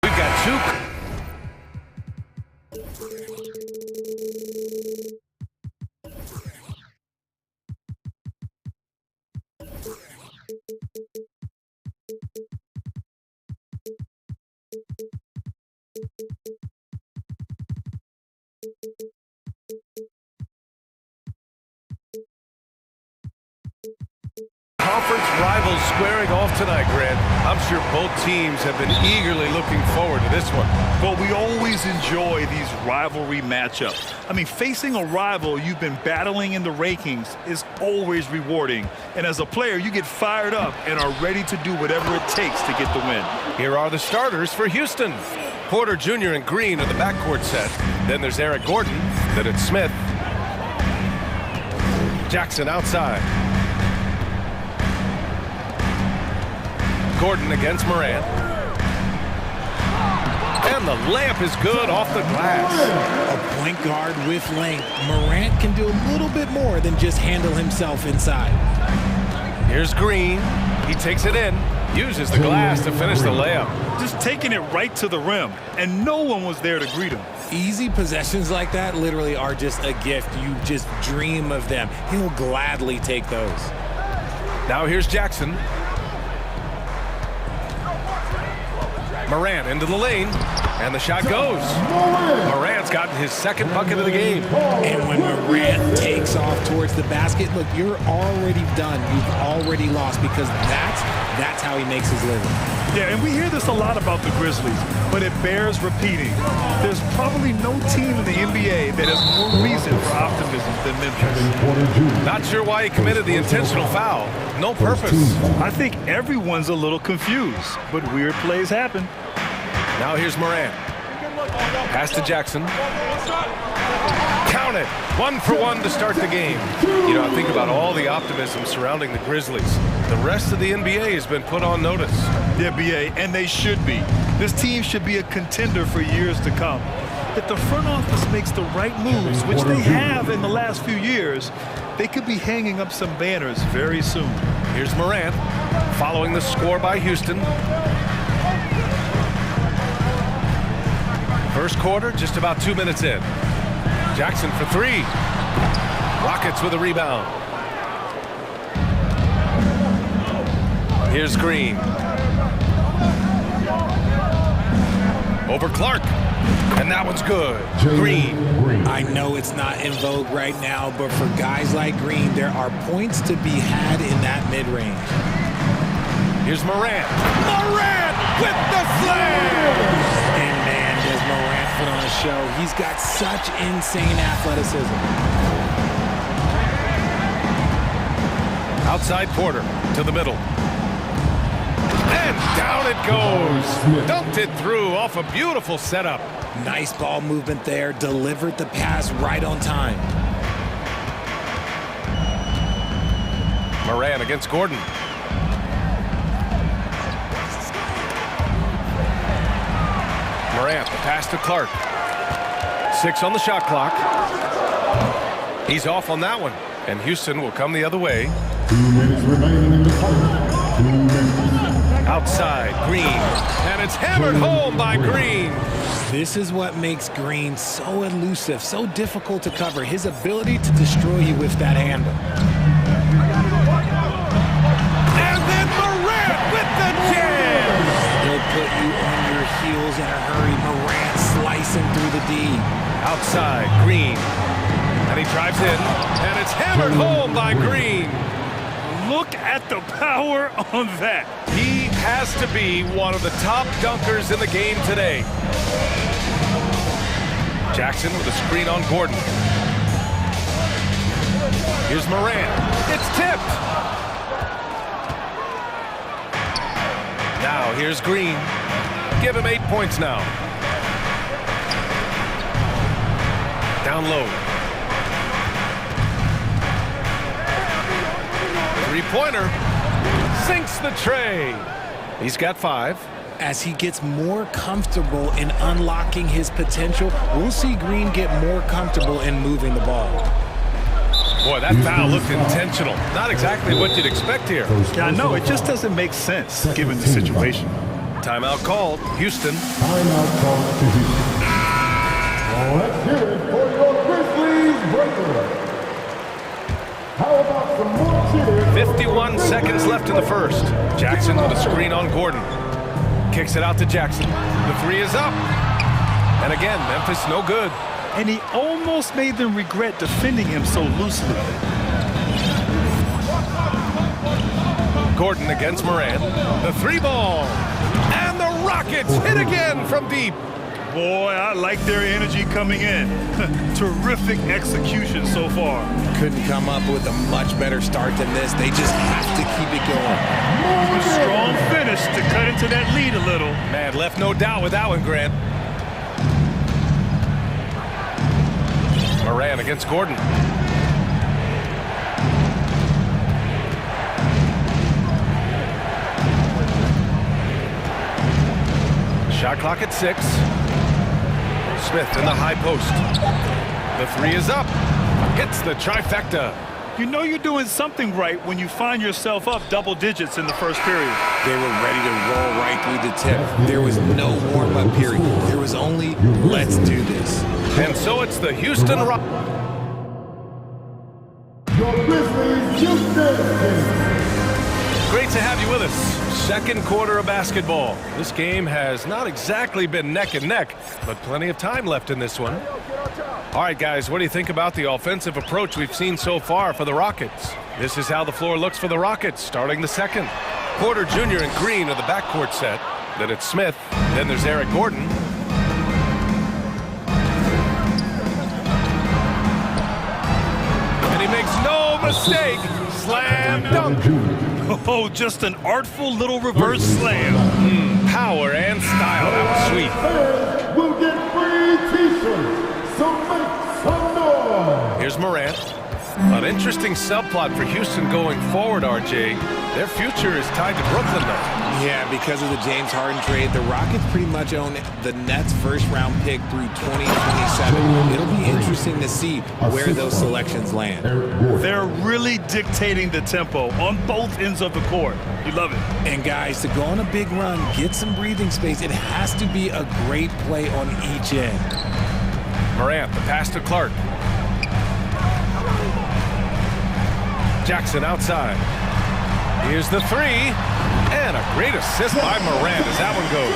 We've got two. Conference rivals squaring off tonight, Grant. I'm sure both teams have been eagerly looking forward to this one. Well, we always enjoy these rivalry matchups. I mean, facing a rival you've been battling in the rankings is always rewarding. And as a player, you get fired up and are ready to do whatever it takes to get the win. Here are the starters for Houston. Porter Jr. and Green in the backcourt set. Then there's Eric Gordon. Then it's Smith. Jackson outside. Gordon against Morant. And the layup is good off the glass. A point guard with length. Morant can do a little bit more than just handle himself inside. Here's Green. He takes it in. Uses the glass to finish the layup. Just taking it right to the rim, and no one was there to greet him. Easy possessions like that literally are just a gift. You just dream of them. He'll gladly take those. Now here's Jackson. Morant into the lane, and the shot goes. Morant's gotten his second bucket of the game. And when Morant takes off towards the basket, look, you're already done. You've already lost, because that's how he makes his living. Yeah, and we hear this a lot about the Grizzlies, but it bears repeating. There's probably no team in the NBA that has more reason for optimism than Memphis. Not sure why he committed the intentional foul. No purpose. I think everyone's a little confused, but weird plays happen. Now here's Morant. Pass to Jackson. Count it. 1 for 1 to start the game. You know, I think about all the optimism surrounding the Grizzlies. The rest of the NBA has been put on notice. Yeah, BA, and they should be. This team should be a contender for years to come. If the front office makes the right moves, which they have in the last few years, they could be hanging up some banners very soon. Here's Morant, following the score by Houston. First quarter, just about 2 minutes in. Jackson for three. Rockets with a rebound. Here's Green. Over Clark. And that one's good. Green. I know it's not in vogue right now, but for guys like Green, there are points to be had in that mid-range. Here's Morant. Morant with the slam! And man, does Morant put on a show. He's got such insane athleticism. Outside Porter to the middle. And down it goes. Dunked it through off a beautiful setup. Nice ball movement there. Delivered the pass right on time. Morant against Gordon. Morant, the pass to Clark. 6 on the shot clock. He's off on that one. And Houston will come the other way. 2 minutes remaining in the fight. 2 minutes. Outside, Green. And it's hammered home by Green. This is what makes Green so elusive, so difficult to cover. His ability to destroy you with that handle. And then Morant with the jam. He'll put you on your heels in a hurry. Morant slicing through the D. Outside, Green. And he drives in. And it's hammered home by Green. Look at the power on that. He has to be one of the top dunkers in the game today. Jackson with a screen on Gordon. Here's Morant. It's tipped. Now here's Green. Give him 8 points now. Down low. Three-pointer. Sinks the tray. He's got 5. As he gets more comfortable in unlocking his potential, we'll see Green get more comfortable in moving the ball. Boy, that foul looked intentional. Not exactly what you'd expect here. Yeah, I know. It just doesn't make sense given the situation. Timeout called. Houston. Timeout called to Houston. Let's hear it for your Grizzlies breakaway. How about some more cheers? 51 seconds left in the first. Jackson with a screen on Gordon. Kicks it out to Jackson. The three is up. And again, Memphis no good. And he almost made them regret defending him so loosely. Gordon against Moran. The three ball. And the Rockets hit again from deep. Boy, I like their energy coming in. Terrific execution so far. Couldn't come up with a much better start than this. They just have to keep it going. A strong finish to cut into that lead a little. Man, left no doubt with that one, Grant. Moran against Gordon. Shot clock at 6. Smith in the high post. The three is up. Hits the trifecta. You know you're doing something right when you find yourself up double digits in the first period. They were ready to roll right through the tip. There was no warm-up period. There was only, let's do this. And so it's the Houston Rockets. Great to have you with us. Second quarter of basketball. This game has not exactly been neck and neck, but plenty of time left in this one. All right, guys, what do you think about the offensive approach we've seen so far for the Rockets? This is how the floor looks for the Rockets starting the second. Porter Jr. and Green are the backcourt set. Then it's Smith. Then there's Eric Gordon. And he makes no mistake. Slam dunk. Oh, just an artful little reverse slam. Power and style. That was sweet. We'll get free t-shirts, so make some noise. Here's Morant. An interesting subplot for Houston going forward, RJ. Their future is tied to Brooklyn, though. Yeah, because of the James Harden trade, the Rockets pretty much own the Nets' first-round pick through 2027. It'll be interesting to see where those selections land. They're really dictating the tempo on both ends of the court. You love it. And guys, to go on a big run, get some breathing space, it has to be a great play on each end. Morant, the pass to Clark. Jackson outside. Here's the three. And a great assist by Morant as that one goes.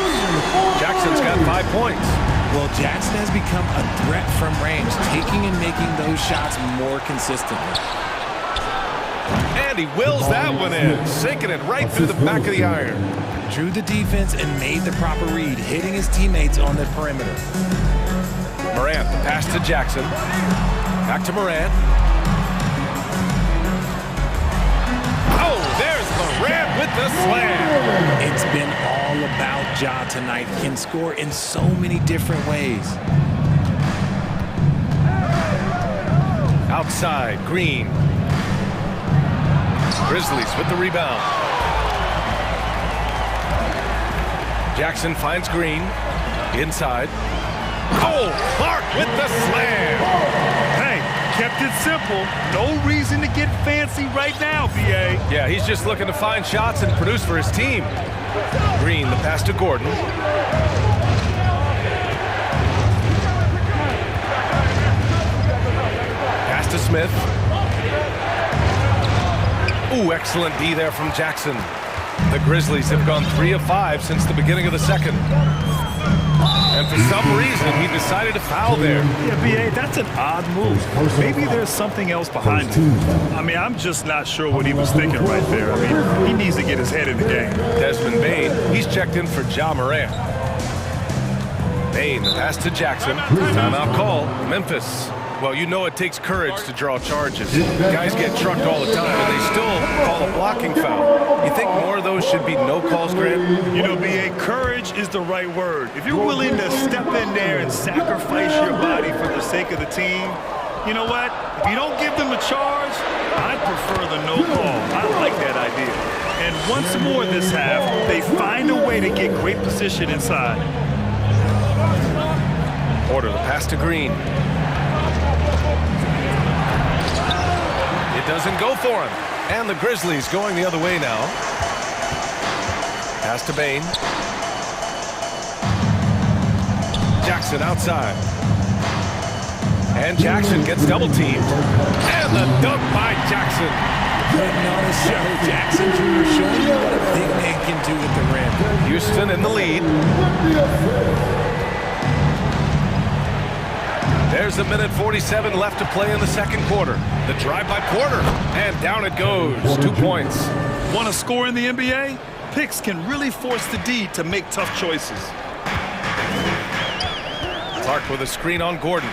Jackson's got 5 points. Well, Jackson has become a threat from range, taking and making those shots more consistently. And he wills that one in, sinking it right through the back of the iron. Drew the defense and made the proper read, hitting his teammates on the perimeter. Morant, the pass to Jackson. Back to Morant. Oh, there's Morant with the slam. It's been all about Ja tonight. He can score in so many different ways. Outside, Green. Grizzlies with the rebound. Jackson finds Green. Inside. Oh, Clark with the slam. Hey, kept it simple. No reason to get fancy right now, B.A. Yeah, he's just looking to find shots and produce for his team. Green, the pass to Gordon. Pass to Smith. Ooh, excellent D there from Jackson. The Grizzlies have gone 3 of 5 since the beginning of the second. And for some reason, he decided to foul there. Yeah, B.A., that's an odd move. Maybe there's something else behind it. I mean, I'm just not sure what he was thinking right there. I mean, he needs to get his head in the game. Desmond Bane, he's checked in for Ja Morant. Bane, the pass to Jackson. Timeout call, Memphis. Well, you know it takes courage to draw charges. Guys get trucked all the time, and they still call a blocking foul. You think more of those should be no calls, Grant? You know, B.A., courage is the right word. If you're willing to step in there and sacrifice your body for the sake of the team, you know what? If you don't give them a charge, I prefer the no call. I like that idea. And once more this half, they find a way to get great position inside. Porter, the pass to Green. Doesn't go for him. And the Grizzlies going the other way now. Pass to Bane. Jackson outside. And Jackson gets double teamed. And the dunk by Jackson. Putting on a show. Jackson Jr. showing you what a big man can do with the rim. Houston in the lead. There's 1:47 left to play in the second quarter. The drive by Porter, and down it goes. 2 points. Want to score in the NBA? Picks can really force the D to make tough choices. Clark with a screen on Gordon.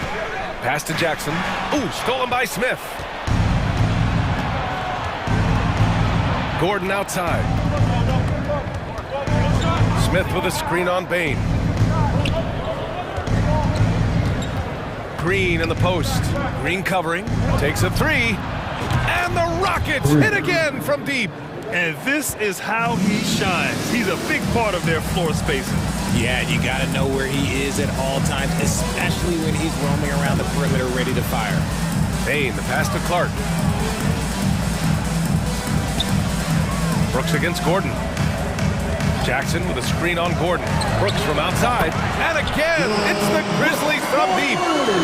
Pass to Jackson. Ooh, stolen by Smith. Gordon outside. Smith with a screen on Bain. Green in the post. Green covering. Takes a three. And the Rockets hit again from deep. And this is how he shines. He's a big part of their floor spacing. Yeah, you got to know where he is at all times, especially when he's roaming around the perimeter ready to fire. Bain, the pass to Clark. Brooks against Gordon. Jackson with a screen on Gordon. Brooks from outside. And again, it's the Grizzlies from deep.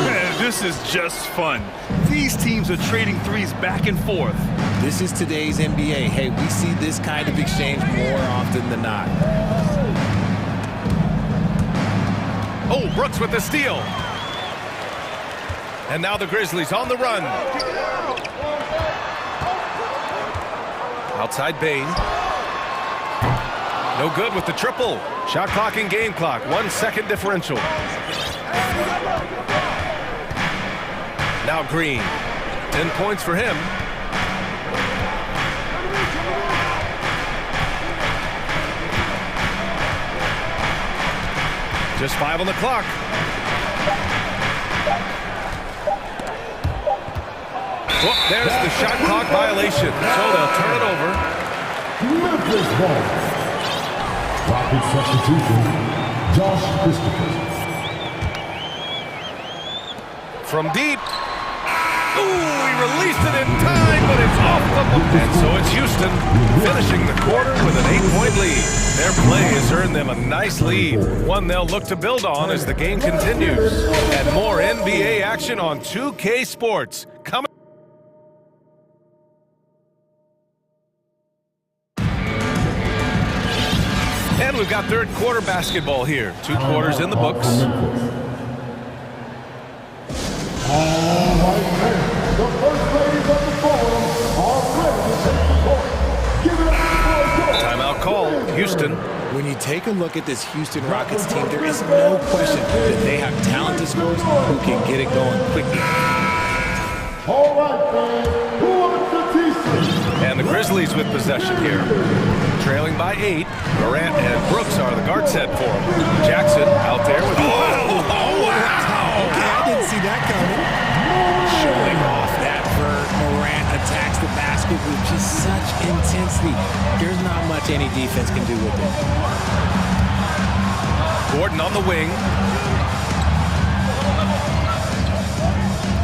Man, this is just fun. These teams are trading threes back and forth. This is today's NBA. Hey, we see this kind of exchange more often than not. Oh, Brooks with the steal. And now the Grizzlies on the run. Outside Bain. No good with the triple. Shot clock and game clock. 1 second differential. Now Green. 10 points for him. Just 5 on the clock. Well, there's the shot clock violation. So they'll turn it over. Memphis ball. Rocket substitution, Josh Christopher. From deep. Ooh, he released it in time, but it's off the book. And so it's Houston finishing the quarter with an 8-point lead. Their play has earned them a nice lead, one they'll look to build on as the game continues. And more NBA action on 2K Sports coming. And we've got third quarter basketball here. 2 quarters in the books. All right, man. The first ladies of the forum are ready to take the court. Give it up for Timeout call, Houston. When you take a look at this Houston Rockets team, there is no question that they have talented scorers who can get it going quickly. All right, fans. Who wants the T-shirt? And the Grizzlies with possession here. Trailing by 8. Morant and Brooks are the guard set for him. Jackson out there with... Oh, wow! Okay, I didn't see that coming. Showing off that vert. Morant attacks the basket with just such intensity. There's not much any defense can do with it. Gordon on the wing.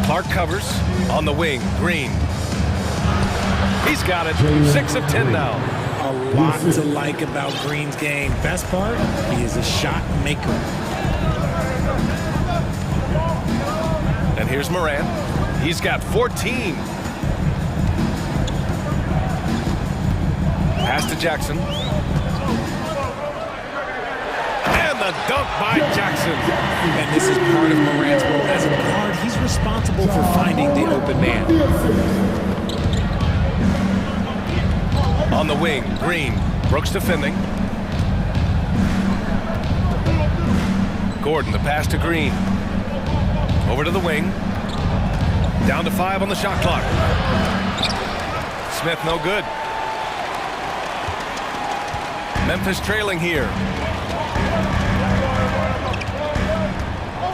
Clark covers on the wing. Green. He's got it. 6 of 10 now. A lot to like about Green's game. Best part, he is a shot maker. And here's Morant. He's got 14. Pass to Jackson. And the dunk by Jackson. And this is part of Morant's role. As a guard, he's responsible for finding the open man. On the wing, Green. Brooks defending. Gordon, the pass to Green. Over to the wing. Down to 5 on the shot clock. Smith no good. Memphis trailing here.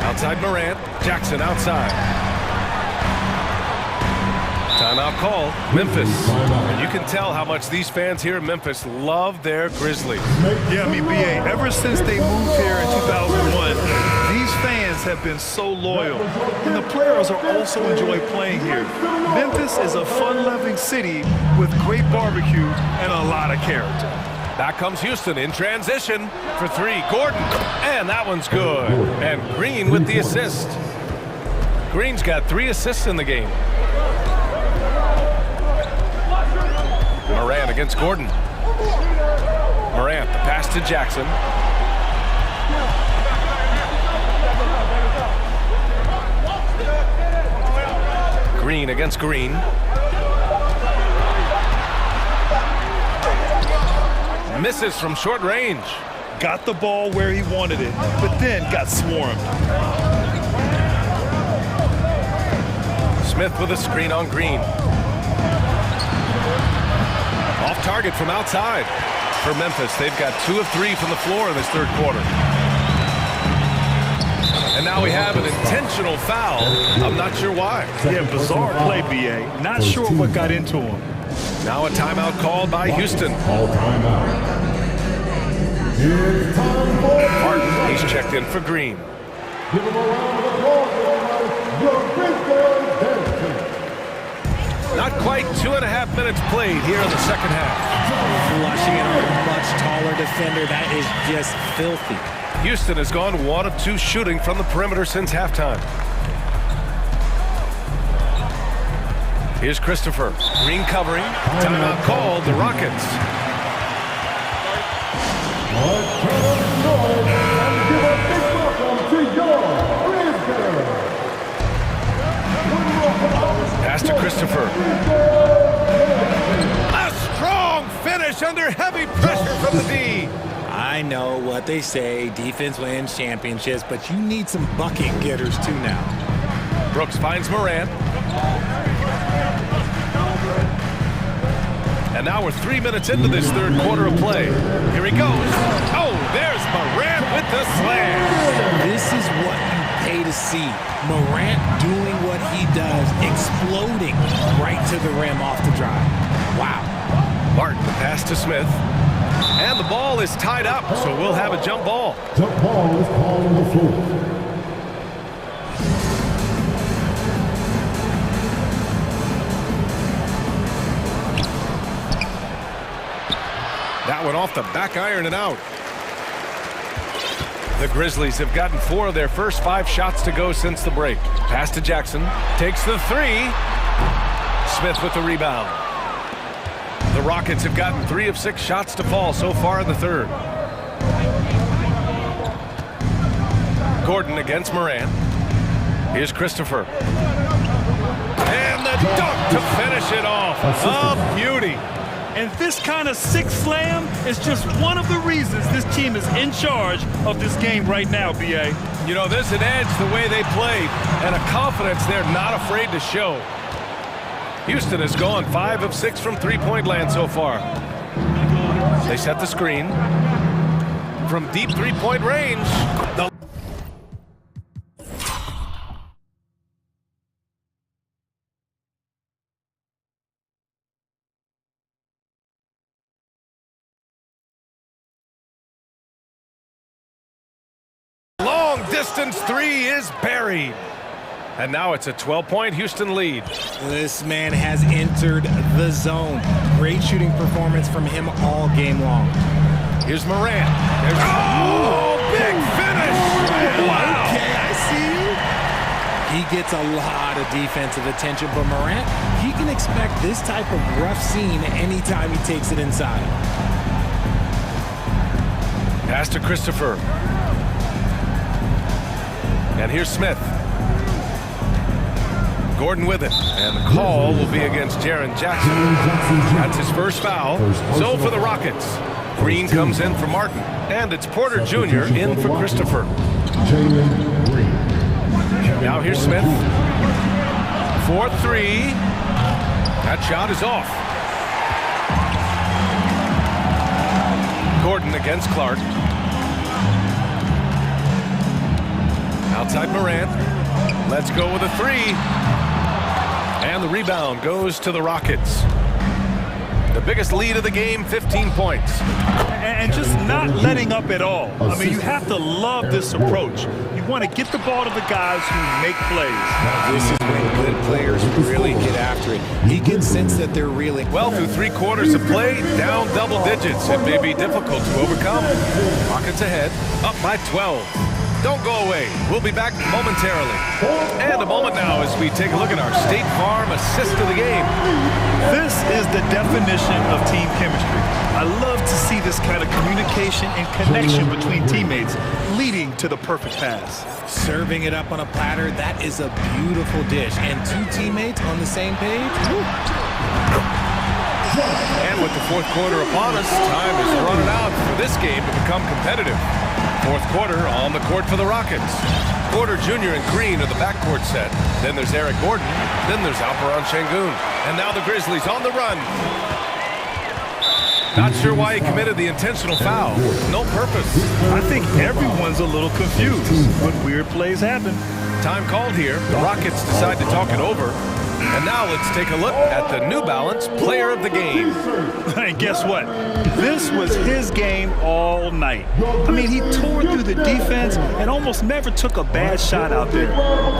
Outside Morant. Jackson outside. Timeout call, Memphis. And you can tell how much these fans here in Memphis love their Grizzlies. Yeah, I mean, BA, ever since they moved here in 2001, these fans have been so loyal. And the players are also enjoy playing here. Memphis is a fun-loving city with great barbecue and a lot of character. Back comes Houston in transition for 3. Gordon, and that one's good. And Green with the assist. Green's got 3 assists in the game. Morant against Gordon. Morant, the pass to Jackson. Green against Green. Misses from short range. Got the ball where he wanted it, but then got swarmed. Smith with a screen on Green. Off target from outside. For Memphis, they've got 2 of 3 from the floor in this third quarter. And now we have an intentional foul. I'm not sure why. Yeah, bizarre play, B.A. Not sure what got into him. Now a timeout called by Houston. Martin, he's checked in for Green. Give him a round of applause, Not quite 2.5 minutes played here in the second half. Flushing it on a much taller defender. That is just filthy. Houston has gone 1 of 2 shooting from the perimeter since halftime. Here's Christopher. Green covering. Timeout called. The Rockets. Pass to Christopher. A strong finish under heavy pressure from the D. I know what they say, defense wins championships, but you need some bucket getters too now. Brooks finds Morant. And now we're 3 minutes into this third quarter of play. Here he goes. Oh, there's Morant with the slam. This is what you pay to see. Morant doing what he does, exploding right to the rim off the drive. Wow. Martin, the pass to Smith. And the ball is tied up, so we'll have a jump ball. Jump ball is called on the floor. That one off the back iron and out. The Grizzlies have gotten 4 of their first 5 shots to go since the break. Pass to Jackson. Takes the 3. Smith with the rebound. The Rockets have gotten 3 of 6 shots to fall so far in the third. Gordon against Morant. Here's Christopher. And the dunk to finish it off. A beauty. And this kind of sick slam is just one of the reasons this team is in charge of this game right now, B.A. You know, there's an edge the way they play and a confidence they're not afraid to show. Houston has gone 5 of 6 from three-point land so far. They set the screen. From deep three-point range, the long-distance 3 is buried. And now it's a 12-point Houston lead. This man has entered the zone. Great shooting performance from him all game long. Here's Morant. Oh, big finish! Wow. Okay, I see you. He gets a lot of defensive attention, but Morant, he can expect this type of rough scene anytime he takes it inside. Pass to Christopher. And here's Smith. Gordon with it. And the call will be against Jaren Jackson. That's his first foul. So for the Rockets. Green comes in for Martin. And it's Porter Jr. in for Christopher. Now here's Smith. 4-3. That shot is off. Gordon against Clark. Outside Morant. Let's go with a 3. And the rebound goes to the Rockets. The biggest lead of the game, 15 points. And just not letting up at all. I mean, you have to love this approach. You want to get the ball to the guys who make plays. This is when good players really get after it. He can sense that they're reeling. Well, through 3 quarters of play, down double digits. It may be difficult to overcome. Rockets ahead, up by 12. Don't go away. We'll be back momentarily. And a moment now as we take a look at our State Farm assist of the game. This is the definition of team chemistry. I love to see this kind of communication and connection between teammates leading to the perfect pass. Serving it up on a platter, that is a beautiful dish. And 2 teammates on the same page. Woo. And with the fourth quarter upon us, time is running out for this game to become competitive. Fourth quarter on the court for the Rockets. Porter Jr. and Green are the backcourt set. Then there's Eric Gordon. Then there's Alperon Şengün. And now the Grizzlies on the run. Not sure why he committed the intentional foul. No purpose. I think everyone's a little confused, but weird plays happen. Time called here. The Rockets decide to talk it over. And now let's take a look at the New Balance Player of the Game. And guess what? This was his game all night. I mean, he tore through the defense and almost never took a bad shot out there.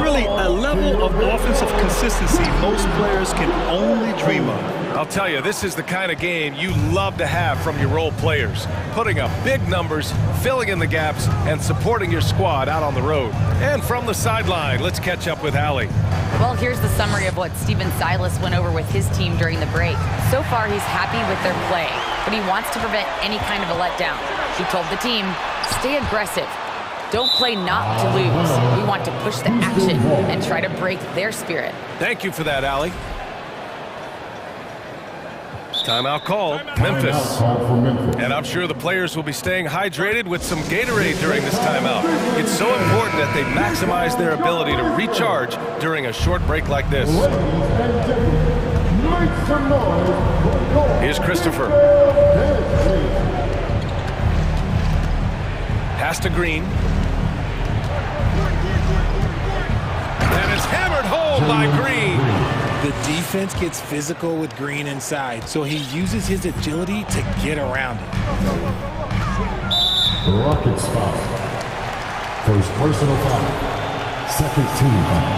Really, a level of offensive consistency most players can only dream of. I'll tell you, this is the kind of game you love to have from your role players. Putting up big numbers, filling in the gaps, and supporting your squad out on the road. And from the sideline, let's catch up with Allie. Well, here's the summary of what Stephen Silas went over with his team during the break. So far, he's happy with their play, but he wants to prevent any kind of a letdown. He told the team, stay aggressive. Don't play not to lose. We want to push the action and try to break their spirit. Thank you for that, Allie. Timeout called, Memphis. And I'm sure the players will be staying hydrated with some Gatorade during this timeout. It's so important that they maximize their ability to recharge during a short break like this. Here's Christopher. Pass to Green. And it's hammered home by Green. The defense gets physical with Green inside, so he uses his agility to get around it. The Rockets foul. First personal foul. Second team foul.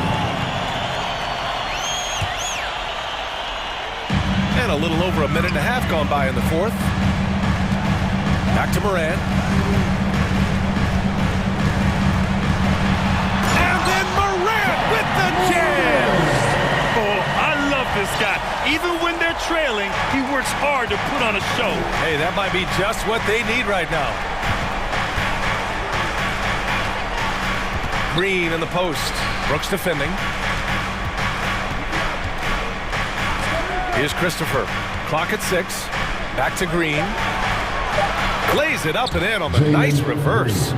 And a little over a minute and a half gone by in the fourth. Back to Morant. And then Morant with the jam! This guy, even when they're trailing, he works hard to put on a show. Hey, that might be just what they need right now. Green in the post. Brooks defending. Here's Christopher. Clock at 6. Back to Green. Lays it up and in on the nice reverse.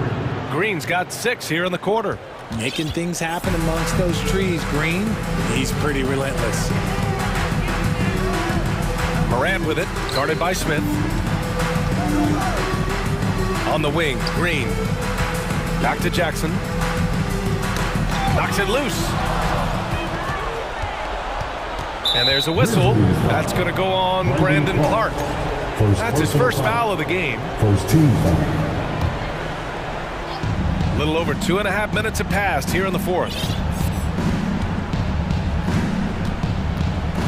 Green's got 6 here in the quarter. Making things happen amongst those trees, Green. He's pretty relentless. Morant with it, guarded by Smith. On the wing, Green. Back to Jackson. Knocks it loose. And there's a whistle. That's going to go on Brandon Clark. That's his first foul of the game. First team foul. A little over 2.5 minutes have passed here in the fourth.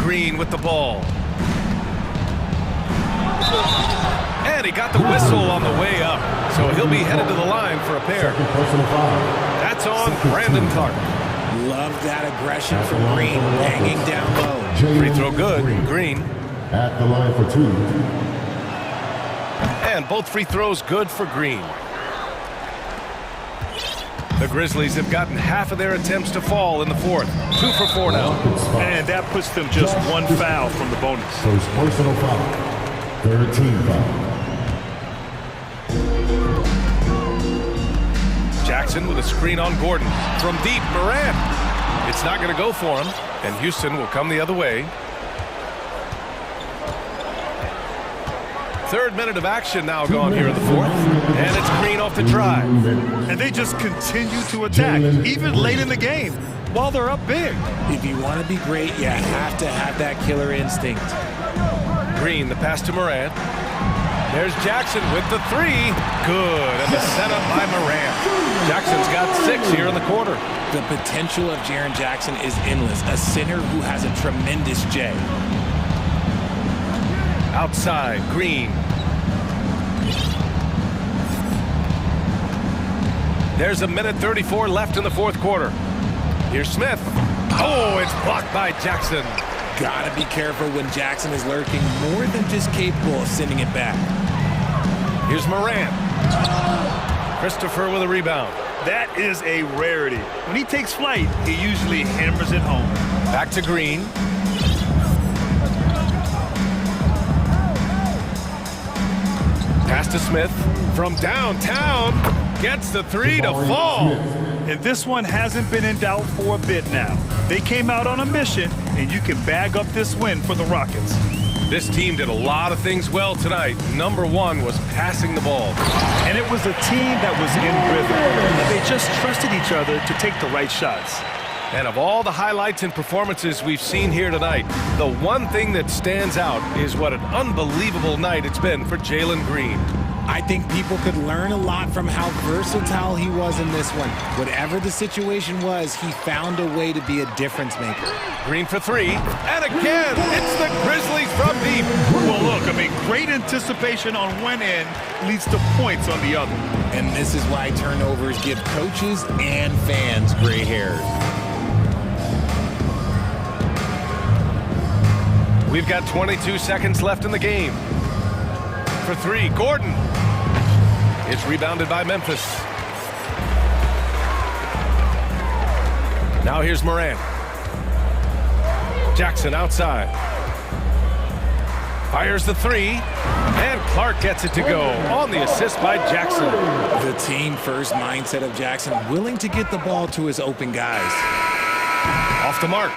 Green with the ball. And he got the whistle on the way up. So he'll be headed to the line for a pair. That's on Brandon Clark. Love that aggression from Green, hanging down low. Free throw good, Green. At the line for 2. And both free throws good for Green. The Grizzlies have gotten half of their attempts to fall in the fourth. 2 for 4 now. And that puts them just 1 foul from the bonus. First personal foul. Third team foul. Jackson with a screen on Gordon. From deep, Morant. It's not going to go for him, and Houston will come the other way. Third minute of action now gone here in the fourth. And it's Green off the drive. And they just continue to attack, even late in the game, while they're up big. If you want to be great, you have to have that killer instinct. Green, the pass to Morant. There's Jackson with the 3. Good, and the setup by Morant. Jackson's got 6 here in the quarter. The potential of Jaren Jackson is endless. A center who has a tremendous J. Outside, Green. There's a minute 34 left in the fourth quarter. Here's Smith. Oh, it's blocked by Jackson. Gotta be careful when Jackson is lurking, more than just capable of sending it back. Here's Morant. Christopher with a rebound. That is a rarity. When he takes flight, he usually hammers it home. Back to Green. Pass to Smith from downtown. Gets the three to fall. And this one hasn't been in doubt for a bit now. They came out on a mission, and you can bag up this win for the Rockets. This team did a lot of things well tonight. Number one was passing the ball. And it was a team that was in rhythm. They just trusted each other to take the right shots. And of all the highlights and performances we've seen here tonight, the one thing that stands out is what an unbelievable night it's been for Jalen Green. I think people could learn a lot from how versatile he was in this one. Whatever the situation was, he found a way to be a difference maker. Green for three, and again, it's the Grizzlies from deep. Well, look, I mean, great anticipation on one end leads to points on the other. And this is why turnovers give coaches and fans gray hairs. We've got 22 seconds left in the game. For three, Gordon. It's rebounded by Memphis. Now here's Morant. Jackson outside. Fires the three, and Clark gets it to go on the assist by Jackson. The team-first mindset of Jackson, willing to get the ball to his open guys. Off the mark.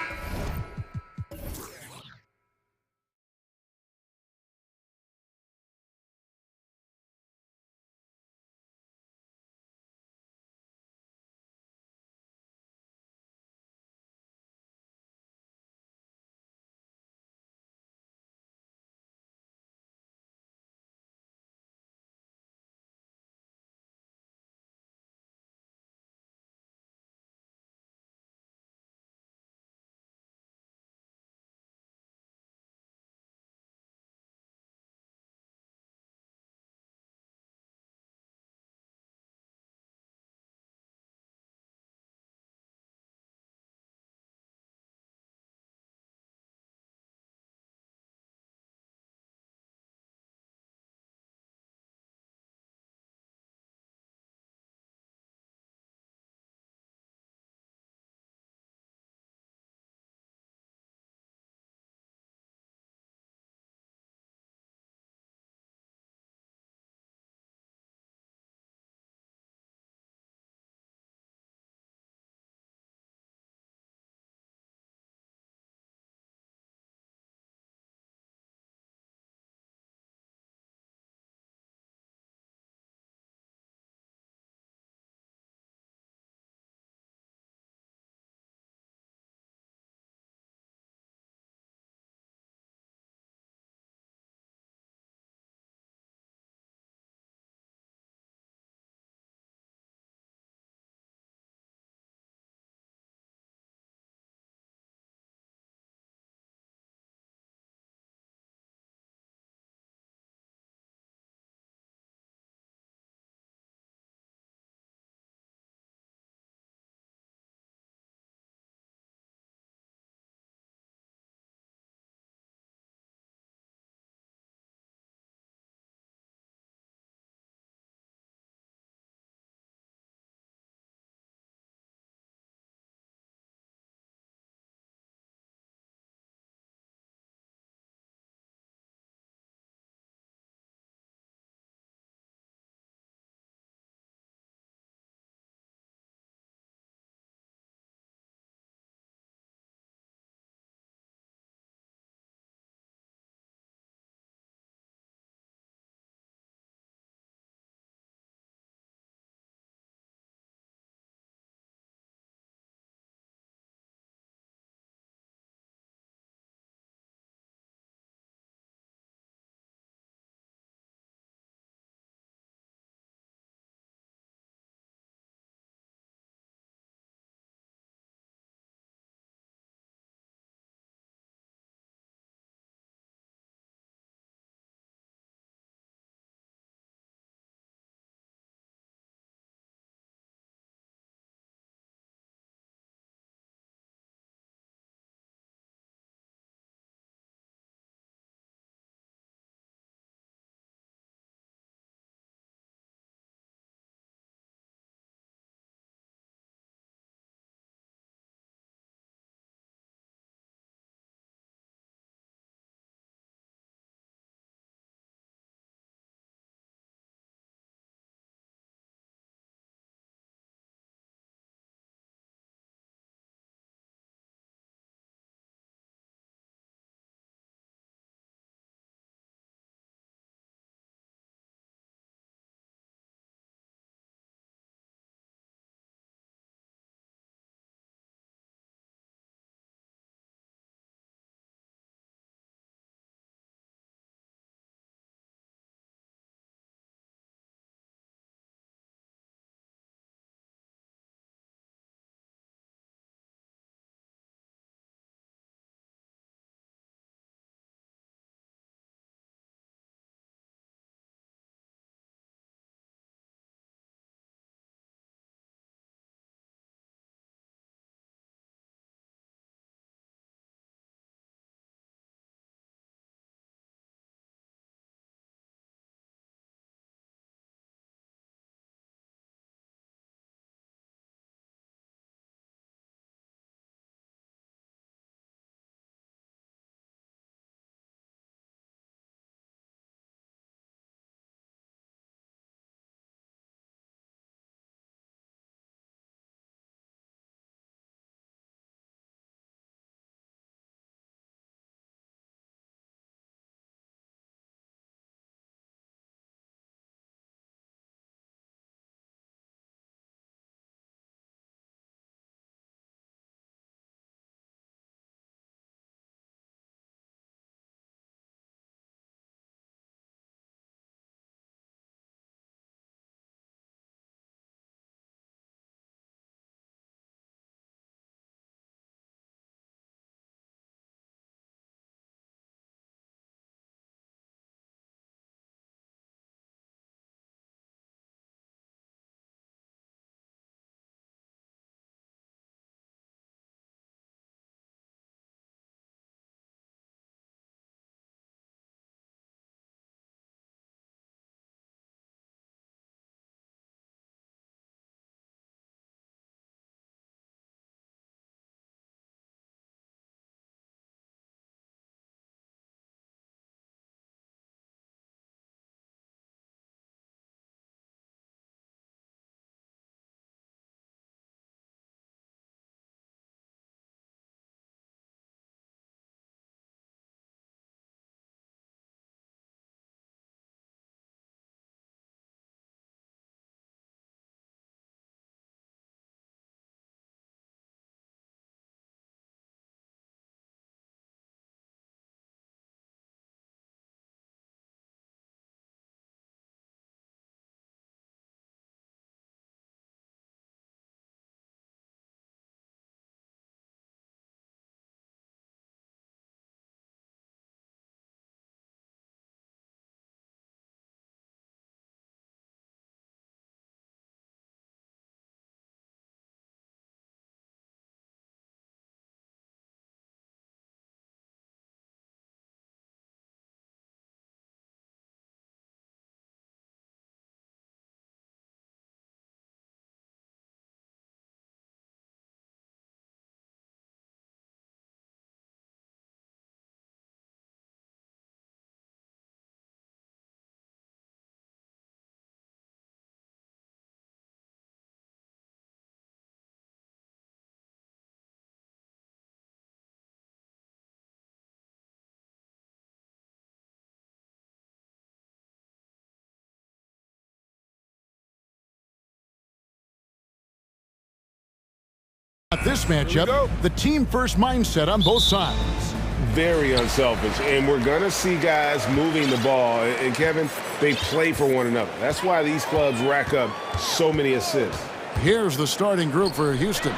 this matchup, the team-first mindset on both sides. Very unselfish, and we're going to see guys moving the ball. And, Kevin, they play for one another. That's why these clubs rack up so many assists. Here's the starting group for Houston.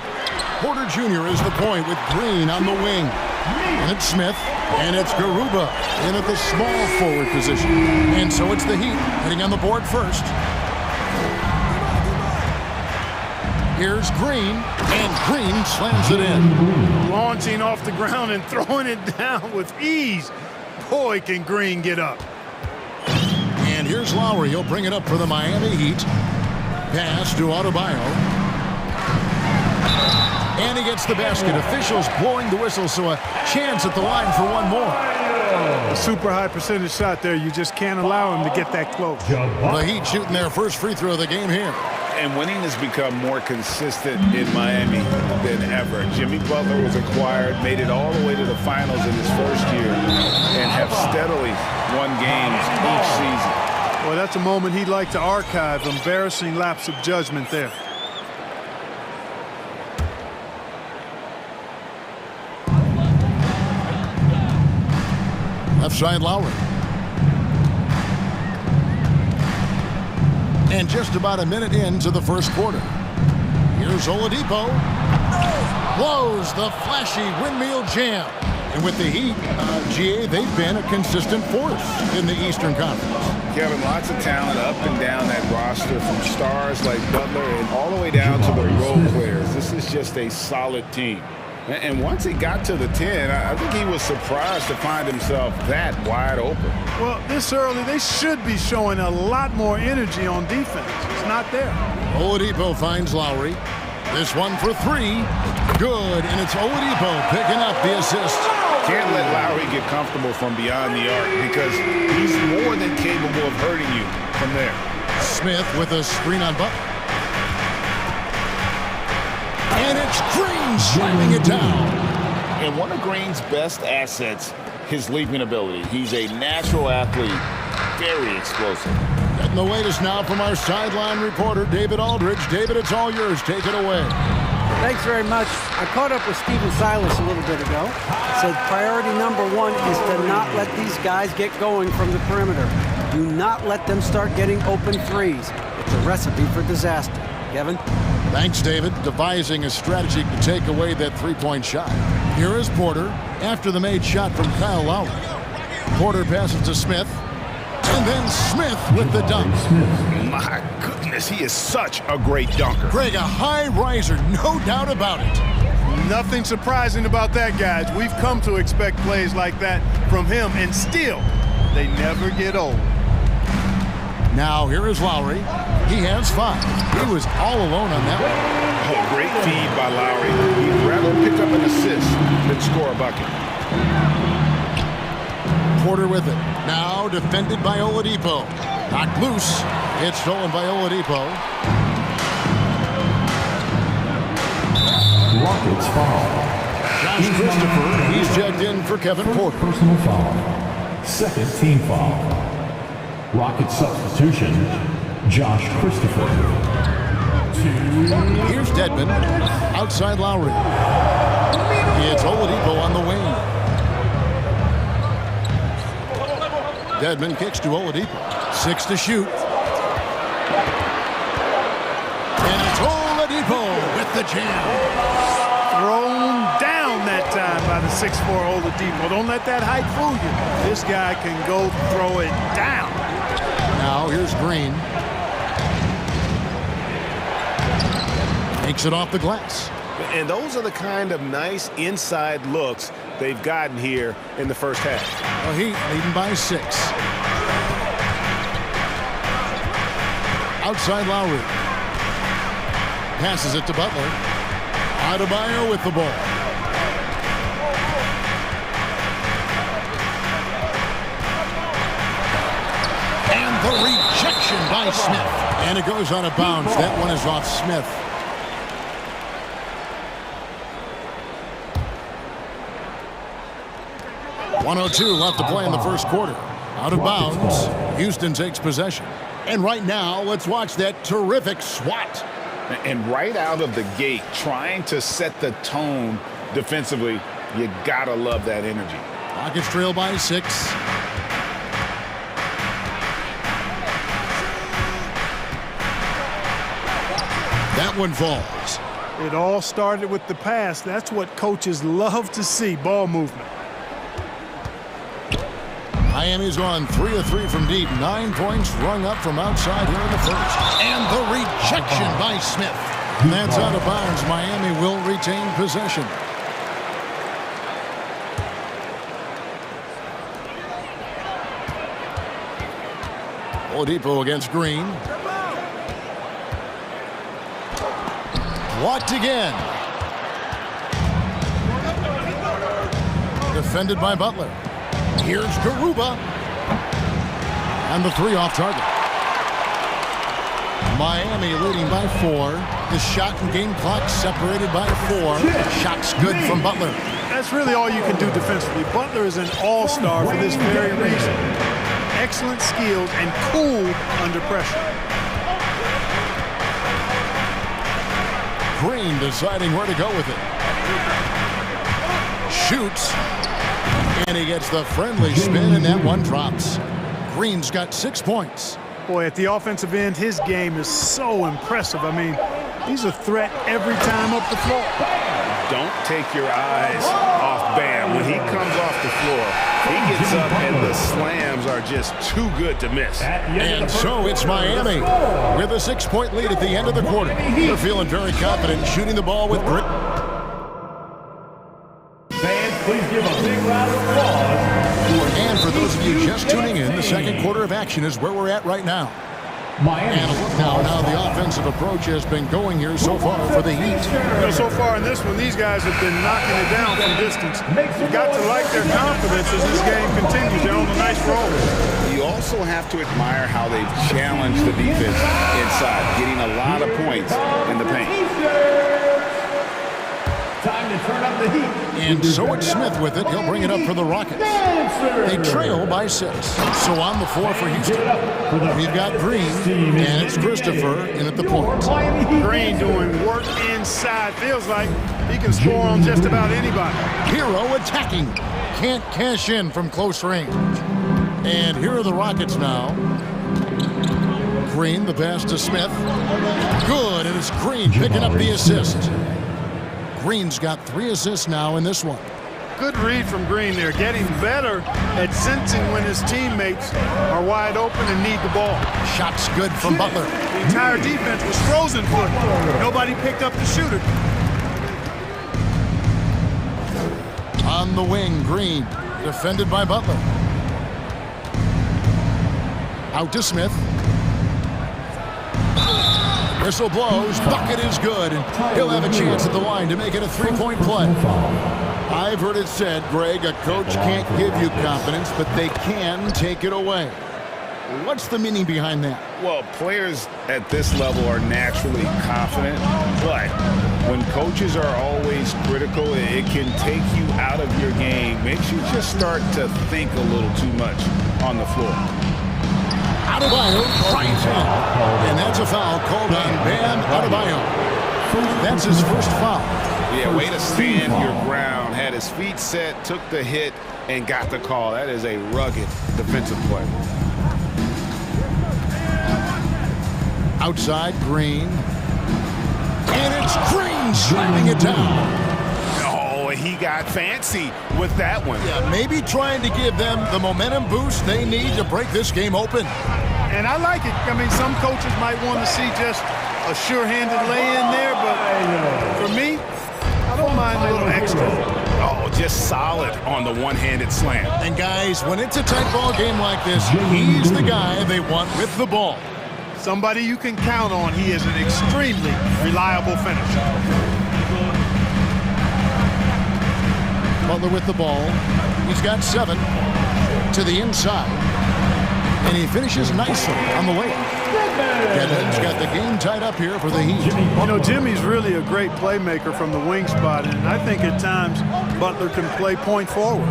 Porter Jr. is the point with Green on the wing. And it's Smith, and it's Garuba in at the small forward position. And so it's the Heat heading on the board first. Here's Green, and Green slams it in. Launching off the ground and throwing it down with ease. Boy, can Green get up. And here's Lowry. He'll bring it up for the Miami Heat. Pass to Adebayo. And he gets the basket. Officials blowing the whistle, so a chance at the line for one more. A super high percentage shot there. You just can't allow him to get that close. The Heat shooting their first free throw of the game here. And winning has become more consistent in Miami than ever. Jimmy Butler was acquired, made it all the way to the finals in his first year, and have steadily won games each season. Well, that's a moment he'd like to archive. Embarrassing lapse of judgment there. Left side, Lowry. And just about a minute into the first quarter. Here's Oladipo. Blows the flashy windmill jam. And with the Heat, GA, they've been a consistent force in the Eastern Conference. Kevin, lots of talent up and down that roster, from stars like Butler and all the way down to the role players. This is just a solid team. And once he got to the 10, I think he was surprised to find himself that wide open. Well, this early, they should be showing a lot more energy on defense. It's not there. Oladipo finds Lowry. This one for three. Good, and it's Oladipo picking up the assist. Can't let Lowry get comfortable from beyond the arc, because he's more than capable of hurting you from there. Smith with a screen on Butler. And it's Green slamming it down. And one of Green's best assets, his leaping ability. He's a natural athlete, very explosive. Getting the latest now from our sideline reporter, David Aldridge. David, it's all yours. Take it away. Thanks very much. I caught up with Stephen Silas a little bit ago. Said priority number one is to not let these guys get going from the perimeter. Do not let them start getting open threes. It's a recipe for disaster. Kevin? Thanks, David. Devising a strategy to take away that three-point shot. Here is Porter after the made shot from Kyle Lowry. Porter passes to Smith. And then Smith with the dunk. My goodness, he is such a great dunker. Greg, a high riser, no doubt about it. Nothing surprising about that, guys. We've come to expect plays like that from him, and still, they never get old. Now here is Lowry. He has 5. He was all alone on that one. Oh, great feed by Lowry. He'd rather pick up an assist than score a bucket. Porter with it. Now defended by Oladipo. Knocked loose. It's stolen by Oladipo. Rockets foul. Josh Christopher, he's checked in for Kevin Porter. Personal foul. Second team foul. Rocket substitution, Josh Christopher. Here's Dedmon. Outside Lowry. It's Oladipo on the wing. Dedmon kicks to Oladipo. 6 to shoot. And it's Oladipo with the jam. Thrown down that time by the 6'4" Oladipo. Don't let that height fool you. This guy can go throw it down. Now here's Green. Takes it off the glass. And those are the kind of nice inside looks they've gotten here in the first half. The Heat leading by 6. Outside Lowry. Passes it to Butler. Adebayo with the ball. And the rejection by Smith. And it goes out of bounds. That one is off Smith. .102 left to play in the first quarter. Out of bounds. Houston takes possession. And right now, let's watch that terrific swat. And right out of the gate, trying to set the tone defensively, you gotta love that energy. Rockets trail by 6. That one falls. It all started with the pass. That's what coaches love to see, ball movement. Miami's on 3 of 3 from deep. 9 points rung up from outside here in the first. And the rejection by Smith. That's out of bounds. Miami will retain possession. Oladipo against Green. Blocked again. Defended by Butler. Here's Garuba. And the 3 off target. Miami leading by 4. The shot and game clock separated by 4. Shots good from Butler. That's really all you can do defensively. Butler is an all-star for this very reason. Excellent skills and cool under pressure. Green deciding where to go with it. Shoots. And he gets the friendly spin, and that one drops. Green's got 6 points. Boy, at the offensive end, his game is so impressive. I mean, he's a threat every time up the floor. Don't take your eyes off Bam. When he comes off the floor, he gets up and the slams are just too good to miss. And so it's Miami with a 6-point lead at the end of the quarter. They're feeling very confident shooting the ball with grit. Fans, please give a big round of applause. And for those of you just tuning in, the second quarter of action is where we're at right now. And a look now at how the offensive approach has been going here so far for the Heat. You know, so far in this one, these guys have been knocking it down from distance. You've got to like their confidence as this game continues. They're on a nice roll. You also have to admire how they've challenged the defense inside, getting a lot of points in the paint. Time to turn up the heat. And so it's Smith with it. He'll bring it up for the Rockets. They trail by 6. So on the floor for Houston, we've got Green, and it's Christopher in at the point. Green doing work inside. Feels like he can score on just about anybody. Hero attacking. Can't cash in from close range. And here are the Rockets now. Green, the pass to Smith. Good, and it's Green picking up the assist. Green's got 3 assists now in this one. Good read from Green there, getting better at sensing when his teammates are wide open and need the ball. Shots good from Butler. The entire defense was frozen foot. Nobody picked up the shooter. On the wing, Green, defended by Butler. Out to Smith. Whistle blows, bucket is good, and he'll have a chance at the line to make it a 3-point play. I've heard it said, Greg, a coach can't give you confidence, but they can take it away. What's the meaning behind that? Well, players at this level are naturally confident, but when coaches are always critical, it can take you out of your game. Makes you just start to think a little too much on the floor. Adebayo drives in, and that's a foul called on Bam Adebayo. That's his first foul. Yeah, way to stand your ground. Had his feet set, took the hit, and got the call. That is a rugged defensive play. Outside, Green. And it's Green slamming it down. Oh, he got fancy with that one. Yeah, maybe trying to give them the momentum boost they need to break this game open. And I like it. I mean, some coaches might want to see just a sure-handed lay-in there, but for me, I don't mind a little extra. Oh, just solid on the one-handed slam. And guys, when it's a tight ball game like this, he's the guy they want with the ball. Somebody you can count on. He is an extremely reliable finisher. Butler with the ball. He's got 7 to the inside. And he finishes nicely on the layup. Dedmon's got the game tied up here for the Heat. You know, Jimmy's really a great playmaker from the wing spot, and I think at times Butler can play point forward.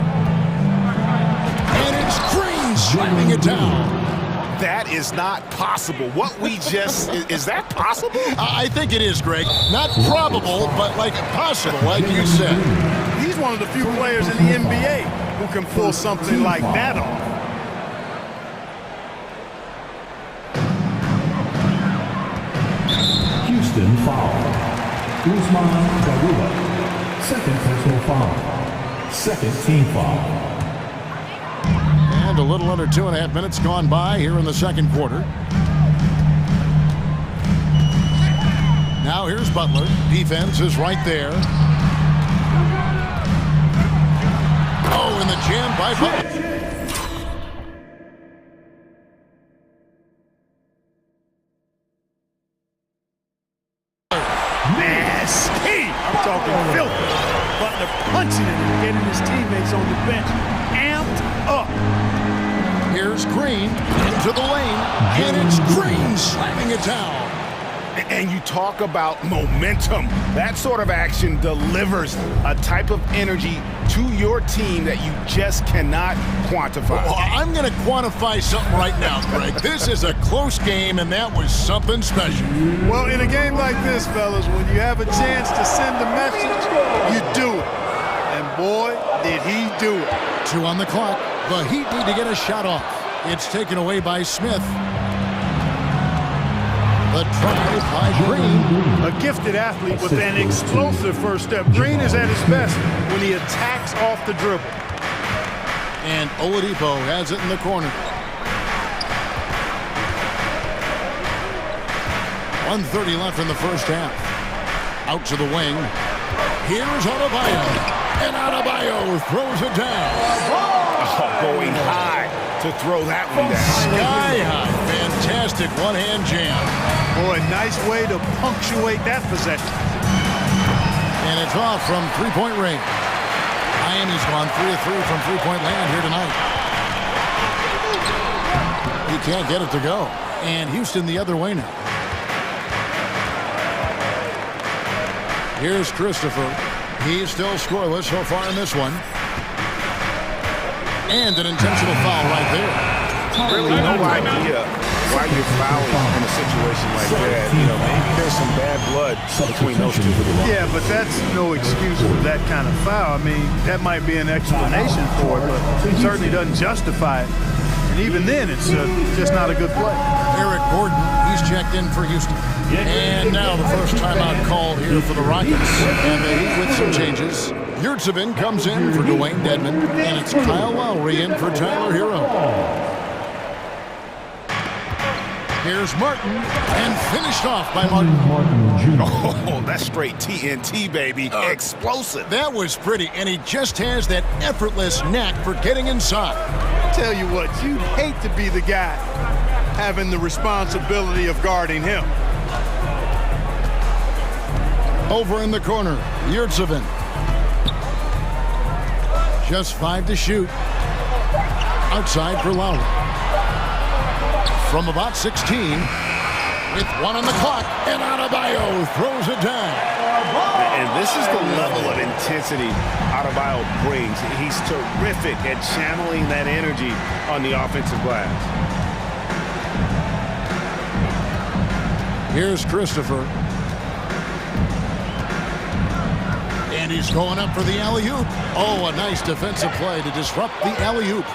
And it's Green slamming it down. that is not possible. What we just, is that possible? I think it is, Greg. Not probable, but like possible, like you said. He's one of the few players in the NBA who can pull something like that off. Houston foul. Usman Garuba. Second personal foul. Second team foul. And a little under 2.5 minutes gone by here in the second quarter. Now here's Butler. Defense is right there. Oh, and the jam by Butler. Nasty! I'm talking filthy. Butler punching it and getting his teammates on the bench amped up. Here's Green into the lane, and it's Green slamming it down. And you talk about momentum. That sort of action delivers a type of energy to your team that you just cannot quantify. Well, I'm going to quantify something right now, Greg. This is a close game, and that was something special. Well, in a game like this, fellas, when you have a chance to send a message, you do it. And boy, did he do it. 2 on the clock. The Heat need to get a shot off. It's taken away by Smith. The try by Green. A gifted athlete with an explosive first step. Green is at his best when he attacks off the dribble. And Oladipo has it in the corner. 1:30 left in the first half. Out to the wing. Here's Adebayo. And Adebayo throws it down. Oh, going high to throw that one down. Sky high. Fantastic one-hand jam. Boy, nice way to punctuate that possession. And it's off from three-point range. Miami's gone 3 of 3 from three-point land here tonight. He can't get it to go. And Houston the other way now. Here's Christopher. He's still scoreless so far in this one. And an intentional foul right there. Really no idea why you're fouling in a situation like that. You know, maybe there's some bad blood between those two. Yeah, but that's no excuse for that kind of foul. I mean, that might be an explanation for it, but it certainly doesn't justify it. And even then, it's just not a good play. Eric Gordon, he's checked in for Houston. And now the first timeout called here for the Rockets. And the Heat with some changes. Yurtsevin comes in for Dwayne Dedmon. And it's Kyle Lowry in for Tyler Hero. Here's Martin, and finished off by Martin. Oh, that's straight TNT, baby. Explosive. That was pretty, and he just has that effortless knack for getting inside. Tell you what, you'd hate to be the guy having the responsibility of guarding him. Over in the corner, Yurtsevin. Just 5 to shoot. Outside for Lowry. From about 16, with 1 on the clock, and Adebayo throws it down. And this is the level of intensity Adebayo brings. He's terrific at channeling that energy on the offensive glass. Here's Christopher. And he's going up for the alley-oop. Oh, a nice defensive play to disrupt the alley-oop.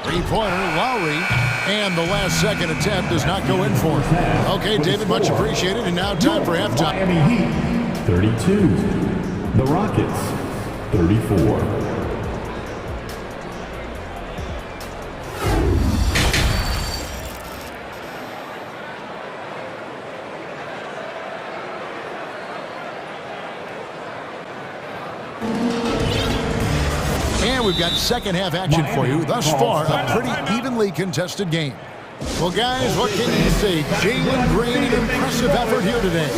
Three-pointer, Lowry, and the last second attempt does not go in for him. Okay, David, much appreciated, and now time for halftime. Miami Heat, 32. The Rockets, 34. And we've got second half action for you. Thus far, a pretty evenly contested game. Well, guys, what can you say? Jalen Green, an impressive effort here today.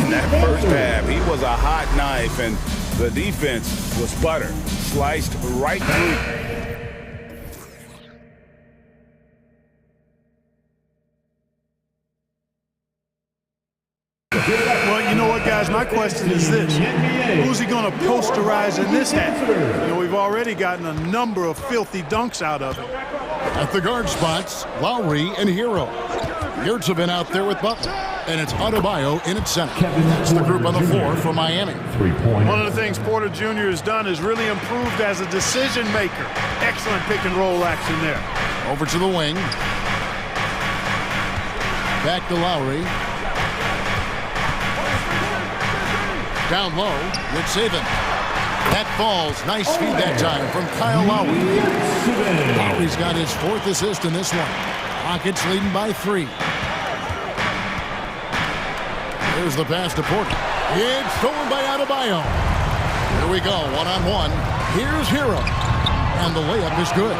In that first half, he was a hot knife, and the defense was butter. Sliced right through. Well, you know what, guys? guys, my question is this. Who's he going to posterize in this half? You know, we've already gotten a number of filthy dunks out of it. At the guard spots, Lowry and Hero. Yurts have been out there with Butler. And it's Adebayo in at center. That's the group on the floor for Miami. One of the things Porter Jr. has done is really improved as a decision maker. Excellent pick and roll action there. Over to the wing. Back to Lowry. Down low, with Saban. That falls. Nice feed that time from Kyle Lowry. Lowry's got his 4th assist in this one. Rockets leading by 3. Here's the pass to Porter. It's stolen by Adebayo. Here we go, one-on-one. Here's Hero. And the layup is good.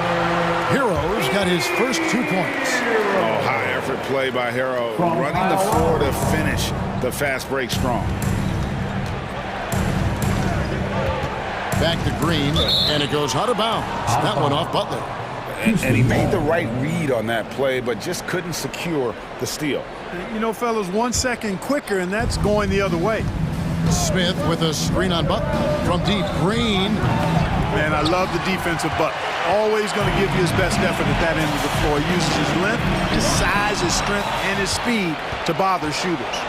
Hero's got his first 2 points. Oh, high effort play by Hero. Running the floor to finish the fast break strong. Back to Green, and it goes out of bounds. That one off Butler. And he made the right read on that play, but just couldn't secure the steal. You know, fellas, 1 second quicker, and that's going the other way. Smith with a screen on Butler. From deep, Green. Man, I love the defense of Butler. Always going to give you his best effort at that end of the floor. He uses his length, his size, his strength, and his speed to bother shooters.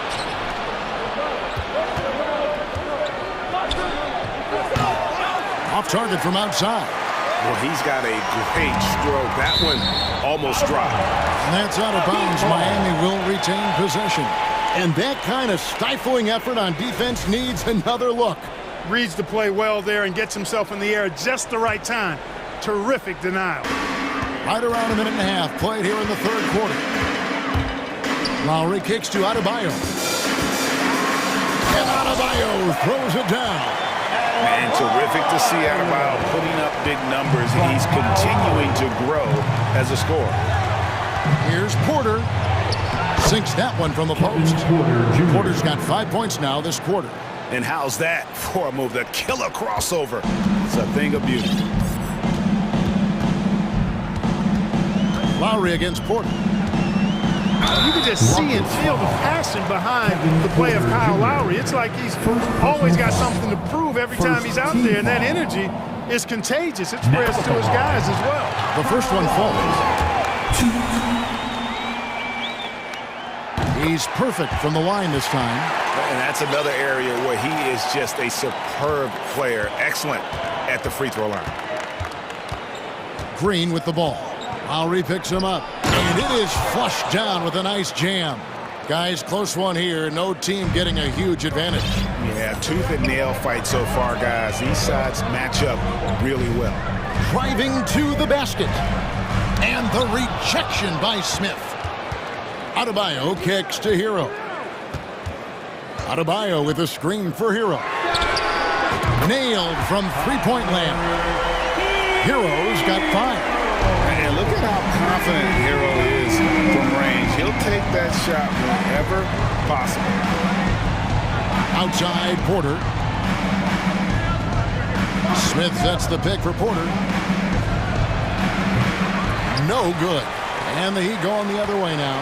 Off target from outside. Well, he's got a great stroke. That one almost dropped. And that's out of bounds. Miami will retain possession. And that kind of stifling effort on defense needs another look. Reads the play well there and gets himself in the air at just the right time. Terrific denial. Right around a minute and a half played here in the 3rd quarter. Lowry kicks to Adebayo. And Adebayo throws it down. Man, terrific to see Adebayo putting up big numbers. He's continuing to grow as a scorer. Here's Porter. Sinks that one from the post. Porter's got 5 points now this quarter. And how's that for a move? The killer crossover. It's a thing of beauty. Lowry against Porter. You can just see and feel the passion behind the play of Kyle Lowry. It's like he's always got something to prove every time he's out there, and that energy is contagious. It spreads to his guys as well. The first one falls. He's perfect from the line this time. And that's another area where he is just a superb player. Excellent at the free throw line. Green with the ball. Lowry picks him up. And it is flushed down with a nice jam. Guys, close one here. No team getting a huge advantage. Yeah, tooth and nail fight so far, guys. These sides match up really well. Driving to the basket. And the rejection by Smith. Adebayo kicks to Hero. Adebayo with a screen for Hero. Nailed from three-point land. Hero's got 5. And look at how confident Hero is from range. He'll take that shot whenever possible. Outside Porter. Smith sets the pick for Porter. No good. And the Heat going the other way now.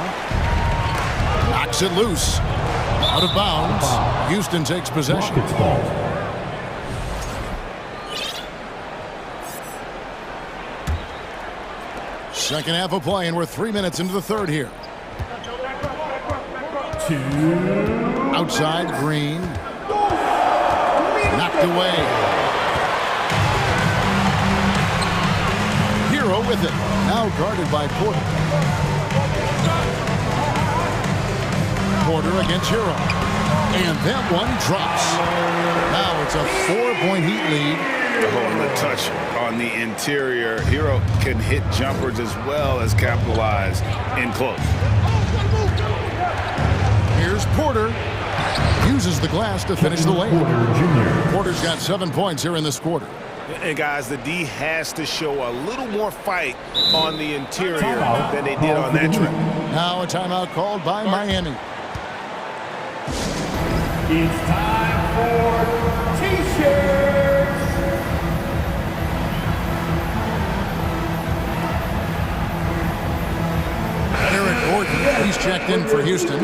Knocks it loose. Out of bounds. Houston takes possession. Second half of play, and we're 3 minutes into the third here. Outside, Green. Knocked away. Hero with it. Now guarded by Porter. Porter against Hero. And that one drops. Now it's a 4-point Heat lead. Holding the touch on the interior. Hero can hit jumpers as well as capitalize in close. Here's Porter. Uses the glass to finish the layup. Porter's got 7 points here in this quarter. And guys, the D has to show a little more fight on the interior than they did on that trip. Now a timeout called by Miami. It's time for T-shirts. Eric Gordon, he's checked in for Houston.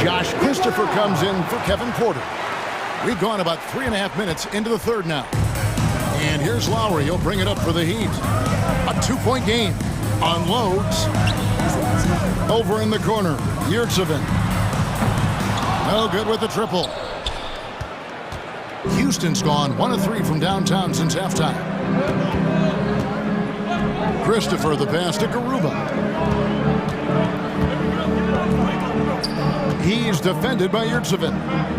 Josh Christopher comes in for Kevin Porter. We've gone about 3.5 minutes into the third now. And here's Lowry. He'll bring it up for the Heat. A 2-point game. Unloads. Over in the corner. Yurtsevin. No good with the triple. Houston's gone 1 of 3 from downtown since halftime. Christopher the pass to Garuba. He's defended by Yurtsevin.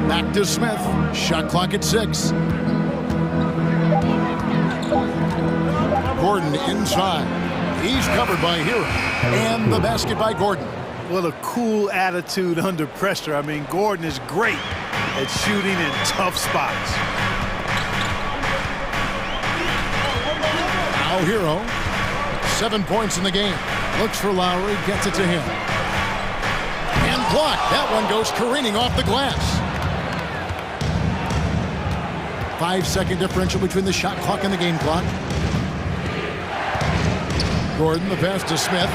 Back to Smith. Shot clock at 6. Gordon inside. He's covered by Hero. And the basket by Gordon. What a cool attitude under pressure. I mean, Gordon is great at shooting in tough spots. Now Hero. 7 points in the game. Looks for Lowry. Gets it to him. And blocked. That one goes careening off the glass. 5-second differential between the shot clock and the game clock. Gordon, the pass to Smith,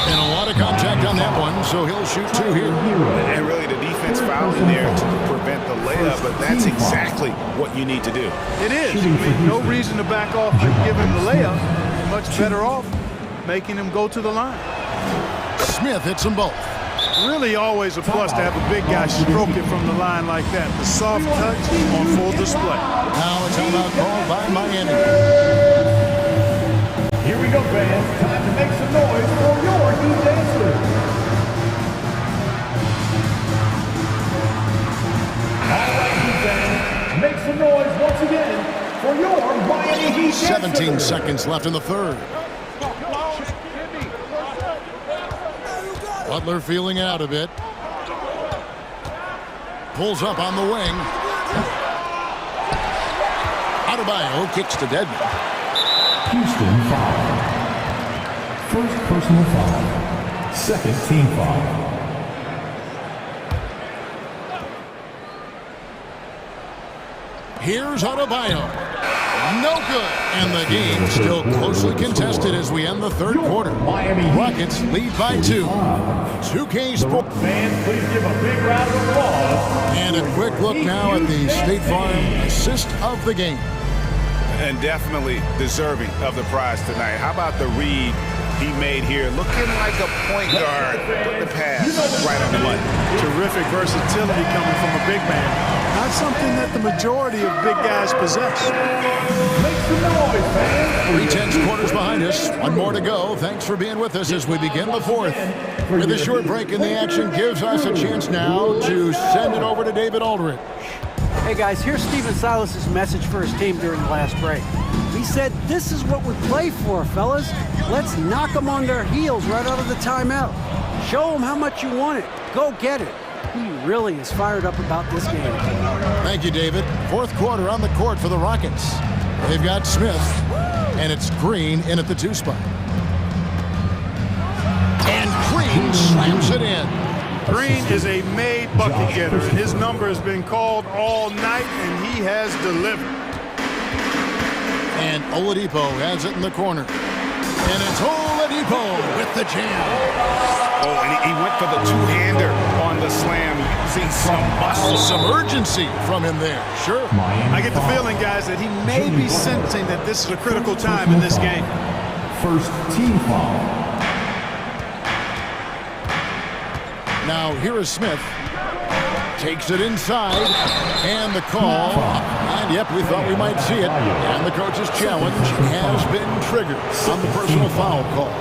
and a lot of contact on that one, so he'll shoot 2 here. And really the defense fouled in there to prevent the layup, but that's exactly what you need to do. It is. I mean, no reason to back off and give him the layup. Much better off making him go to the line. Smith hits them both. Really always a plus to have a big guy stroke it from the line like that. The soft touch on full display. Now a timeout called by Miami. Here we go, fans. Time to make some noise for your Heat dancers. All right, Heat fans, make some noise once again for your Miami Heat dancers. 17 seconds left in the third. Butler feeling out a bit. Pulls up on the wing. Adebayo kicks to Dedmon. Houston foul. First personal foul. Second team foul. Here's Adebayo. No good. And the game still closely contested as we end the third quarter. Rockets lead by 2. 2K Sports. Fans, please give a big round of applause. And a quick look now at the State Farm assist of the game. And definitely deserving of the prize tonight. How about the read he made here? Looking like a point guard. Put the pass right on the money. Terrific versatility coming from a big man. Not something that the majority of big guys possess. Make some noise, fans. 3 quarters behind us. 1 more to go. Thanks for being with us as we begin the fourth. With a short break in the action gives us a chance now to send it over to David Aldridge. Hey guys, here's Stephen Silas's message for his team during the last break. He said, "This is what we play for, fellas. Let's knock them on their heels right out of the timeout. Show them how much you want it. Go get it." He really is fired up about this game. Thank you, David. Fourth quarter on the court for the Rockets. They've got Smith, and it's Green in at the 2 spot. And Green slams it in. Green is a made bucket getter, and his number has been called all night, and he has delivered. And Oladipo has it in the corner. And it's Oladipo with the jam. Oh, and he went for the two-hander on the slam, using some muscle. Some urgency from him there. Sure. I get the feeling, guys, that he may be sensing that this is a critical time in this game. First team foul. Now here is Smith. Takes it inside. And the call. And yep, we thought we might see it. And the coach's challenge has been triggered on the personal foul call.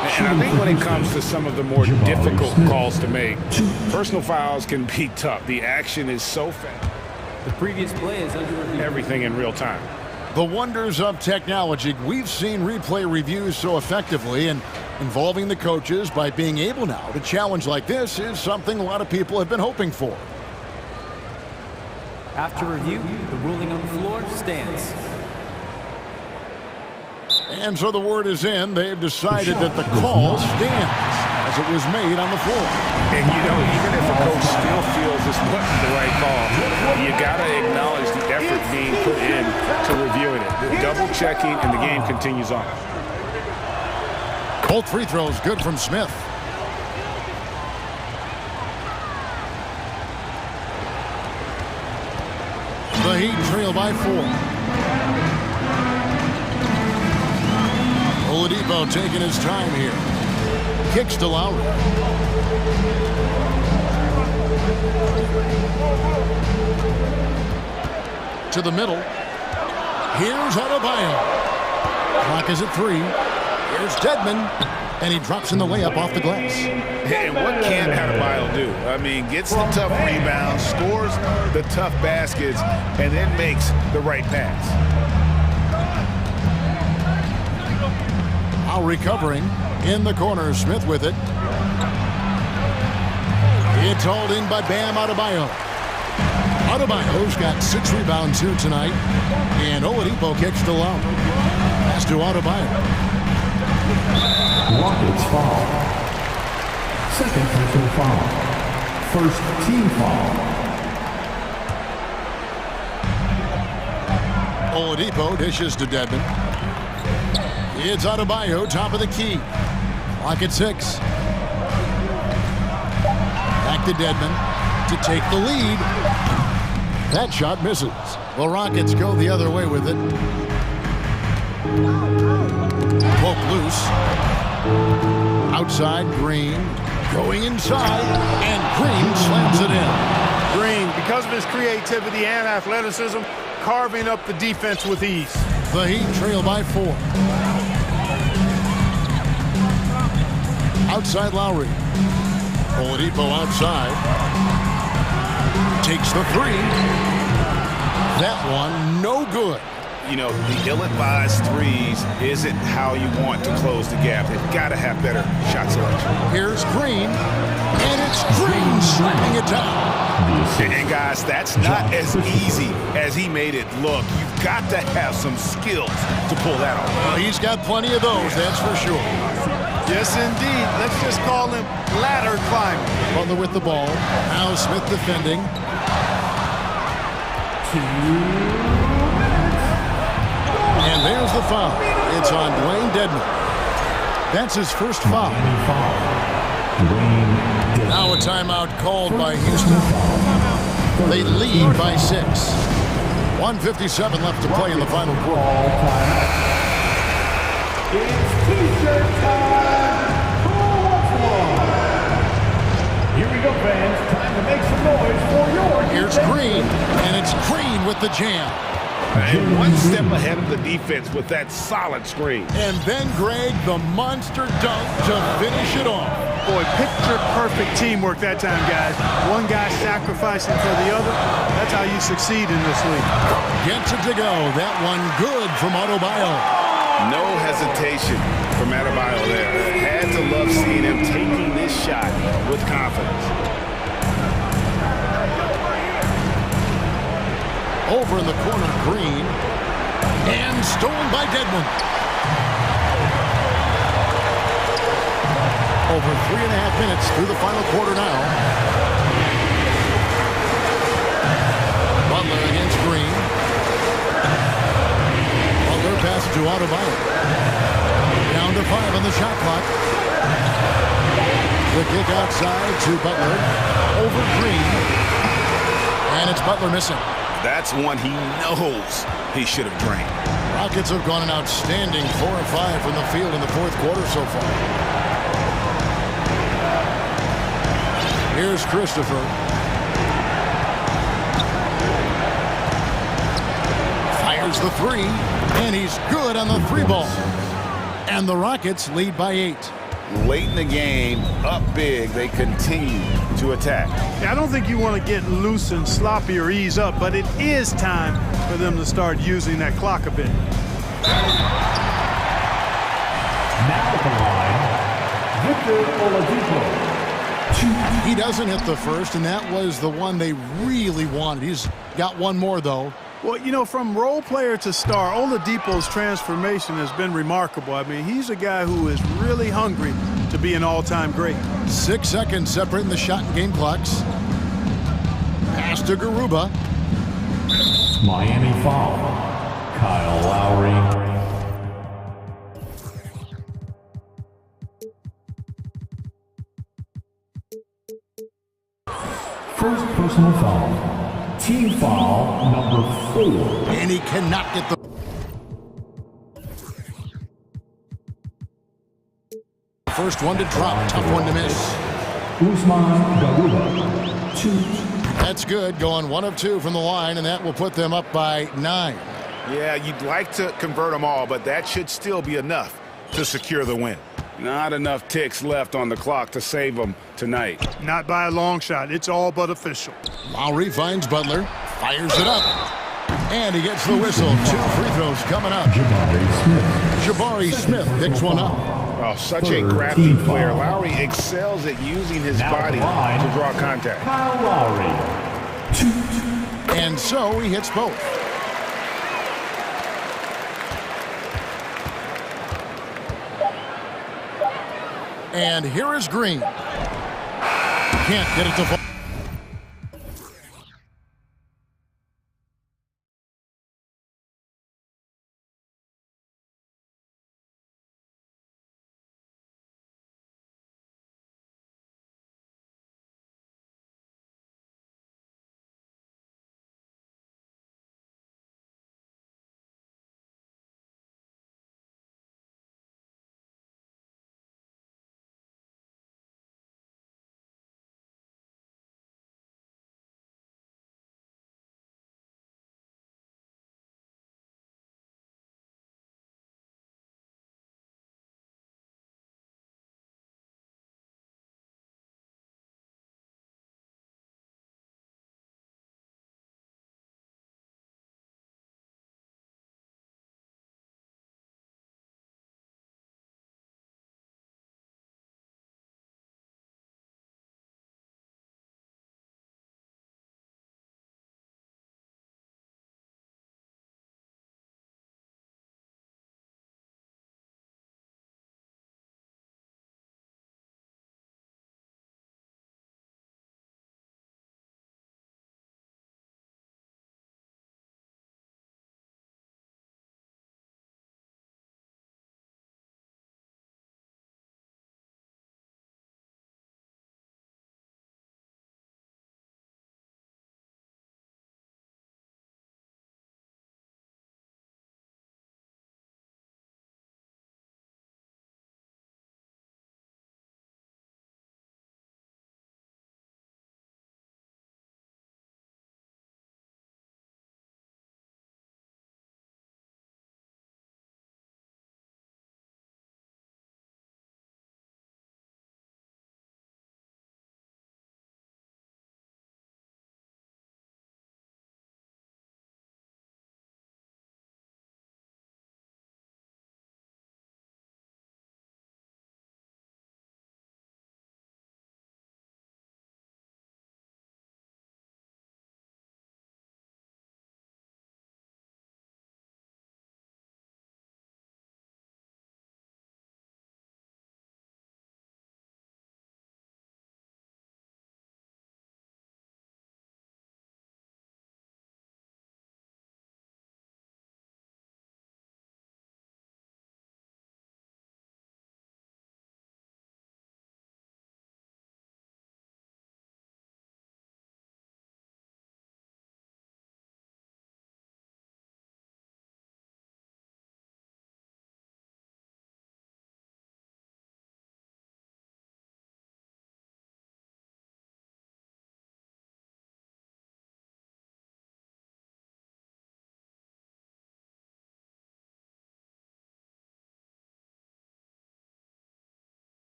And I think when it comes to some of the more difficult calls to make, personal fouls can be tough. The action is so fast. The previous play is under review. Everything in real time. The wonders of technology. We've seen replay reviews so effectively, and involving the coaches by being able now to challenge like this is something a lot of people have been hoping for. After review, the ruling on the floor stands. And so the word is in. They've decided that the call stands as it was made on the floor. And, you know, even if a coach still feels it's putting the right call, you got to acknowledge the effort being put in to reviewing it. The double checking, and the game continues on. Both free throws good from Smith. The Heat trail by 4. Oladipo taking his time here. Kicks to Lowry. To the middle. Here's Adebayo. Clock is at 3. Here's Dedmon. And he drops in the layup off the glass. And what can Adebayo do? I mean, gets the tough rebounds, scores the tough baskets, and then makes the right pass. Now recovering in the corner. Smith with it. It's hauled in by Bam Adebayo. Adebayo's got 6 rebounds here tonight. And Oladipo kicks to Lowry. Pass to Adebayo. Rockets foul. Second personal foul. First team foul. Oladipo dishes to Dedmon. It's Adebayo, top of the key. Clock at 6. Back to Dedmon to take the lead. That shot misses. The Rockets go the other way with it. Poke loose. Outside, Green. Going inside, and Green slams it in. Green, because of his creativity and athleticism, carving up the defense with ease. The Heat trail by 4. Outside Lowry. Oladipo outside. Takes the 3. That one no good. You know, the ill-advised threes isn't how you want to close the gap. They've got to have better shot selection. Here's Green, and it's Green slamming it down. And guys, that's not as easy as he made it look. You've got to have some skills to pull that off. Well, he's got plenty of those, that's for sure. Yes, indeed. Let's just call him ladder climbing. Butler with the ball. Now Smith defending. 2. And there's the foul. It's on Dwayne Dedmon. That's his first foul. Now a timeout called by Houston. They lead by 6. 1:57 left to play in the final quarter. It's T-shirt time. Who wants one? Here we go, fans. Time to make some noise for your... Here's Green, and it's Green with the jam. And one step ahead of the defense with that solid screen. And then Greg, the monster dunk to finish it off. Boy, picture-perfect teamwork that time, guys. One guy sacrificing for the other. That's how you succeed in this league. Gets it to go. That one good from Adebayo. No hesitation from Adebayo there. Had to love seeing him taking this shot with confidence. Over in the corner, Green. And stolen by Dedmon. Over 3.5 minutes through the final quarter now. Butler against Green. Butler passes to Adebayo. Down to 5 on the shot clock. The kick outside to Butler. Over Green. And it's Butler missing. That's one he knows he should have drained. Rockets have gone an outstanding 4 of 5 from the field in the fourth quarter so far. Here's Christopher. Fires the 3, and he's good on the 3 ball. And the Rockets lead by 8. Late in the game, up big, they continue to attack. Yeah, I don't think you want to get loose and sloppy or ease up, but it is time for them to start using that clock a bit. Now at the line, Victor Oladipo. He doesn't hit the first, and that was the one they really wanted. He's got one more, though. Well, you know, from role player to star, Oladipo's transformation has been remarkable. I mean, he's a guy who is really hungry to be an all-time great. 6 seconds separating the shot and game clocks. Pass to Garuba. Miami foul. Kyle Lowry. First personal foul. Team foul number 4. And he cannot get the... First one to drop, tough one to miss. That's good, going 1 of 2 from the line, and that will put them up by 9. Yeah, you'd like to convert them all, but that should still be enough to secure the win. Not enough ticks left on the clock to save them tonight. Not by a long shot. It's all but official. Lowry finds Butler, fires it up, and he gets the whistle. 2 free throws coming up. Jabari Smith picks one up. Oh, such a crafty player. Lowry excels at using his body to draw contact. And so he hits both. And here is Green. Can't get it to fall.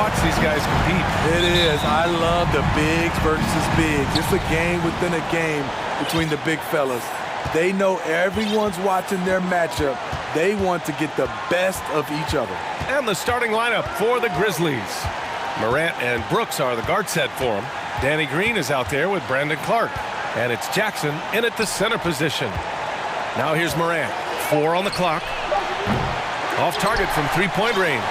watch these guys compete. It is. I love the bigs versus bigs. It's a game within a game between the big fellas. They know everyone's watching their matchup. They want to get the best of each other. And the starting lineup for the Grizzlies. Morant and Brooks are the guard set for him. Danny Green is out there with Brandon Clark. And it's Jackson in at the center position. Now here's Morant. 4 on the clock. Off target from three-point range.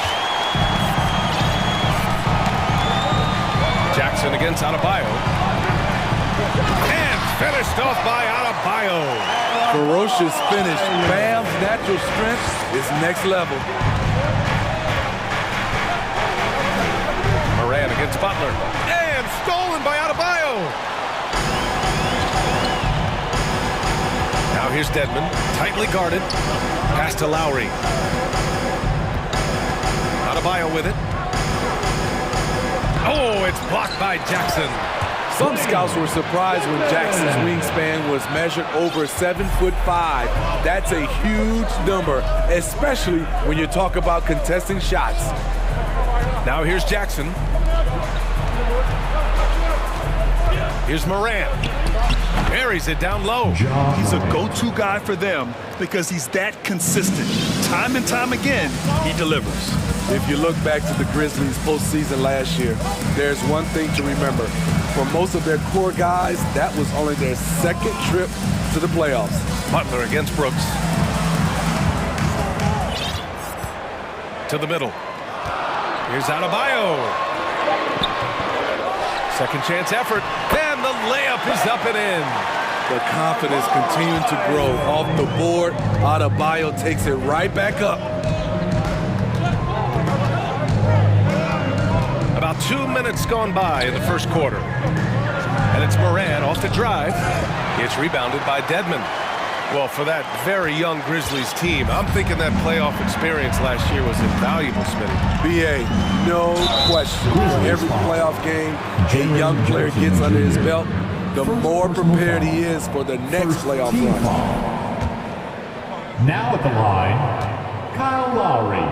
Jackson against Adebayo. And finished off by Adebayo. Ferocious finish. Bam's natural strength is next level. Morant against Butler. And stolen by Adebayo. Now here's Dedmon. Tightly guarded. Pass to Lowry. Adebayo with it. Oh, it's blocked by Jackson. Some scouts were surprised when Jackson's wingspan was measured over 7'5". That's a huge number, especially when you talk about contesting shots. Now here's Jackson. Here's Morant. Buries it down low. He's a go-to guy for them because he's that consistent. Time and time again, he delivers. If you look back to the Grizzlies postseason last year, there's one thing to remember. For most of their core guys, that was only their second trip to the playoffs. Butler against Brooks. To the middle. Here's Adebayo. Second chance effort. And the layup is up and in. The confidence continuing to grow. Off the board, Adebayo takes it right back up. About 2 minutes gone by in the first quarter. And it's Morant off the drive. It's rebounded by Dedmon. Well, for that very young Grizzlies team, I'm thinking that playoff experience last year was invaluable, Smitty. BA, no question. Every playoff game a young player gets under his belt, the more prepared he is for the next playoff run. Now at the line, Kyle Lowry.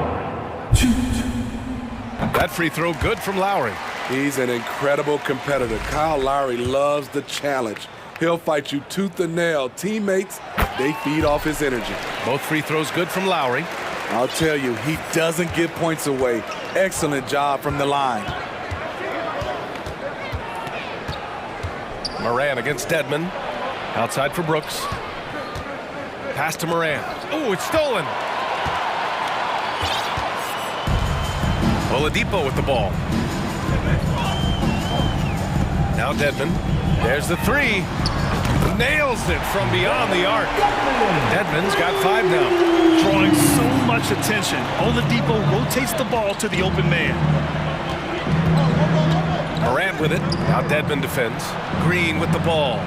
That free throw good from Lowry. He's an incredible competitor. Kyle Lowry loves the challenge. He'll fight you tooth and nail. Teammates, they feed off his energy. Both free throws good from Lowry. I'll tell you, he doesn't give points away. Excellent job from the line. Morant against Dedmon. Outside for Brooks. Pass to Morant. Oh, it's stolen. Oladipo with the ball. Now Dedmon. There's the three. Nails it from beyond the arc. Dedmon's got 5 now. Drawing so much attention, Oladipo rotates the ball to the open man. Morant with it. Now Dedmon defends. Green with the ball.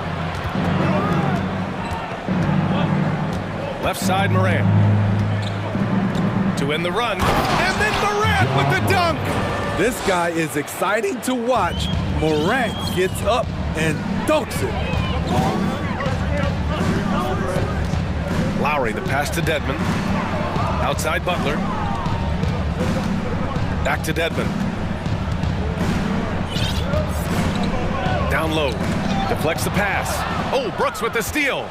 Left side Morant. To end the run. And then Morant with the dunk. This guy is exciting to watch. Morant gets up and dunks it. Lowry, the pass to Dedmon. Outside Butler. Back to Dedmon. Down low. Deflects the pass. Oh, Brooks with the steal.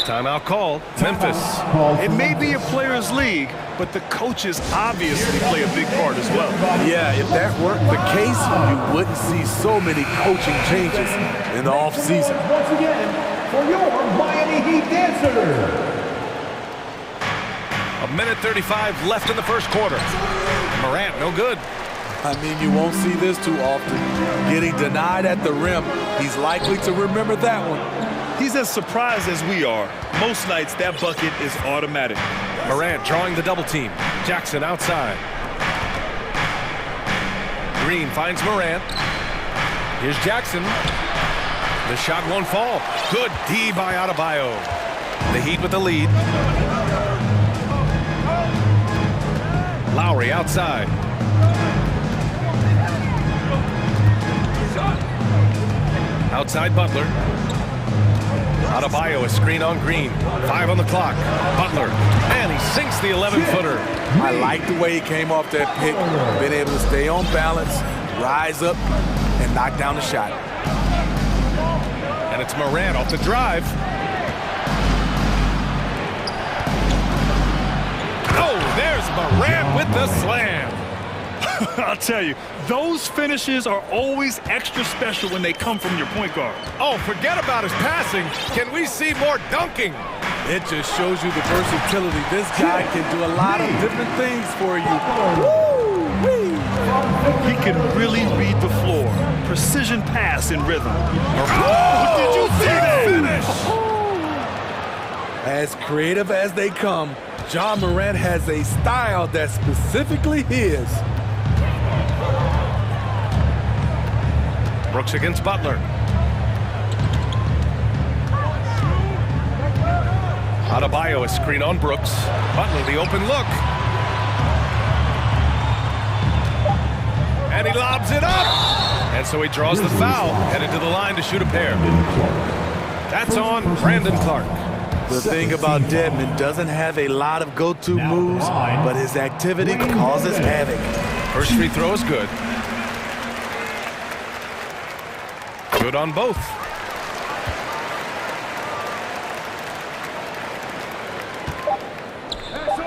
Timeout called. Memphis. It may be a players' league, but the coaches obviously play a big part as well. Yeah, if that weren't the case, you wouldn't see so many coaching changes in the offseason. Once again, for your Miami Heat dancer. 1:35 left in the first quarter. Morant, no good. I mean, you won't see this too often. Getting denied at the rim, he's likely to remember that one. He's as surprised as we are. Most nights, that bucket is automatic. Morant drawing the double team. Jackson outside. Green finds Morant. Here's Jackson. The shot won't fall. Good D by Adebayo. The Heat with the lead. Lowry outside. Outside Butler. Adebayo, a screen on Green. 5 on the clock. Butler, and he sinks the 11-footer. I like the way he came off that pick, been able to stay on balance, rise up, and knock down the shot. And it's Morant off the drive. Oh, there's Morant with the slam. I'll tell you, those finishes are always extra special when they come from your point guard. Oh, forget about his passing. Can we see more dunking? It just shows you the versatility. This guy can do a lot of different things for you. Woo-wee. He can really read the floor. Precision pass in rhythm. Oh, did you see that? Finish. As creative as they come, Ja Morant has a style that's specifically his. Brooks against Butler. Adebayo, a screen on Brooks. Butler, the open look. And he lobs it up. And so he draws the foul, headed to the line to shoot a pair. That's on Brandon Clark. The thing about Dedmon, doesn't have a lot of go-to moves, but his activity causes havoc. First free throw is good. Good on both.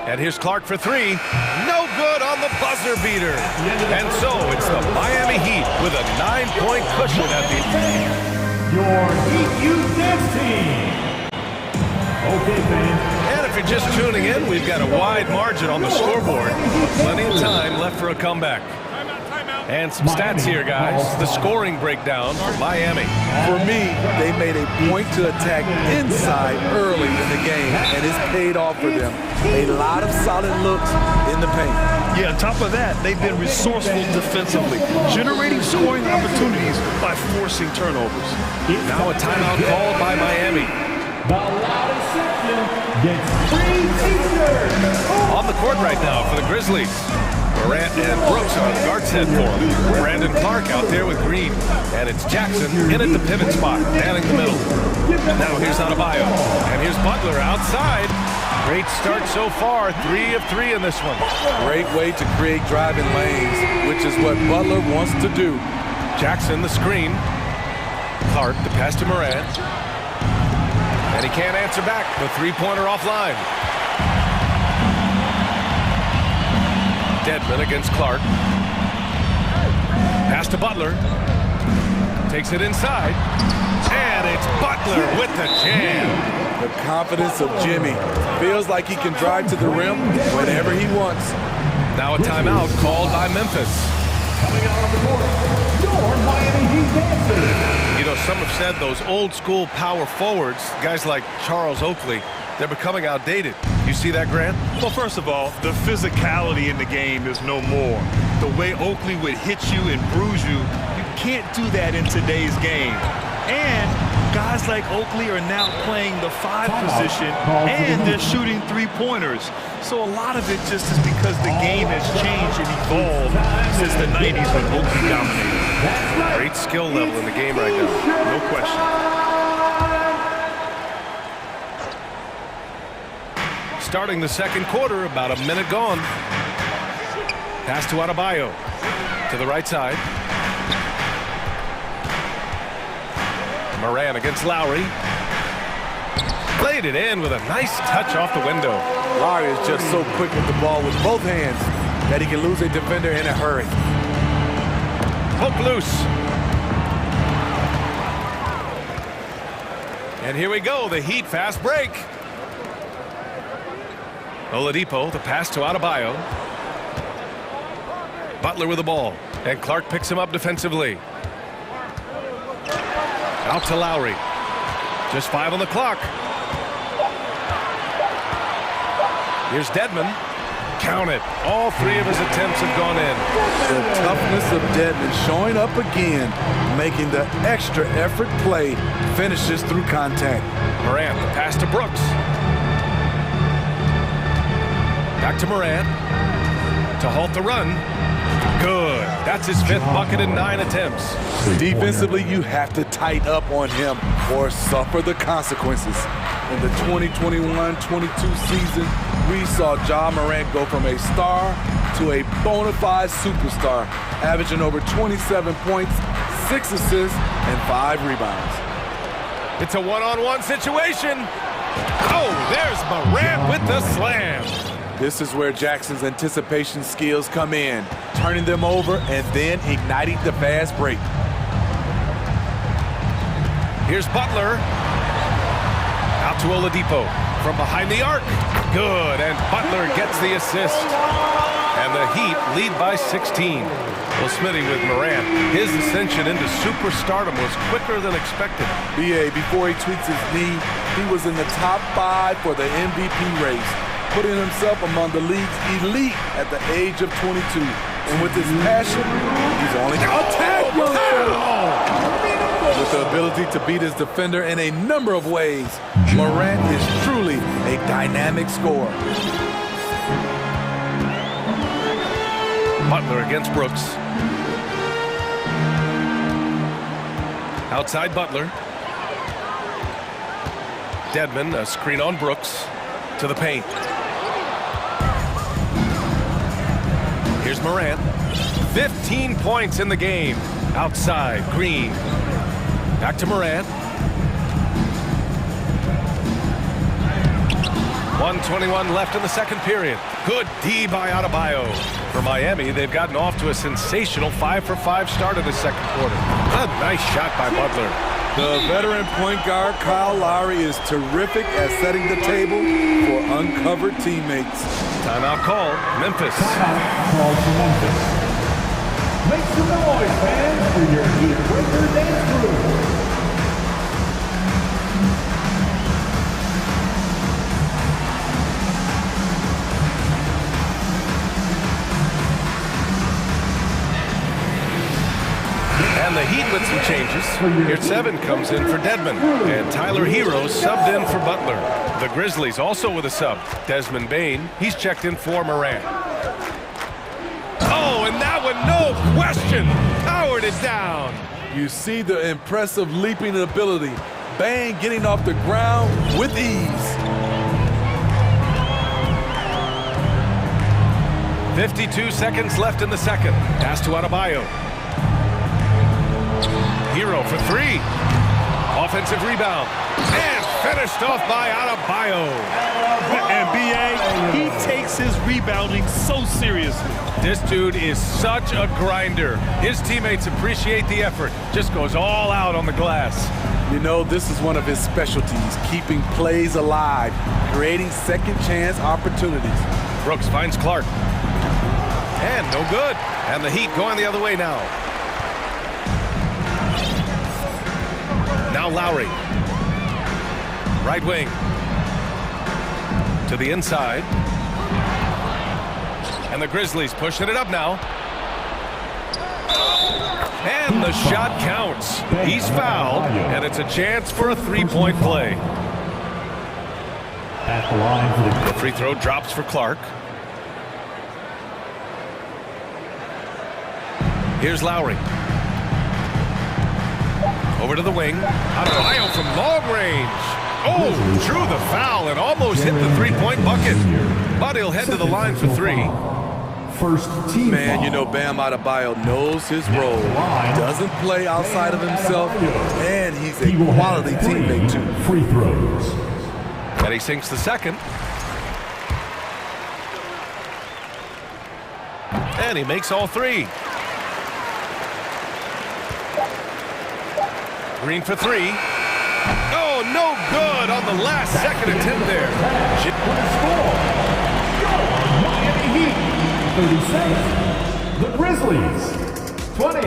And here's Clark for 3. No good on the buzzer beater. And so it's the Miami Heat with a 9-point cushion at the end. Your Heat Youth Dance Team. Okay, fans. And if you're just tuning in, we've got a wide margin on the scoreboard. Plenty of time left for a comeback. And some stats here, guys. The scoring breakdown for Miami. For me, they made a point to attack inside early in the game, and it's paid off for them. A lot of solid looks in the paint. Yeah, on top of that, they've been resourceful defensively, generating scoring opportunities by forcing turnovers. Now a timeout called by Miami. The loudest section gets free t-shirts. On the court right now for the Grizzlies. Morant and Brooks on the guard set for him. Brandon Clark out there with Green. And it's Jackson in at the pivot spot, manning the middle. And now here's Adebayo. And here's Butler outside. Great start so far. 3 of 3 in this one. Great way to create driving lanes, which is what Butler wants to do. Jackson, the screen. Clark, the pass to Morant. And he can't answer back. The three-pointer offline. Dedmon against Clark. Pass to Butler. Takes it inside. And it's Butler with the jam. The confidence of Jimmy. Feels like he can drive to the rim whenever he wants. Now a timeout called by Memphis. Coming out on the court, your Miami Heat dancers. You know, some have said those old school power forwards, guys like Charles Oakley, they're becoming outdated. You see that, Grant? Well, first of all, the physicality in the game is no more. The way Oakley would hit you and bruise you, you can't do that in today's game. And guys like Oakley are now playing the 5 position, and they're shooting three-pointers. So a lot of it just is because the game has changed and evolved since the 90s when Oakley dominated. Great skill level in the game right now. No question. Starting the second quarter, about a minute gone. Pass to Adebayo. To the right side. Morant against Lowry. Played it in with a nice touch off the window. Lowry is just so quick with the ball with both hands that he can lose a defender in a hurry. Hook loose. And here we go, the Heat fast break. Oladipo, the pass to Adebayo. Butler with the ball, and Clark picks him up defensively. Out to Lowry. Just 5 on the clock. Here's Dedmon. Count it. All 3 of his attempts have gone in. The toughness of Dedmon showing up again, making the extra effort play, finishes through contact. Morant, the pass to Brooks. Back to Morant to halt the run. Good. That's his 5th bucket in 9 attempts. Defensively, you have to tighten up on him. or suffer the consequences. In the 2021-22 season, we saw Ja Morant go from a star to a bona fide superstar, averaging over 27 points, 6 assists, and 5 rebounds. It's a one-on-one situation. Oh, there's Morant with the slam. This is where Jackson's anticipation skills come in, turning them over and then igniting the fast break. Here's Butler. Out to Oladipo from behind the arc. Good, and Butler gets the assist. And the Heat lead by 16. Well, Smitty with Morant, his ascension into superstardom was quicker than expected. BA, before he tweaks his knee, he was in the top 5 for the MVP race, putting himself among the league's elite at the age of 22. And with his passion, he's only attack. With the ability to beat his defender in a number of ways, Morant is truly a dynamic scorer. Butler against Brooks. Outside Butler. Dedmon, a screen on Brooks to the paint. Here's Morant. 15 points in the game. Outside, Green. Back to Morant. 1:21 left in the second period. Good D by Adebayo. For Miami, they've gotten off to a sensational 5-for-5 start in the second quarter. A nice shot by Butler. The veteran point guard Kyle Lowry is terrific at setting the table for uncovered teammates. Timeout call, Memphis. Timeout call for Memphis. Make some noise, fans, for your Heat Breaker dance crew. And the Heat with some changes. Here 7 comes in for Dedmon. And Tyler Hero subbed in for Butler. The Grizzlies also with a sub. Desmond Bane, he's checked in for Morant. Oh, and that one, no question, powered it down. You see the impressive leaping ability. Bane getting off the ground with ease. 52 seconds left in the second. Pass to Adebayo. Hero for 3. Offensive rebound. And finished off by Adebayo. And B.A., he takes his rebounding so seriously. This dude is such a grinder. His teammates appreciate the effort. Just goes all out on the glass. You know, this is one of his specialties, keeping plays alive, creating second chance opportunities. Brooks finds Clark. And no good. And the Heat going the other way now. Now Lowry. Right wing. To the inside. And the Grizzlies pushing it up now. And the shot counts. He's fouled, and it's a chance for a three-point play. At the line for the free throw drops for Clark. Here's Lowry. Over to the wing. Adebayo from long range. Oh, drew the foul and almost hit the three-point bucket. But he'll head to the line for 3. First team. Man, you know Bam Adebayo knows his role. Doesn't play outside of himself, and he's a quality teammate too. Free throws. And he sinks the second. And he makes all 3. Green for 3. Oh, no good on the last second attempt there. Miami Heat, 37. The Grizzlies, 20.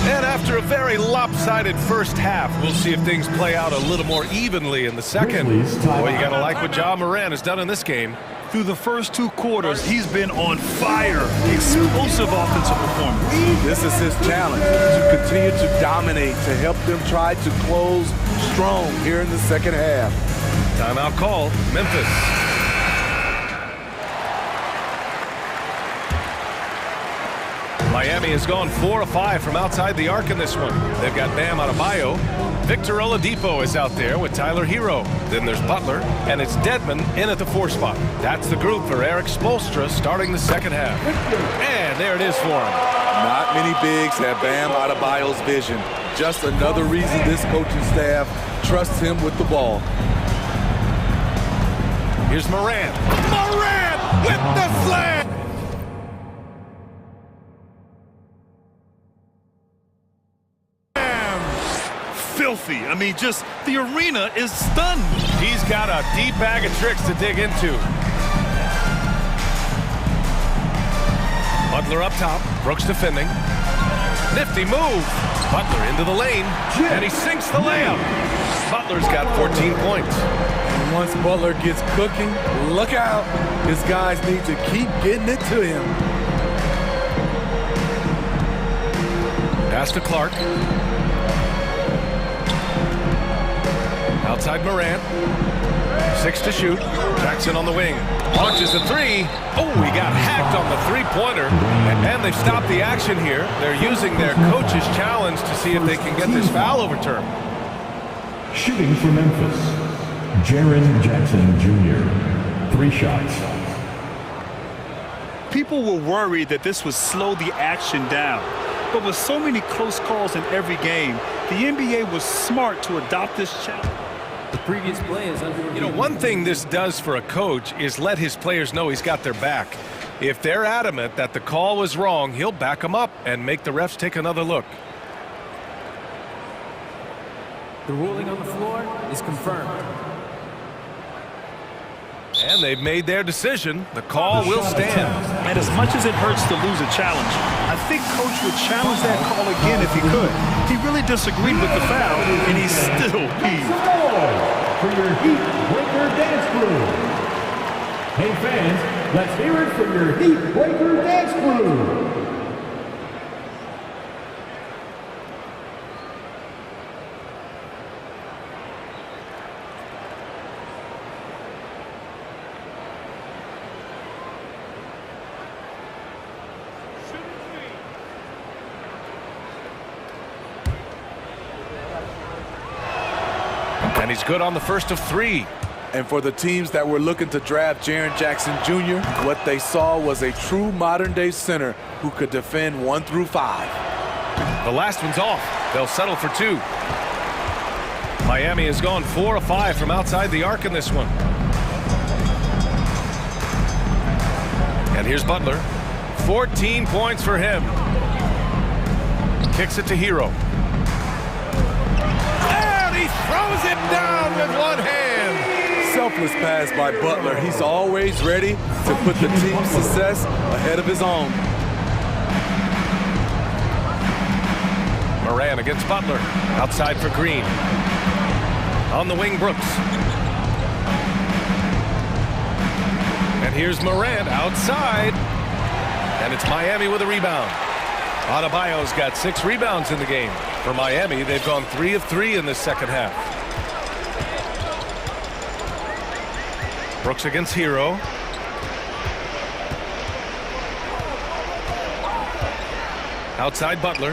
And after a very lopsided first half, we'll see if things play out a little more evenly in the second. Boy, you gotta like what Ja Morant has done in this game. Through the first 2 quarters, he's been on fire. Explosive offensive performance. This is his challenge, to continue to dominate, to help them try to close strong here in the second half. Timeout call, Memphis. Miami has gone 4 of 5 from outside the arc in this one. They've got Bam Adebayo. Victor Oladipo is out there with Tyler Hero. Then there's Butler, and it's Dedmon in at the 4 spot. That's the group for Eric Spoelstra starting the second half. And there it is for him. Not many bigs have Bam Adebayo's vision. Just another reason this coaching staff trusts him with the ball. Here's Morant. Morant with the slam! Filthy. I mean, just the arena is stunned. He's got a deep bag of tricks to dig into. Butler up top. Brooks defending. Nifty move. Butler into the lane, and he sinks the layup. Butler's got 14 points. And once Butler gets cooking, look out. His guys need to keep getting it to him. Pass to Clark. Outside Morant. 6 to shoot. Jackson on the wing. Launches a 3. Oh, he got hacked on the three-pointer. And they've stopped the action here. They're using their coach's challenge to see if they can get this foul overturned. Shooting for Memphis, Jaren Jackson Jr., 3 shots. People were worried that this would slow the action down. But with so many close calls in every game, the NBA was smart to adopt this challenge. The previous play is under review. You know, one thing this does for a coach is let his players know he's got their back. If they're adamant that the call was wrong, he'll back them up and make the refs take another look. The ruling on the floor is confirmed. And they've made their decision. The call will stand. And as much as it hurts to lose a challenge, I think Coach would challenge that call again if he could. He really disagreed with the foul, and he's still peeved. For your Heat Breaker Dance Crew. Hey fans, let's hear it for your Heat Breaker Dance Crew. And he's good on the first of 3. And for the teams that were looking to draft Jaren Jackson Jr., what they saw was a true modern-day center who could defend 1 through 5. The last one's off. They'll settle for 2. Miami has gone 4 of 5 from outside the arc in this one. And here's Butler. 14 points for him. Kicks it to Hero. He throws it down with one hand. Selfless pass by Butler. He's always ready to put the team's success ahead of his own. Moran against Butler. Outside for Green. On the wing, Brooks. And here's Moran outside. And it's Miami with a rebound. Adebayo's got 6 rebounds in the game. For Miami, they've gone 3 of 3 in this second half. Brooks against Hero. Outside Butler.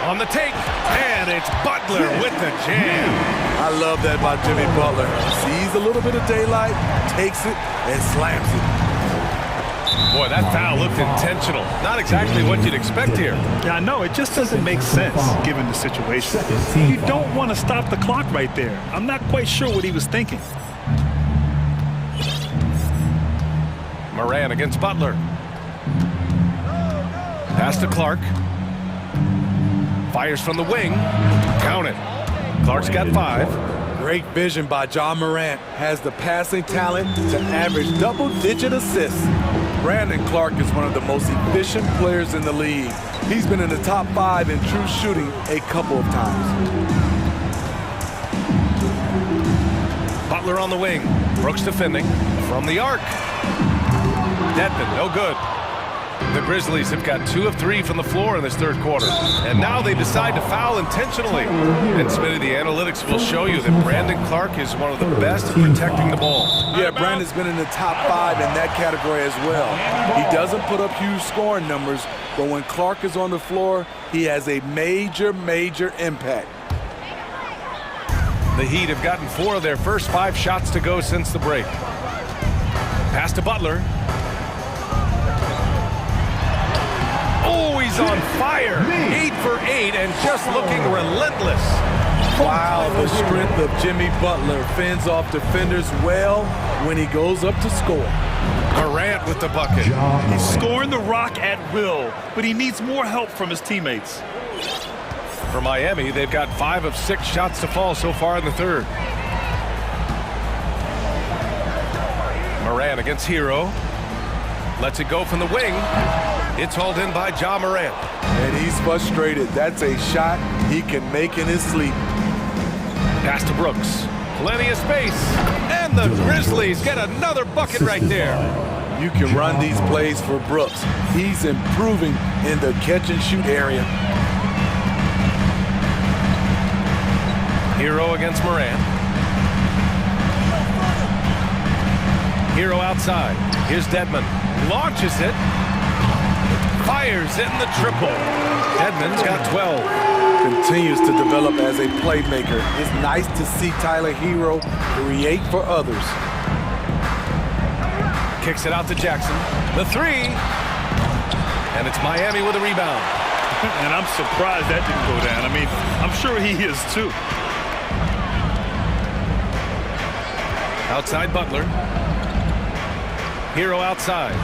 On the take. And it's Butler with the jam. I love that by Jimmy Butler. Sees a little bit of daylight, takes it, and slams it. Boy, that foul looked intentional. Not exactly what you'd expect here. Yeah, I know. It just doesn't make sense given the situation. You don't want to stop the clock right there. I'm not quite sure what he was thinking. Moran against Butler. Pass to Clark. Fires from the wing. Count it. Clark's got 5. Great vision by John Morant. Has the passing talent to average double-digit assists. Brandon Clark is one of the most efficient players in the league. He's been in the top 5 in true shooting a couple of times. Butler on the wing. Brooks defending from the arc. Dedmon, no good. The Grizzlies have got 2 of 3 from the floor in this third quarter. And now they decide to foul intentionally. And Smitty, the analytics will show you that Brandon Clark is one of the best at protecting the ball. Yeah, Brandon's been in the top 5 in that category as well. He doesn't put up huge scoring numbers, but when Clark is on the floor, he has a major, major impact. The Heat have gotten 4 of their first 5 shots to go since the break. Pass to Butler. Oh, he's on fire. 8 for 8 and just looking relentless. Wow, the strength of Jimmy Butler fends off defenders well when he goes up to score. Morant with the bucket. He's scoring the rock at will, but he needs more help from his teammates. For Miami, they've got 5 of 6 shots to fall so far in the third. Morant against Hero. Lets it go from the wing. It's hauled in by Ja Morant. And he's frustrated. That's a shot he can make in his sleep. Pass to Brooks. Plenty of space. And the Grizzlies get another bucket right there. You can run these plays for Brooks. He's improving in the catch-and-shoot area. Hero against Morant. Hero outside. Here's Dedmon. Launches it. Fires in the triple. Dedmon's got 12. Continues to develop as a playmaker. It's nice to see Tyler Hero create for others. Kicks it out to Jackson. The 3. And it's Miami with a rebound. And I'm surprised that didn't go down. I mean, I'm sure he is too. Outside Butler. Hero outside.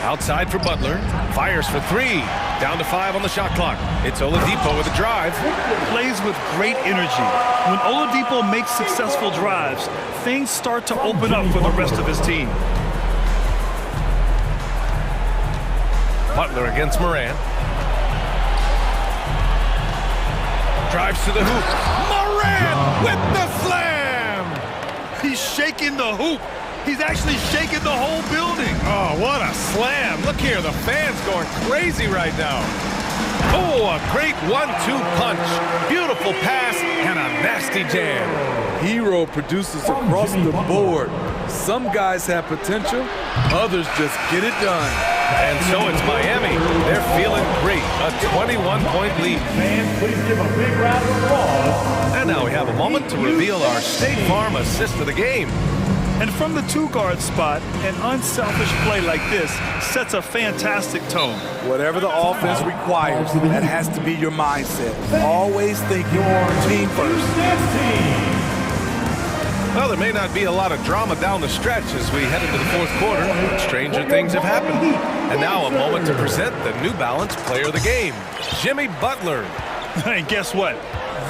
Outside for Butler. Fires for 3. Down to 5 on the shot clock. It's Oladipo with a drive. Plays with great energy. When Oladipo makes successful drives, things start to open up for the rest of his team. Butler against Morant. Drives to the hoop. Morant with the slam! He's shaking the hoop. He's actually shaking the whole building. Oh, what a slam. Look here, the fans going crazy right now. Oh, a great 1-2 punch. Beautiful pass and a nasty jam. Hero produces across the board. Some guys have potential, others just get it done. And so it's Miami. They're feeling great. A 21-point lead. Fans, please give a big round of applause. And now we have a moment to reveal our State Farm assist of the game. And from the 2-guard spot, an unselfish play like this sets a fantastic tone. Whatever the offense requires, that has to be your mindset. Always thinking team first. Well, there may not be a lot of drama down the stretch as we head into the fourth quarter, but stranger things have happened. And now a moment to present the New Balance player of the game, Jimmy Butler. And guess what?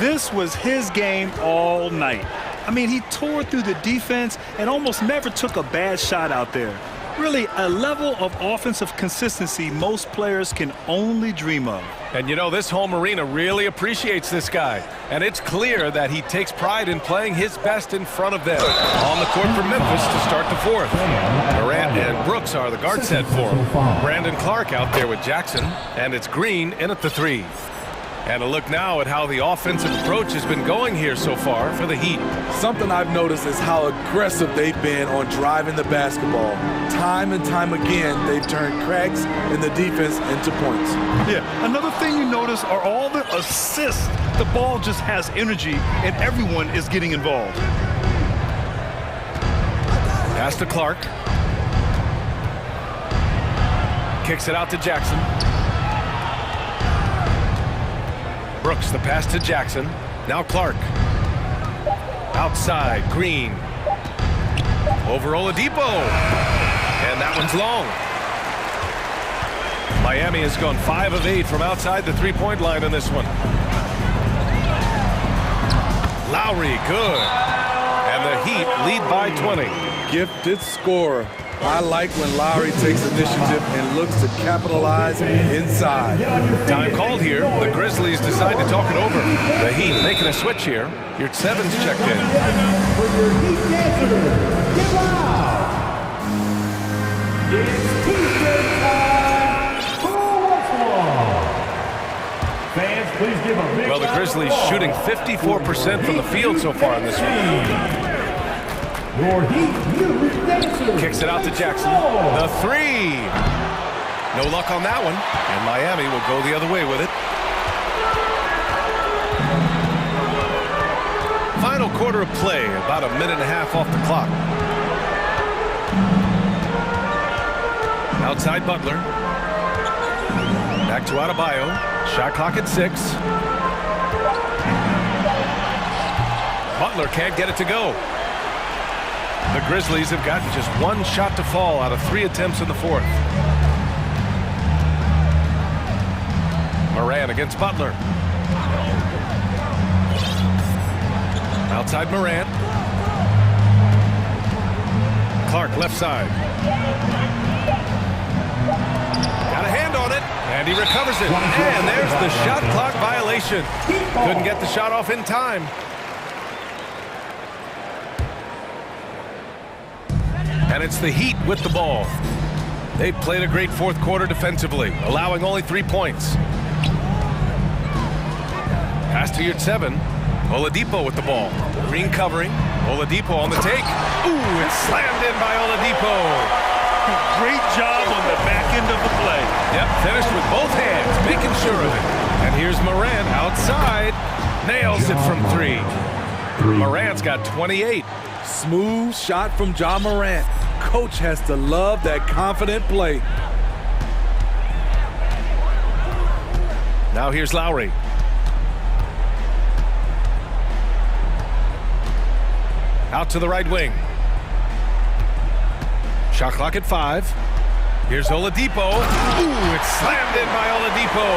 This was his game all night. I mean, he tore through the defense and almost never took a bad shot out there. Really, a level of offensive consistency most players can only dream of. And you know, this home arena really appreciates this guy. And it's clear that he takes pride in playing his best in front of them. On the court for Memphis to start the fourth. Morant and Brooks are the guard set for him. Brandon Clark out there with Jackson. And it's Green in at the 3. And a look now at how the offensive approach has been going here so far for the Heat. Something I've noticed is how aggressive they've been on driving the basketball. Time and time again, they've turned cracks in the defense into points. Yeah, another thing you notice are all the assists. The ball just has energy, and everyone is getting involved. Pass to Clark. Kicks it out to Jackson. Brooks, the pass to Jackson. Now Clark. Outside, Green. Over Oladipo. And that one's long. Miami has gone 5 of 8 from outside the three-point line in this one. Lowry, good. And the Heat lead by 20. Gifted scorer. I like when Lowry takes initiative and looks to capitalize inside. Time called here. The Grizzlies decide to talk it over. The Heat making a switch here. Your 7's checked in. 7 for your Heat dancer. Get loud. 8 It's Tuesday time for Westlaw. Fans, please give a big Well, the Grizzlies shooting 54% from the field so far in this one. Your Heat Music Dancers. Kicks it out to Jackson. The three. No luck on that one. And Miami will go the other way with it. Final quarter of play, about a minute and a half off the clock. Outside Butler. Back to Adebayo. Shot clock at 6. Butler can't get it to go. The Grizzlies have gotten just one shot to fall out of 3 attempts in the fourth. Moran against Butler. Outside Moran. Clark left side. Got a hand on it, and he recovers it. And there's the shot clock violation. Couldn't get the shot off in time. And it's the Heat with the ball. They've played a great fourth quarter defensively, allowing only 3 points. Pass to your 7. Oladipo with the ball. Green covering. Oladipo on the take. Ooh, it's slammed in by Oladipo. Great job on the back end of the play. Yep, finished with both hands, making sure of it. And here's Morant outside. Nails it from 3. Morant's got 28. Smooth shot from Ja Morant. Coach has to love that confident play. Now here's Lowry. Out to the right wing. Shot clock at 5. Here's Oladipo. Ooh, it's slammed in by Oladipo.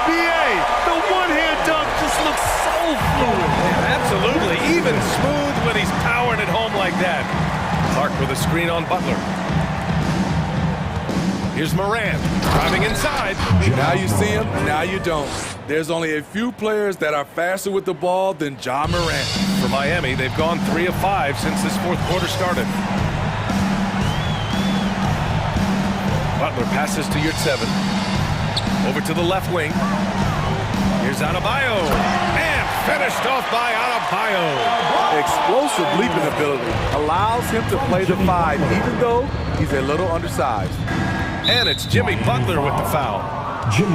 BA, the one-hand dunk just looks so fluid. Yeah, absolutely. Even smooth when he's powering it home like that. Clark with a screen on Butler. Here's Moran driving inside. Now you see him, now you don't. There's only a few players that are faster with the ball than Ja Morant. For Miami, they've gone 3 of 5 since this fourth quarter started. Butler passes to your 7. Over to the left wing. Here's Adebayo. And finished off by Adebayo. Explosive leaping ability allows him to play the 5, even though he's a little undersized. And it's Jimmy Butler with the foul.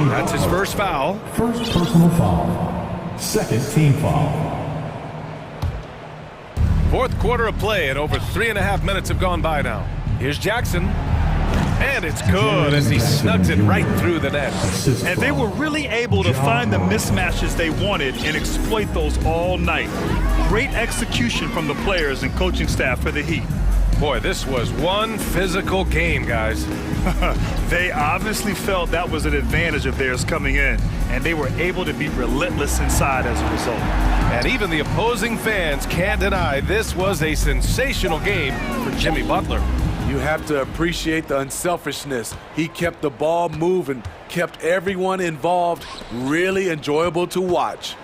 That's his first foul. First personal foul. Second team foul. Fourth quarter of play, and over 3.5 minutes have gone by now. Here's Jackson. And it's good as he snugs it right through the net. And they were really able to find the mismatches they wanted and exploit those all night. Great execution from the players and coaching staff for the Heat. Boy, this was one physical game, guys. They obviously felt that was an advantage of theirs coming in, and they were able to be relentless inside as a result. And even the opposing fans can't deny this was a sensational game for Jimmy Butler. You have to appreciate the unselfishness. He kept the ball moving, kept everyone involved, really enjoyable to watch.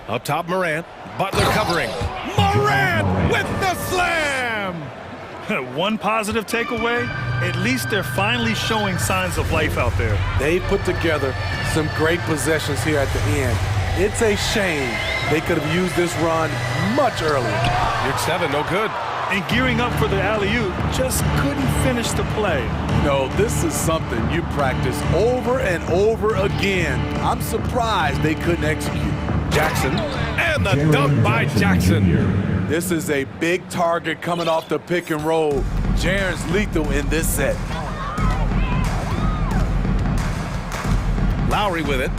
Up top, Morant. Butler covering. Morant with the slam! One positive takeaway, at least they're finally showing signs of life out there. They put together some great possessions here at the end. It's a shame they could have used this run much earlier. Your 7, no good. And gearing up for the alley-oop, just couldn't finish the play. No, this is something you practice over and over again. I'm surprised they couldn't execute. Jackson, and the dunk by Jackson. This is a big target coming off the pick and roll. Jaren's lethal in this set. Lowry with it.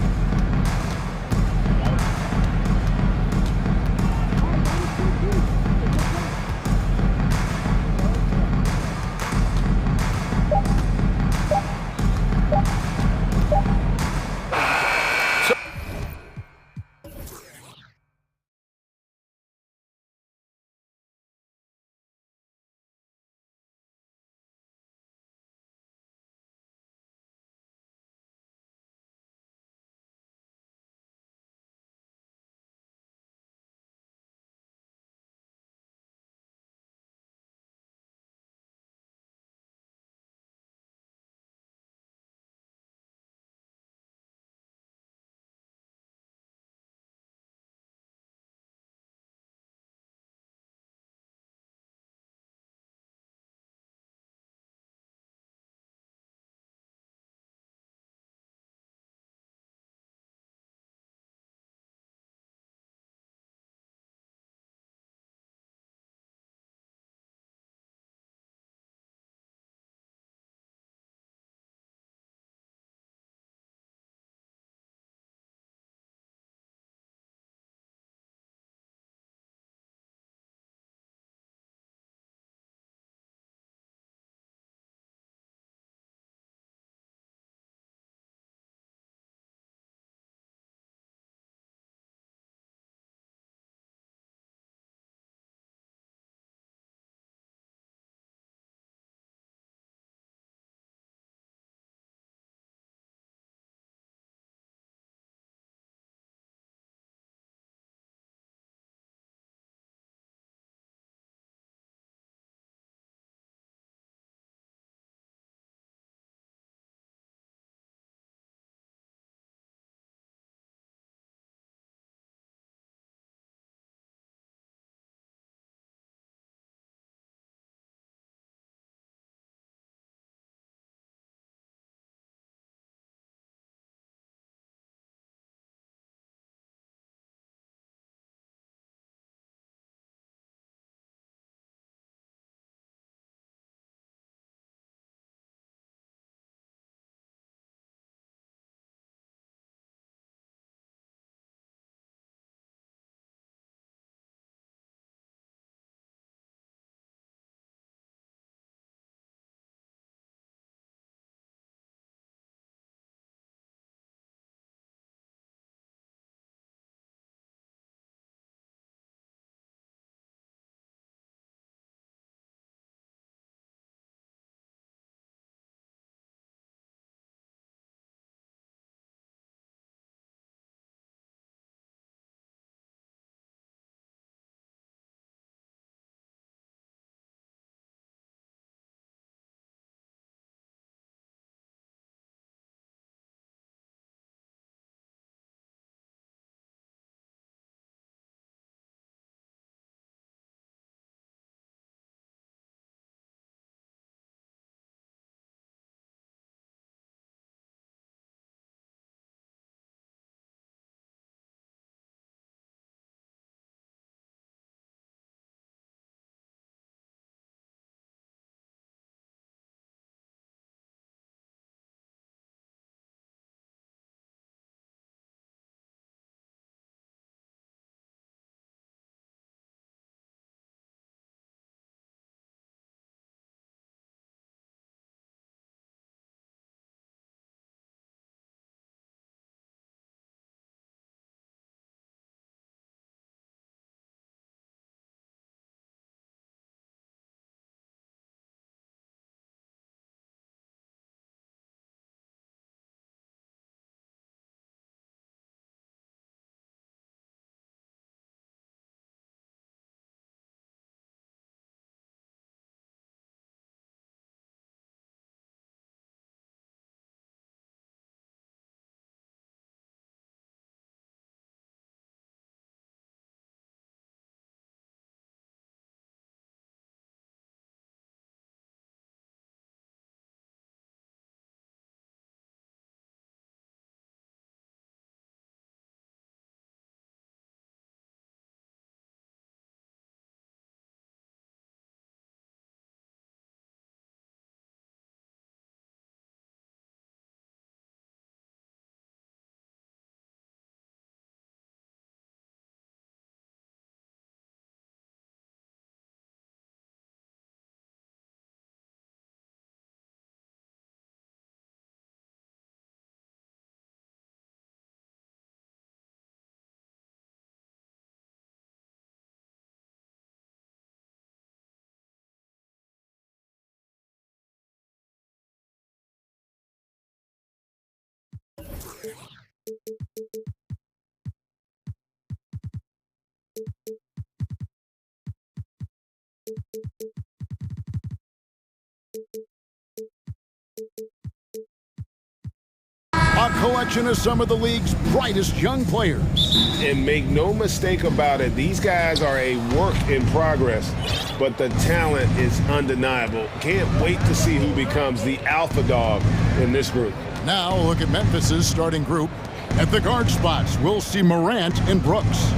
A collection of some of the league's brightest young players. And make no mistake about it, these guys are a work in progress, but the talent is undeniable. Can't wait to see who becomes the alpha dog in this group. Now look at Memphis's starting group. At the guard spots, we'll see Morant and Brooks.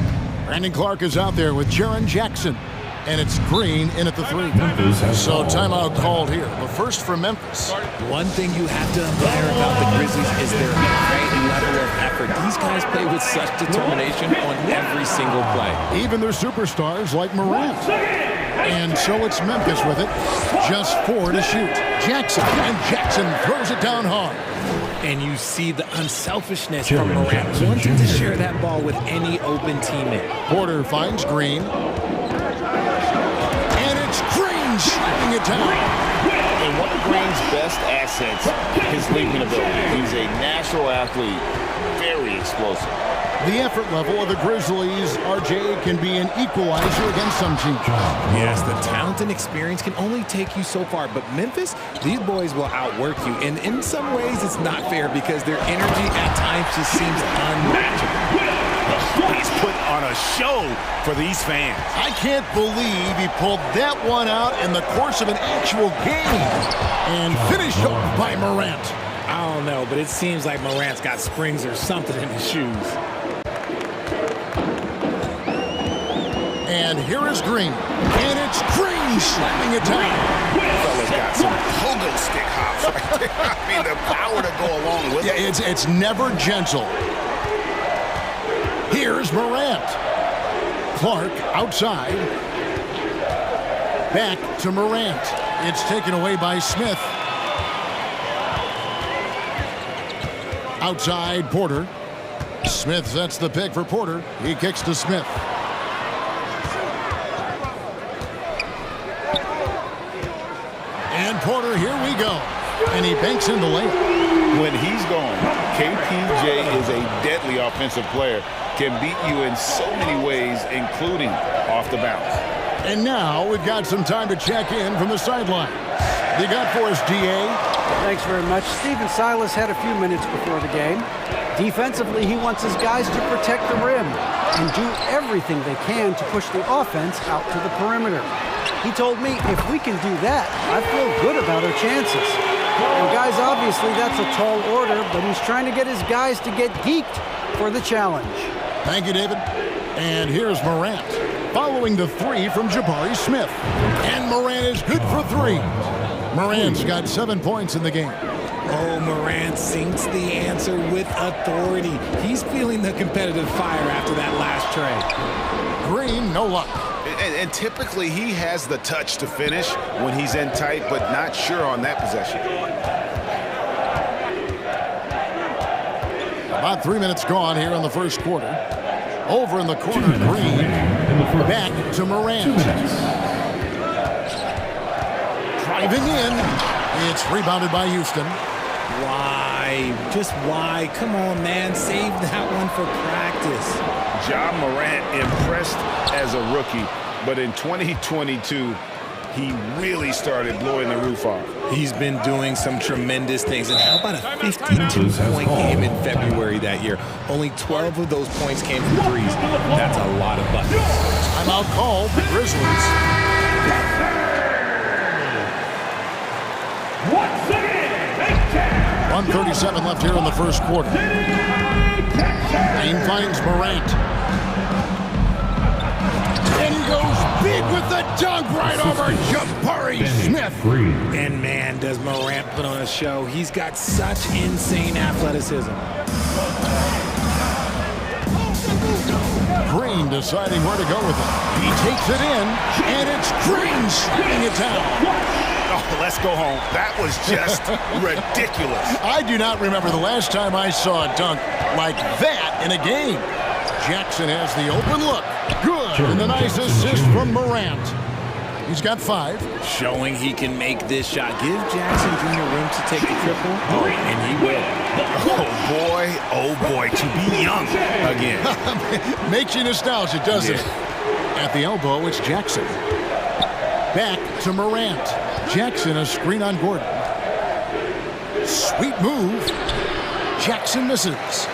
Brandon Clark is out there with Jaren Jackson. And it's Green in at the 3. So timeout called here. The first for Memphis. One thing you have to admire about the Grizzlies is their high level of effort. These guys play with such determination on every single play. Even their superstars like Morant. And so it's Memphis with it. Just 4 to shoot. Jackson, and Jackson throws it down hard. And you see the unselfishness from Morant, wanting to share that ball with any open teammate. Porter finds Green. Green slapping it down. And one of Green's best assets, his leaping ability. He's a natural athlete, very explosive. The effort level of the Grizzlies, RJ, can be an equalizer against some teams. Yes, the talent and experience can only take you so far, but Memphis, these boys will outwork you. And in some ways, it's not fair because their energy at times just seems unmatchable. He's put on a show for these fans. I can't believe he pulled that one out in the course of an actual game and finished off by Morant. I don't know, but it seems like Morant's got springs or something in his shoes. And here is Green. And it's Green slamming it down. Fella's got some pogo stick hops right there. I mean, the power to go along with it. It's never gentle. Here's Morant. Clark outside. Back to Morant. It's taken away by Smith. Outside Porter. Smith sets the pick for Porter. He kicks to Smith. And Porter, here we go. And he banks in the layup. When he's gone, KPJ is a deadly offensive player. Can beat you in so many ways, including off the bounce. And now we've got some time to check in from the sideline. You got for us, DA? Thanks very much. Stephen Silas had a few minutes before the game. Defensively, he wants his guys to protect the rim and do everything they can to push the offense out to the perimeter. He told me if we can do that, I feel good about our chances. And guys, obviously that's a tall order, but he's trying to get his guys to get geeked for the challenge. Thank you, David. And here's Morant, following the 3 from Jabari Smith. And Morant is good for 3. Morant's got 7 points in the game. Oh, Morant sinks the answer with authority. He's feeling the competitive fire after that last tray. Green, no luck. And typically he has the touch to finish when he's in tight, but not sure on that possession. About 3 minutes gone here in the first quarter. Over in the corner, Green. Back to Morant. Driving in. It's rebounded by Houston. Why? Just why? Come on, man. Save that one for practice. Ja Morant impressed as a rookie, but in 2022, he really started blowing the roof off. He's been doing some tremendous things. And how about a 52-point game in February that year? Only 12 of those points came from threes. That's a lot of buckets. Timeout called the Grizzlies. 1:37 left here in the first quarter. Green finds Morant. And he goes big with the dunk right over Jabari Smith. And man, does Morant put on a show. He's got such insane athleticism. Green deciding where to go with it. He takes it in, and it's Green slamming it down. Oh, let's go home. That was just ridiculous. I do not remember the last time I saw a dunk like that in a game. Jackson has the open look. Good. And the nice assist from Morant. He's got 5. Showing he can make this shot. Give Jackson Jr. room to take the triple, and he will. Oh boy, to be young again. Makes you nostalgic, doesn't it? At the elbow, it's Jackson. Back to Morant. Jackson, a screen on Gordon. Sweet move. Jackson misses.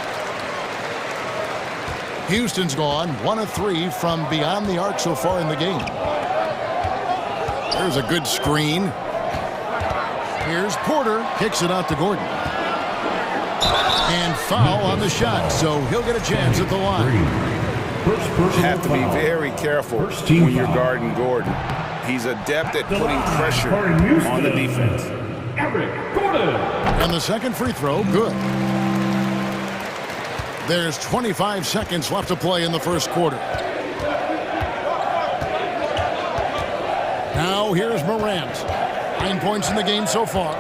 Houston's gone 1 of 3 from beyond the arc so far in the game. There's a good screen. Here's Porter, kicks it out to Gordon. And foul on the shot, so he'll get a chance at the line. You have to be very careful when you're guarding Gordon. He's adept at putting pressure on the defense. And the second free throw, good. There's 25 seconds left to play in the first quarter. Now here's Morant. 9 points in the game so far.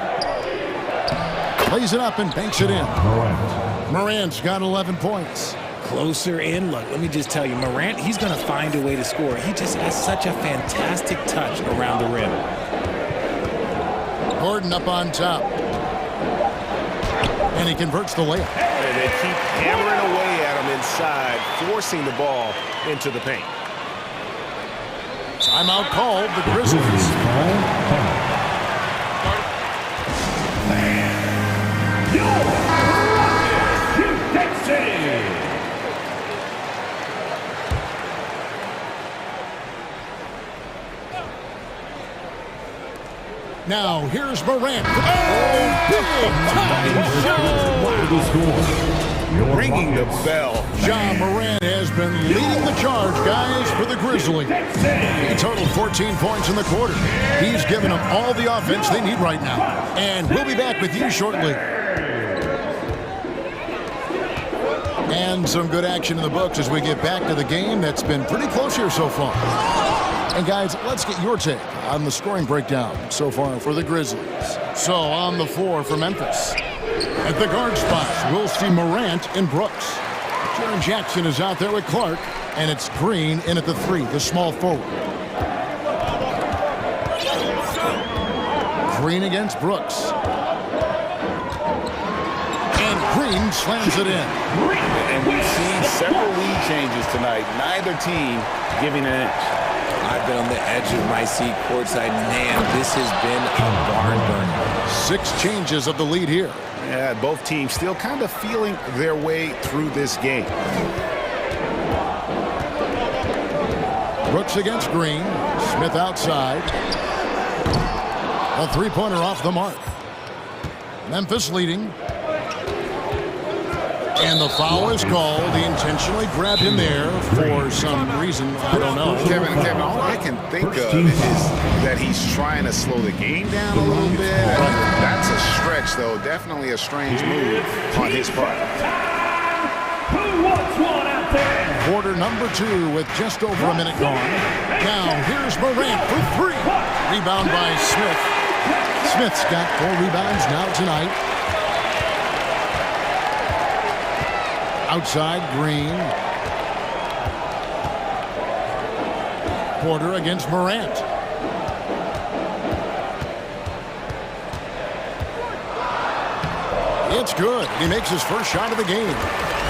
Plays it up and banks it in. Morant's got 11 points. Closer in. Look, let me just tell you, Morant, he's going to find a way to score. He just has such a fantastic touch around the rim. Gordon up on top. And he converts the layup. And they keep hammering away at him inside, forcing the ball into the paint. Timeout called, the Grizzlies. Now, here's Morant. Ringing the bell. Ja Morant has been leading the charge, guys, for the Grizzlies. He totaled 14 points in the quarter. He's given them all the offense they need right now. And we'll be back with you shortly. And some good action in the books as we get back to the game that's been pretty close here so far. And guys, let's get your take on the scoring breakdown so far for the Grizzlies. So on the floor for Memphis. At the guard spots, we'll see Morant and Brooks. Jaren Jackson is out there with Clark, and it's Green in at the 3, the small forward. Green against Brooks. And Green slams it in. And we've seen several lead changes tonight. Neither team giving an inch. I've been on the edge of my seat courtside. Man, this has been a barn burner. 6 changes of the lead here. Yeah, both teams still kind of feeling their way through this game. Brooks against Green. Smith outside. A 3-pointer off the mark. Memphis leading. And the foul is called. He intentionally grabbed him there for some reason. I don't know. Kevin, all I can think of is that he's trying to slow the game down a little bit. That's a stretch, though. Definitely a strange move on his part. Quarter number 2 with just over a minute gone. Now here's Morant for 3. Rebound by Smith. Smith's got 4 rebounds now tonight. Outside, Green. Porter against Morant. It's good. He makes his first shot of the game.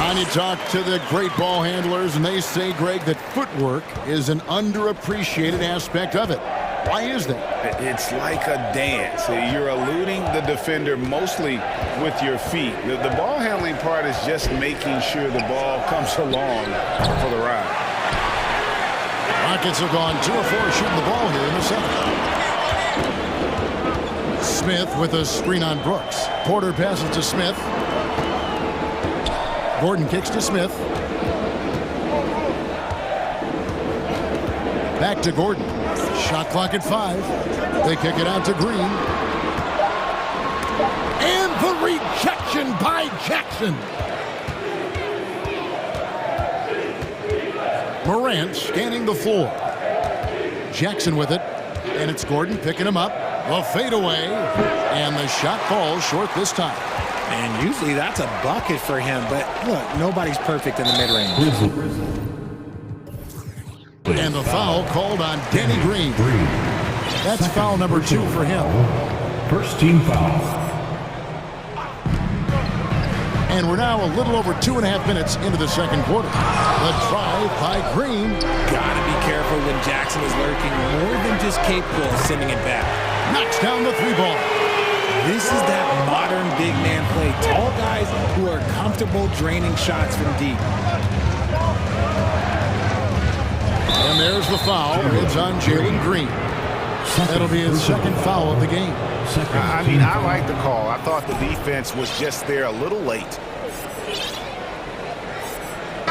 And you talk to the great ball handlers, and they say, Greg, that footwork is an underappreciated aspect of it. Why is that? It's like a dance. You're eluding the defender mostly with your feet. The ball handling part is just making sure the ball comes along for the ride. Rockets have gone 2 of 4 shooting the ball here in the second. Smith with a screen on Brooks. Porter passes to Smith. Gordon kicks to Smith. Back to Gordon. Shot clock at 5. They kick it out to Green. And the rejection by Jackson. Morant scanning the floor. Jackson with it. And it's Gordon picking him up. A fadeaway. And the shot falls short this time. And usually that's a bucket for him. But look, nobody's perfect in the mid-range. And the foul called on Danny Green. That's foul number 2 for him. First team foul. And we're now a little over 2.5 minutes into the second quarter. The drive by Green. Gotta be careful when Jackson is lurking more than just capable of sending it back. Knocks down the 3 ball. This is that modern big man play. Tall guys who are comfortable draining shots from deep. And there's the foul. It's on Jalen Green. That'll be his second foul of the game. I mean, I like the call. I thought the defense was just there a little late.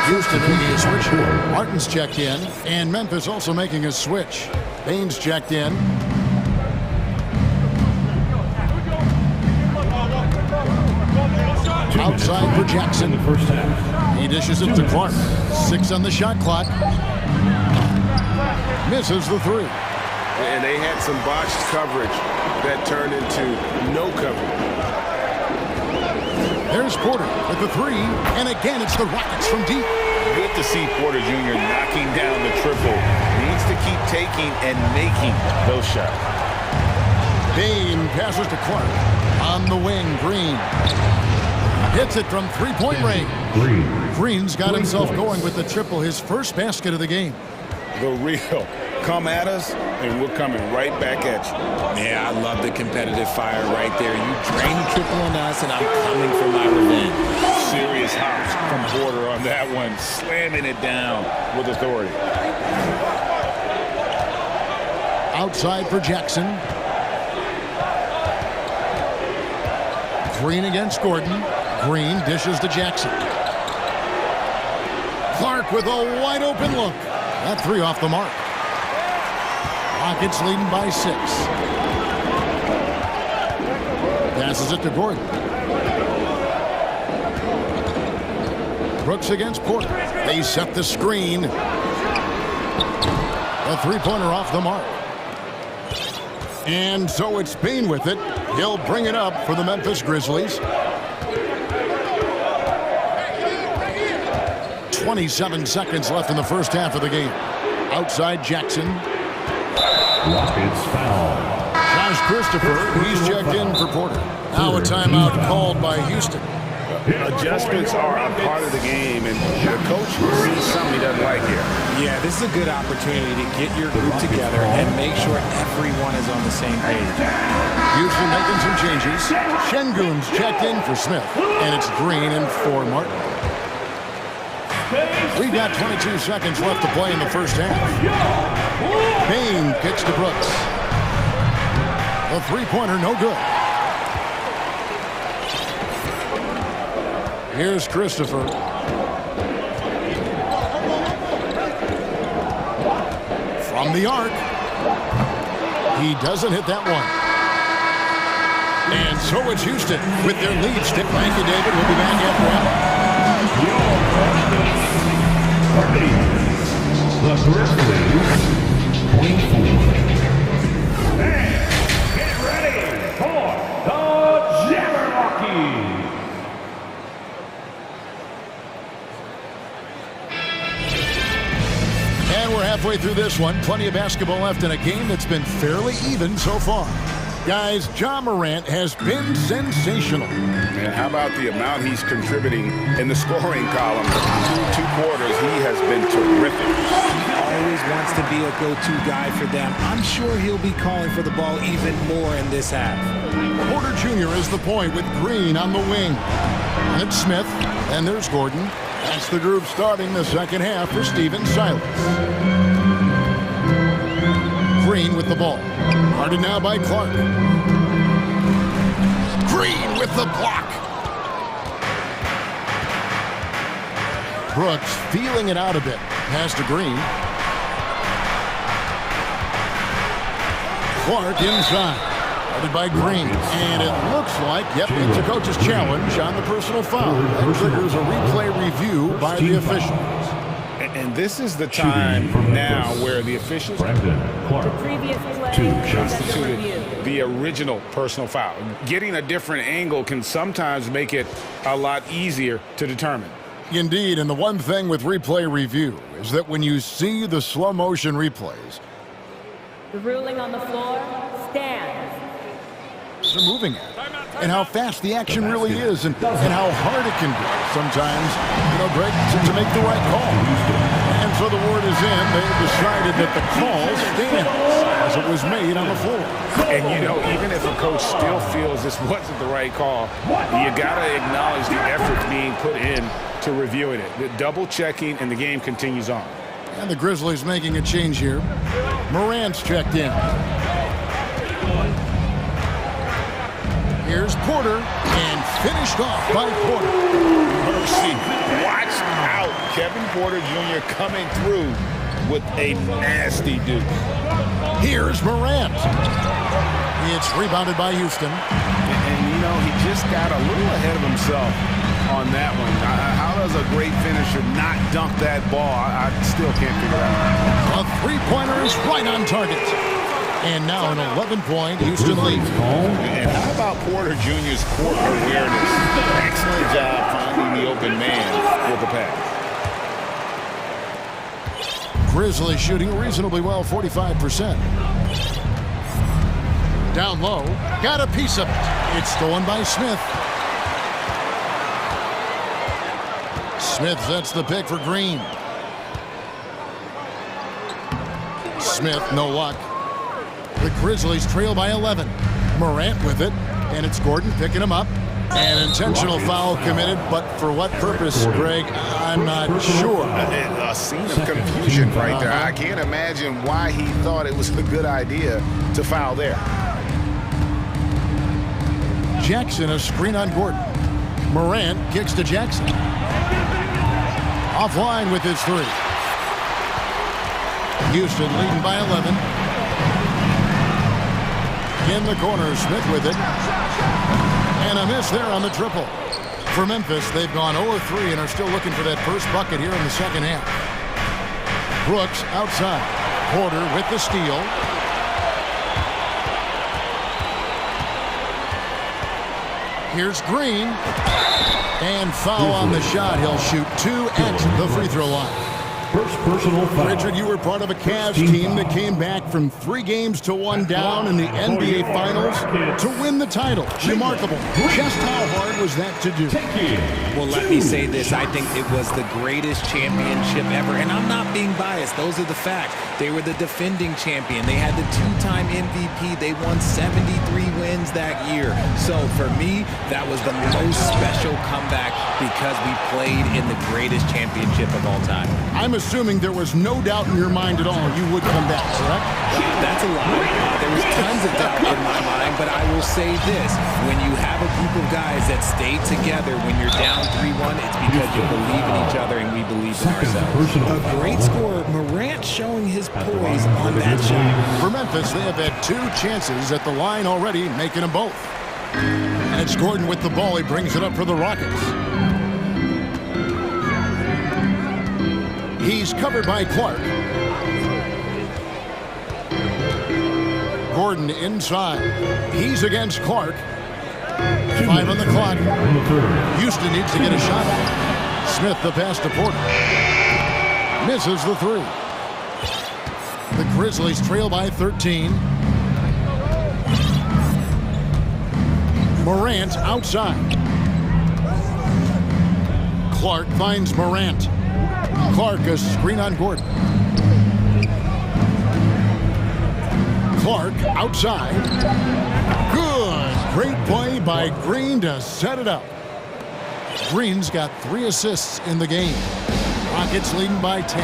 Houston making a switch. Martin's checked in, and Memphis also making a switch. Baines checked in. Outside for Jackson. He dishes it to Clark. 6 on the shot clock. Misses the 3. And they had some botched coverage that turned into no coverage. There's Porter with the 3, and again it's the Rockets from deep. Good to see Porter Jr. knocking down the triple. Needs to keep taking and making those shots. Bain passes to Clark. On the wing, Green. Hits it from three-point range. Green's got himself going with the triple, his first basket of the game. The real. Come at us, and we're coming right back at you. Yeah, I love the competitive fire right there. You drain the triple on us, and I'm coming for my revenge. Serious hops from Porter on that one, slamming it down with authority. Outside for Jackson. Green against Gordon. Green dishes to Jackson. Clark with a wide open look. That 3 off the mark. Rockets leading by 6. Passes it to Gordon. Brooks against Porter. They set the screen. A 3-pointer off the mark. And so it's Bain with it. He'll bring it up for the Memphis Grizzlies. 27 seconds left in the first half of the game. Outside Jackson. Rockets foul. Josh Christopher, he's checked in for Porter. Now a timeout called by Houston. Adjustments are a part of the game, and the coach sees something he doesn't like here. Yeah, this is a good opportunity to get your group together and make sure everyone is on the same page. Houston making some changes. Şengün's checked in for Smith, and it's Green and for Martin. We've got 22 seconds left to play in the first half. Bain kicks to Brooks. A 3-pointer, no good. Here's Christopher. From the arc. He doesn't hit that one. And so it's Houston with their lead. Thank you, David. We'll be back The Grizzlies, 24. And get ready for the Jabberwocky. And we're halfway through this one. Plenty of basketball left in a game that's been fairly even so far. Guys, Ja Morant has been sensational. And how about the amount he's contributing in the scoring column? Through 2 quarters, he has been terrific. He always wants to be a go-to guy for them. I'm sure he'll be calling for the ball even more in this half. Porter Jr. is the point with Green on the wing. And it's Smith, and there's Gordon. That's the group starting the second half for Stephen Silas. Green with the ball. Guarded now by Clark. Green with the block. Brooks feeling it out a bit. Pass to Green. Clark inside. Guarded by Green. And it looks like, yep, it's a coach's challenge on the personal foul. That triggers a replay review by the officials. And this is the time now where the officials constituted the original personal foul. Getting a different angle can sometimes make it a lot easier to determine. Indeed, and the one thing with replay review is that when you see the slow motion replays, the ruling on the floor stands. They're moving at it, and how fast the action really is, and how hard it can be sometimes, Greg, to make the right call. And so the word is in. They decided that the call stands as it was made on the floor. And, you know, even if a coach still feels this wasn't the right call, you got to acknowledge the effort being put in to reviewing it. The double checking, and the game continues on. And the Grizzlies making a change here. Morant's checked in. Here's Porter, and finished off by Porter. Mercy. Watch out. Kevin Porter Jr. coming through with a nasty deuce. Here's Morant. It's rebounded by Houston. And, you know, he just got a little ahead of himself on that one. How does a great finisher not dunk that ball? I still can't figure it out. A three-pointer is right on target. And now an 11-point Houston lead. And how about Porter Jr.'s court awareness? Excellent job finding the open man with the pass. Grizzlies shooting reasonably well, 45%. Down low, got a piece of it. It's stolen by Smith. Smith sets the pick for Green. Smith, no luck. The Grizzlies trail by 11. Morant with it, and it's Gordon picking him up. An intentional foul committed, but for what purpose, Greg, I'm not sure. A scene of confusion right there. I can't imagine why he thought it was a good idea to foul there. Jackson, a screen on Gordon. Morant kicks to Jackson. Offline with his three. Houston leading by 11. In the corner, Smith with it. And a miss there on the triple. For Memphis, they've gone 0-3 and are still looking for that first bucket here in the second half. Brooks outside. Porter with the steal. Here's Green. And foul on the shot. He'll shoot 2 at the free throw line. First personal foul. Richard, you were part of a Cavs team that came back from 3 games to 1 down in the NBA Finals to win the title. Remarkable. Just how hard was that to do? Well, let me say this. I think it was the greatest championship ever. And I'm not being biased. Those are the facts. They were the defending champion. They had the 2-time MVP. They won 73 wins that year. So for me, that was the most special comeback because we played in the greatest championship of all time. I'm assuming there was no doubt in your mind at all you would come back, correct? That's a lie. There was tons of doubt in my mind, but I will say this. When you have a group of guys that stay together when you're down 3-1, it's because you believe in each other and we believe in ourselves. A great scorer, Morant showing his poise on that shot. For Memphis, they have had 2 chances at the line already, making them both. And it's Gordon with the ball. He brings it up for the Rockets. He's covered by Clark. Gordon inside. He's against Clark. 5 on the clock. Houston needs to get a shot. Smith the pass to Porter. Misses the 3. The Grizzlies trail by 13. Morant outside. Clark finds Morant. Clark, a screen on Gordon. Clark outside. Good. Great play by Green to set it up. Green's got 3 assists in the game. Rockets leading by 10.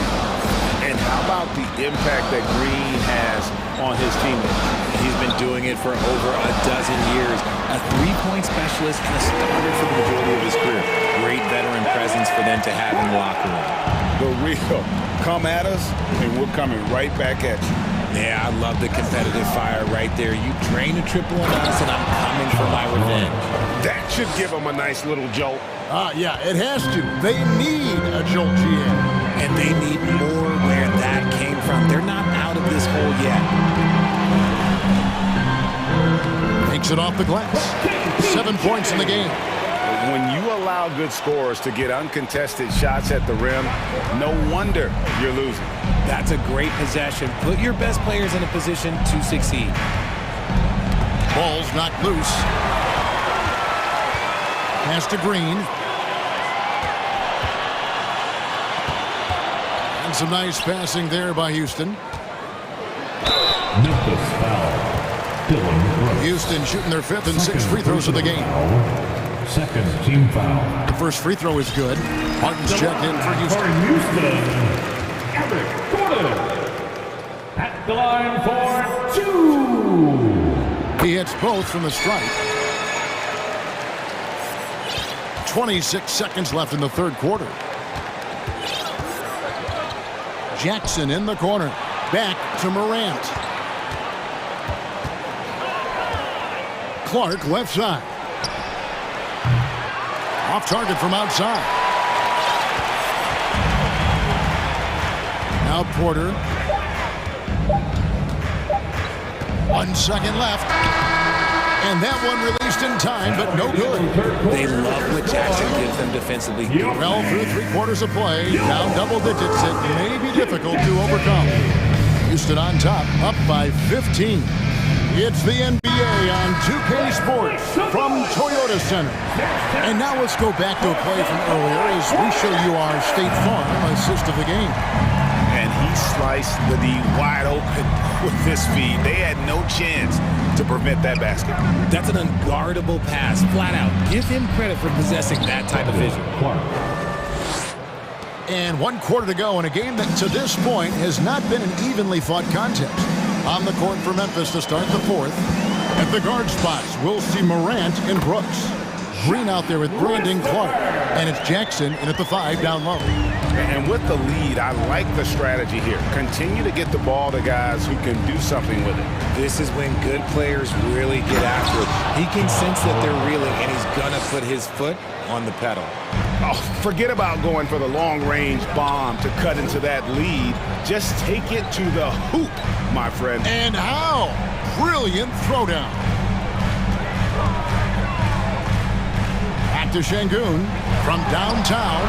And how about the impact that Green has on his teammates? He's been doing it for over a dozen years. A 3-point specialist and a starter for the majority of his career. Great veteran presence for them to have in the locker room. The real come at us, and we're coming right back at you. Yeah, I love the competitive fire right there. You drain a triple on us, and I'm coming for my revenge. That should give them a nice little jolt. Yeah, it has to. They need a jolt, GM. And they need more where that came from. They're not out of this hole yet. Takes it off the glass. 7 points in the game. When you allow good scorers to get uncontested shots at the rim, no wonder you're losing. That's a great possession. Put your best players in a position to succeed. Ball's knocked loose. Pass to Green. And And some nice passing there by Houston. Memphis foul. Dylan Brooks. Houston shooting their 5th and 6th free throws of the game. Second team foul. The first free throw is good. Martin's checked in for Houston. Eric Gordon at the line for 2. He hits both from the stripe. 26 seconds left in the third quarter. Jackson in the corner. Back to Morant. Clark left side. Off target from outside. Now Porter. 1 second left. And that one released in time, but no good. They love what Jackson gives them defensively. Well, through 3 quarters of play, down double digits, it may be difficult to overcome. Houston on top, up by 15. It's the NBA on 2K Sports from Toyota Center. And now let's go back to a play from earlier as we show you our State Farm assist of the game. And he sliced the D wide open with this feed. They had no chance to prevent that basket. That's an unguardable pass, flat out. Give him credit for possessing that type of vision. And 1 quarter to go in a game that to this point has not been an evenly fought contest. On the court for Memphis to start the 4th. At the guard spots, we'll see Morant and Brooks. Green out there with Brandon Clark. And it's Jackson in at the 5 down low. And with the lead, I like the strategy here. Continue to get the ball to guys who can do something with it. This is when good players really get after it. He can sense that they're reeling, and he's going to put his foot on the pedal. Oh, forget about going for the long-range bomb to cut into that lead. Just take it to the hoop, my friend. And how? Brilliant throwdown. Back to Şengün from downtown.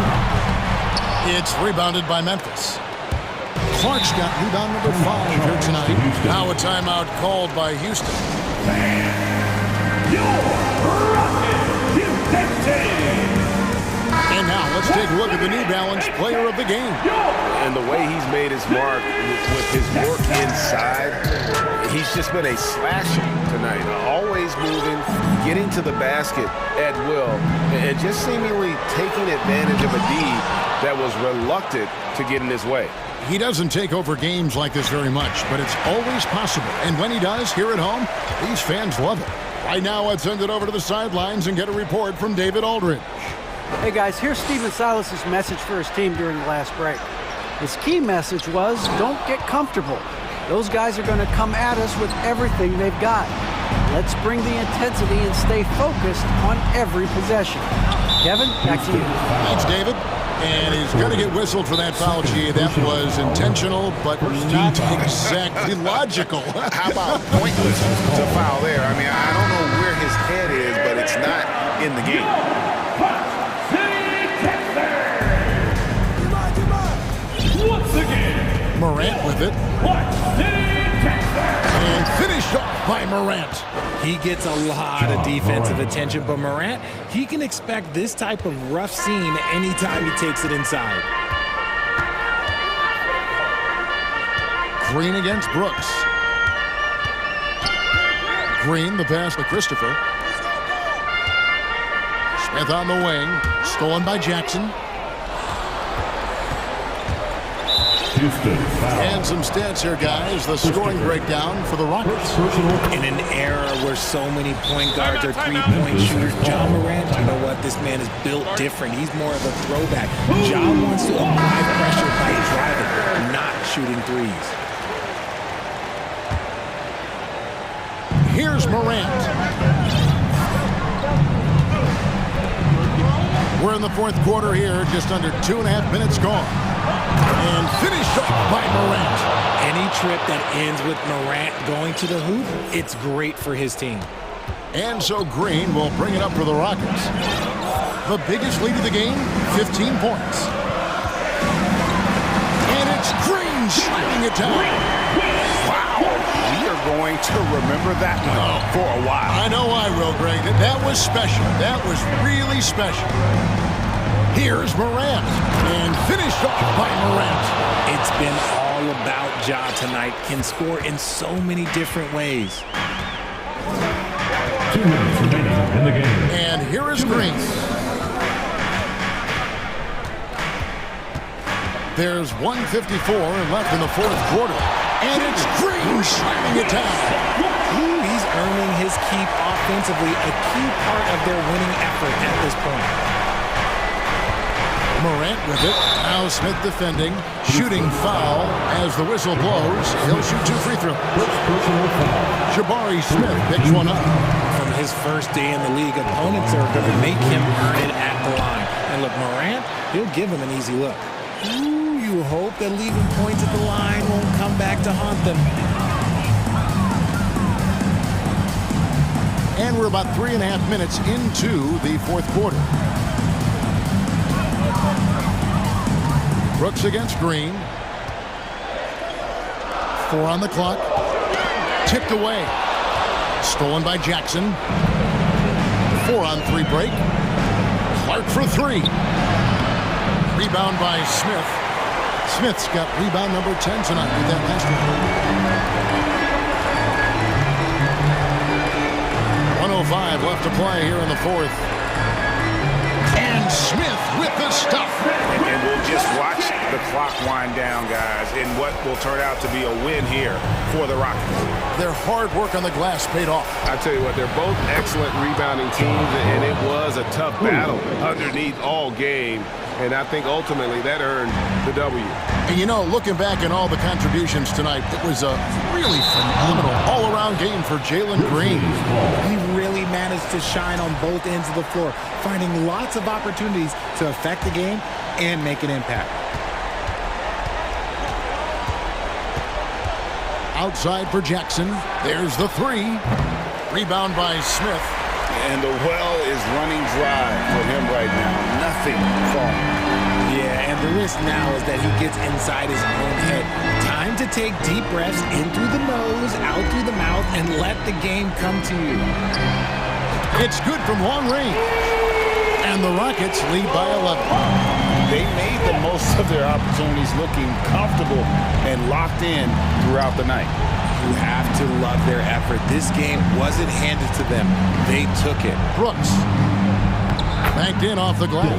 It's rebounded by Memphis. Clark's got rebound number 5 here tonight. Now a timeout called by Houston. And now let's take a look at the New Balance player of the game. And the way he's made his mark with his work inside, he's just been a slasher tonight. Always moving, getting to the basket at will, and just seemingly taking advantage of a D that was reluctant to get in his way. He doesn't take over games like this very much, but it's always possible. And when he does, here at home, these fans love it. Right now, let's send it over to the sidelines and get a report from David Aldridge. Hey guys, here's Stephen Silas's message for his team during the last break. His key message was, don't get comfortable. Those guys are going to come at us with everything they've got. Let's bring the intensity and stay focused on every possession. Kevin, back to you. Thanks, David. And he's going to get whistled for that foul, G. That was intentional, but not exactly logical. How about pointless to foul there? I mean, I don't know where his head is, but it's not in the game. Once again, Morant with it. And finished off by Morant. He gets a lot of defensive attention, but Morant, he can expect this type of rough scene anytime he takes it inside. Green against Brooks. Green, the pass to Christopher. Smith on the wing. Stolen by Jackson. And some stats here, guys. The scoring breakdown for the Rockets. In an era where so many point guards are three-point shooters, Ja Morant, you know what? This man is built different. He's more of a throwback. Ja wants to apply pressure by driving, not shooting threes. Here's Morant. We're in the 4th quarter here, just under 2.5 minutes gone. And finished off by Morant. Any trip that ends with Morant going to the hoop, it's great for his team. And so Green will bring it up for the Rockets. The biggest lead of the game, 15 points. And it's Green slamming it down. Wow, we are going to remember that one for a while. I know I will, Greg. That was special. That was really special. Here's Morant, and finished off by Morant. It's been all about Ja tonight. Can score in so many different ways. 2 minutes remaining in the game. And here is Green. There's 1:54 left in the fourth quarter. And it's Green slamming it down. Ooh, he's earning his keep offensively, a key part of their winning effort at this point. Morant with it. Now Smith defending. Shooting foul as the whistle blows. He'll shoot 2 free throws. Jabari Smith picks one up. From his first day in the league, opponents are going to make him earn it at the line. And look, Morant, he'll give him an easy look. Ooh, you hope that leaving points at the line won't come back to haunt them. And we're about 3.5 minutes into the fourth quarter. Brooks against Green. 4 on the clock. Tipped away. Stolen by Jackson. 4-on-3 break. Clark for 3. Rebound by Smith. Smith's got rebound number 10 tonight with that last one. 1:05 left to play here in the fourth. And Smith with the stuff. And we'll just watch the clock wind down, guys, in what will turn out to be a win here for the Rockets. Their hard work on the glass paid off. I tell you what, they're both excellent rebounding teams, and it was a tough battle underneath all game. And I think ultimately that earned the W. And you know, looking back at all the contributions tonight, it was a really phenomenal all-around game for Jalen Green. He really managed to shine on both ends of the floor, finding lots of opportunities to affect the game and make an impact. Outside for Jackson. There's the 3. Rebound by Smith. And the well is running dry for him right now. Nothing falling. Yeah, and the risk now is that he gets inside his own head. Time to take deep breaths in through the nose, out through the mouth, and let the game come to you. It's good from long range. And the Rockets lead by 11. They made the most of their opportunities, looking comfortable and locked in throughout the night. You have to love their effort. This game wasn't handed to them. They took it. Brooks. Banked in off the glass.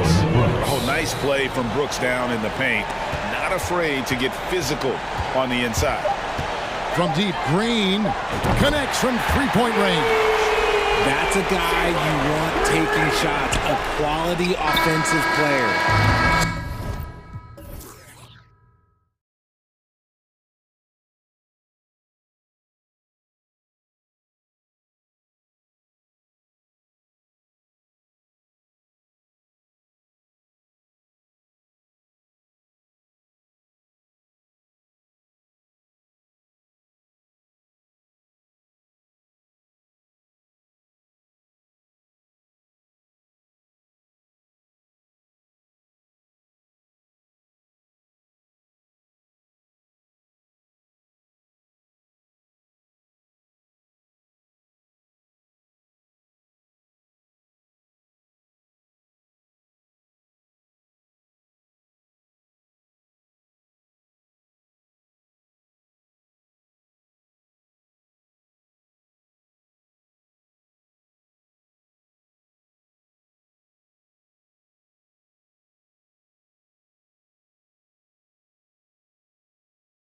Oh, nice play from Brooks down in the paint. Not afraid to get physical on the inside. From deep, Green connects from three-point range. That's a guy you want taking shots, a quality offensive player.